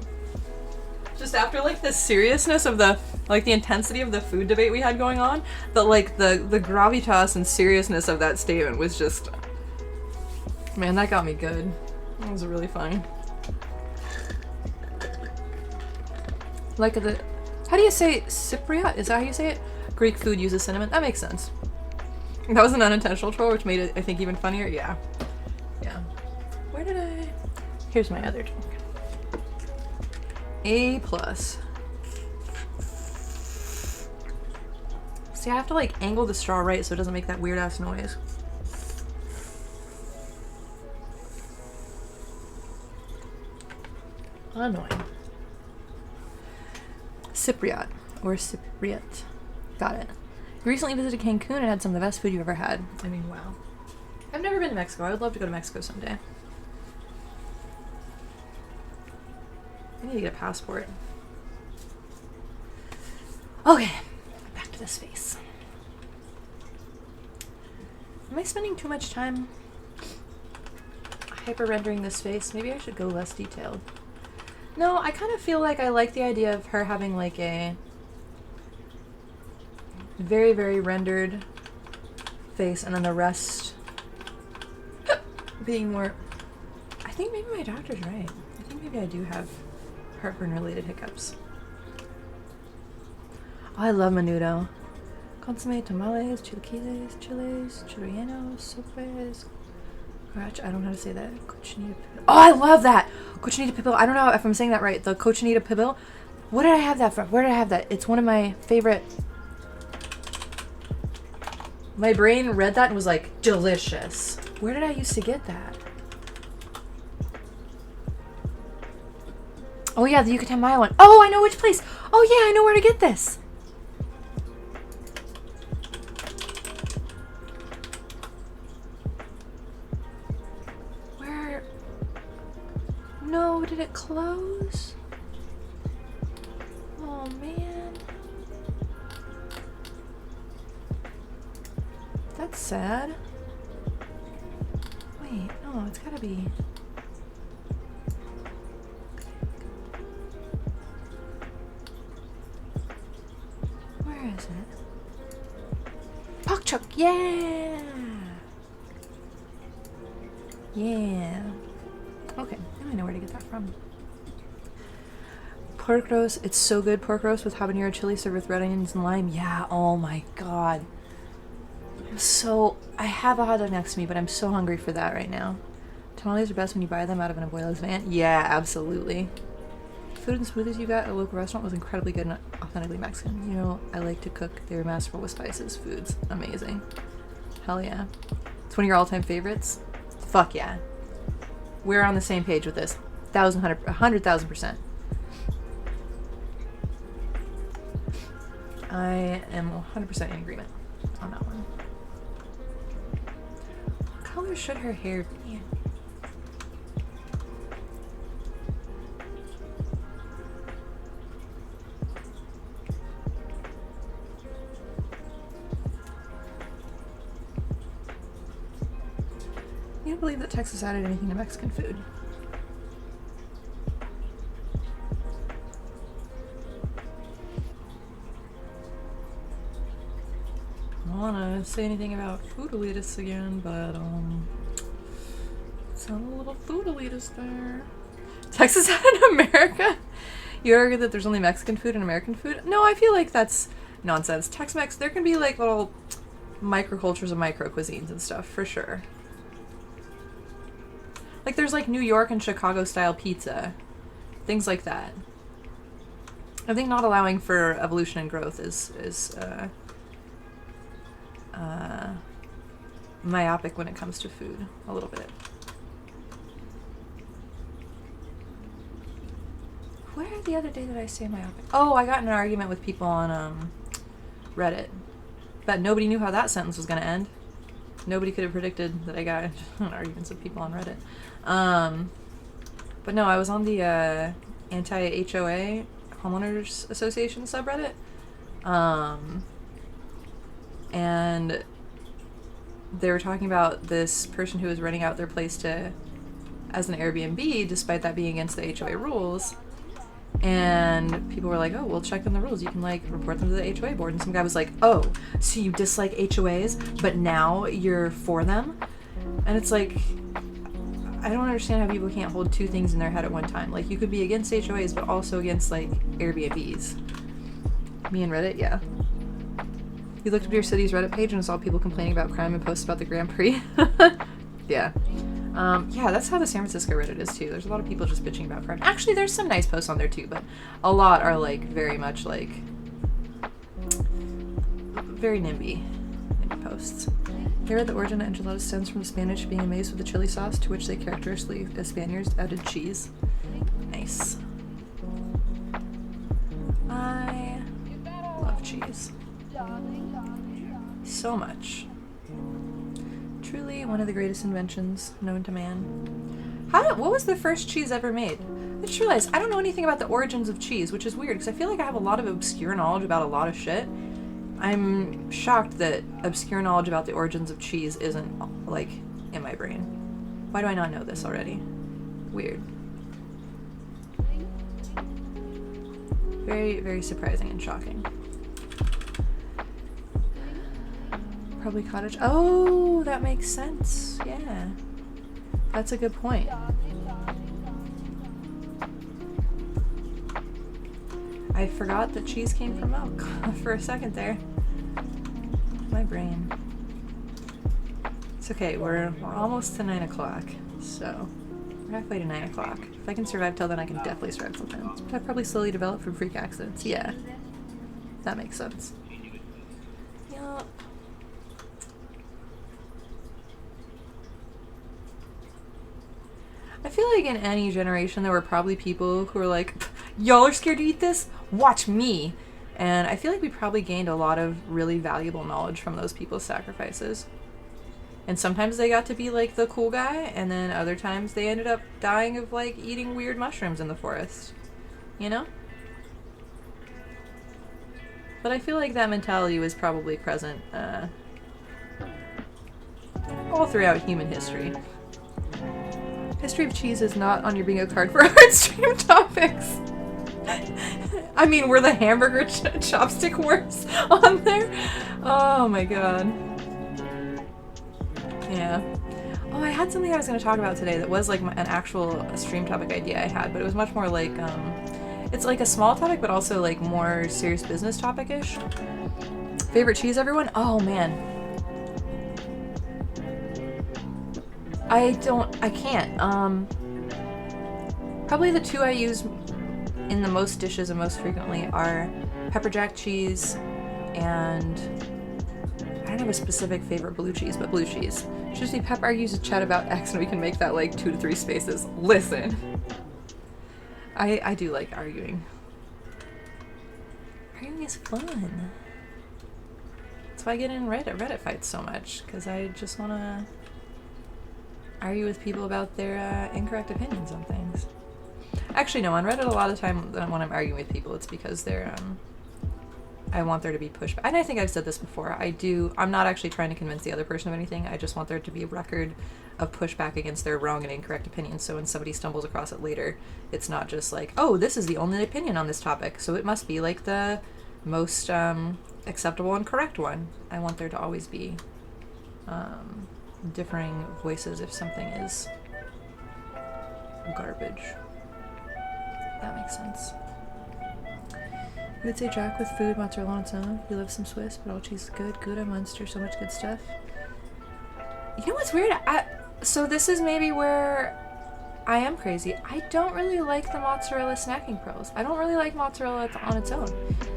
Just after like the seriousness of the, like the intensity of the food debate we had going on, the gravitas and seriousness of that statement was just. Man, that got me good. That was really funny. Like the, how do you say Cypriot? Is that how you say it? Greek food uses cinnamon. That makes sense. That was an unintentional troll, which made it, I think, even funnier. Yeah. Yeah. Where did I? Here's my other drink. A+. See, I have to like angle the straw right so it doesn't make that weird ass noise. Annoying. Cypriot or Cypriot. Got it. You recently visited Cancun and had some of the best food you've ever had. I mean, wow. I've never been to Mexico. I would love to go to Mexico someday. I need to get a passport. Okay, back to this face. Am I spending too much time hyper rendering this face? Maybe I should go less detailed. No, I kind of feel like I like the idea of her having like a very, very rendered face and then the rest being more... I think maybe my doctor's right. I think maybe I do have heartburn-related hiccups. Oh, I love menudo. Consomme, tamales, chilaquiles, chiles, chilrellenos, sopes. I don't know how to say that. Cochinita pibil. Oh, I love that! Cochinita pibil. I don't know if I'm saying that right. The cochinita pibil. What did I have that from? Where did I have that? It's one of my favorite... My brain read that and was like, delicious. Where did I used to get that? Oh yeah, the Yucatan Maya one. Oh, I know which place. Oh yeah, I know where to get this. Where? No, did it close? Oh man. That's sad. Wait, no, it's gotta be... Where is it? Pak chuk, yeah! Yeah. Okay, now I know where to get that from. Pork roast, it's so good. Pork roast with habanero chili served with red onions and lime. Yeah, oh my god. I have a hot dog next to me, but I'm so hungry for that right now. Tamales are best when you buy them out of an abuela's van. Yeah, absolutely. Food and smoothies you got at a local restaurant was incredibly good and authentically Mexican. You know, I like to cook. They were masterful with spices. Food's amazing. Hell yeah. It's one of your all-time favorites? Fuck yeah. We're on the same page with this. 100,000%. I am 100% in agreement on that one. What color should her hair be? You don't believe that Texas added anything to Mexican food? I don't want to say anything about food elitists again, but sound a little food elitist there. Texas added America? You argue that there's only Mexican food and American food? No, I feel like that's nonsense. Tex-Mex, there can be like little microcultures of micro cuisines and stuff, for sure. Like there's like New York and Chicago style pizza. Things like that. I think not allowing for evolution and growth is myopic when it comes to food, a little bit. Where the other day did I say myopic? Oh, I got in an argument with people on Reddit. Bet nobody knew how that sentence was going to end. Nobody could have predicted that I got arguments with people on Reddit. But no, I was on the anti-HOA Homeowners Association subreddit. And they were talking about this person who was renting out their place as an Airbnb, despite that being against the HOA rules. And people were like, oh, we'll check on the rules. You can like report them to the HOA board. And some guy was like, oh, so you dislike HOAs, but now you're for them? And it's like, I don't understand how people can't hold two things in their head at one time. Like, you could be against HOAs, but also against like Airbnbs. Me and Reddit, yeah. You looked up your city's Reddit page and saw people complaining about crime and posts about the Grand Prix. Yeah. Yeah, that's how the San Francisco Reddit is too. There's a lot of people just bitching about crime. Actually, there's some nice posts on there too, but a lot are like very much like very NIMBY posts. They read the origin of enchiladas stems from the Spanish being amazed with the chili sauce, to which they characteristically, as Spaniards, added cheese. Nice. I cheese. So much. Truly one of the greatest inventions known to man. What was the first cheese ever made? I just realized I don't know anything about the origins of cheese, which is weird because I feel like I have a lot of obscure knowledge about a lot of shit. I'm shocked that obscure knowledge about the origins of cheese isn't, like, in my brain. Why do I not know this already? Weird. Very, very surprising and shocking. Probably cottage. Oh, that makes sense. Yeah. That's a good point. I forgot that cheese came from milk for a second there. My brain. It's okay, we're almost to 9 o'clock, so we're halfway to 9 o'clock. If I can survive till then, I can definitely survive till then. But I probably slowly develop from freak accidents. Yeah. That makes sense. Yeah. I feel like in any generation there were probably people who were like, y'all are scared to eat this? Watch me! And I feel like we probably gained a lot of really valuable knowledge from those people's sacrifices. And sometimes they got to be like the cool guy, and then other times they ended up dying of like eating weird mushrooms in the forest. You know? But I feel like that mentality was probably present all throughout human history. History of cheese is not on your bingo card for hard stream topics. I mean, were the hamburger chopstick words on there? Oh my god. Yeah. Oh, I had something I was going to talk about today that was like an actual stream topic idea I had, but it was much more like, it's like a small topic, but also like more serious business topic-ish. Favorite cheese, everyone? Oh man. I can't. Probably the two I use in the most dishes and most frequently are pepper jack cheese and I don't have a specific favorite blue cheese, but blue cheese. Should be pepper. I used to chat about X and we can make that like 2 to 3 spaces. Listen. I do like arguing. Arguing is fun. That's why I get in Reddit fights so much, because I just want to argue with people about their incorrect opinions on things. Actually, no, on Reddit a lot of the time when I'm arguing with people, it's because they're, I want there to be pushback. And I think I've said this before. I'm not actually trying to convince the other person of anything. I just want there to be a record of pushback against their wrong and incorrect opinions. So when somebody stumbles across it later, it's not just like, oh, this is the only opinion on this topic, so it must be like the most acceptable and correct one. I want there to always be differing voices if something is garbage. That makes sense. You would say Jack with food, mozzarella on its own. You love some Swiss, but all cheese is good. Gouda, Munster, so much good stuff. You know what's weird? So this is maybe where I am crazy. I don't really like the mozzarella snacking pearls. I don't really like mozzarella on its own.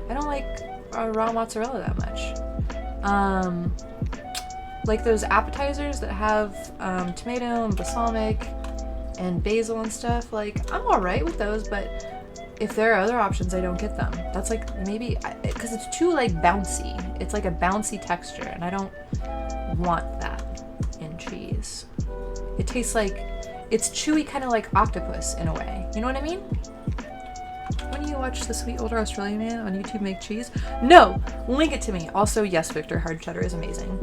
I don't like raw mozzarella that much. Like those appetizers that have tomato and balsamic and basil and stuff, like I'm alright with those, but if there are other options, I don't get them. That's like maybe because it's too like bouncy. It's like a bouncy texture, and I don't want that in cheese. It tastes like it's chewy, kind of like octopus in a way. You know what I mean? When do you watch the sweet older Australian man on YouTube make cheese? No, link it to me. Also, yes, Victor, hard cheddar is amazing.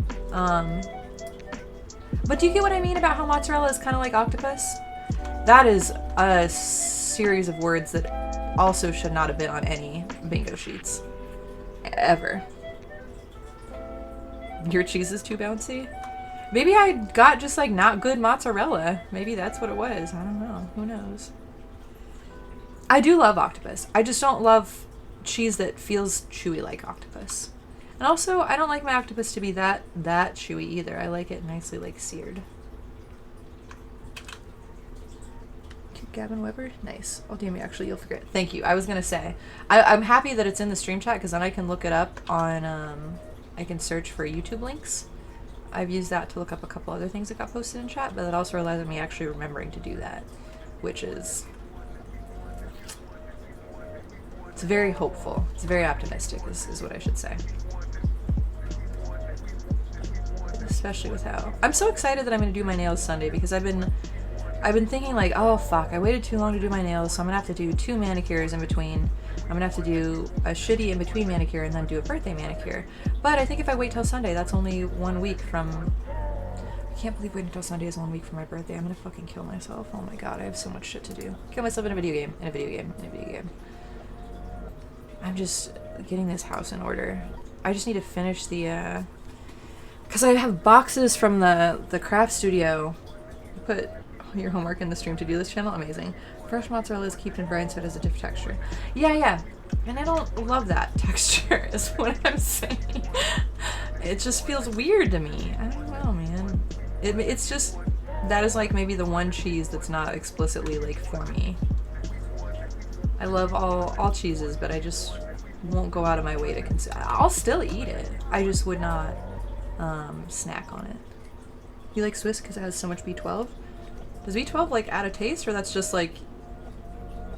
But do you get what I mean about how mozzarella is kind of like octopus? That is a series of words that also should not have been on any bingo sheets. Ever. Your cheese is too bouncy? Maybe I got just like not good mozzarella. Maybe that's what it was. I don't know. Who knows? I do love octopus. I just don't love cheese that feels chewy like octopus. And also, I don't like my octopus to be that chewy either. I like it nicely like seared. Gavin Weber? Nice. Oh, damn, actually, you'll forget. Thank you. I was going to say, I'm happy that it's in the stream chat because then I can look it up on, I can search for YouTube links. I've used that to look up a couple other things that got posted in chat, but it also relies on me actually remembering to do that, which is, it's very hopeful. It's very optimistic, is what I should say. Especially with how I'm so excited that I'm gonna do my nails Sunday, because I've been thinking like, oh fuck, I waited too long to do my nails, so I'm gonna have to do 2 manicures in between. I'm gonna have to do a shitty in between manicure and then do a birthday manicure. But I think if I wait till Sunday, that's only 1 week from. I can't believe waiting until Sunday is 1 week from my birthday. I'm gonna fucking kill myself. Oh my god, I have so much shit to do. Kill myself in a video game, in a video game, in a video game. I'm just getting this house in order. I just need to finish the, because I have boxes from the craft studio. Put your homework in the stream to do this channel. Amazing. Fresh mozzarella is kept in brine, so it has a different texture. Yeah. And I don't love that texture, is what I'm saying. It just feels weird to me. I don't know, man. It's just, that is like maybe the one cheese that's not explicitly like for me. I love all cheeses, but I just won't go out of my way to consume. I'll still eat it. I just would not snack on it. You like Swiss because it has so much B12? Does B12 like add a taste, or that's just like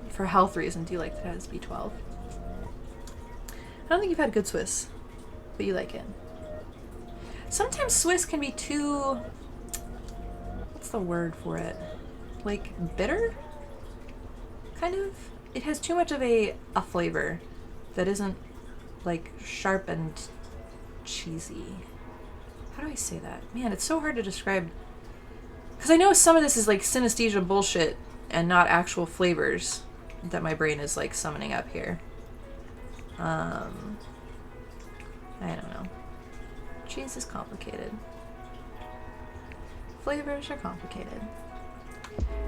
for health reasons you like that it has B12? I don't think you've had good Swiss, but you like it. Sometimes Swiss can be too, what's the word for it? Like bitter? Kind of? It has too much of a flavor that isn't like sharp and cheesy. How do I say that? Man, it's so hard to describe. Because I know some of this is like synesthesia bullshit and not actual flavors that my brain is like summoning up here. I don't know. Cheese is complicated. Flavors are complicated.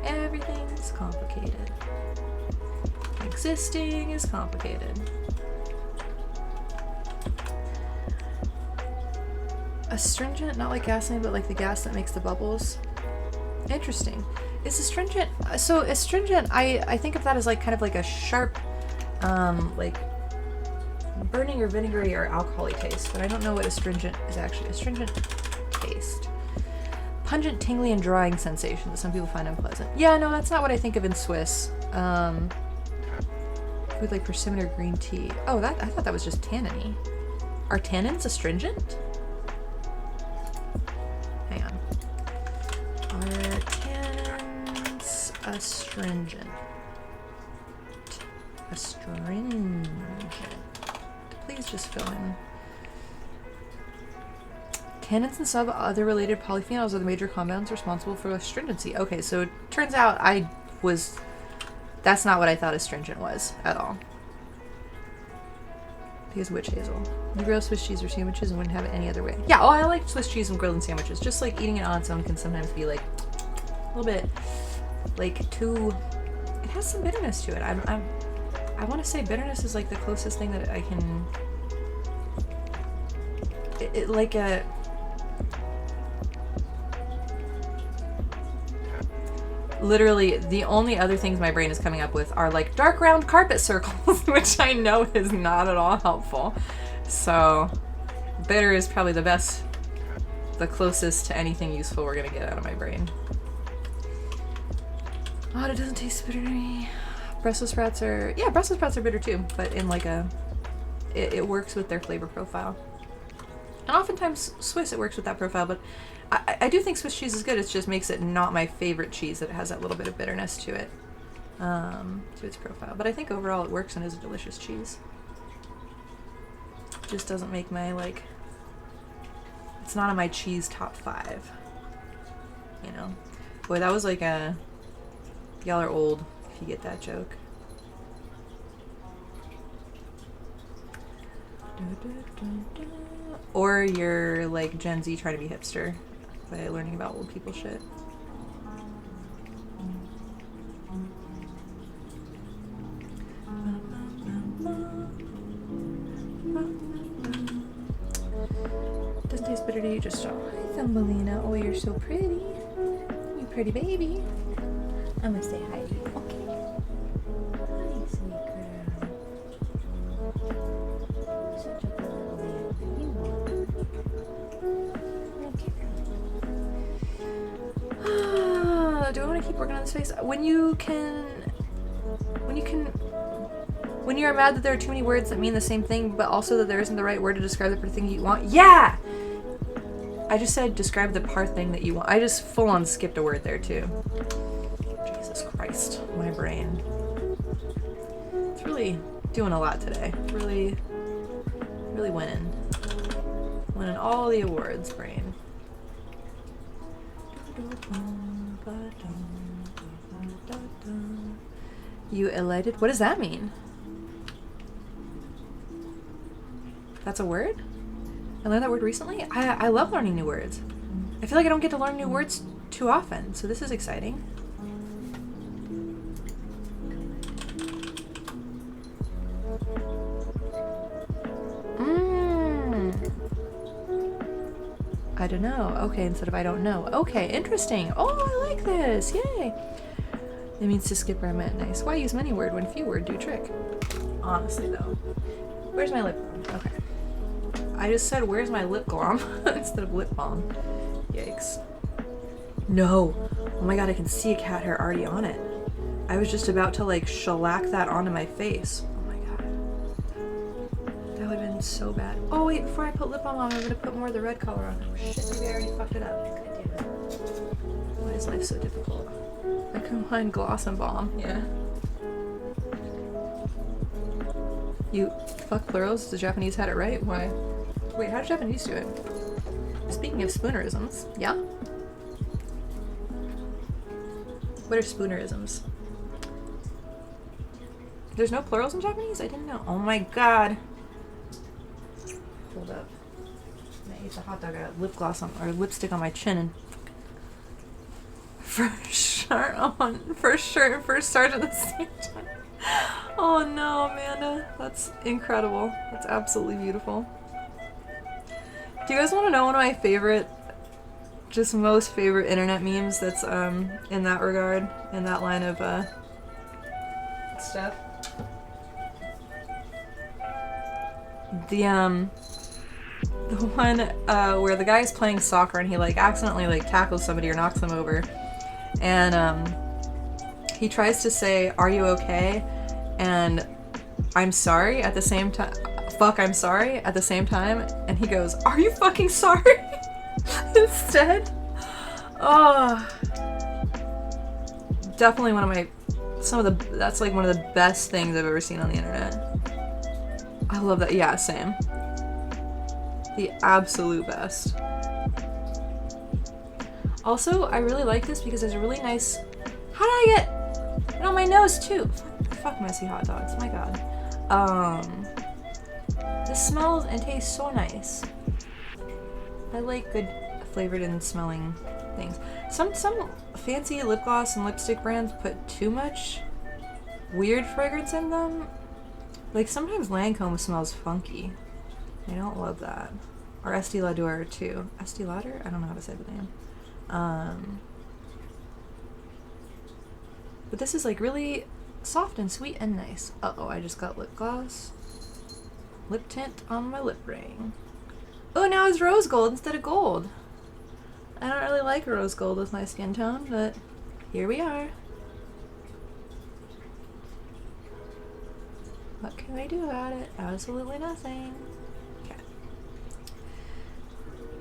Everything's complicated. Existing is complicated. Astringent, not like gasoline, but like the gas that makes the bubbles. Interesting. Is astringent, so astringent, I think of that as like kind of like a sharp, like burning or vinegary or alcohol-y taste, but I don't know what astringent is actually. Astringent taste. Pungent, tingly, and drying sensation that some people find unpleasant. Yeah, no, that's not what I think of in Swiss. With like persimmon or green tea. Oh, I thought that was just tannin-y. Are tannins astringent? Hang on. Are tannins astringent? Astringent. Please just fill in. Tannins and some other related polyphenols are the major compounds responsible for astringency. Okay, so it turns out that's not what I thought astringent was at all. Because witch hazel. You grill Swiss cheese or sandwiches and wouldn't have it any other way. Yeah, I like Swiss cheese and grilled in sandwiches. Just like eating it on its own can sometimes be like a little bit like too. It has some bitterness to it. I want to say bitterness is like the closest thing that I can. It like a. Literally, the only other things my brain is coming up with are like dark round carpet circles, which I know is not at all helpful. So, bitter is probably the closest to anything useful we're gonna get out of my brain. Oh, it doesn't taste bitter to me. Brussels sprouts are, yeah, Brussels sprouts are bitter too, but in like it works with their flavor profile. And oftentimes Swiss, it works with that profile, but I do think Swiss cheese is good. It just makes it not my favorite cheese that it has that little bit of bitterness to it, to its profile. But I think overall it works and is a delicious cheese. Just doesn't make my, like, it's not on my cheese top 5, you know? Boy, that was like a, y'all are old if you get that joke. Or you're like Gen Z trying to be hipster by learning about old people shit. Doesn't taste bitter to you, just so. Hi, Thumbelina. Oh, you're so pretty. You pretty baby. I'm gonna say hi to you. Okay. Hi, sweet girl. Such a good little baby. You are. Okay. Do I want to keep working on this face? When you can When you are mad that there are too many words that mean the same thing, but also that there isn't the right word to describe the part thing you want. Yeah! I just said describe the part thing that you want. I just full on skipped a word there too. Jesus Christ, my brain. It's really doing a lot today. Really winning. Winning all the awards, brain. You elated? What does that mean? That's a word? I learned that word recently? I love learning new words. I feel like I don't get to learn new words too often, so this is exciting. I don't know. Okay, instead of I don't know. Okay, interesting. Oh, I like this. Yay. It means to skip where I meant. Nice. Why use many word when few word do trick? Honestly, though. Where's my lip balm? Okay. I just said, where's my lip gloss instead of lip balm. Yikes. No. Oh my god, I can see a cat hair already on it. I was just about to, like, shellac that onto my face. Oh my god. That would have been so bad. Oh wait, before I put lip balm on, I'm gonna put more of the red color on. Oh shit, maybe I already fucked it up. Why is life so difficult? I combined gloss and balm. Yeah. You fuck plurals? The Japanese had it right? Why? Wait, how did Japanese do it? Speaking of spoonerisms, yeah? What are spoonerisms? There's no plurals in Japanese? I didn't know. Oh my god. Hold up. I ate the hot dog. I got lip gloss on, or lipstick on my chin and first shirt, first sergeant at the same time. Oh no, Amanda. That's incredible. That's absolutely beautiful. Do you guys want to know one of my favorite, just most favorite internet memes that's in that regard, in that line of stuff? The one where the guy's playing soccer and he like accidentally like tackles somebody or knocks them over, and he tries to say, "Are you okay?" and "I'm sorry" at the same time. Fuck, I'm sorry at the same time, and he goes, "Are you fucking sorry?" instead. Oh, definitely one of my that's like one of the best things I've ever seen on the internet. I love that. Yeah, same. The absolute best. Also, I really like this because there's a really nice... How did I get it on my nose too? Fuck messy hot dogs, my god. This smells and tastes so nice. I like good flavored and smelling things. Some fancy lip gloss and lipstick brands put too much weird fragrance in them. Like sometimes Lancome smells funky. I don't love that. Or Estee Lauder too. Estee Lauder? I don't know how to say the name. But this is like really soft and sweet and nice. Uh-oh, I just got lip gloss. Lip tint on my lip ring. Oh, now it's rose gold instead of gold. I don't really like rose gold with my skin tone, but here we are. What can I do about it? Absolutely nothing. Okay.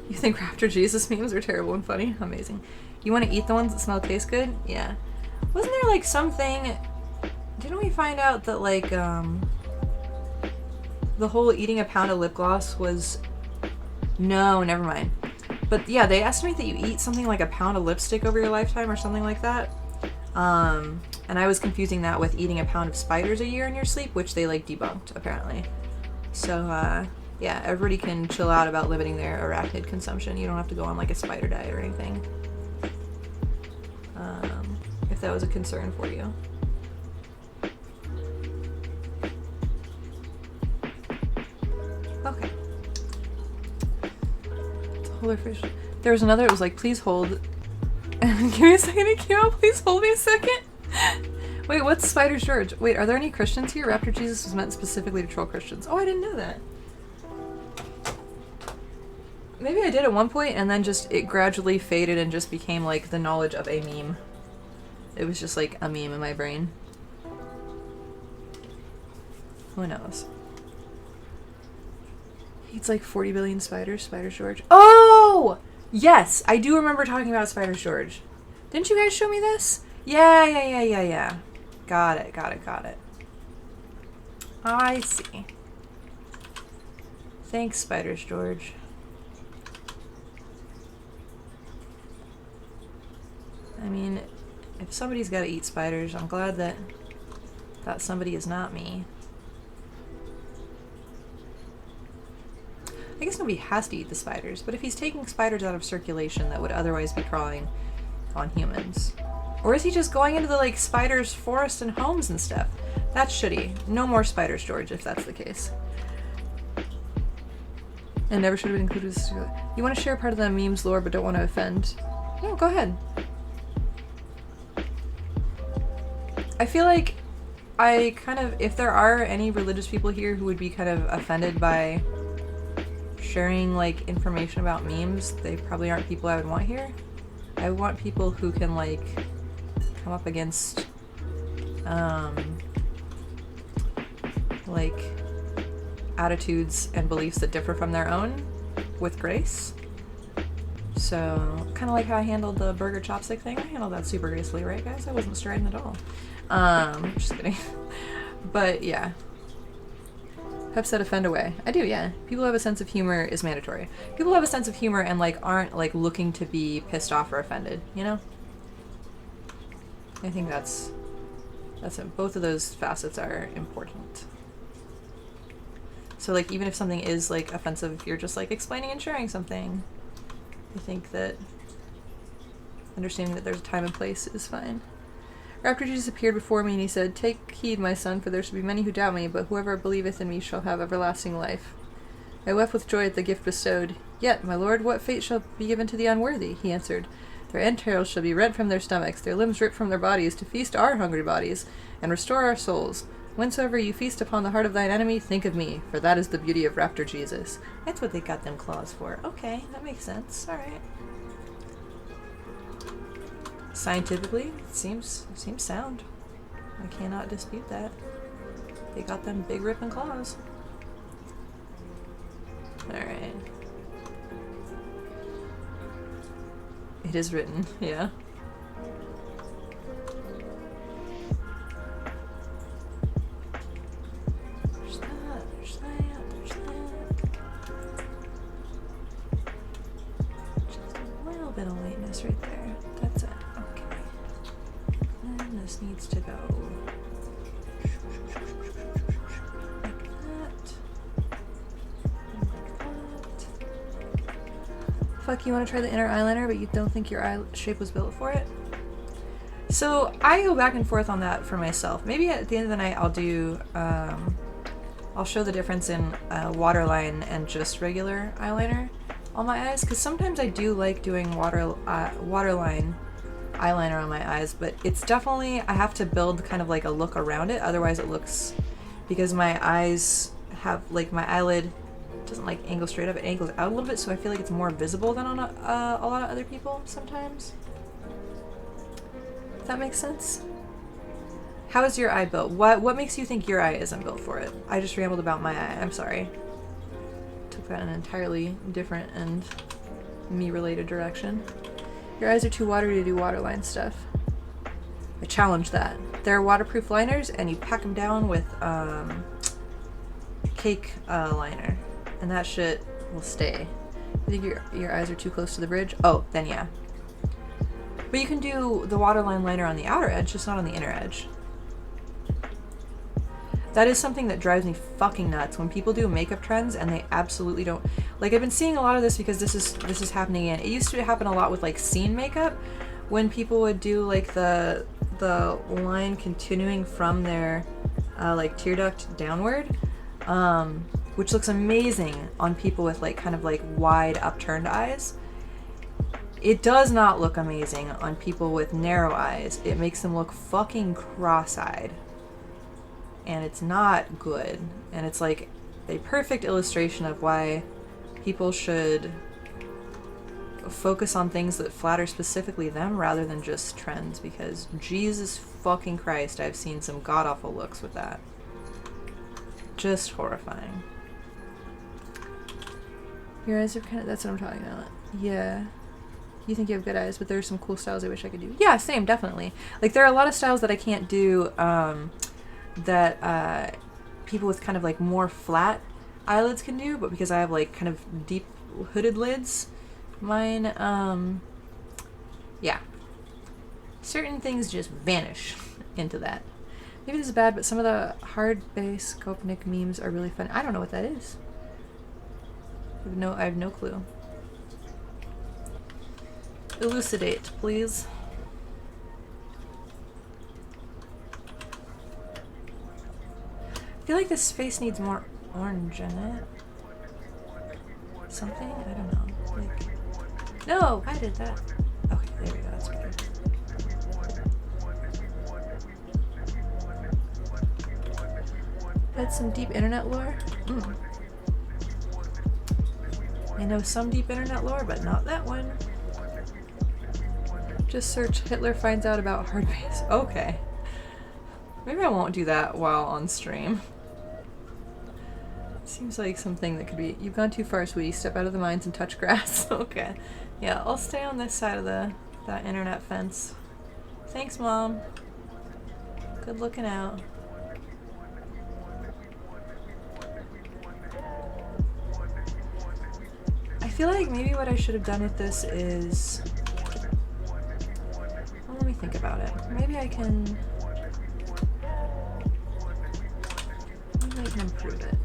You think Raptor Jesus memes are terrible and funny? Amazing. You want to eat the ones that smell taste good? Yeah. Wasn't there like something... Didn't we find out that like, the whole eating a pound of lip gloss was... No, never mind. But yeah, they estimate that you eat something like a pound of lipstick over your lifetime or something like that. And I was confusing that with eating a pound of spiders a year in your sleep, which they like debunked apparently. So yeah, everybody can chill out about limiting their arachnid consumption. You don't have to go on like a spider diet or anything. If that was a concern for you. Okay. Fish. There was another, it was like, please hold. And give me a second, it came out, please hold me a second. Wait, what's Spider George? Wait, are there any Christians here? Raptor Jesus was meant specifically to troll Christians. Oh, I didn't know that. Maybe I did at one point and then just it gradually faded and just became like the knowledge of a meme. It was just like a meme in my brain. Who knows? He eats like 40 billion spiders, Spider George. Oh! Yes! I do remember talking about Spider George. Didn't you guys show me this? Yeah. Got it. I see. Thanks, Spiders George. I mean, if somebody's got to eat spiders, I'm glad that somebody is not me. I guess nobody has to eat the spiders, but if he's taking spiders out of circulation that would otherwise be crawling on humans. Or is he just going into the, like, spiders' forest and homes and stuff? That's shitty. No more spiders, George, if that's the case. And never should have been included. You want to share part of the meme's lore but don't want to offend? No, go ahead. I feel like I kind of, if there are any religious people here who would be kind of offended by sharing, like, information about memes, they probably aren't people I would want here. I want people who can, like, come up against, like, attitudes and beliefs that differ from their own with grace. So, kind of like how I handled the burger chopstick thing. I handled that super gracefully, right, guys? I wasn't striding at all. Just kidding. But, yeah. Pep said offend away. I do, yeah. People who have a sense of humor is mandatory. People who have a sense of humor and, like, aren't, like, looking to be pissed off or offended, you know? I think that's it. Both of those facets are important. So, like, even if something is, like, offensive, if you're just, like, explaining and sharing something, I think that understanding that there's a time and place is fine. Raptor Jesus appeared before me, and he said, "Take heed, my son, for there shall be many who doubt me, but whoever believeth in me shall have everlasting life." I wept with joy at the gift bestowed. "Yet, my lord, what fate shall be given to the unworthy?" He answered, "Their entrails shall be rent from their stomachs, their limbs ripped from their bodies, to feast our hungry bodies, and restore our souls. Whensoever you feast upon the heart of thine enemy, think of me, for that is the beauty of Raptor Jesus." That's what they got them claws for. Okay, that makes sense. Alright. Scientifically, it seems sound. I cannot dispute that. They got them big ripping claws. Alright. It is written, yeah. There's that. Just a little bit of lateness right there. That's it. Okay. And this needs to go like that. And like that. Fuck, you want to try the inner eyeliner, but you don't think your eye shape was built for it? So I go back and forth on that for myself. Maybe at the end of the night I'll do, I'll show the difference in waterline and just regular eyeliner on my eyes, because sometimes I do like doing waterline eyeliner on my eyes, but it's definitely, I have to build kind of like a look around it, otherwise it looks, because my eyes have, like, my eyelid doesn't like angle straight up, it angles out a little bit, so I feel like it's more visible than on a lot of other people sometimes. If that makes sense? How is your eye built? What makes you think your eye isn't built for it? I just rambled about my eye, I'm sorry. Took that in an entirely different and me-related direction. Your eyes are too watery to do waterline stuff. I challenge that. They're waterproof liners, and you pack them down with cake liner, and that shit will stay. I think your eyes are too close to the bridge. Oh, then yeah. But you can do the waterline liner on the outer edge, just not on the inner edge. That is something that drives me fucking nuts when people do makeup trends and they absolutely don't. Like, I've been seeing a lot of this because this is happening in. It used to happen a lot with, like, scene makeup, when people would do, like, the line continuing from their like tear duct downward, which looks amazing on people with, like, kind of like wide upturned eyes. It does not look amazing on people with narrow eyes. It makes them look fucking cross-eyed. And it's not good. And it's like a perfect illustration of why people should focus on things that flatter specifically them rather than just trends, because Jesus fucking Christ, I've seen some god-awful looks with that. Just horrifying. Your eyes are kind of, that's what I'm talking about. Yeah. You think you have good eyes, but there are some cool styles I wish I could do. Yeah, same, definitely. Like, there are a lot of styles that I can't do, that people with kind of like more flat eyelids can do, but because I have like kind of deep hooded lids, mine, yeah. Certain things just vanish into that. Maybe this is bad, but some of the hard base Kopnik memes are really fun. I don't know what that is. I have no clue. Elucidate, please. I feel like this face needs more orange in it. Something? I don't know. Like, no! Why did that? Okay, there we go. That's better. Had some deep internet lore? I know some deep internet lore, but not that one. Just search Hitler finds out about hard base. Okay. Maybe I won't do that while on stream. Seems like something that could be... You've gone too far, sweetie. Step out of the mines and touch grass. Okay. Yeah, I'll stay on this side of that internet fence. Thanks, Mom. Good looking out. I feel like maybe what I should have done with this is... Well, let me think about it. Maybe I can improve it.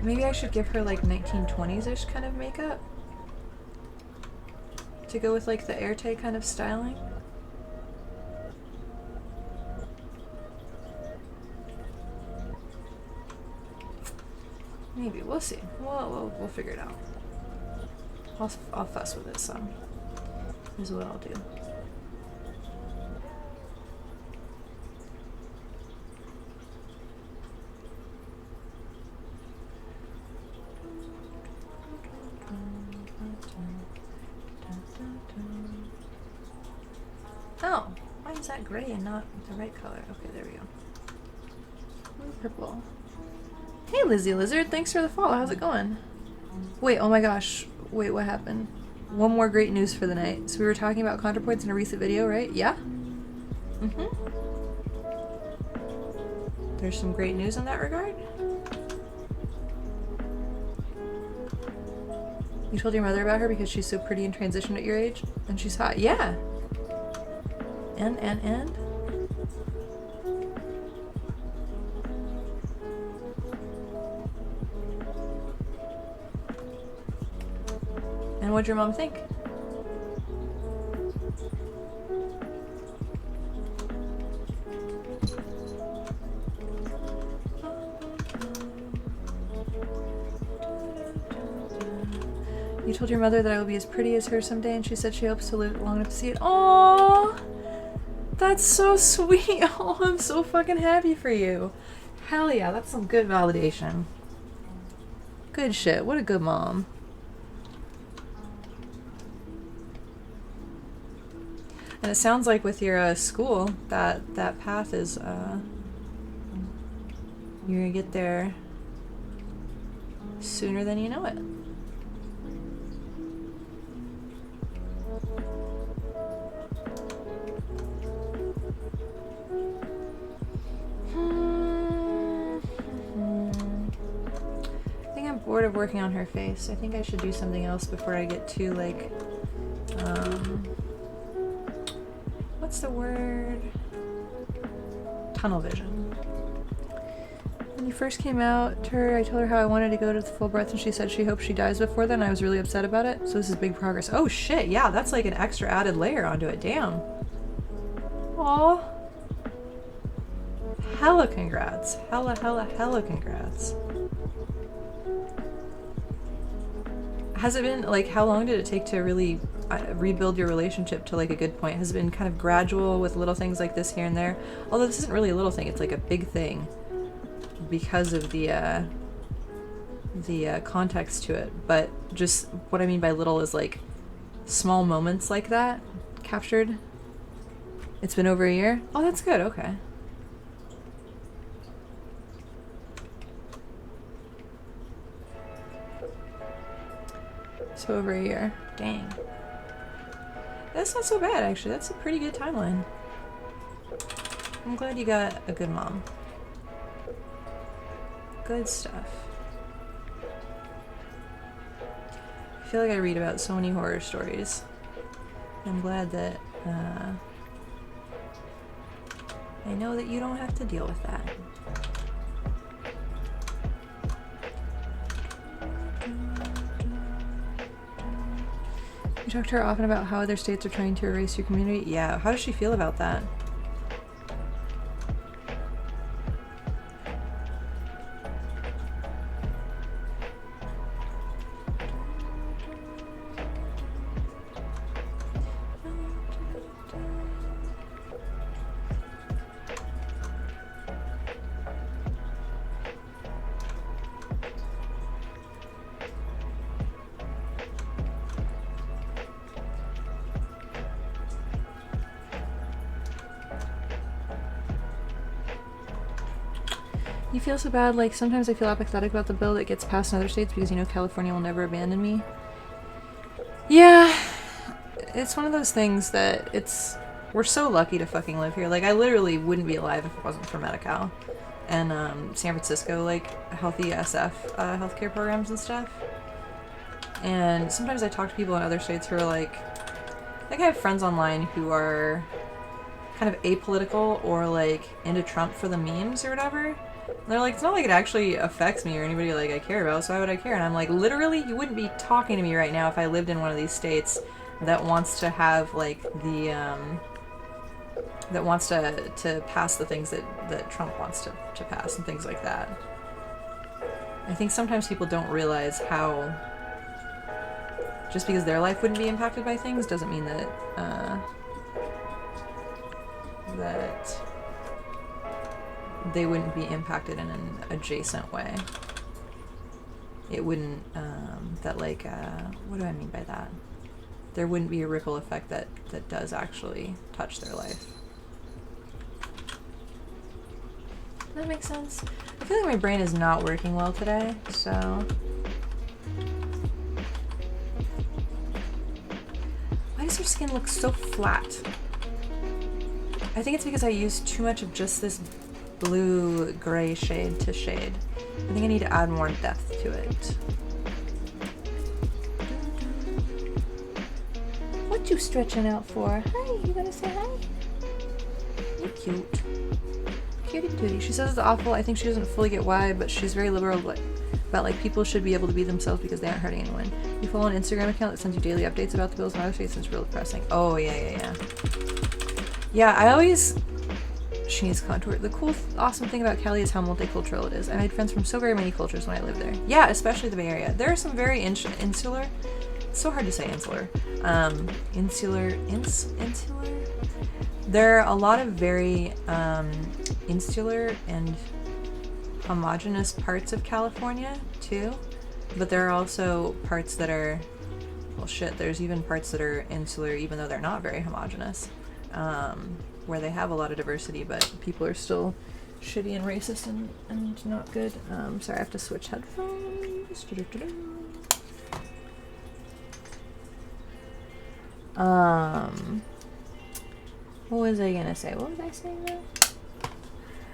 Maybe I should give her like 1920s-ish kind of makeup to go with like the Erte kind of styling. Maybe, we'll see. We'll figure it out. I'll fuss with it some, is what I'll do. Oh, why is that gray and not the right color? Okay, there we go. Ooh, purple. Hey, Lizzie Lizard, thanks for the follow. How's it going? Wait, oh my gosh. Wait, what happened? One more great news for the night. So we were talking about ContraPoints in a recent video, right? Yeah? There's some great news in that regard. You told your mother about her because she's so pretty and transitioned at your age? And she's hot. Yeah! And? And what'd your mom think? You told your mother that I will be as pretty as her someday, and she said she hopes to live long enough to see it. Aww! That's so sweet! Oh, I'm so fucking happy for you. Hell yeah, that's some good validation. Good shit. What a good mom. And it sounds like with your school, that path is, you're gonna get there sooner than you know it. I think I'm bored of working on her face. I think I should do something else before I get too, like, what's the word? Tunnel vision. When you first came out to her, I told her how I wanted to go to the full breath, and she said she hopes she dies before then. I was really upset about it. So this is big progress. Oh shit, yeah, that's like an extra added layer onto it. Damn. Aw. Hella congrats. Hella congrats. Has it been, like, how long did it take to really rebuild your relationship to, like, a good point? Has it been kind of gradual with little things like this here and there? Although this isn't really a little thing, it's like a big thing because of the context to it. But just what I mean by little is, like, small moments like that captured It's been over a year? Oh, that's good, okay. So over a year. Dang. That's not so bad, actually. That's a pretty good timeline. I'm glad you got a good mom. Good stuff. I feel like I read about so many horror stories. I'm glad that I know that you don't have to deal with that. You talk to her often about how other states are trying to erase your community? Yeah, how does she feel about that? You feel so bad, like sometimes I feel apathetic about the bill that gets passed in other states because you know California will never abandon me. Yeah, it's one of those things that we're so lucky to fucking live here. Like I literally wouldn't be alive if it wasn't for Medi-Cal and San Francisco, like healthy SF healthcare programs and stuff. And sometimes I talk to people in other states who are like I have friends online who are kind of apolitical or like into Trump for the memes or whatever. And they're like, it's not like it actually affects me or anybody like I care about, so why would I care? And I'm like, literally, you wouldn't be talking to me right now if I lived in one of these states that wants to have like the that wants to pass the things that Trump wants to pass and things like that. I think sometimes people don't realize how just because their life wouldn't be impacted by things doesn't mean that that they wouldn't be impacted in an adjacent way. It wouldn't, that like, what do I mean by that? There wouldn't be a ripple effect that does actually touch their life. That makes sense. I feel like my brain is not working well today, so... Why does her skin look so flat? I think it's because I used too much of just this blue-gray shade to shade. I think I need to add more depth to it. What you stretching out for? Hi, you gonna say hi? You're cute. Cutie tootie. She says it's awful. I think she doesn't fully get why, but she's very liberal about like people should be able to be themselves because they aren't hurting anyone. You follow an Instagram account that sends you daily updates about the bills in other states and it's real depressing. Oh, yeah. Yeah, I always... She needs contour. The cool, awesome thing about Cali is how multicultural it is. I made friends from so very many cultures when I lived there. Yeah, especially the Bay Area. There are some very insular... It's so hard to say insular. Insular... There are a lot of very insular and homogenous parts of California, too. But there are also parts that are... Well, shit, there's even parts that are insular even though they're not very homogenous. Where they have a lot of diversity, but people are still shitty and racist and not good. Sorry, I have to switch headphones. What was I gonna say? What was I saying though?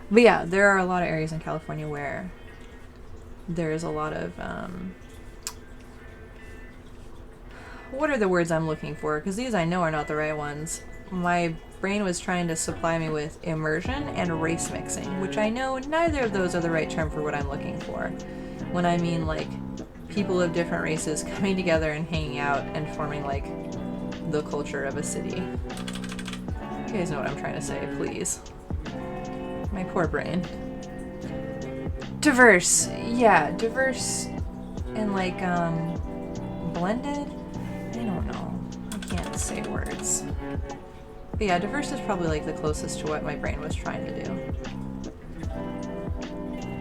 But yeah, there are a lot of areas in California where there's a lot of, what are the words I'm looking for? Because these I know are not the right ones. My brain was trying to supply me with immersion and race mixing, which I know neither of those are the right term for what I'm looking for. When I mean like people of different races coming together and hanging out and forming like the culture of a city. You guys know what I'm trying to say, please. My poor brain. Diverse. Yeah, diverse and like blended. I don't know. I can't say words. But yeah, diverse is probably like the closest to what my brain was trying to do.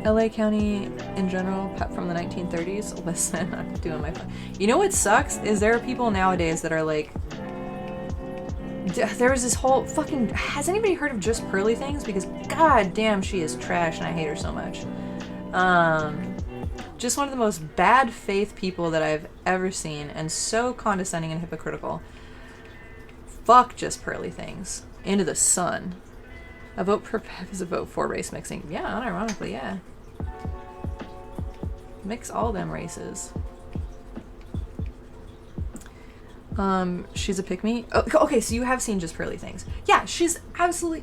LA County in general, from the 1930s. Listen, I'm doing my fun. You know what sucks? Is there are people nowadays that are like There was this whole fucking... Has anybody heard of Just Pearly Things? Because god damn, she is trash and I hate her so much. Just one of the most bad faith people that I've ever seen, and so condescending and hypocritical. Fuck Just Pearly Things. Into the sun. A vote per PEV is a vote for race mixing. Yeah, unironically, yeah. Mix all them races. She's a pick-me. Oh, okay, so you have seen Just Pearly Things. Yeah, she's absolutely...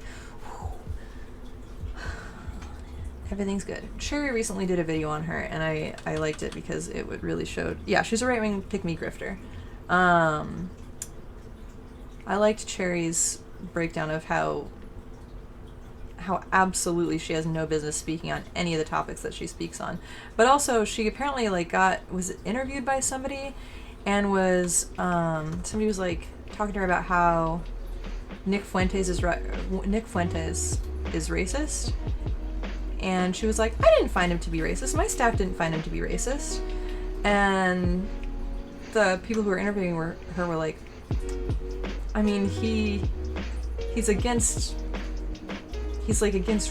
Everything's good. Cherry recently did a video on her, and I liked it because it would really showed... Yeah, she's a right-wing pick-me grifter. I liked Cherry's breakdown of how absolutely she has no business speaking on any of the topics that she speaks on. But also, she apparently, like, was interviewed by somebody... And was, somebody was, like, talking to her about how Nick Fuentes is racist. And she was like, I didn't find him to be racist. My staff didn't find him to be racist. And the people who were interviewing her were like, I mean, he's against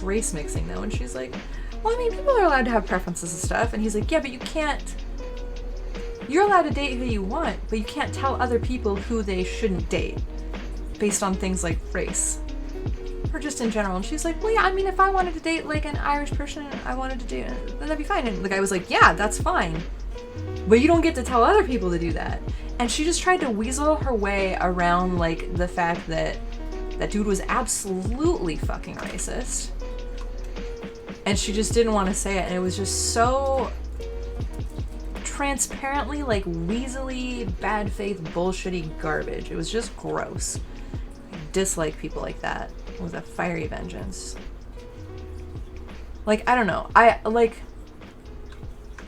race mixing, though. And she's like, well, I mean, people are allowed to have preferences and stuff. And he's like, yeah, but you can't... You're allowed to date who you want, but you can't tell other people who they shouldn't date based on things like race or just in general. And she's like, well, yeah, I mean, if I wanted to date like an Irish person, I wanted to date, then that'd be fine. And the guy was like, yeah, that's fine, but you don't get to tell other people to do that. And she just tried to weasel her way around like the fact that that dude was absolutely fucking racist, and she just didn't want to say it. And it was just so transparently, like, weaselly, bad faith, bullshitty garbage. It was just gross. I dislike people like that with a fiery vengeance. Like, I don't know.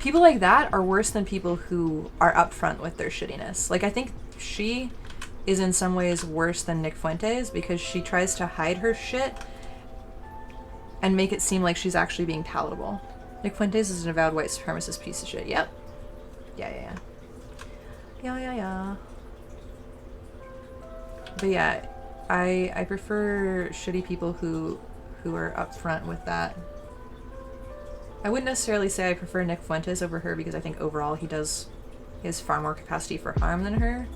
People like that are worse than people who are upfront with their shittiness. Like, I think she is in some ways worse than Nick Fuentes because she tries to hide her shit and make it seem like she's actually being palatable. Nick Fuentes is an avowed white supremacist piece of shit. Yep. Yeah. But yeah, I prefer shitty people who are upfront with that. I wouldn't necessarily say I prefer Nick Fuentes over her because I think overall he has far more capacity for harm than her.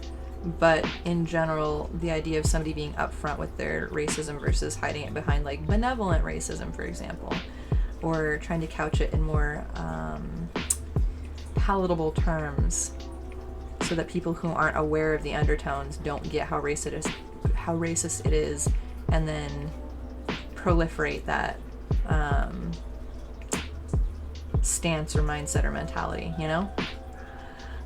But in general, the idea of somebody being upfront with their racism versus hiding it behind like benevolent racism, for example, or trying to couch it in more palatable terms so that people who aren't aware of the undertones don't get how racist it is, and then proliferate that stance or mindset or mentality, you know?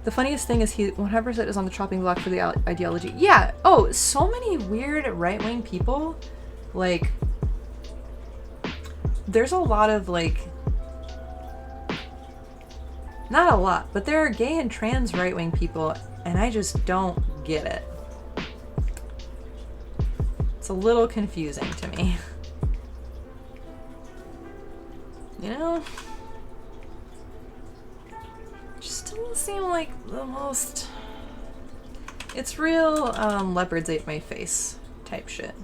The funniest thing is he 100% is on the chopping block for the ideology. Yeah, oh, so many weird right-wing people, like, there's a lot of, like, not a lot, but there are gay and trans right-wing people, and I just don't get it. It's a little confusing to me. You know? Just doesn't seem like the most... It's real, leopards ate my face type shit.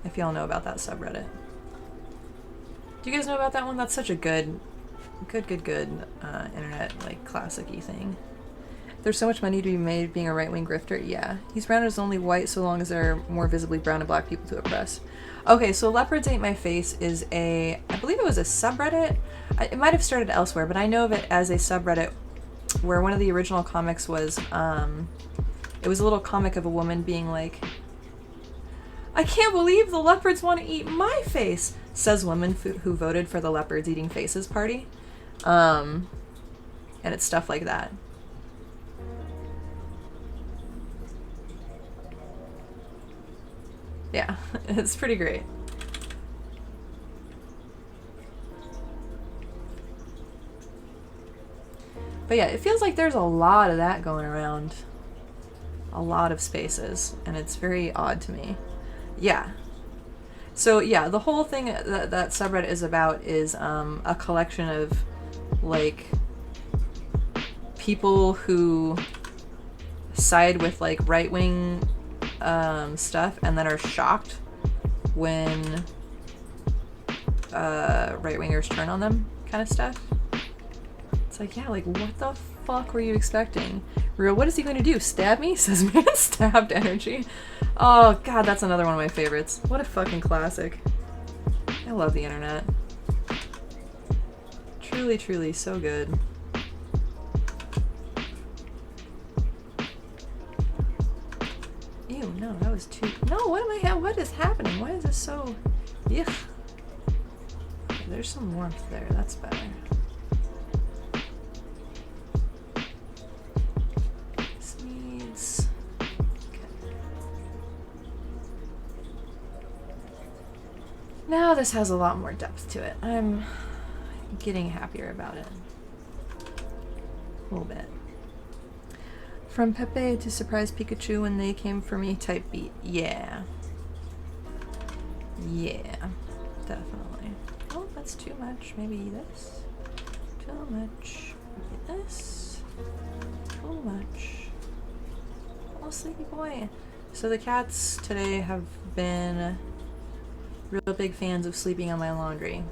If y'all know about that subreddit. Do you guys know about that one? That's such a good internet, like, classic-y thing. There's so much money to be made being a right-wing grifter. Yeah. He's branded as only white so long as there are more visibly brown and black people to oppress. Okay, so Leopards Ate My Face is I believe it was a subreddit. It might have started elsewhere, but I know of it as a subreddit where one of the original comics was, it was a little comic of a woman being like, I can't believe the leopards want to eat my face, says woman who voted for the Leopards Eating Faces party. And it's stuff like that. Yeah, it's pretty great. But yeah, it feels like there's a lot of that going around. A lot of spaces, and it's very odd to me. Yeah. So yeah, the whole thing that subreddit is about is a collection of, like, people who side with, like, right-wing stuff and then are shocked when right-wingers turn on them kind of stuff. It's like, yeah, like, what the fuck were you expecting? Real, what is he going to do? Stab me? Says man stabbed energy. Oh, God, that's another one of my favorites. What a fucking classic. I love the internet. Truly, truly, so good. Ew, no, that was too... No, what is happening? Why is this so... Yuck. Okay, there's some warmth there. That's better. This needs... Okay. Now this has a lot more depth to it. I'm getting happier about it. A little bit. From Pepe to surprise Pikachu when they came for me type beat. Yeah. Yeah. Definitely. Oh, that's too much. Maybe this. Too much. Maybe this. Too much. Oh, sleepy boy. So the cats today have been real big fans of sleeping on my laundry.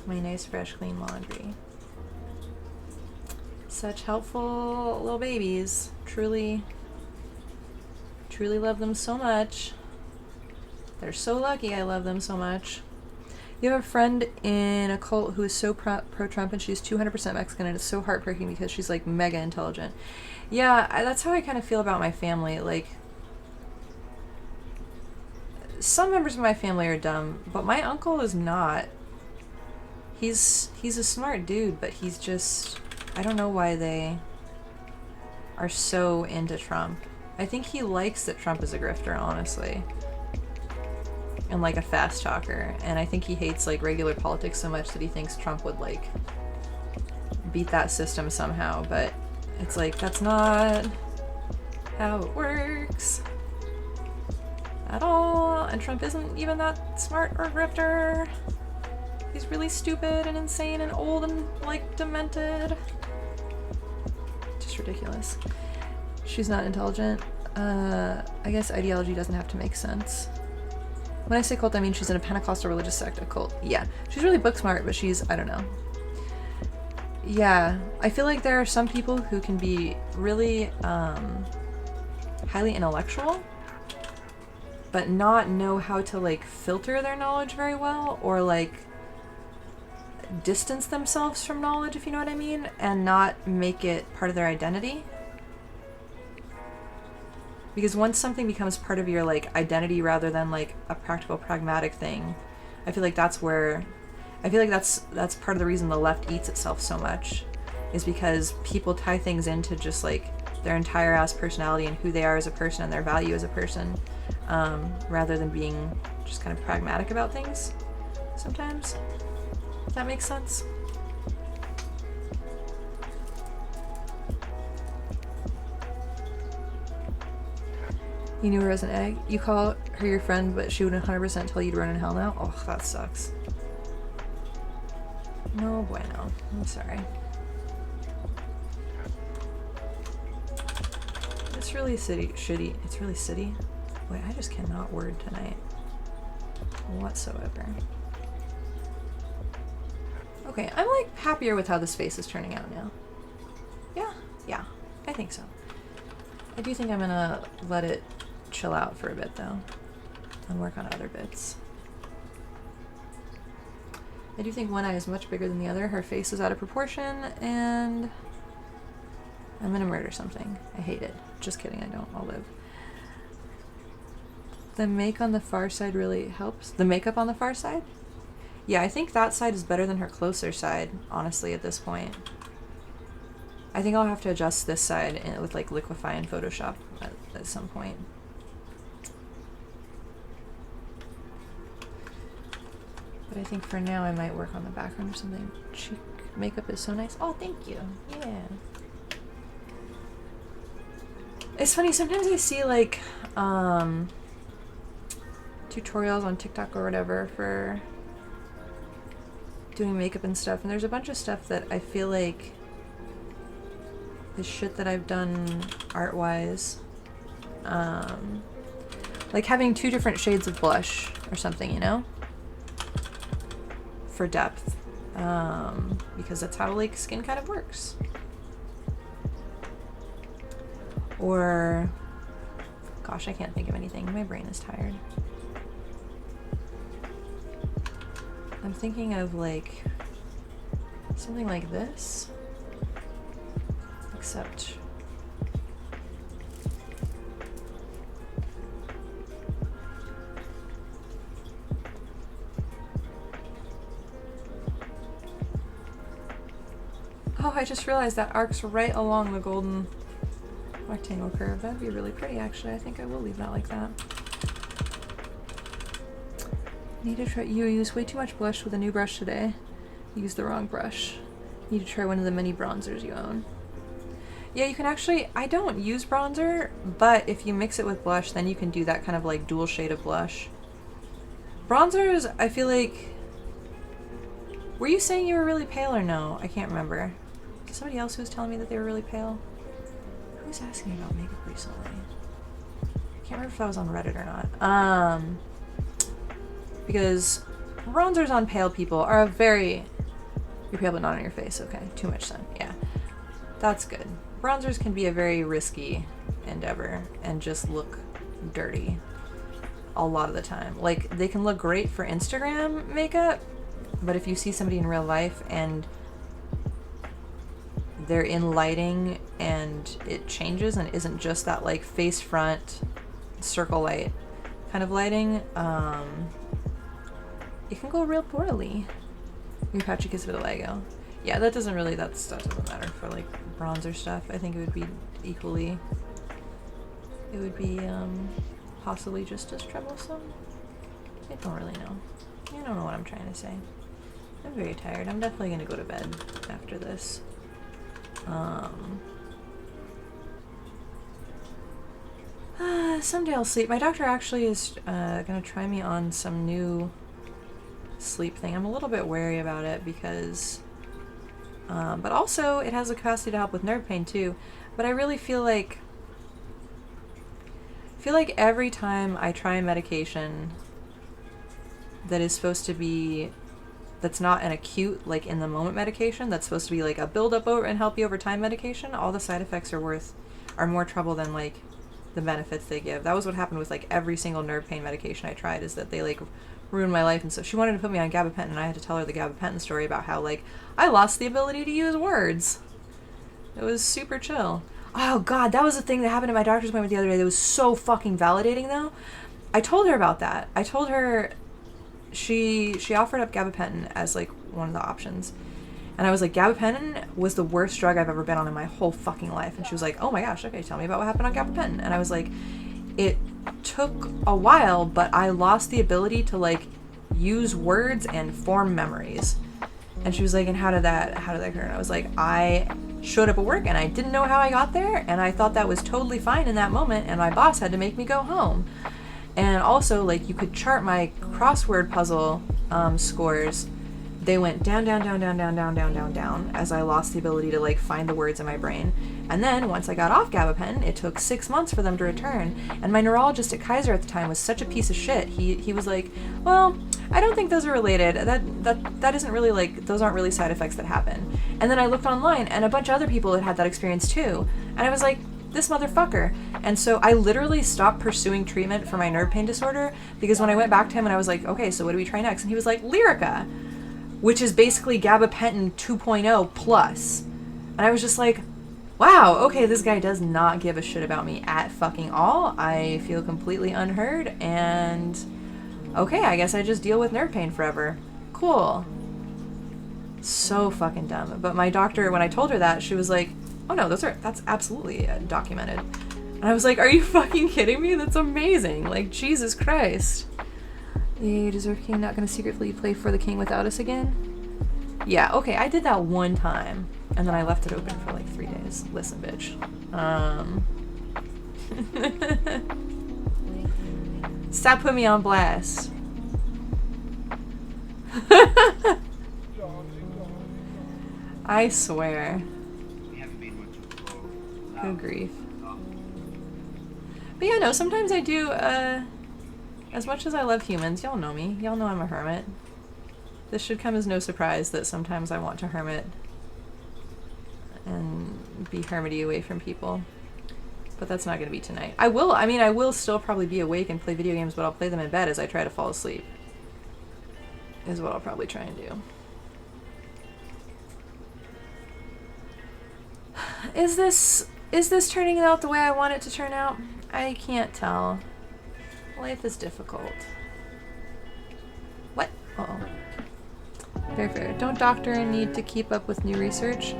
My nice, fresh, clean laundry. Such helpful little babies. Truly, truly love them so much. They're so lucky I love them so much. You have a friend in a cult who is so pro-Trump and she's 200% Mexican and it's so heartbreaking because she's like mega intelligent. Yeah, that's how I kind of feel about my family. Like, some members of my family are dumb, but my uncle is not. He's a smart dude, but he's just... I don't know why they are so into Trump. I think he likes that Trump is a grifter, honestly. And like a fast talker. And I think he hates like regular politics so much that he thinks Trump would like beat that system somehow. But it's like, that's not how it works at all. And Trump isn't even that smart or grifter. He's really stupid and insane and old and like demented. Just ridiculous. She's not intelligent. I guess ideology doesn't have to make sense. When I say cult, I mean she's in a Pentecostal religious sect, a cult. Yeah. She's really book smart, but she's, I don't know. Yeah. I feel like there are some people who can be really highly intellectual, but not know how to like filter their knowledge very well, or like distance themselves from knowledge, if you know what I mean, and not make it part of their identity. Because once something becomes part of your like identity rather than like a practical pragmatic thing, I feel like that's where that's part of the reason the left eats itself so much, is because people tie things into just like their entire ass personality and who they are as a person and their value as a person, rather than being just kind of pragmatic about things sometimes. If that makes sense. You knew her as an egg? You call her your friend, but she would 100% tell you to run in hell now? Oh, that sucks. No bueno. I'm sorry. It's really shitty. It's really city. Wait, I just cannot word tonight. Whatsoever. Okay, I'm like happier with how this face is turning out now. Yeah, I think so. I do think I'm gonna let it chill out for a bit though, and work on other bits. I do think one eye is much bigger than the other. Her face is out of proportion, and I'm gonna murder something. I hate it. Just kidding, I don't. I'll live. The make on the far side really helps. The makeup on the far side? Yeah, I think that side is better than her closer side, honestly, at this point. I think I'll have to adjust this side with like Liquify and Photoshop at some point. But I think for now I might work on the background or something. Cheek makeup is so nice. Oh, thank you. Yeah. It's funny, sometimes I see like tutorials on TikTok or whatever for doing makeup and stuff, and there's a bunch of stuff that I feel like the shit that I've done art-wise Like having 2 different shades of blush or something, you know? For depth. Because that's how like skin kind of works. Or, gosh, I can't think of anything. My brain is tired. I'm thinking of like something like this, except oh, I just realized that arcs right along the golden rectangle curve. That'd be really pretty, actually. I think I will leave that like that. Need to try. You use way too much blush with a new brush today. You used the wrong brush. Need to try one of the mini bronzers you own. Yeah, you can actually. I don't use bronzer, but if you mix it with blush, then you can do that kind of like dual shade of blush. Bronzers, I feel like. Were you saying you were really pale or no? I can't remember. Somebody else who was telling me that they were really pale. Who was asking me about makeup recently? I can't remember if I was on Reddit or not. Because bronzers on pale people are a very... You're pale but not on your face. Okay, too much sun. Yeah, that's good. Bronzers can be a very risky endeavor and just look dirty a lot of the time. Like, they can look great for Instagram makeup, but if you see somebody in real life and they're in lighting and it changes and isn't just that like face front circle light kind of lighting, it can go real poorly. Your Patrick is vitiligo. Yeah, that doesn't matter for like bronzer stuff. I think it would be equally, it would be possibly just as troublesome. I don't really know. I don't know what I'm trying to say. I'm very tired. I'm definitely gonna go to bed after this. Someday I'll sleep. My doctor actually is gonna try me on some new sleep thing. I'm a little bit wary about it because but also it has the capacity to help with nerve pain too. But I really feel like every time I try a medication that is supposed to be, that's not an acute, like in the moment medication, that's supposed to be like a build up over and help you over time medication, all the side effects are more trouble than like the benefits they give. That was what happened with like every single nerve pain medication I tried, is that they like ruined my life. And so she wanted to put me on gabapentin, and I had to tell her the gabapentin story about how like I lost the ability to use words. It was super chill. Oh god, that was the thing that happened at my doctor's appointment the other day that was so fucking validating though. I told her about that. I told her she offered up gabapentin as like one of the options. And I was like, gabapentin was the worst drug I've ever been on in my whole fucking life. And she was like, oh my gosh, okay, tell me about what happened on gabapentin. And I was like, it took a while, but I lost the ability to like use words and form memories. And she was like, and how did that occur? And I was like, I showed up at work and I didn't know how I got there, and I thought that was totally fine in that moment, and my boss had to make me go home. And also, like, you could chart my crossword puzzle scores. They went down as I lost the ability to like find the words in my brain. And then once I got off gabapentin, it took 6 months for them to return. And my neurologist at Kaiser at the time was such a piece of shit. He was like, well, I don't think those are related. That isn't really like, those aren't really side effects that happen. And then I looked online and a bunch of other people had that experience too. And I was like, this motherfucker. And so I literally stopped pursuing treatment for my nerve pain disorder, because when I went back to him and I was like, okay, so what do we try next? And he was like, Lyrica, which is basically gabapentin 2.0 plus. And I was just like, wow, okay, this guy does not give a shit about me at fucking all. I feel completely unheard, and okay, I guess I just deal with nerve pain forever. Cool. So fucking dumb. But my doctor, when I told her that, she was like, oh no, that's absolutely documented. And I was like, are you fucking kidding me? That's amazing. Like, Jesus Christ. Yay, deserve king, not gonna secretly play for the king without us again? Yeah, okay, I did that one time, and then I left it open for like 3 days. Listen, bitch. Stop putting me on blast. I swear. Good grief. But yeah, no, sometimes I do, As much as I love humans, y'all know me. Y'all know I'm a hermit. This should come as no surprise that sometimes I want to hermit and be hermity away from people. But that's not going to be tonight. I will still probably be awake and play video games, but I'll play them in bed as I try to fall asleep. Is what I'll probably try and do. Is this turning out the way I want it to turn out? I can't tell. Life is difficult. What? Uh-oh. Very fair. Don't doctor need to keep up with new research?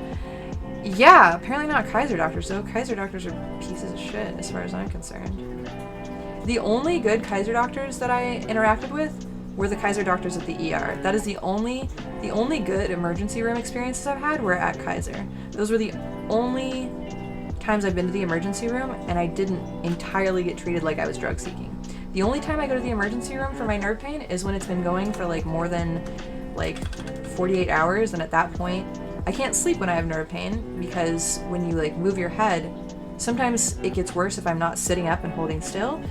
Yeah, apparently not Kaiser doctors though. Kaiser doctors are pieces of shit as far as I'm concerned. The only good Kaiser doctors that I interacted with were the Kaiser doctors at the ER. That is the only good emergency room experiences I've had were at Kaiser. Those were the only times I've been to the emergency room and I didn't entirely get treated like I was drug seeking. The only time I go to the emergency room for my nerve pain is when it's been going for like more than like 48 hours, and at that point I can't sleep when I have nerve pain because when you like move your head, sometimes it gets worse if I'm not sitting up and holding still.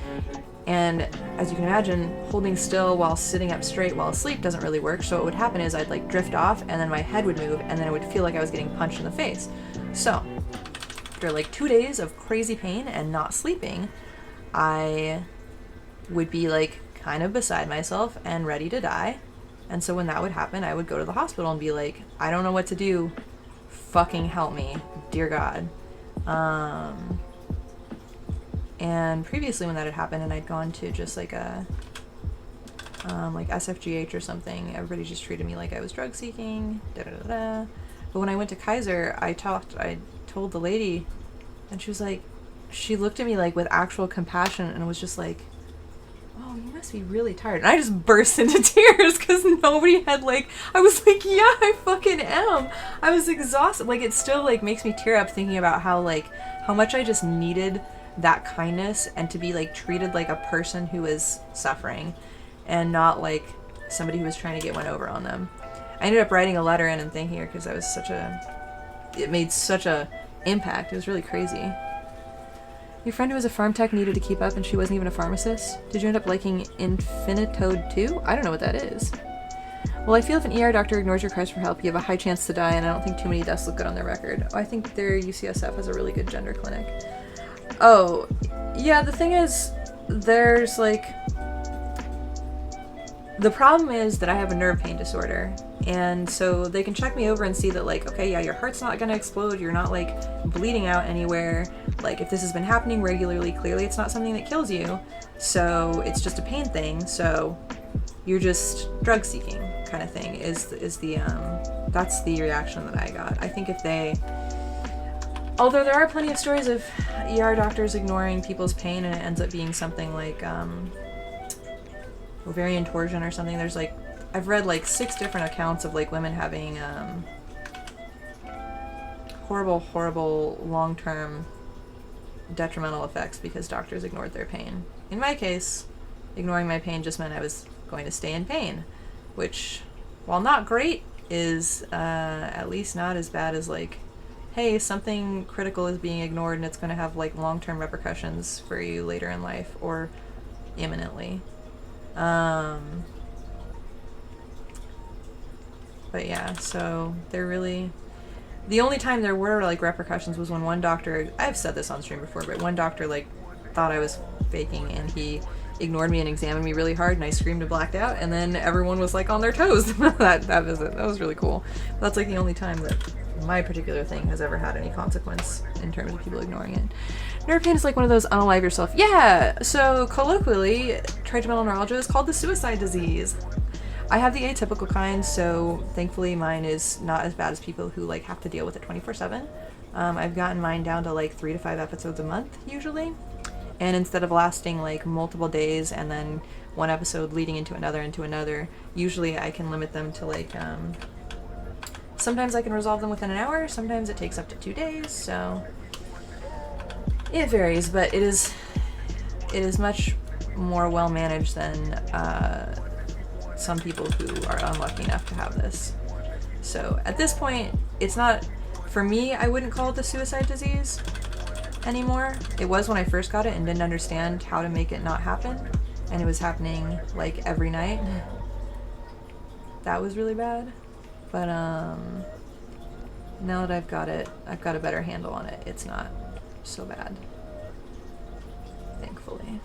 And as you can imagine, holding still while sitting up straight while asleep doesn't really work. So what would happen is I'd like drift off and then my head would move and then it would feel like I was getting punched in the face. So after like 2 days of crazy pain and not sleeping, I would be like kind of beside myself and ready to die. And so when that would happen, I would go to the hospital and be like, I don't know what to do. Fucking help me. Dear God. And previously when that had happened and I'd gone to just like a like SFGH or something, everybody just treated me like I was drug seeking, da-da-da-da. But when I went to Kaiser, I told the lady, and she was like, she looked at me like with actual compassion and was just like, oh, you must be really tired. And I just burst into tears because nobody had like, I was like, yeah, I fucking am. I was exhausted. Like, it still like makes me tear up thinking about how much I just needed that kindness and to be like treated like a person who is suffering and not like somebody who was trying to get one over on them. I ended up writing a letter in and thanking her because it made such a impact. It was really crazy. Your friend who was a farm tech needed to keep up and she wasn't even a pharmacist? Did you end up liking Infinitoad 2? I don't know what that is. Well, I feel if an ER doctor ignores your cries for help, you have a high chance to die, and I don't think too many deaths look good on their record. I think their UCSF has a really good gender clinic. Oh, yeah, the thing is, there's like... The problem is that I have a nerve pain disorder, and so they can check me over and see that like, okay, yeah, your heart's not gonna explode, you're not like bleeding out anywhere, like if this has been happening regularly, clearly it's not something that kills you, so it's just a pain thing, so you're just drug seeking kind of thing is the that's the reaction that I got. I think if they, although there are plenty of stories of ER doctors ignoring people's pain and it ends up being something like ovarian torsion or something. There's like, I've read like 6 different accounts of like women having horrible long-term detrimental effects because doctors ignored their pain. In my case, ignoring my pain just meant I was going to stay in pain, which, while not great, is at least not as bad as like, hey, something critical is being ignored and it's going to have like long-term repercussions for you later in life or imminently. But yeah, so they're really, the only time there were like repercussions was when one doctor, I've said this on stream before, but one doctor like thought I was faking and he ignored me and examined me really hard and I screamed and blacked out and then everyone was like on their toes. that visit, that was really cool. But that's like the only time that my particular thing has ever had any consequence in terms of people ignoring it. Nerve pain is like one of those unalive yourself. Yeah, so colloquially, trigeminal neuralgia is called the suicide disease. I have the atypical kind, so thankfully mine is not as bad as people who like have to deal with it 24/7. I've gotten mine down to like 3 to 5 episodes a month usually. And instead of lasting like multiple days and then one episode leading into another, usually I can limit them to like, sometimes I can resolve them within an hour, sometimes it takes up to 2 days, so it varies, but it is much more well managed than some people who are unlucky enough to have this. So at this point, it's not, for me, I wouldn't call it the suicide disease anymore. It was when I first got it and didn't understand how to make it not happen. and it was happening like every night. That was really bad. But now that I've got a better handle on it. It's not so bad, thankfully.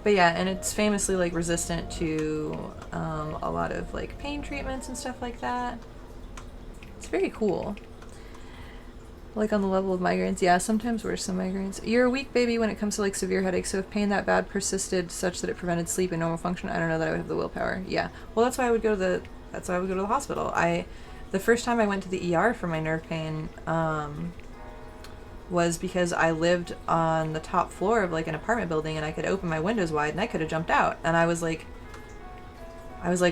But yeah, and it's famously like resistant to a lot of like pain treatments and stuff like that. It's very cool. Like on the level of migraines, yeah, sometimes worse than migraines. You're a weak baby when it comes to like severe headaches, so if pain that bad persisted such that it prevented sleep and normal function, I don't know that I would have the willpower. Yeah. Well, that's why I would go to the hospital. The first time I went to the ER for my nerve pain was because I lived on the top floor of like an apartment building and I could open my windows wide and I could have jumped out. And I was like,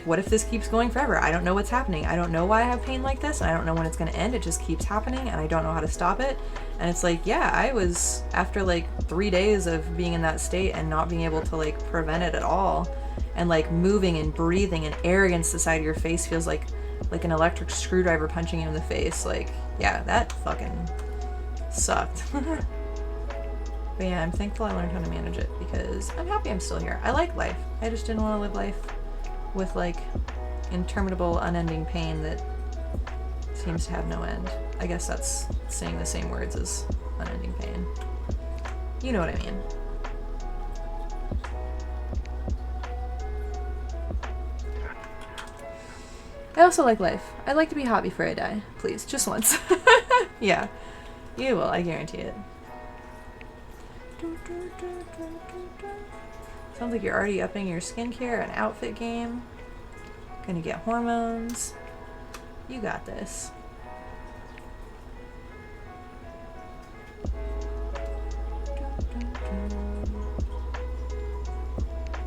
what if this keeps going forever? I don't know what's happening. I don't know why I have pain like this, and I don't know when it's going to end. It just keeps happening, and I don't know how to stop it. And it's like, yeah, I was, after like 3 days of being in that state and not being able to like prevent it at all, and like moving and breathing and air against the side of your face feels like an electric screwdriver punching you in the face. Like, yeah, that fucking sucked. But yeah, I'm thankful I learned how to manage it because I'm happy I'm still here. I like life. I just didn't want to live life with like interminable, unending pain that seems to have no end. I guess that's saying the same words as unending pain. You know what I mean. I also like life. I'd like to be hot before I die. Please, just once. Yeah. You will, I guarantee it. Sounds like you're already upping your skincare and outfit game. Gonna get hormones. You got this.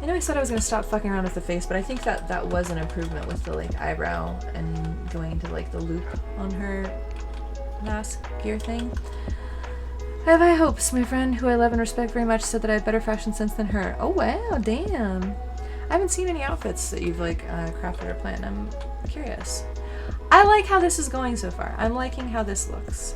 I know I said I was gonna stop fucking around with the face, but I think that was an improvement with the like eyebrow and going into like the loop on her mask gear thing. I have high hopes. My friend, who I love and respect very much, said that I have better fashion sense than her. Oh wow, damn. I haven't seen any outfits that you've like crafted or planned. I'm curious. I like how this is going so far. I'm liking how this looks.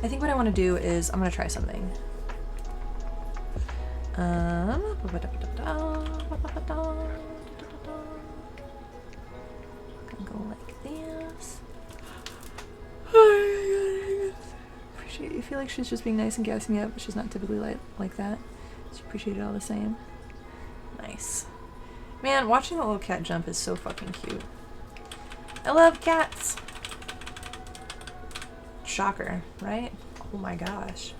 I think what I want to do is I'm gonna try something. Gonna go like this. Appreciate. You feel like she's just being nice and gassing me up, but she's not typically like that. Just appreciate it all the same. Nice. Man, watching the little cat jump is so fucking cute. I love cats. Shocker, right? Oh my gosh.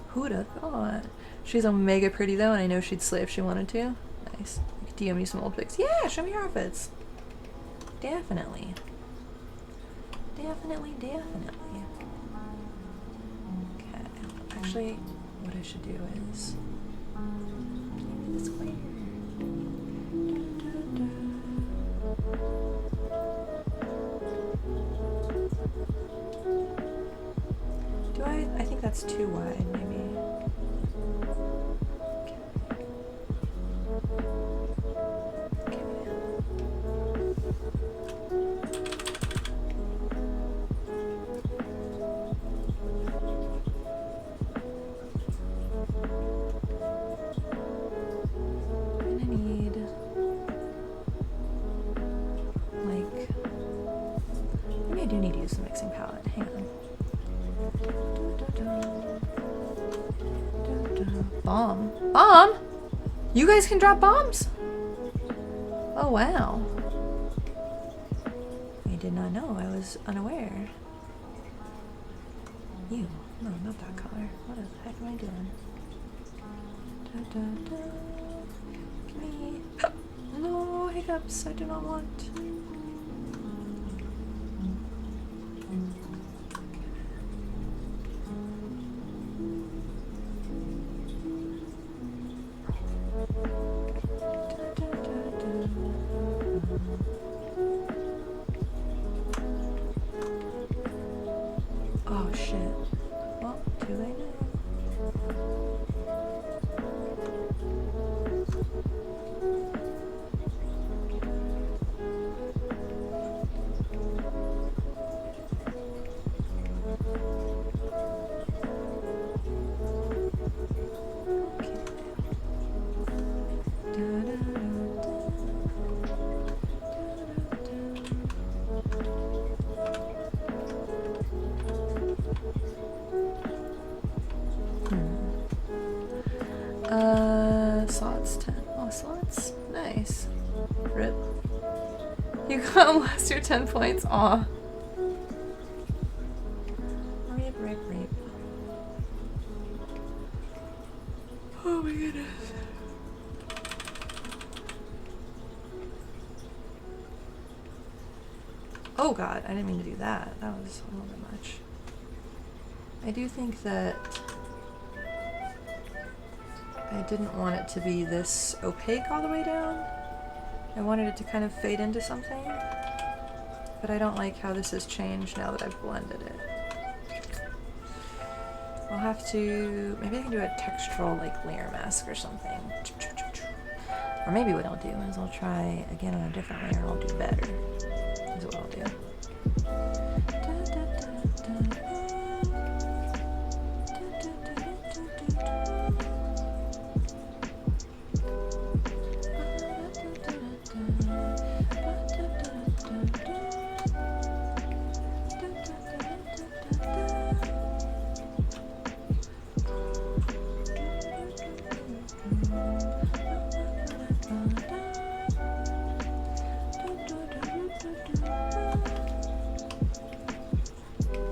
Who'd have thought? She's omega pretty though, and I know she'd slay if she wanted to. Nice. You could DM me some old pics. Yeah, show me your outfits. Definitely. Definitely. Okay. Actually, what I should do is maybe this way. I think that's too wide, maybe. Okay. And I need like maybe I do need to use the mixing palette. Hang on. Bomb? You guys can drop bombs? Oh wow. I did not know. I was unaware. You. No, not that color. What the heck am I doing? Give me... No hiccups. I do not want. Oh shit. Well, too late now. slots. Nice. Rip. You lost your 10 points. Aw. Rip, rip, rip. Oh my goodness. Oh god, I didn't mean to do that. That was a little bit much. I do think that I didn't want it to be this opaque all the way down. I wanted it to kind of fade into something. But I don't like how this has changed now that I've blended it. I'll have to... maybe I can do a textural like layer mask or something. Or maybe what I'll do is I'll try again on a different layer and I'll do better. Is what I'll do.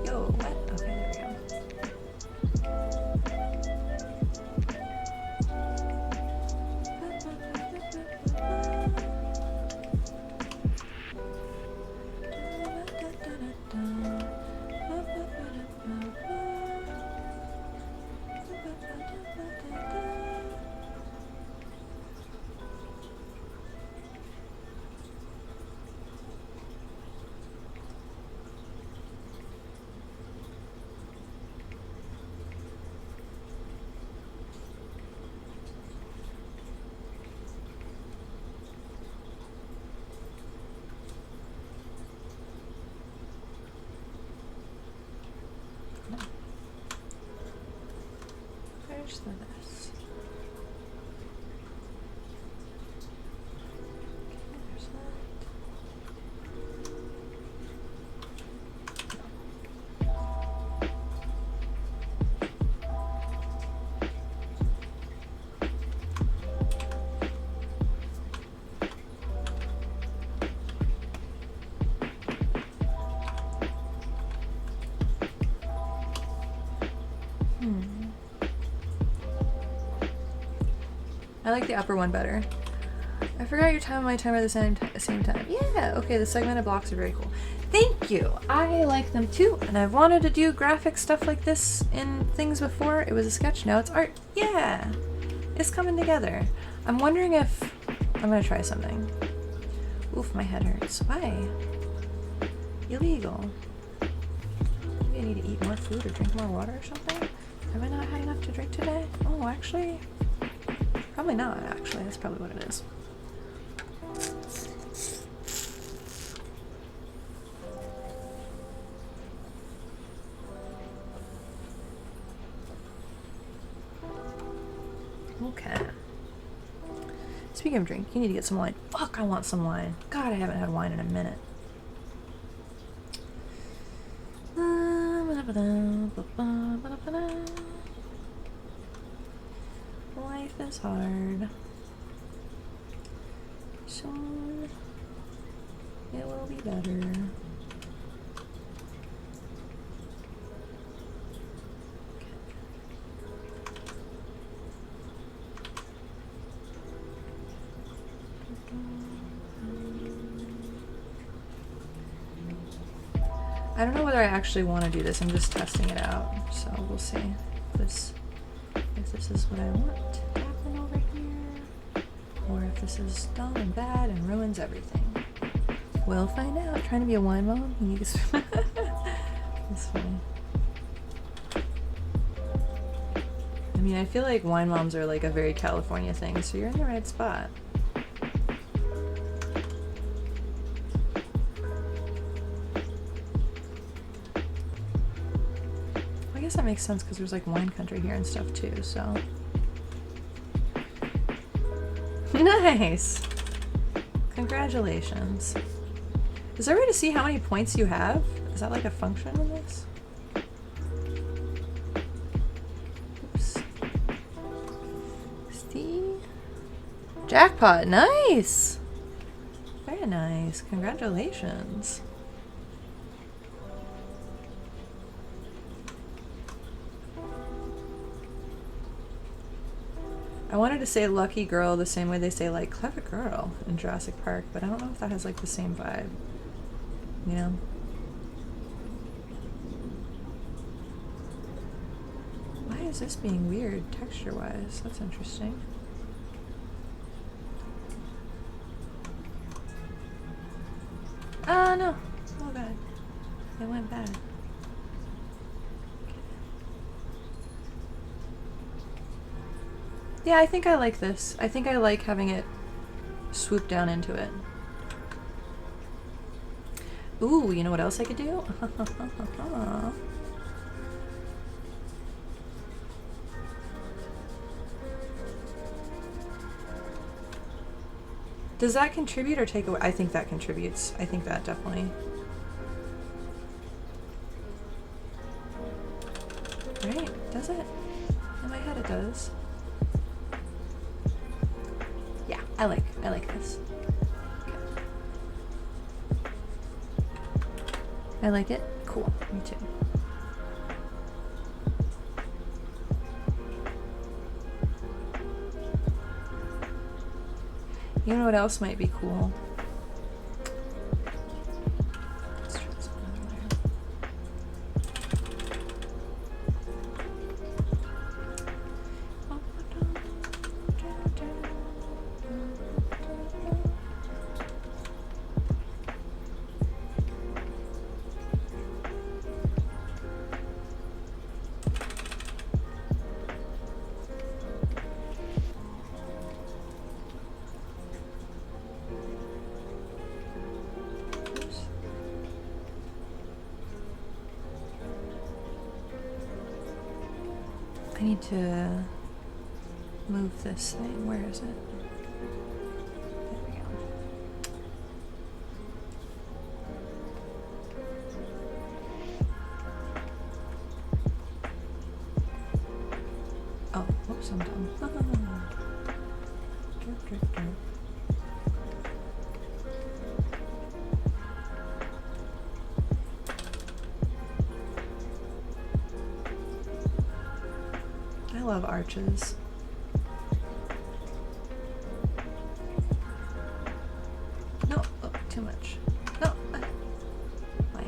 Yo, what? Okay, there Where's the this? Okay, there's that. I like the upper one better. I forgot your time and my timer at the same time. Yeah, okay, the segmented blocks are very cool. Thank you! I like them too, and I've wanted to do graphic stuff like this in things before. It was a sketch, now it's art. Yeah! It's coming together. I'm wondering if... I'm gonna try something. Oof, my head hurts. Why? Illegal. Maybe I need to eat more food or drink more water or something? Have I not had enough to drink today? Oh, actually... probably not, actually. That's probably what it is. Okay. Speaking of drink, you need to get some wine. Fuck, I want some wine. God, I haven't had wine in a minute. Life is hard. Soon it will be better. I don't know whether I actually want to do this. I'm just testing it out, so we'll see if this is what I want to happen over here, or if this is dumb and bad and ruins everything. We'll find out. Trying to be a wine mom? It's funny. I mean, I feel like wine moms are like a very California thing, so you're in the right spot. I guess that makes sense because there's like wine country here and stuff too, so. Nice! Congratulations. Is there a way to see how many points you have? Is that like a function in this? Oops. Jackpot. Nice. Very nice. Congratulations. I wanted to say lucky girl the same way they say like clever girl in Jurassic Park, but I don't know if that has like the same vibe. You know? Why is this being weird texture-wise? That's interesting. No. Oh god. It went bad. Yeah, I think I like this. I think I like having it swoop down into it. Ooh, you know what else I could do? Does that contribute or take away? I think that contributes. I think that definitely. Right? Does it? In my head it does. Yeah, I like this. Okay. I like it. Cool. Me too. You know what else might be cool? Let's try this one over I need to move this thing. Where is it? There we go. Oh, whoops, I'm dumb. I love arches. No, oh, too much. No. Why?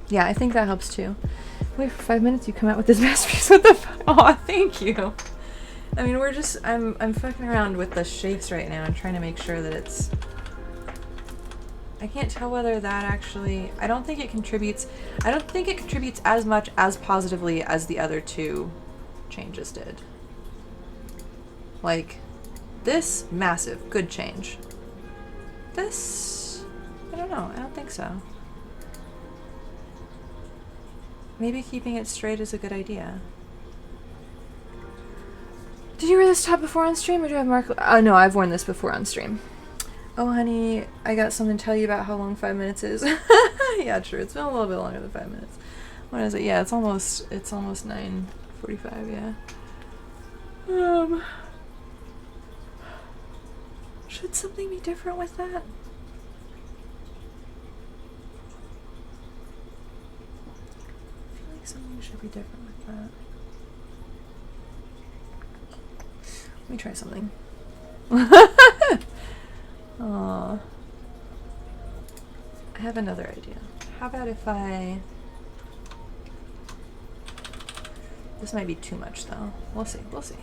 Yeah, I think that helps too. Wait for 5 minutes, you come out with this masterpiece. What the fuck? Aw, thank you. I mean, we're just, I'm fucking around with the shapes right now and trying to make sure that it's, I can't tell whether that actually, I don't think it contributes as much as positively as the other two changes did. Like, this, massive, good change. This, I don't know, I don't think so. Maybe keeping it straight is a good idea. Did you wear this top before on stream, or do you have Mark? No, I've worn this before on stream. Oh, honey, I got something to tell you about how long 5 minutes is. Yeah, true. It's been a little bit longer than 5 minutes. What is it? Yeah, it's almost 9:45. Yeah. Should something be different with that? I feel like something should be different with that. Let me try something. Aww. I have another idea. How about if this might be too much though. We'll see, we'll see.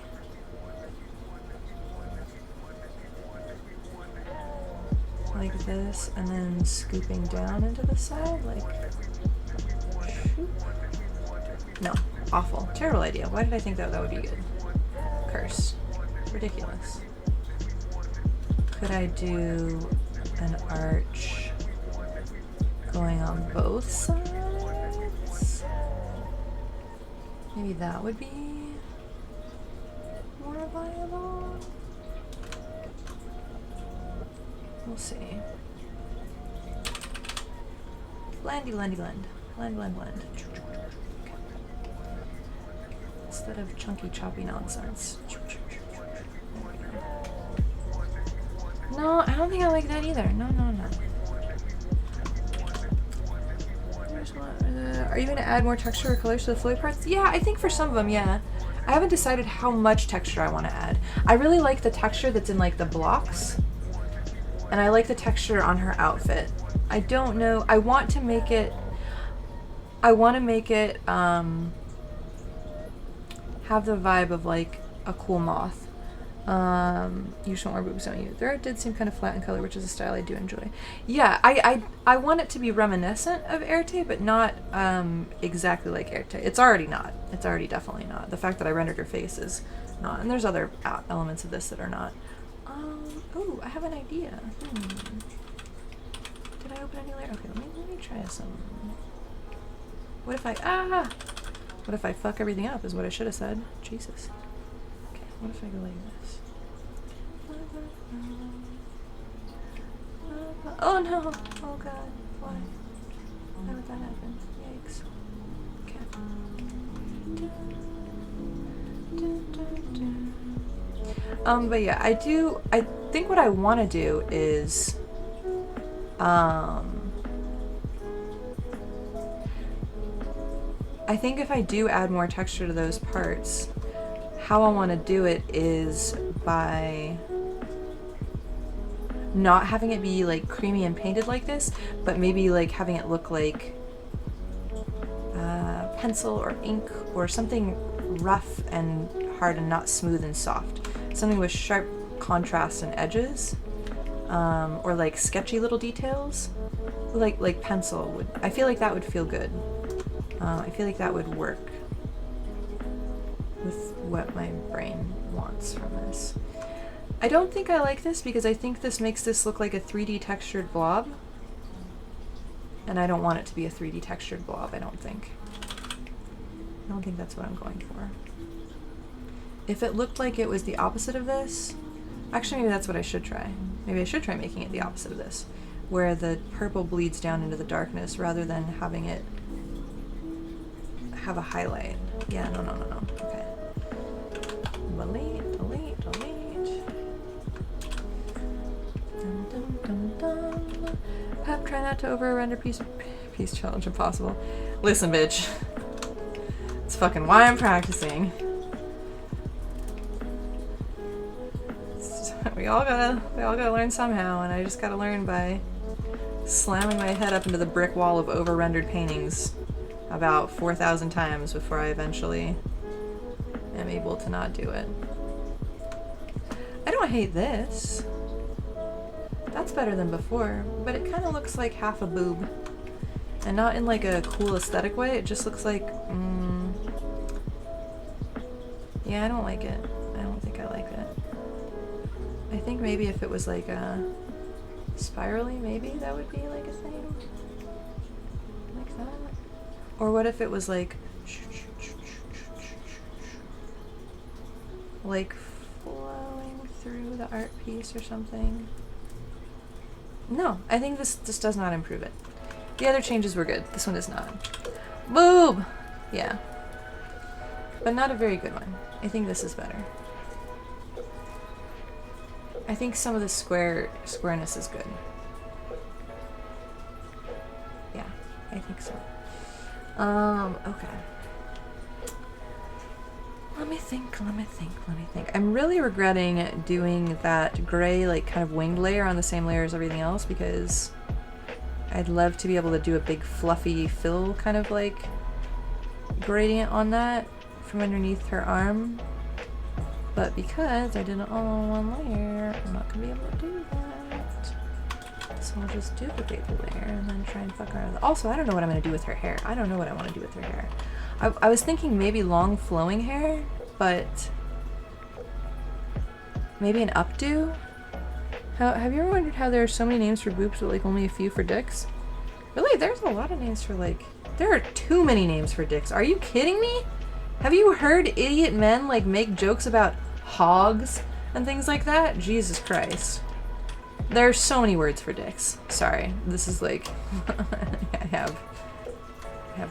Like this, and then scooping down into the side, like, shoop. No, awful. Terrible idea. Why did I think that would be good? Curse. Ridiculous. Could I do an arch going on both sides? Maybe that would be more viable? We'll see. Blendy, blendy, blend. Blend, blend, blend. Okay. Instead of chunky, choppy nonsense. No, I don't think I like that either. No, no, no. Are you going to add more texture or colors to the flowy parts? Yeah, I think for some of them, yeah. I haven't decided how much texture I want to add. I really like the texture that's in like the blocks. And I like the texture on her outfit. I don't know. I want to make it have the vibe of like a cool moth. You just want more boobs, don't you? There did seem kind of flat in color, which is a style I do enjoy. Yeah, I want it to be reminiscent of Erte, but not exactly like Erte. It's already not. It's already definitely not. The fact that I rendered her face is not. And there's other elements of this that are not. Oh, I have an idea. Did I open a new layer? Okay, let me try some. What if I fuck everything up is what I should have said. Jesus. Okay, what if I go like this? Oh no! Oh god. Why? Why would that happen? Yikes. Okay. But yeah, I think what I want to do is, I think if I do add more texture to those parts, how I want to do it is by not having it be like creamy and painted like this, but maybe like having it look like pencil or ink or something rough and hard and not smooth and soft. Something with sharp contrast and edges, or like sketchy little details, like pencil would. I feel like that would feel good. I feel like that would work with what my brain wants from this. I don't think I like this because I think this makes this look like a 3D textured blob. And I don't want it to be a 3D textured blob, I don't think. I don't think that's what I'm going for. If it looked like it was the opposite of this, actually maybe that's what I should try. Maybe I should try making it the opposite of this, where the purple bleeds down into the darkness rather than having it have a highlight. Yeah, no. Okay. Delete. Dun. Pep, try not to over-render piece challenge if possible. Listen, bitch. It's fucking why I'm practicing. We all gotta learn somehow, and I just gotta learn by slamming my head up into the brick wall of over-rendered paintings about 4,000 times before I eventually am able to not do it. I don't hate this. That's better than before, but it kind of looks like half a boob. And not in like a cool aesthetic way, it just looks like, yeah, I don't like it. I don't think I like it. I think maybe if it was like a spirally, maybe that would be like a thing. Like that. Or what if it was like flowing through the art piece or something? No, I think this does not improve it. The other changes were good. This one is not. Boob! Yeah. But not a very good one. I think this is better. I think some of the squareness is good. Yeah, I think so. Okay. Let me think. I'm really regretting doing that gray, like, kind of winged layer on the same layer as everything else because I'd love to be able to do a big fluffy fill kind of, like, gradient on that from underneath her arm. But because I did it all on one layer, I'm not going to be able to do that. So I'll just duplicate the layer and then try and fuck around with it. Also, I don't know what I'm going to do with her hair. I don't know what I want to do with her hair. I was thinking maybe long flowing hair, but maybe an updo? Have you ever wondered how there are so many names for boobs but like only a few for dicks? Really, there's a lot of names for like... There are too many names for dicks. Are you kidding me? Have you heard idiot men like make jokes about hogs and things like that? Jesus Christ. There are so many words for dicks. Sorry, this is like... I have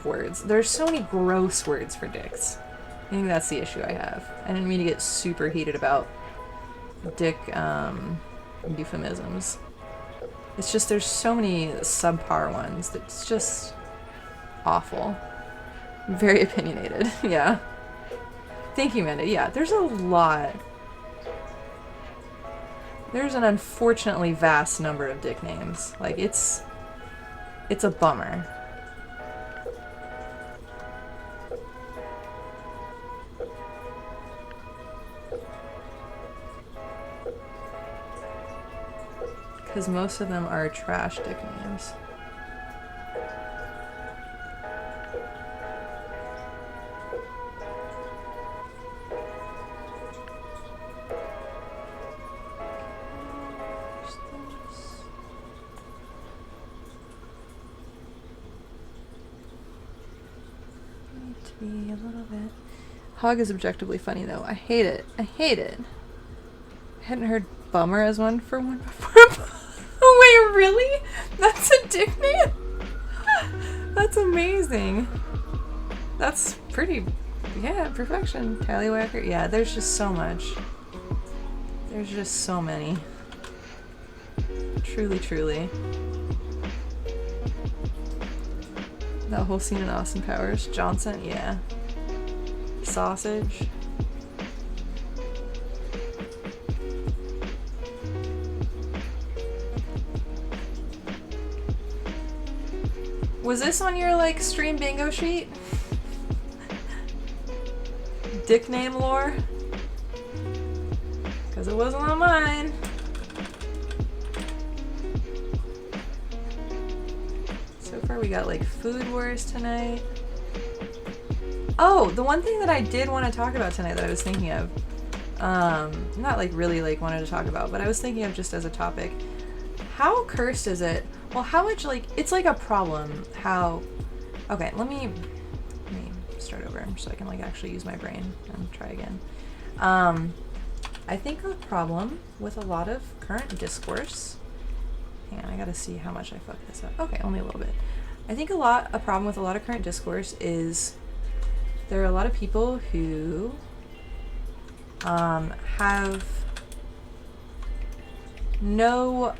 words. There's so many gross words for dicks. I think that's the issue I have. I didn't mean to get super heated about dick euphemisms. It's just there's so many subpar ones that's just awful. Very opinionated, yeah. Thank you, Amanda. Yeah, there's a lot. There's an unfortunately vast number of dick names. Like, it's a bummer. Because most of them are trash dick names. Be a little bit. Hog is objectively funny though. I hate it. I hate it. I hadn't heard bummer as one for one before. Oh wait, really? That's a dick name? That's amazing. That's pretty, yeah, perfection. Tallywhacker. Yeah, there's just so much. There's just so many. Truly, truly. That whole scene in Austin Powers. Johnson, yeah. Sausage. Was this on your, like, stream bingo sheet? Dick name lore? Because it wasn't on mine. So far we got like food wars tonight. Oh, the one thing that I did want to talk about tonight that I was thinking of, not like really like wanted to talk about, but I was thinking of just as a topic, how cursed is it? Well, how much like, it's like a problem, how, okay, let me start over so I can like actually use my brain and try again. I think a problem with a lot of current discourse, hang on, I gotta see how much I fucked this up. Okay, only a little bit. I think a problem with a lot of current discourse is there are a lot of people who have no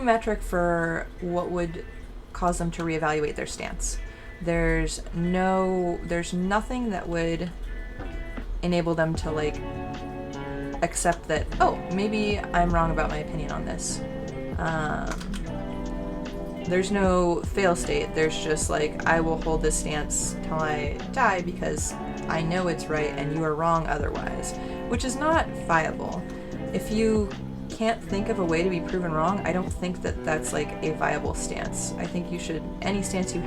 metric for what would cause them to reevaluate their stance. There's nothing that would enable them to like accept that, oh, maybe I'm wrong about my opinion on this. There's no fail state. There's just like, I will hold this stance till I die because I know it's right and you are wrong otherwise, which is not viable. If you can't think of a way to be proven wrong, I don't think that that's like a viable stance. I think you should, any stance you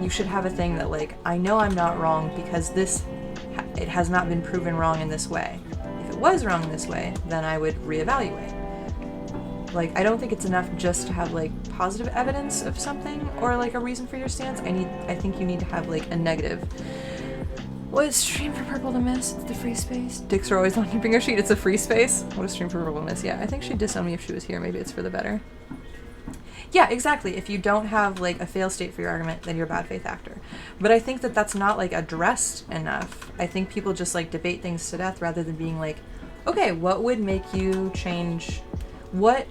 should have a thing that like, I know I'm not wrong because it has not been proven wrong in this way. If it was wrong in this way, then I would reevaluate. Like, I don't think it's enough just to have like positive evidence of something or like a reason for your stance. I think you need to have like a negative. What is stream for Purple to miss? It's the free space. Dicks are always on your bingo sheet. It's a free space. What is stream for Purple to miss? Yeah, I think she'd disown me if she was here. Maybe it's for the better. Yeah, exactly. If you don't have like a fail state for your argument, then you're a bad faith actor. But I think that that's not like addressed enough. I think people just like debate things to death rather than being like, okay, what would make you change? What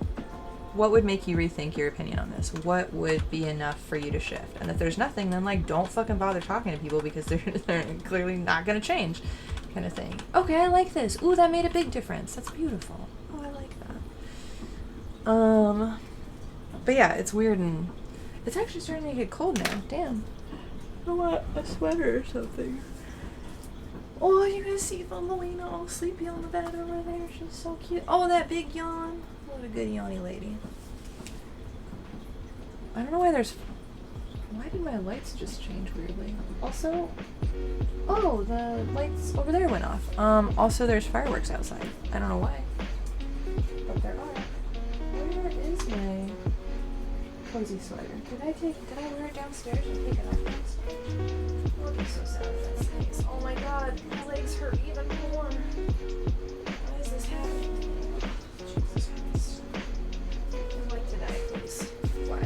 would make you rethink your opinion on this? What would be enough for you to shift? And if there's nothing, then like don't fucking bother talking to people because they're clearly not gonna change, kind of thing. Okay, I like this. Ooh, that made a big difference. That's beautiful. Oh, I like that. But yeah, it's weird and it's actually starting to get cold now. Damn. I want a sweater or something. Oh, you guys see Thumbelina all sleepy on the bed over there? She's so cute. Oh, that big yawn. What a good yawny lady. I don't know why did my lights just change weirdly? Also, oh, the lights over there went off. Also there's fireworks outside. I don't know why, but there are. Where is my cozy sweater? Did I wear it downstairs and take it off downstairs? I'll be so sad if that stays. Oh my god, my legs hurt even more. Why is this happening? Jesus Christ. I'd like to die, please. Why?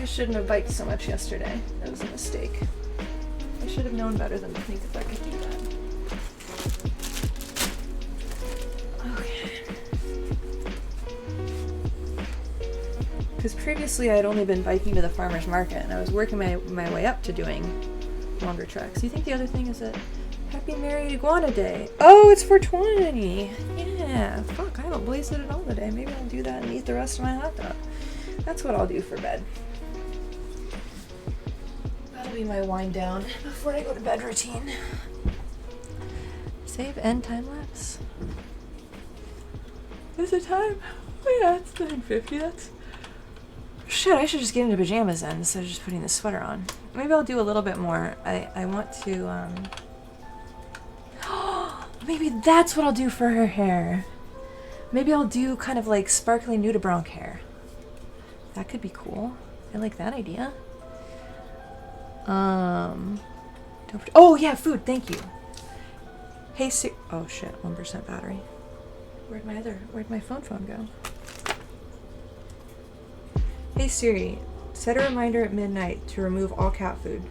I shouldn't have biked so much yesterday. That was a mistake. I should have known better than to think that I could do that. Because previously I had only been biking to the farmer's market, and I was working my way up to doing longer treks. You think the other thing is that Happy Married Iguana Day? Oh, it's 420! Yeah, fuck, I haven't blasted it all today. Maybe I'll do that and eat the rest of my hot dog. That's what I'll do for bed. That'll be my wind down before I go to bed routine. Save end time lapse. Is it time? Oh yeah, it's 9:50. That's... Shit, I should just get into pajamas then instead of just putting this sweater on. Maybe I'll do a little bit more. I want to, maybe that's what I'll do for her hair. Maybe I'll do kind of like sparkly nudibranch hair. That could be cool. I like that idea. Oh yeah, food, thank you. Hey oh shit, 1% battery. Where'd my phone go? Hey Siri, set a reminder at midnight to remove all cat food.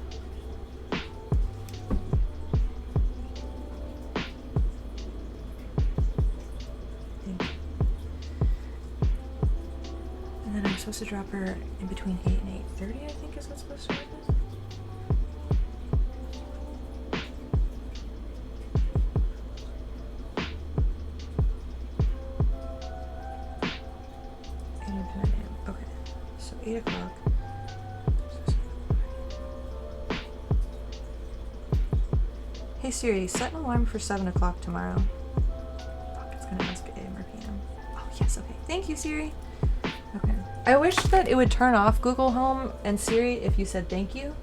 And then I'm supposed to drop her in between 8 and 8:30, I think is what's supposed to happen. Okay, so 8 o'clock. Hey Siri, set an alarm for 7 o'clock tomorrow. Fuck, it's gonna ask AM or PM. Oh yes, okay. Thank you, Siri. Okay. I wish that it would turn off Google Home and Siri if you said thank you.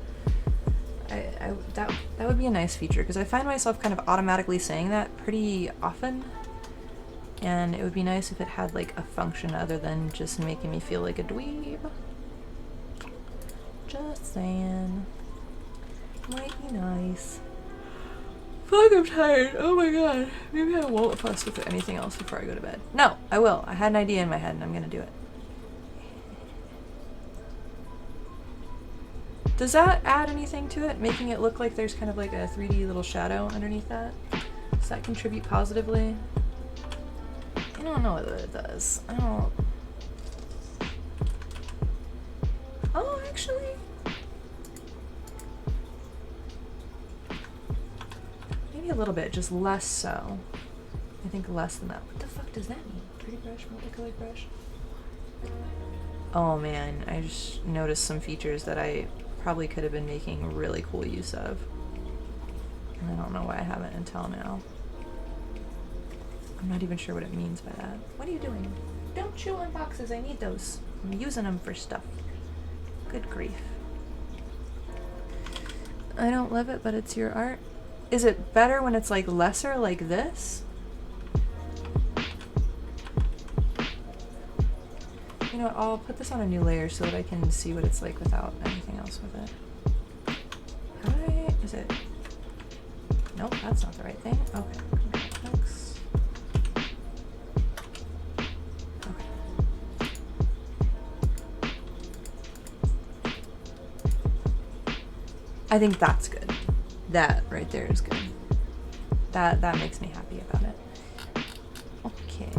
That would be a nice feature, because I find myself kind of automatically saying that pretty often. And it would be nice if it had like a function other than just making me feel like a dweeb. Just saying. Might be nice. Fuck, I'm tired. Oh my god. Maybe I won't fuss with anything else before I go to bed. No, I will. I had an idea in my head and I'm gonna do it. Does that add anything to it? Making it look like there's kind of like a 3D little shadow underneath that? Does that contribute positively? I don't know whether it does. I don't... Oh, actually... Maybe a little bit, just less so. I think less than that. What the fuck does that mean? Pretty brush, multicolored brush? Oh man, I just noticed some features that I probably could have been making really cool use of. And I don't know why I haven't until now. I'm not even sure what it means by that. What are you doing? Don't chew on boxes, I need those. I'm using them for stuff. Good grief. I don't love it, but it's your art. Is it better when it's like lesser like this? You know what, I'll put this on a new layer so that I can see what it's like without anything else with it. How do I, is it? Nope, that's not the right thing. Okay. Thanks. Okay. I think that's good. That right there is good. That makes me happy about it. Okay,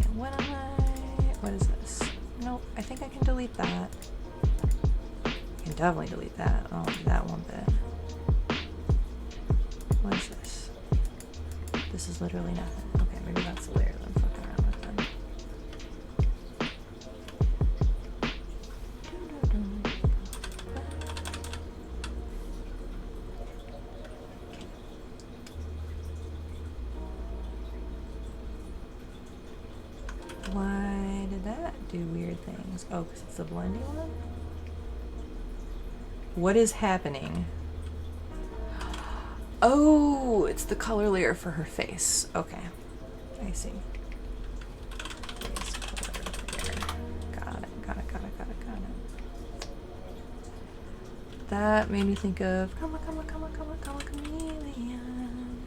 what is this? Nope, I think I can delete that. I can definitely delete that. I'll do that one bit. What is this? This is literally nothing. Okay, maybe that's the layer that I'm fucking around with then. Why did that do weird things? Oh, because it's the blending one? What is happening? Oh, it's the color layer for her face. Okay, I see. Face color layer. Got it. That made me think of come on, chameleon.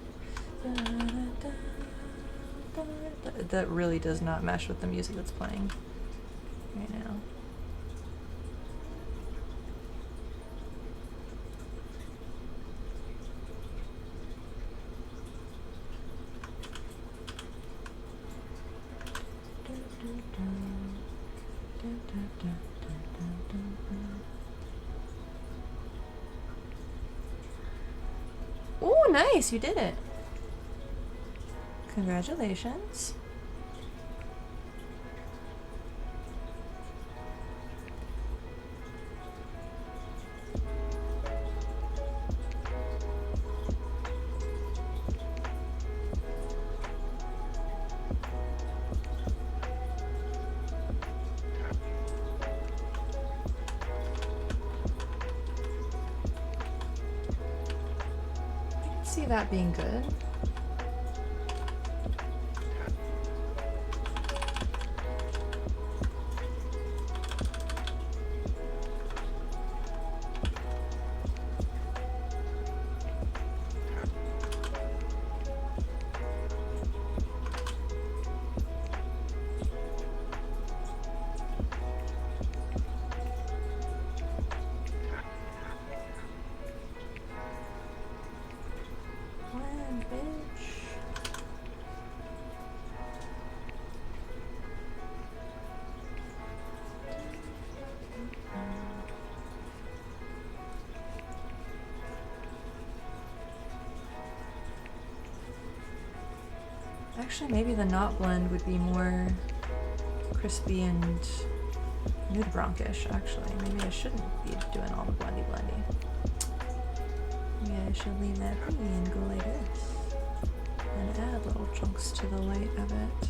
That really does not mesh with the music that's playing right now. Oh, nice, you did it. Congratulations. See that being good. Actually, maybe the knot blend would be more crispy and nudibranchish, actually. Maybe I shouldn't be doing all the blendy. Maybe I should leave that be and go like this. And add little chunks to the light of it.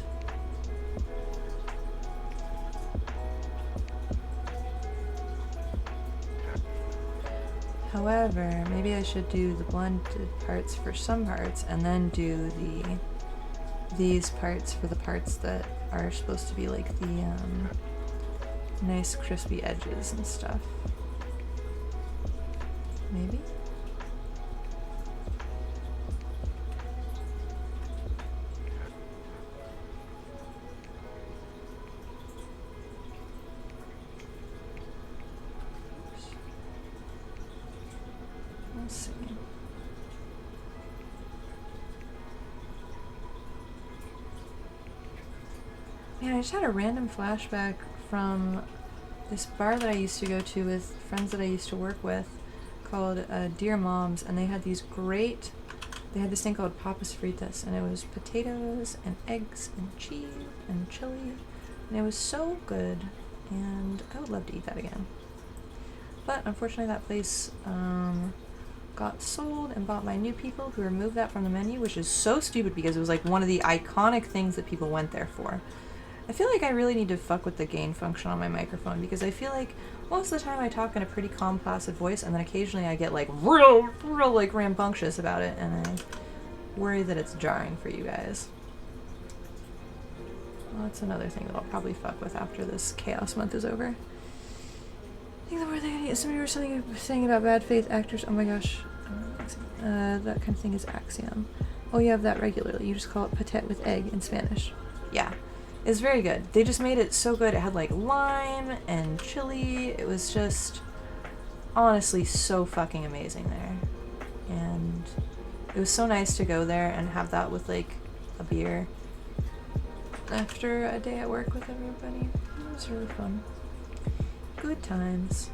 However, maybe I should do the blended parts for some parts and then do these parts for the parts that are supposed to be like the nice crispy edges and stuff. Maybe? Let's see. Man, I just had a random flashback from this bar that I used to go to with friends that I used to work with called Dear Moms, and they had this thing called Papas Fritas, and it was potatoes and eggs and cheese and chili, and it was so good, and I would love to eat that again. But unfortunately that place got sold and bought by new people who removed that from the menu, which is so stupid because it was like one of the iconic things that people went there for. I feel like I really need to fuck with the gain function on my microphone because I feel like most of the time I talk in a pretty calm, placid voice, and then occasionally I get like real like rambunctious about it, and I worry that it's jarring for you guys. Well, that's another thing that I'll probably fuck with after this chaos month is over. I think the word somebody was saying about bad faith actors. Oh my gosh. That kind of thing is axiom. Oh, you have that regularly. You just call it patet with egg in Spanish. Yeah. It's very good. They just made it so good. It had like lime and chili. It was just honestly so fucking amazing there. And it was so nice to go there and have that with like a beer after a day at work with everybody. It was really fun. Good times.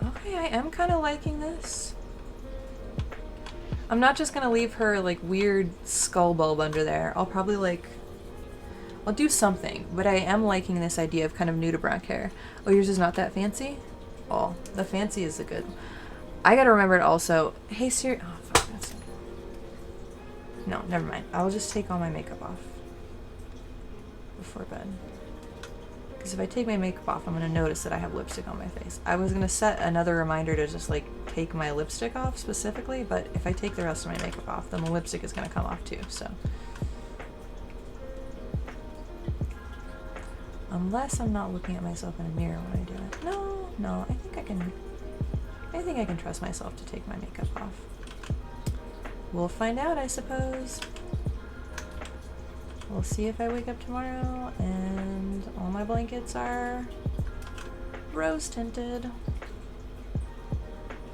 Okay, I am kind of liking this. I'm not just gonna leave her like weird skull bulb under there. I'll probably like I'll do something, but I am liking this idea of kind of nudibranch hair. Oh, yours is not that fancy? Oh, the fancy is the good. I gotta remember it also. Hey Siri. Oh, fuck, that's... No, never mind. I'll just take all my makeup off before bed. Because if I take my makeup off, I'm gonna notice that I have lipstick on my face. I was gonna set another reminder to just like take my lipstick off specifically, but if I take the rest of my makeup off, then the lipstick is gonna come off too, so. Unless I'm not looking at myself in a mirror when I do it. No, I think I can trust myself to take my makeup off. We'll find out, I suppose. We'll see if I wake up tomorrow and all my blankets are rose tinted.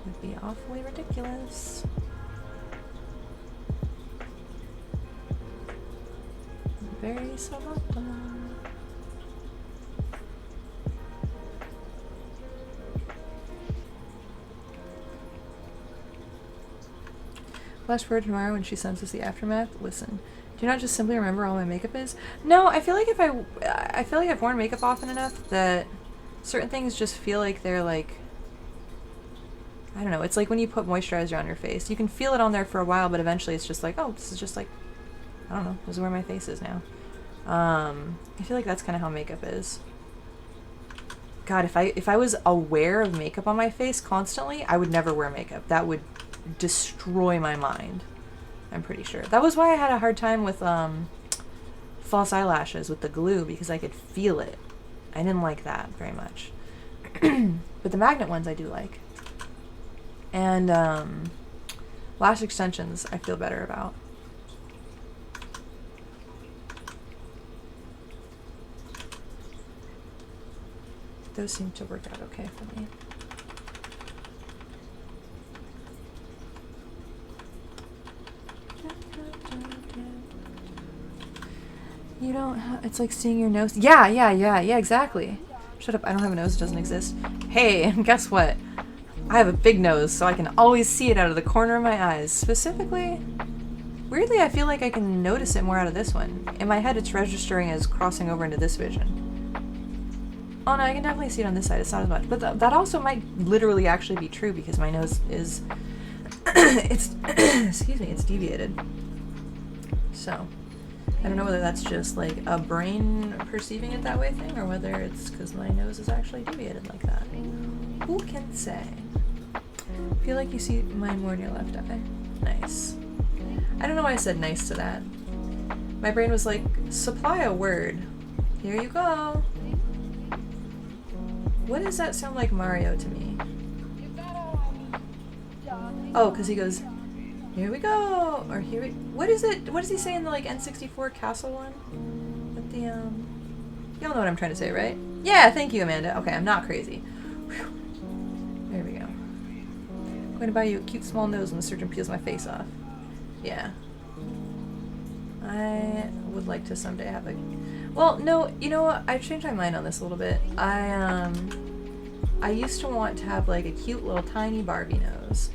Would be awfully ridiculous. Very suboptimal. Flash forward tomorrow when she sends us the aftermath. Listen, do you not just simply remember all my makeup is? No, I feel like I feel like I've worn makeup often enough that certain things just feel like they're like, I don't know, it's like when you put moisturizer on your face. You can feel it on there for a while, but eventually it's just like, oh, this is just like, I don't know, this is where my face is now. I feel like that's kind of how makeup is. God, if I was aware of makeup on my face constantly, I would never wear makeup. That would destroy my mind. I'm pretty sure. That was why I had a hard time with false eyelashes with the glue, because I could feel it. I didn't like that very much. But the magnet ones I do like. And lash extensions I feel better about. Those seem to work out okay for me. You don't have, it's like seeing your nose. Yeah, exactly. Shut up, I don't have a nose, it doesn't exist. Hey, and guess what? I have a big nose, so I can always see it out of the corner of my eyes. Specifically, weirdly, I feel like I can notice it more out of this one. In my head, it's registering as crossing over into this vision. Oh no, I can definitely see it on this side, it's not as much. But that also might literally actually be true, because my nose is, it's, excuse me, it's deviated. So, I don't know whether that's just like a brain perceiving it that way thing, or whether it's because my nose is actually deviated like that. Who can say? I feel like you see mine more in your left eye. Nice. I don't know why I said nice to that. My brain was like, supply a word. Here you go. What does that sound like Mario to me? Oh, because he goes, here we go, or here we, what is it, what does he say in the like N64 castle one? With the, y'all know what I'm trying to say, right? Yeah, thank you, Amanda. Okay, I'm not crazy. Whew. There we go. I'm going to buy you a cute small nose when the surgeon peels my face off. Yeah. I would like to someday have a, well, no, you know what, I've changed my mind on this a little bit. I used to want to have like a cute little tiny Barbie nose.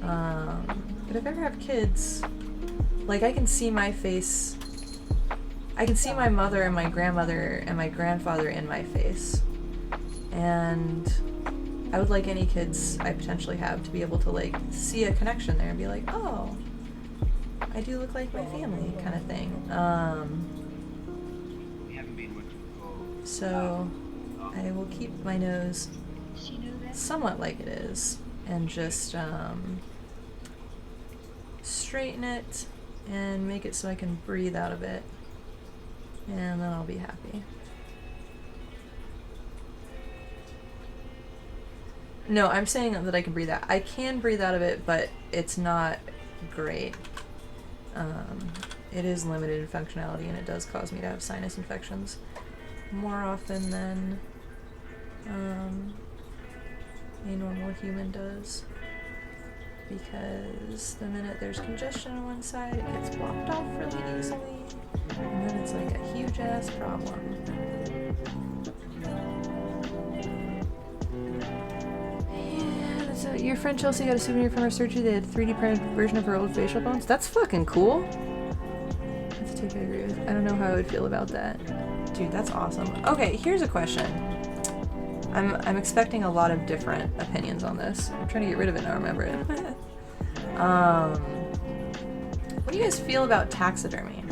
But if I ever have kids, like I can see my face, I can see my mother and my grandmother and my grandfather in my face. And I would like any kids I potentially have to be able to like see a connection there and be like, oh, I do look like my family kind of thing. So I will keep my nose somewhat like it is and just straighten it and make it so I can breathe out of it, and then I'll be happy. No, I'm saying that I can breathe out. I can breathe out of it, but it's not great. It is limited in functionality, and it does cause me to have sinus infections more often than a normal human does. Because the minute there's congestion on one side, it gets blocked off really easily, and then it's like a huge ass problem. Yeah, that's your friend Chelsea got a souvenir from her surgery. They had a 3D printed version of her old facial bones. That's fucking cool. That's a take I agree with. I don't know how I would feel about that. Dude, that's awesome. Okay, here's a question. I'm expecting a lot of different opinions on this. I'm trying to get rid of it now, remember it. What do you guys feel about taxidermy?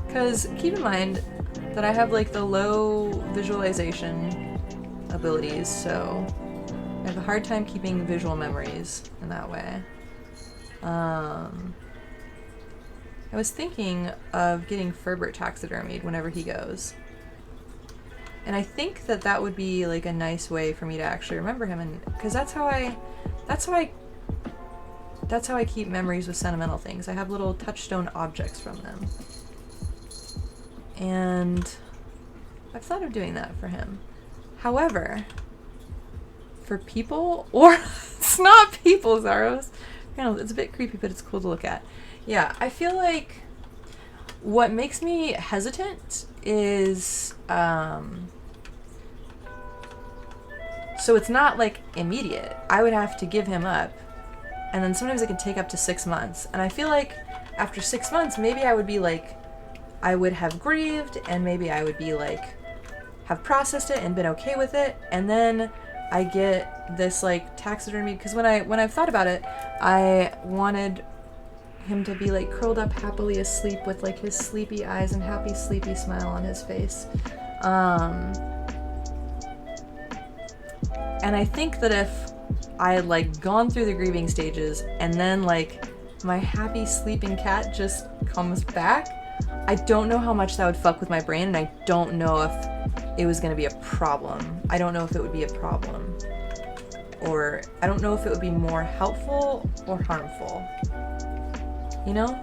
Because keep in mind that I have like the low visualization abilities, so I have a hard time keeping visual memories in that way. I was thinking of getting Ferbert taxidermied whenever he goes. And I think that that would be like a nice way for me to actually remember him, and because that's how I keep memories with sentimental things. I have little touchstone objects from them. And I've thought of doing that for him. However, for people, or it's not people, Zaros. You know, it's a bit creepy, but it's cool to look at. Yeah, I feel like what makes me hesitant is, so it's not like immediate. I would have to give him up, and then sometimes it can take up to 6 months. And I feel like after 6 months, maybe I would be like, I would have grieved, and maybe I would be like, have processed it and been okay with it, and then I get this like taxidermy, because when I've thought about it, I wanted him to be like curled up happily asleep with like his sleepy eyes and happy sleepy smile on his face. And I think that if I had like gone through the grieving stages and then like my happy sleeping cat just comes back, I don't know how much that would fuck with my brain, and I don't know if it was going to be a problem. I don't know if it would be a problem, or I don't know if it would be more helpful or harmful. You know?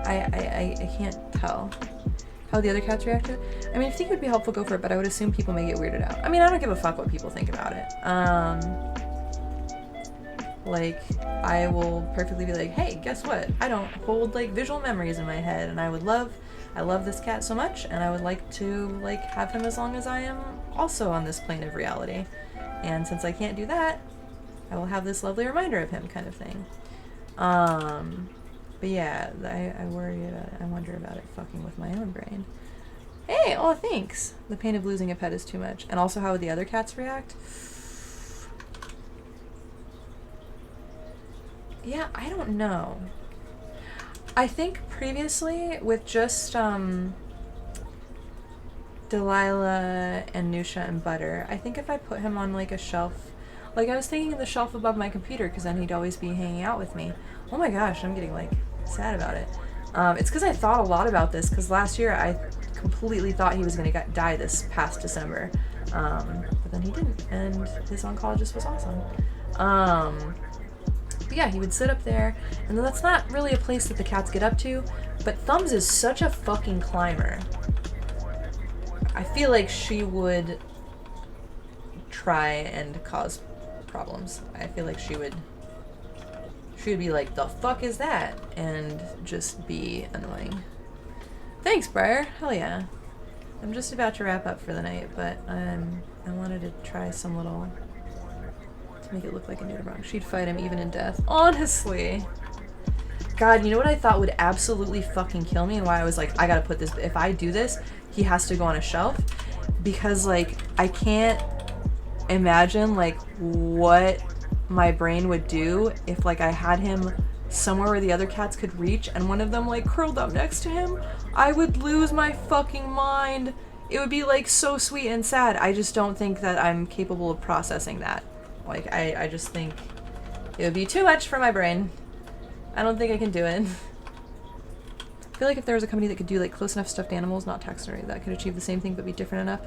I can't tell how the other cats reacted. I mean, if you think it would be helpful, go for it, but I would assume people may get weirded out. I mean, I don't give a fuck what people think about it. Like, I will perfectly be like, hey, guess what? I don't hold, like, visual memories in my head, and I love this cat so much, and I would like to, like, have him as long as I am also on this plane of reality. And since I can't do that, I will have this lovely reminder of him, kind of thing. But yeah, I worry about it. I wonder about it fucking with my own brain. Hey, oh, thanks. The pain of losing a pet is too much. And also, how would the other cats react? Yeah, I don't know. I think previously, with just, Delilah and Nusha and Butter, I think if I put him on, like, a shelf, like, I was thinking of the shelf above my computer, because then he'd always be hanging out with me. Oh my gosh, I'm getting, like, sad about it. It's because I thought a lot about this, because last year I completely thought he was going to die this past December. But then he didn't, and his oncologist was awesome. But yeah, he would sit up there, and that's not really a place that the cats get up to, but Thumbs is such a fucking climber. I feel like she would try and cause problems. I feel like she would be like, the fuck is that? And just be annoying. Thanks, Briar. Hell yeah. I'm just about to wrap up for the night, but I wanted to try some little, to make it look like a Nudibranch. She'd fight him even in death. Honestly. God, you know what I thought would absolutely fucking kill me, and why I was like, I gotta put this, if I do this, he has to go on a shelf? Because, like, I can't imagine, like, what my brain would do if, like, I had him somewhere where the other cats could reach and one of them, like, curled up next to him. I would lose my fucking mind. It would be, like, so sweet and sad. I just don't think that I'm capable of processing that. Like, I just think it would be too much for my brain. I don't think I can do it. I feel like if there was a company that could do, like, close enough stuffed animals, not taxidermy, that could achieve the same thing but be different enough.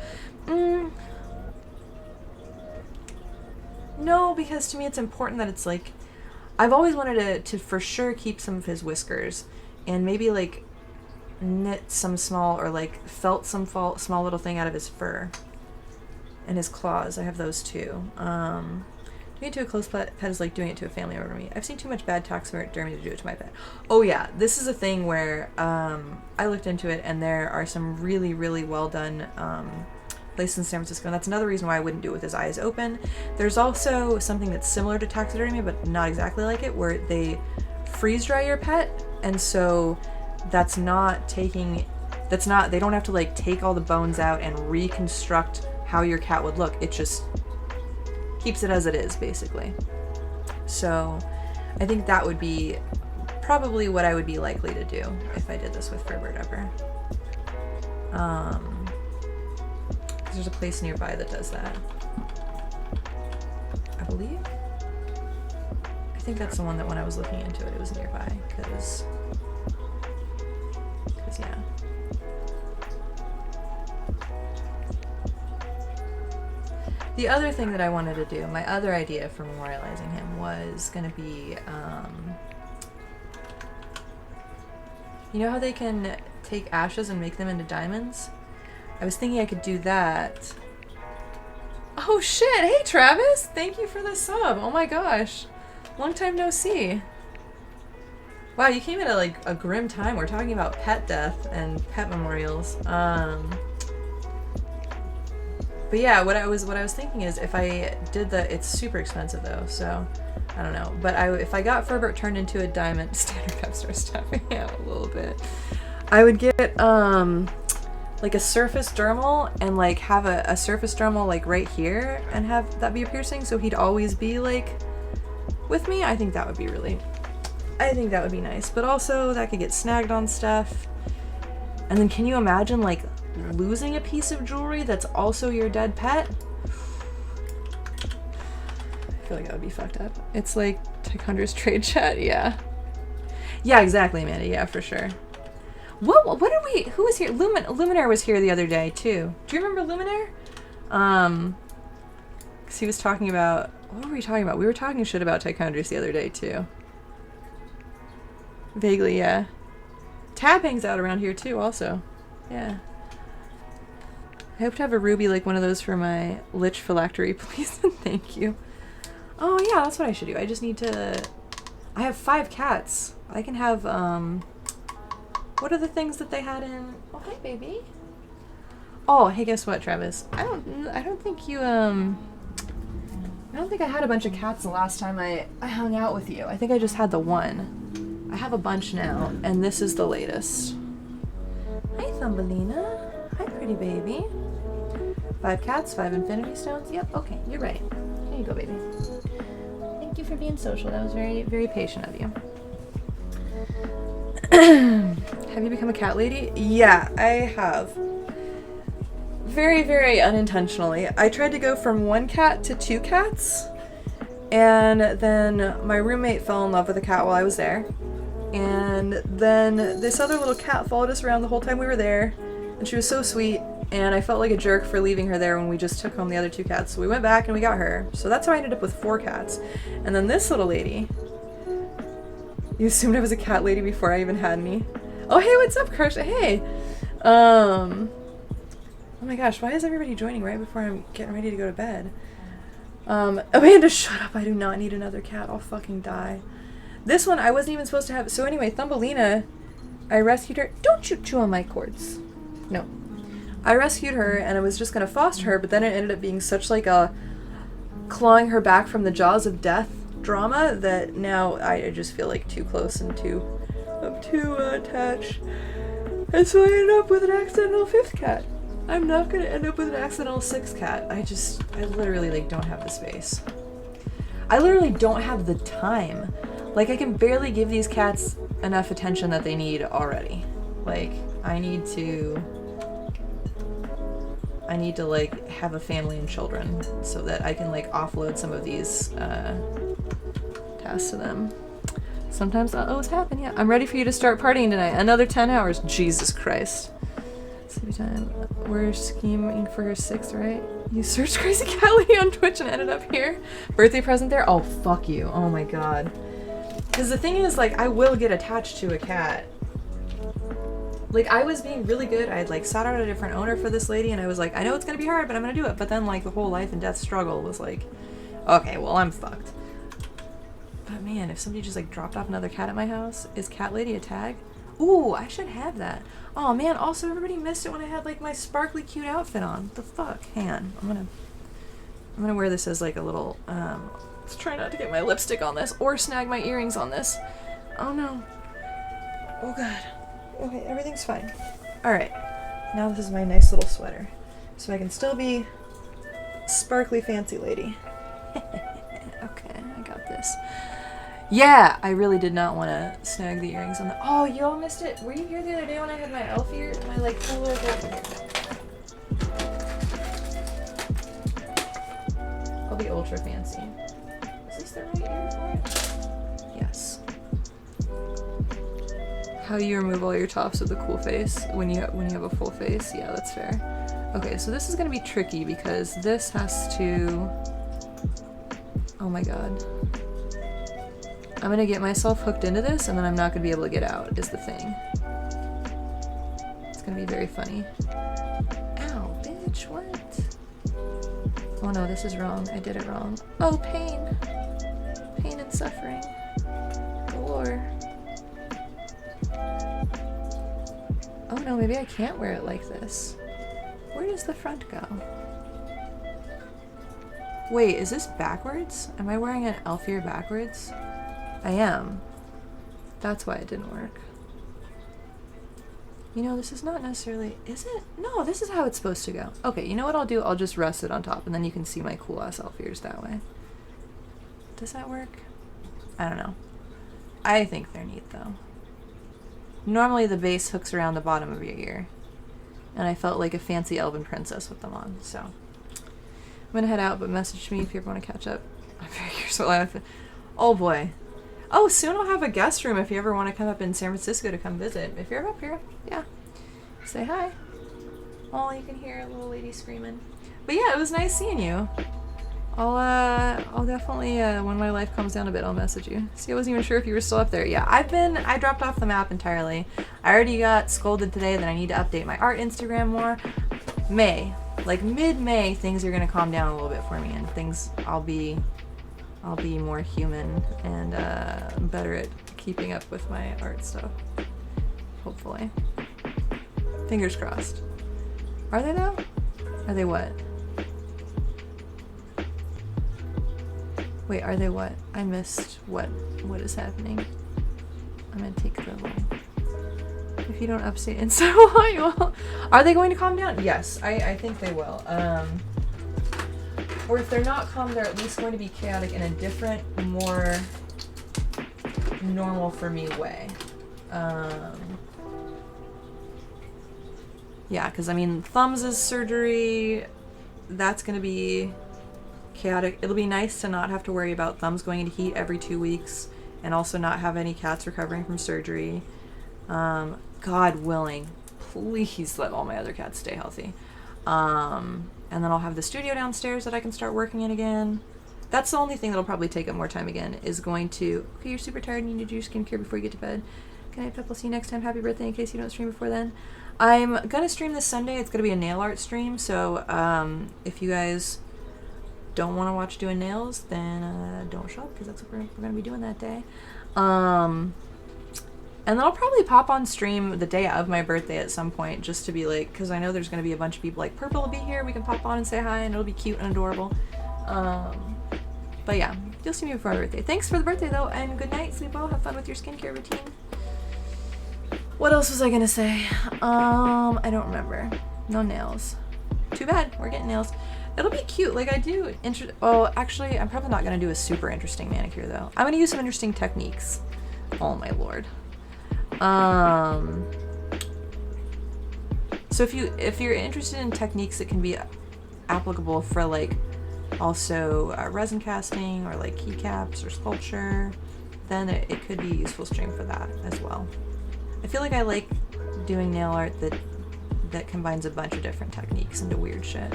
No, because to me it's important that it's, like, I've always wanted to for sure keep some of his whiskers, and maybe, like, knit some small, or, like, felt some small little thing out of his fur. And his claws, I have those too. Doing it to a close pet is like doing it to a family member to me. I've seen too much bad taxidermy to do it to my pet. Oh yeah, this is a thing where I looked into it, and there are some really, really well done places in San Francisco, and that's another reason why I wouldn't do it with his eyes open. There's also something that's similar to taxidermy, but not exactly like it, where they freeze dry your pet, and so they don't have to, like, take all the bones out and reconstruct how your cat would look. It just keeps it as it is, basically. So I think that would be probably what I would be likely to do if I did this with Furbird ever. There's a place nearby that does that, I believe. I think that's the one that when I was looking into it, it was nearby, because yeah. The other thing that I wanted to do, my other idea for memorializing him, was going to be, you know how they can take ashes and make them into diamonds? I was thinking I could do that. Oh, Oh shit! Hey Travis! Thank you for the sub. Oh my gosh. Long time no see. Wow, you came at a grim time. We're talking about pet death and pet memorials. But yeah, what I was thinking is if I did it's super expensive though, so I don't know. But if I got Furbert turned into a diamond, standard pep store stuffing, yeah, a little bit. I would get like a surface dermal and like have a surface dermal like right here and have that be a piercing, so he'd always be like with me. I think that would be nice. But also that could get snagged on stuff. And then can you imagine like losing a piece of jewelry that's also your dead pet? I feel like that would be fucked up. It's like Taekwondo's trade chat, yeah. Yeah, exactly, Amanda, yeah, for sure. What did we, who was here? Luminaire was here the other day, too. Do you remember Luminaire? Because he was talking about, what were we talking about? We were talking shit about Taekwondo's the other day, too. Vaguely, yeah. Tab hangs out around here, too, also. Yeah. I hope to have a ruby like one of those for my lich phylactery, please. Thank you. Oh yeah, that's what I should do. I just need to... I have 5 cats. I can have, what are the things that they had in... Oh, hi, baby. Oh, hey, guess what, Travis? I don't think you, I don't think I had a bunch of cats the last time I hung out with you. I think I just had the one. I have a bunch now, and this is the latest. Hi, Thumbelina. Hi, pretty baby. 5 cats, 5 infinity stones. Yep, okay, you're right. Here you go, baby. Thank you for being social. That was very, very patient of you. Have you become a cat lady? Yeah, I have. Very, very unintentionally. I tried to go from 1 cat to 2 cats, and then my roommate fell in love with a cat while I was there. And then this other little cat followed us around the whole time we were there, and she was so sweet, and I felt like a jerk for leaving her there when we just took home the other 2 cats. So we went back and we got her. So that's how I ended up with 4 cats. And then this little lady, you assumed I was a cat lady before I even had any. Oh, hey, what's up, Crush? Hey. Oh my gosh, why is everybody joining right before I'm getting ready to go to bed? Amanda, shut up. I do not need another cat. I'll fucking die. This one I wasn't even supposed to have. So anyway, Thumbelina, I rescued her. Don't you chew on my cords. No. I rescued her and I was just gonna foster her, but then it ended up being such like a clawing her back from the jaws of death drama that now I just feel like too close and I'm too attached. And so I ended up with an accidental 5th cat. I'm not gonna end up with an accidental 6th cat. I literally like don't have the space. I literally don't have the time. Like I can barely give these cats enough attention that they need already. Like I need to like have a family and children so that I can like offload some of these tasks to them. Sometimes uh-ohs happen, yeah. I'm ready for you to start partying tonight. Another 10 hours. Jesus Christ. Sleepy time. We're scheming for her 6th, right? You searched Crazy Cat Lady on Twitch and ended up here? Birthday present there? Oh, fuck you. Oh my god. Because the thing is, like, I will get attached to a cat. Like, I was being really good. I had, like, sought out a different owner for this lady, and I was like, I know it's gonna be hard, but I'm gonna do it. But then, like, the whole life and death struggle was like, okay, well, I'm fucked. But man, if somebody just, like, dropped off another cat at my house, is Cat Lady a tag? Ooh, I should have that. Oh man, also everybody missed it when I had, like, my sparkly cute outfit on. What the fuck? Hang on. I'm gonna wear this as, like, a little, let's try not to get my lipstick on this, or snag my earrings on this. Oh no. Oh god. Okay, everything's fine. Alright. Now this is my nice little sweater. So I can still be sparkly fancy lady. Okay, I got this. Yeah, I really did not want to snag the earrings on the... Oh, you all missed it. Were you here the other day when I had my elf ear? My, like, full little elf ear. I'll be ultra fancy. Is this the right ear for it? Yes. How you remove all your tops with a cool face when you have a full face? Yeah, that's fair. Okay, so this is gonna be tricky because this has to... Oh my god. I'm gonna get myself hooked into this and then I'm not gonna be able to get out, is the thing. It's gonna be very funny. Ow, bitch, what? Oh no, this is wrong. I did it wrong. Oh, pain. Pain and suffering. Galore. Oh no, maybe I can't wear it like this. Where does the front go? Wait, is this backwards? Am I wearing an elf ear backwards? I am. That's why it didn't work. You know, this is not necessarily... Is it? No, this is how it's supposed to go. Okay, you know what I'll do? I'll just rest it on top, and then you can see my cool-ass elf ears that way. Does that work? I don't know. I think they're neat, though. Normally the base hooks around the bottom of your ear. And I felt like a fancy elven princess with them on, so... I'm gonna head out, but message me if you ever want to catch up. I'm very curious what life... Oh boy. Oh, soon I'll have a guest room if you ever want to come up in San Francisco to come visit. If you're up here, yeah. Say hi. Oh, you can hear a little lady screaming. But yeah, it was nice seeing you. I'll definitely, when my life calms down a bit, I'll message you. See, I wasn't even sure if you were still up there. Yeah, I dropped off the map entirely. I already got scolded today that I need to update my art Instagram more. May. Like mid-May, things are gonna calm down a little bit for me, and things, I'll be more human and better at keeping up with my art stuff. Hopefully. Fingers crossed. Are they though? Are they what? Wait, are they what? I missed what is happening. I'm gonna take the little... If you don't update Insta, why you will. Are they going to calm down? Yes, I think they will. Or if they're not calm, they're at least going to be chaotic in a different, more normal for me way. Yeah, because I mean, Thumbs' surgery, that's going to be chaotic. It'll be nice to not have to worry about Thumbs going into heat every 2 weeks and also not have any cats recovering from surgery. God willing, please let all my other cats stay healthy. And then I'll have the studio downstairs that I can start working in again. That's the only thing that'll probably take up more time again, is going to... Okay, you're super tired and you need to do your skincare before you get to bed. Good night, Pep. I'll see you next time. Happy birthday in case you don't stream before then. I'm gonna stream this Sunday. It's gonna be a nail art stream, so if you guys don't want to watch doing nails, then don't show up, because that's what we're gonna be doing that day. And then I'll probably pop on stream the day of my birthday at some point, just to be like, because I know there's going to be a bunch of people like, Purple will be here, we can pop on and say hi, and it'll be cute and adorable. But yeah, you'll see me before my birthday. Thanks for the birthday though, and good night, sleep well, have fun with your skincare routine. What else was I going to say? I don't remember. No nails. Too bad, we're getting nails. It'll be cute, like I do, oh, actually, I'm probably not going to do a super interesting manicure though. I'm going to use some interesting techniques. Oh my lord. So if you're interested in techniques that can be applicable for like also resin casting or like keycaps or sculpture, then it could be a useful stream for that as well. I feel like I like doing nail art that combines a bunch of different techniques into weird shit.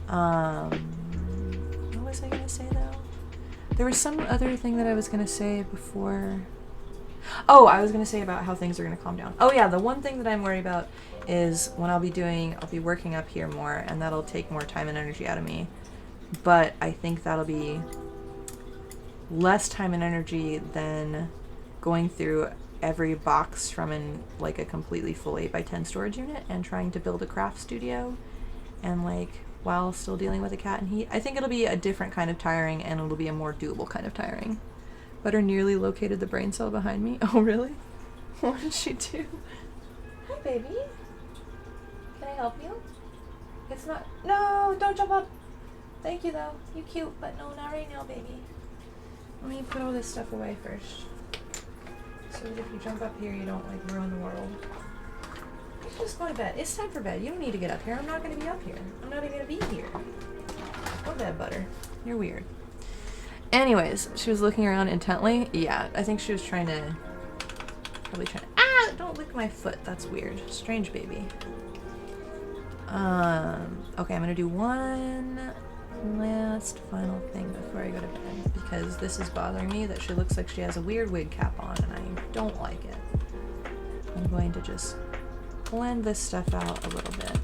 What was I gonna say though? There was some other thing that I was gonna say before. Oh, I was going to say about how things are going to calm down. Oh yeah, the one thing that I'm worried about is when I'll be working up here more, and that'll take more time and energy out of me. But I think that'll be less time and energy than going through every box from like a completely full 8x10 storage unit and trying to build a craft studio and like while still dealing with a cat and heat. I think it'll be a different kind of tiring, and it'll be a more doable kind of tiring. Butter nearly located the brain cell behind me. Oh, really? What did she do? Hi, baby. Can I help you? It's not... No, don't jump up. Thank you, though. You cute, but no, not right now, baby. Let me put all this stuff away first. So that if you jump up here, you don't, like, ruin the world. You can just go to bed. It's time for bed. You don't need to get up here. I'm not going to be up here. I'm not even going to be here. Go to bed, Butter. You're weird. Anyways, she was looking around intently. Yeah, I think she was probably trying to, don't lick my foot. That's weird. Strange baby. Okay, I'm gonna do one last final thing before I go to bed, because this is bothering me that she looks like she has a weird wig cap on, and I don't like it. I'm going to just blend this stuff out a little bit.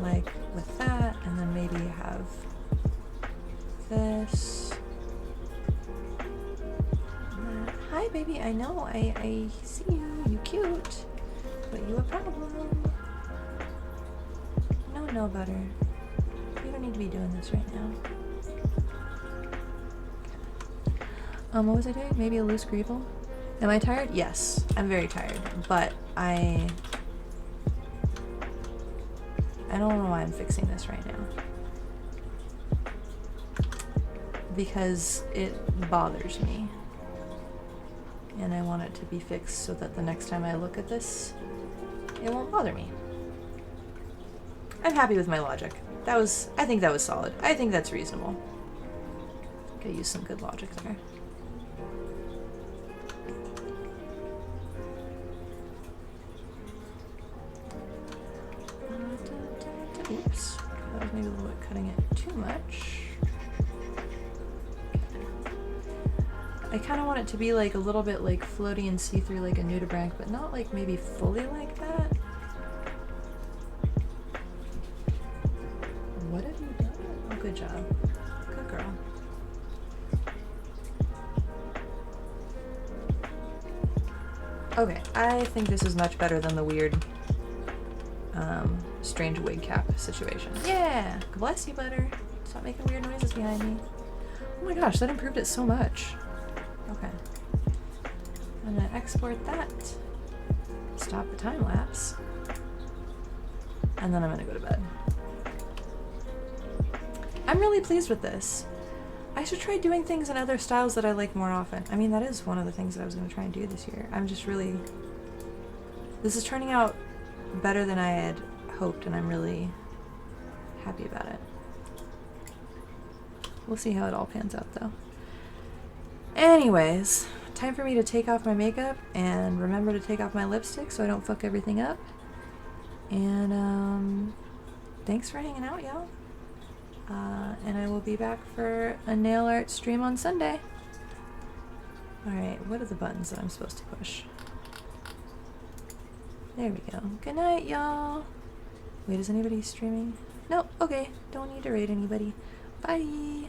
like with that, and then maybe have this. Hi, baby. I know. I see you. You cute. But you a problem. No, butter. You don't need to be doing this right now. What was I doing? Maybe a loose greeble? Am I tired? Yes, I'm very tired. But I don't know why I'm fixing this right now. Because it bothers me. And I want it to be fixed so that the next time I look at this, it won't bother me. I'm happy with my logic. I think that was solid. I think that's reasonable. I think I used some good logic there. Oops. That was maybe a little bit cutting it too much. I kind of want it to be like a little bit like floaty and see-through like a nudibranch, but not like maybe fully like that. What have you done? Oh, good job. Good girl. Okay, I think this is much better than the weird strange wig cap situation. Yeah! Bless you, butter. Stop making weird noises behind me. Oh my gosh, that improved it so much. Okay. I'm gonna export that. Stop the time lapse. And then I'm gonna go to bed. I'm really pleased with this. I should try doing things in other styles that I like more often. I mean, that is one of the things that I was gonna try and do this year. I'm just really... This is turning out better than I had hoped, and I'm really happy about it. We'll see how it all pans out, though. Anyways, time for me to take off my makeup and remember to take off my lipstick so I don't fuck everything up. And, thanks for hanging out, y'all. And I will be back for a nail art stream on Sunday. Alright, what are the buttons that I'm supposed to push? There we go. Good night, y'all. Wait, is anybody streaming? Nope, okay. Don't need to raid anybody. Bye.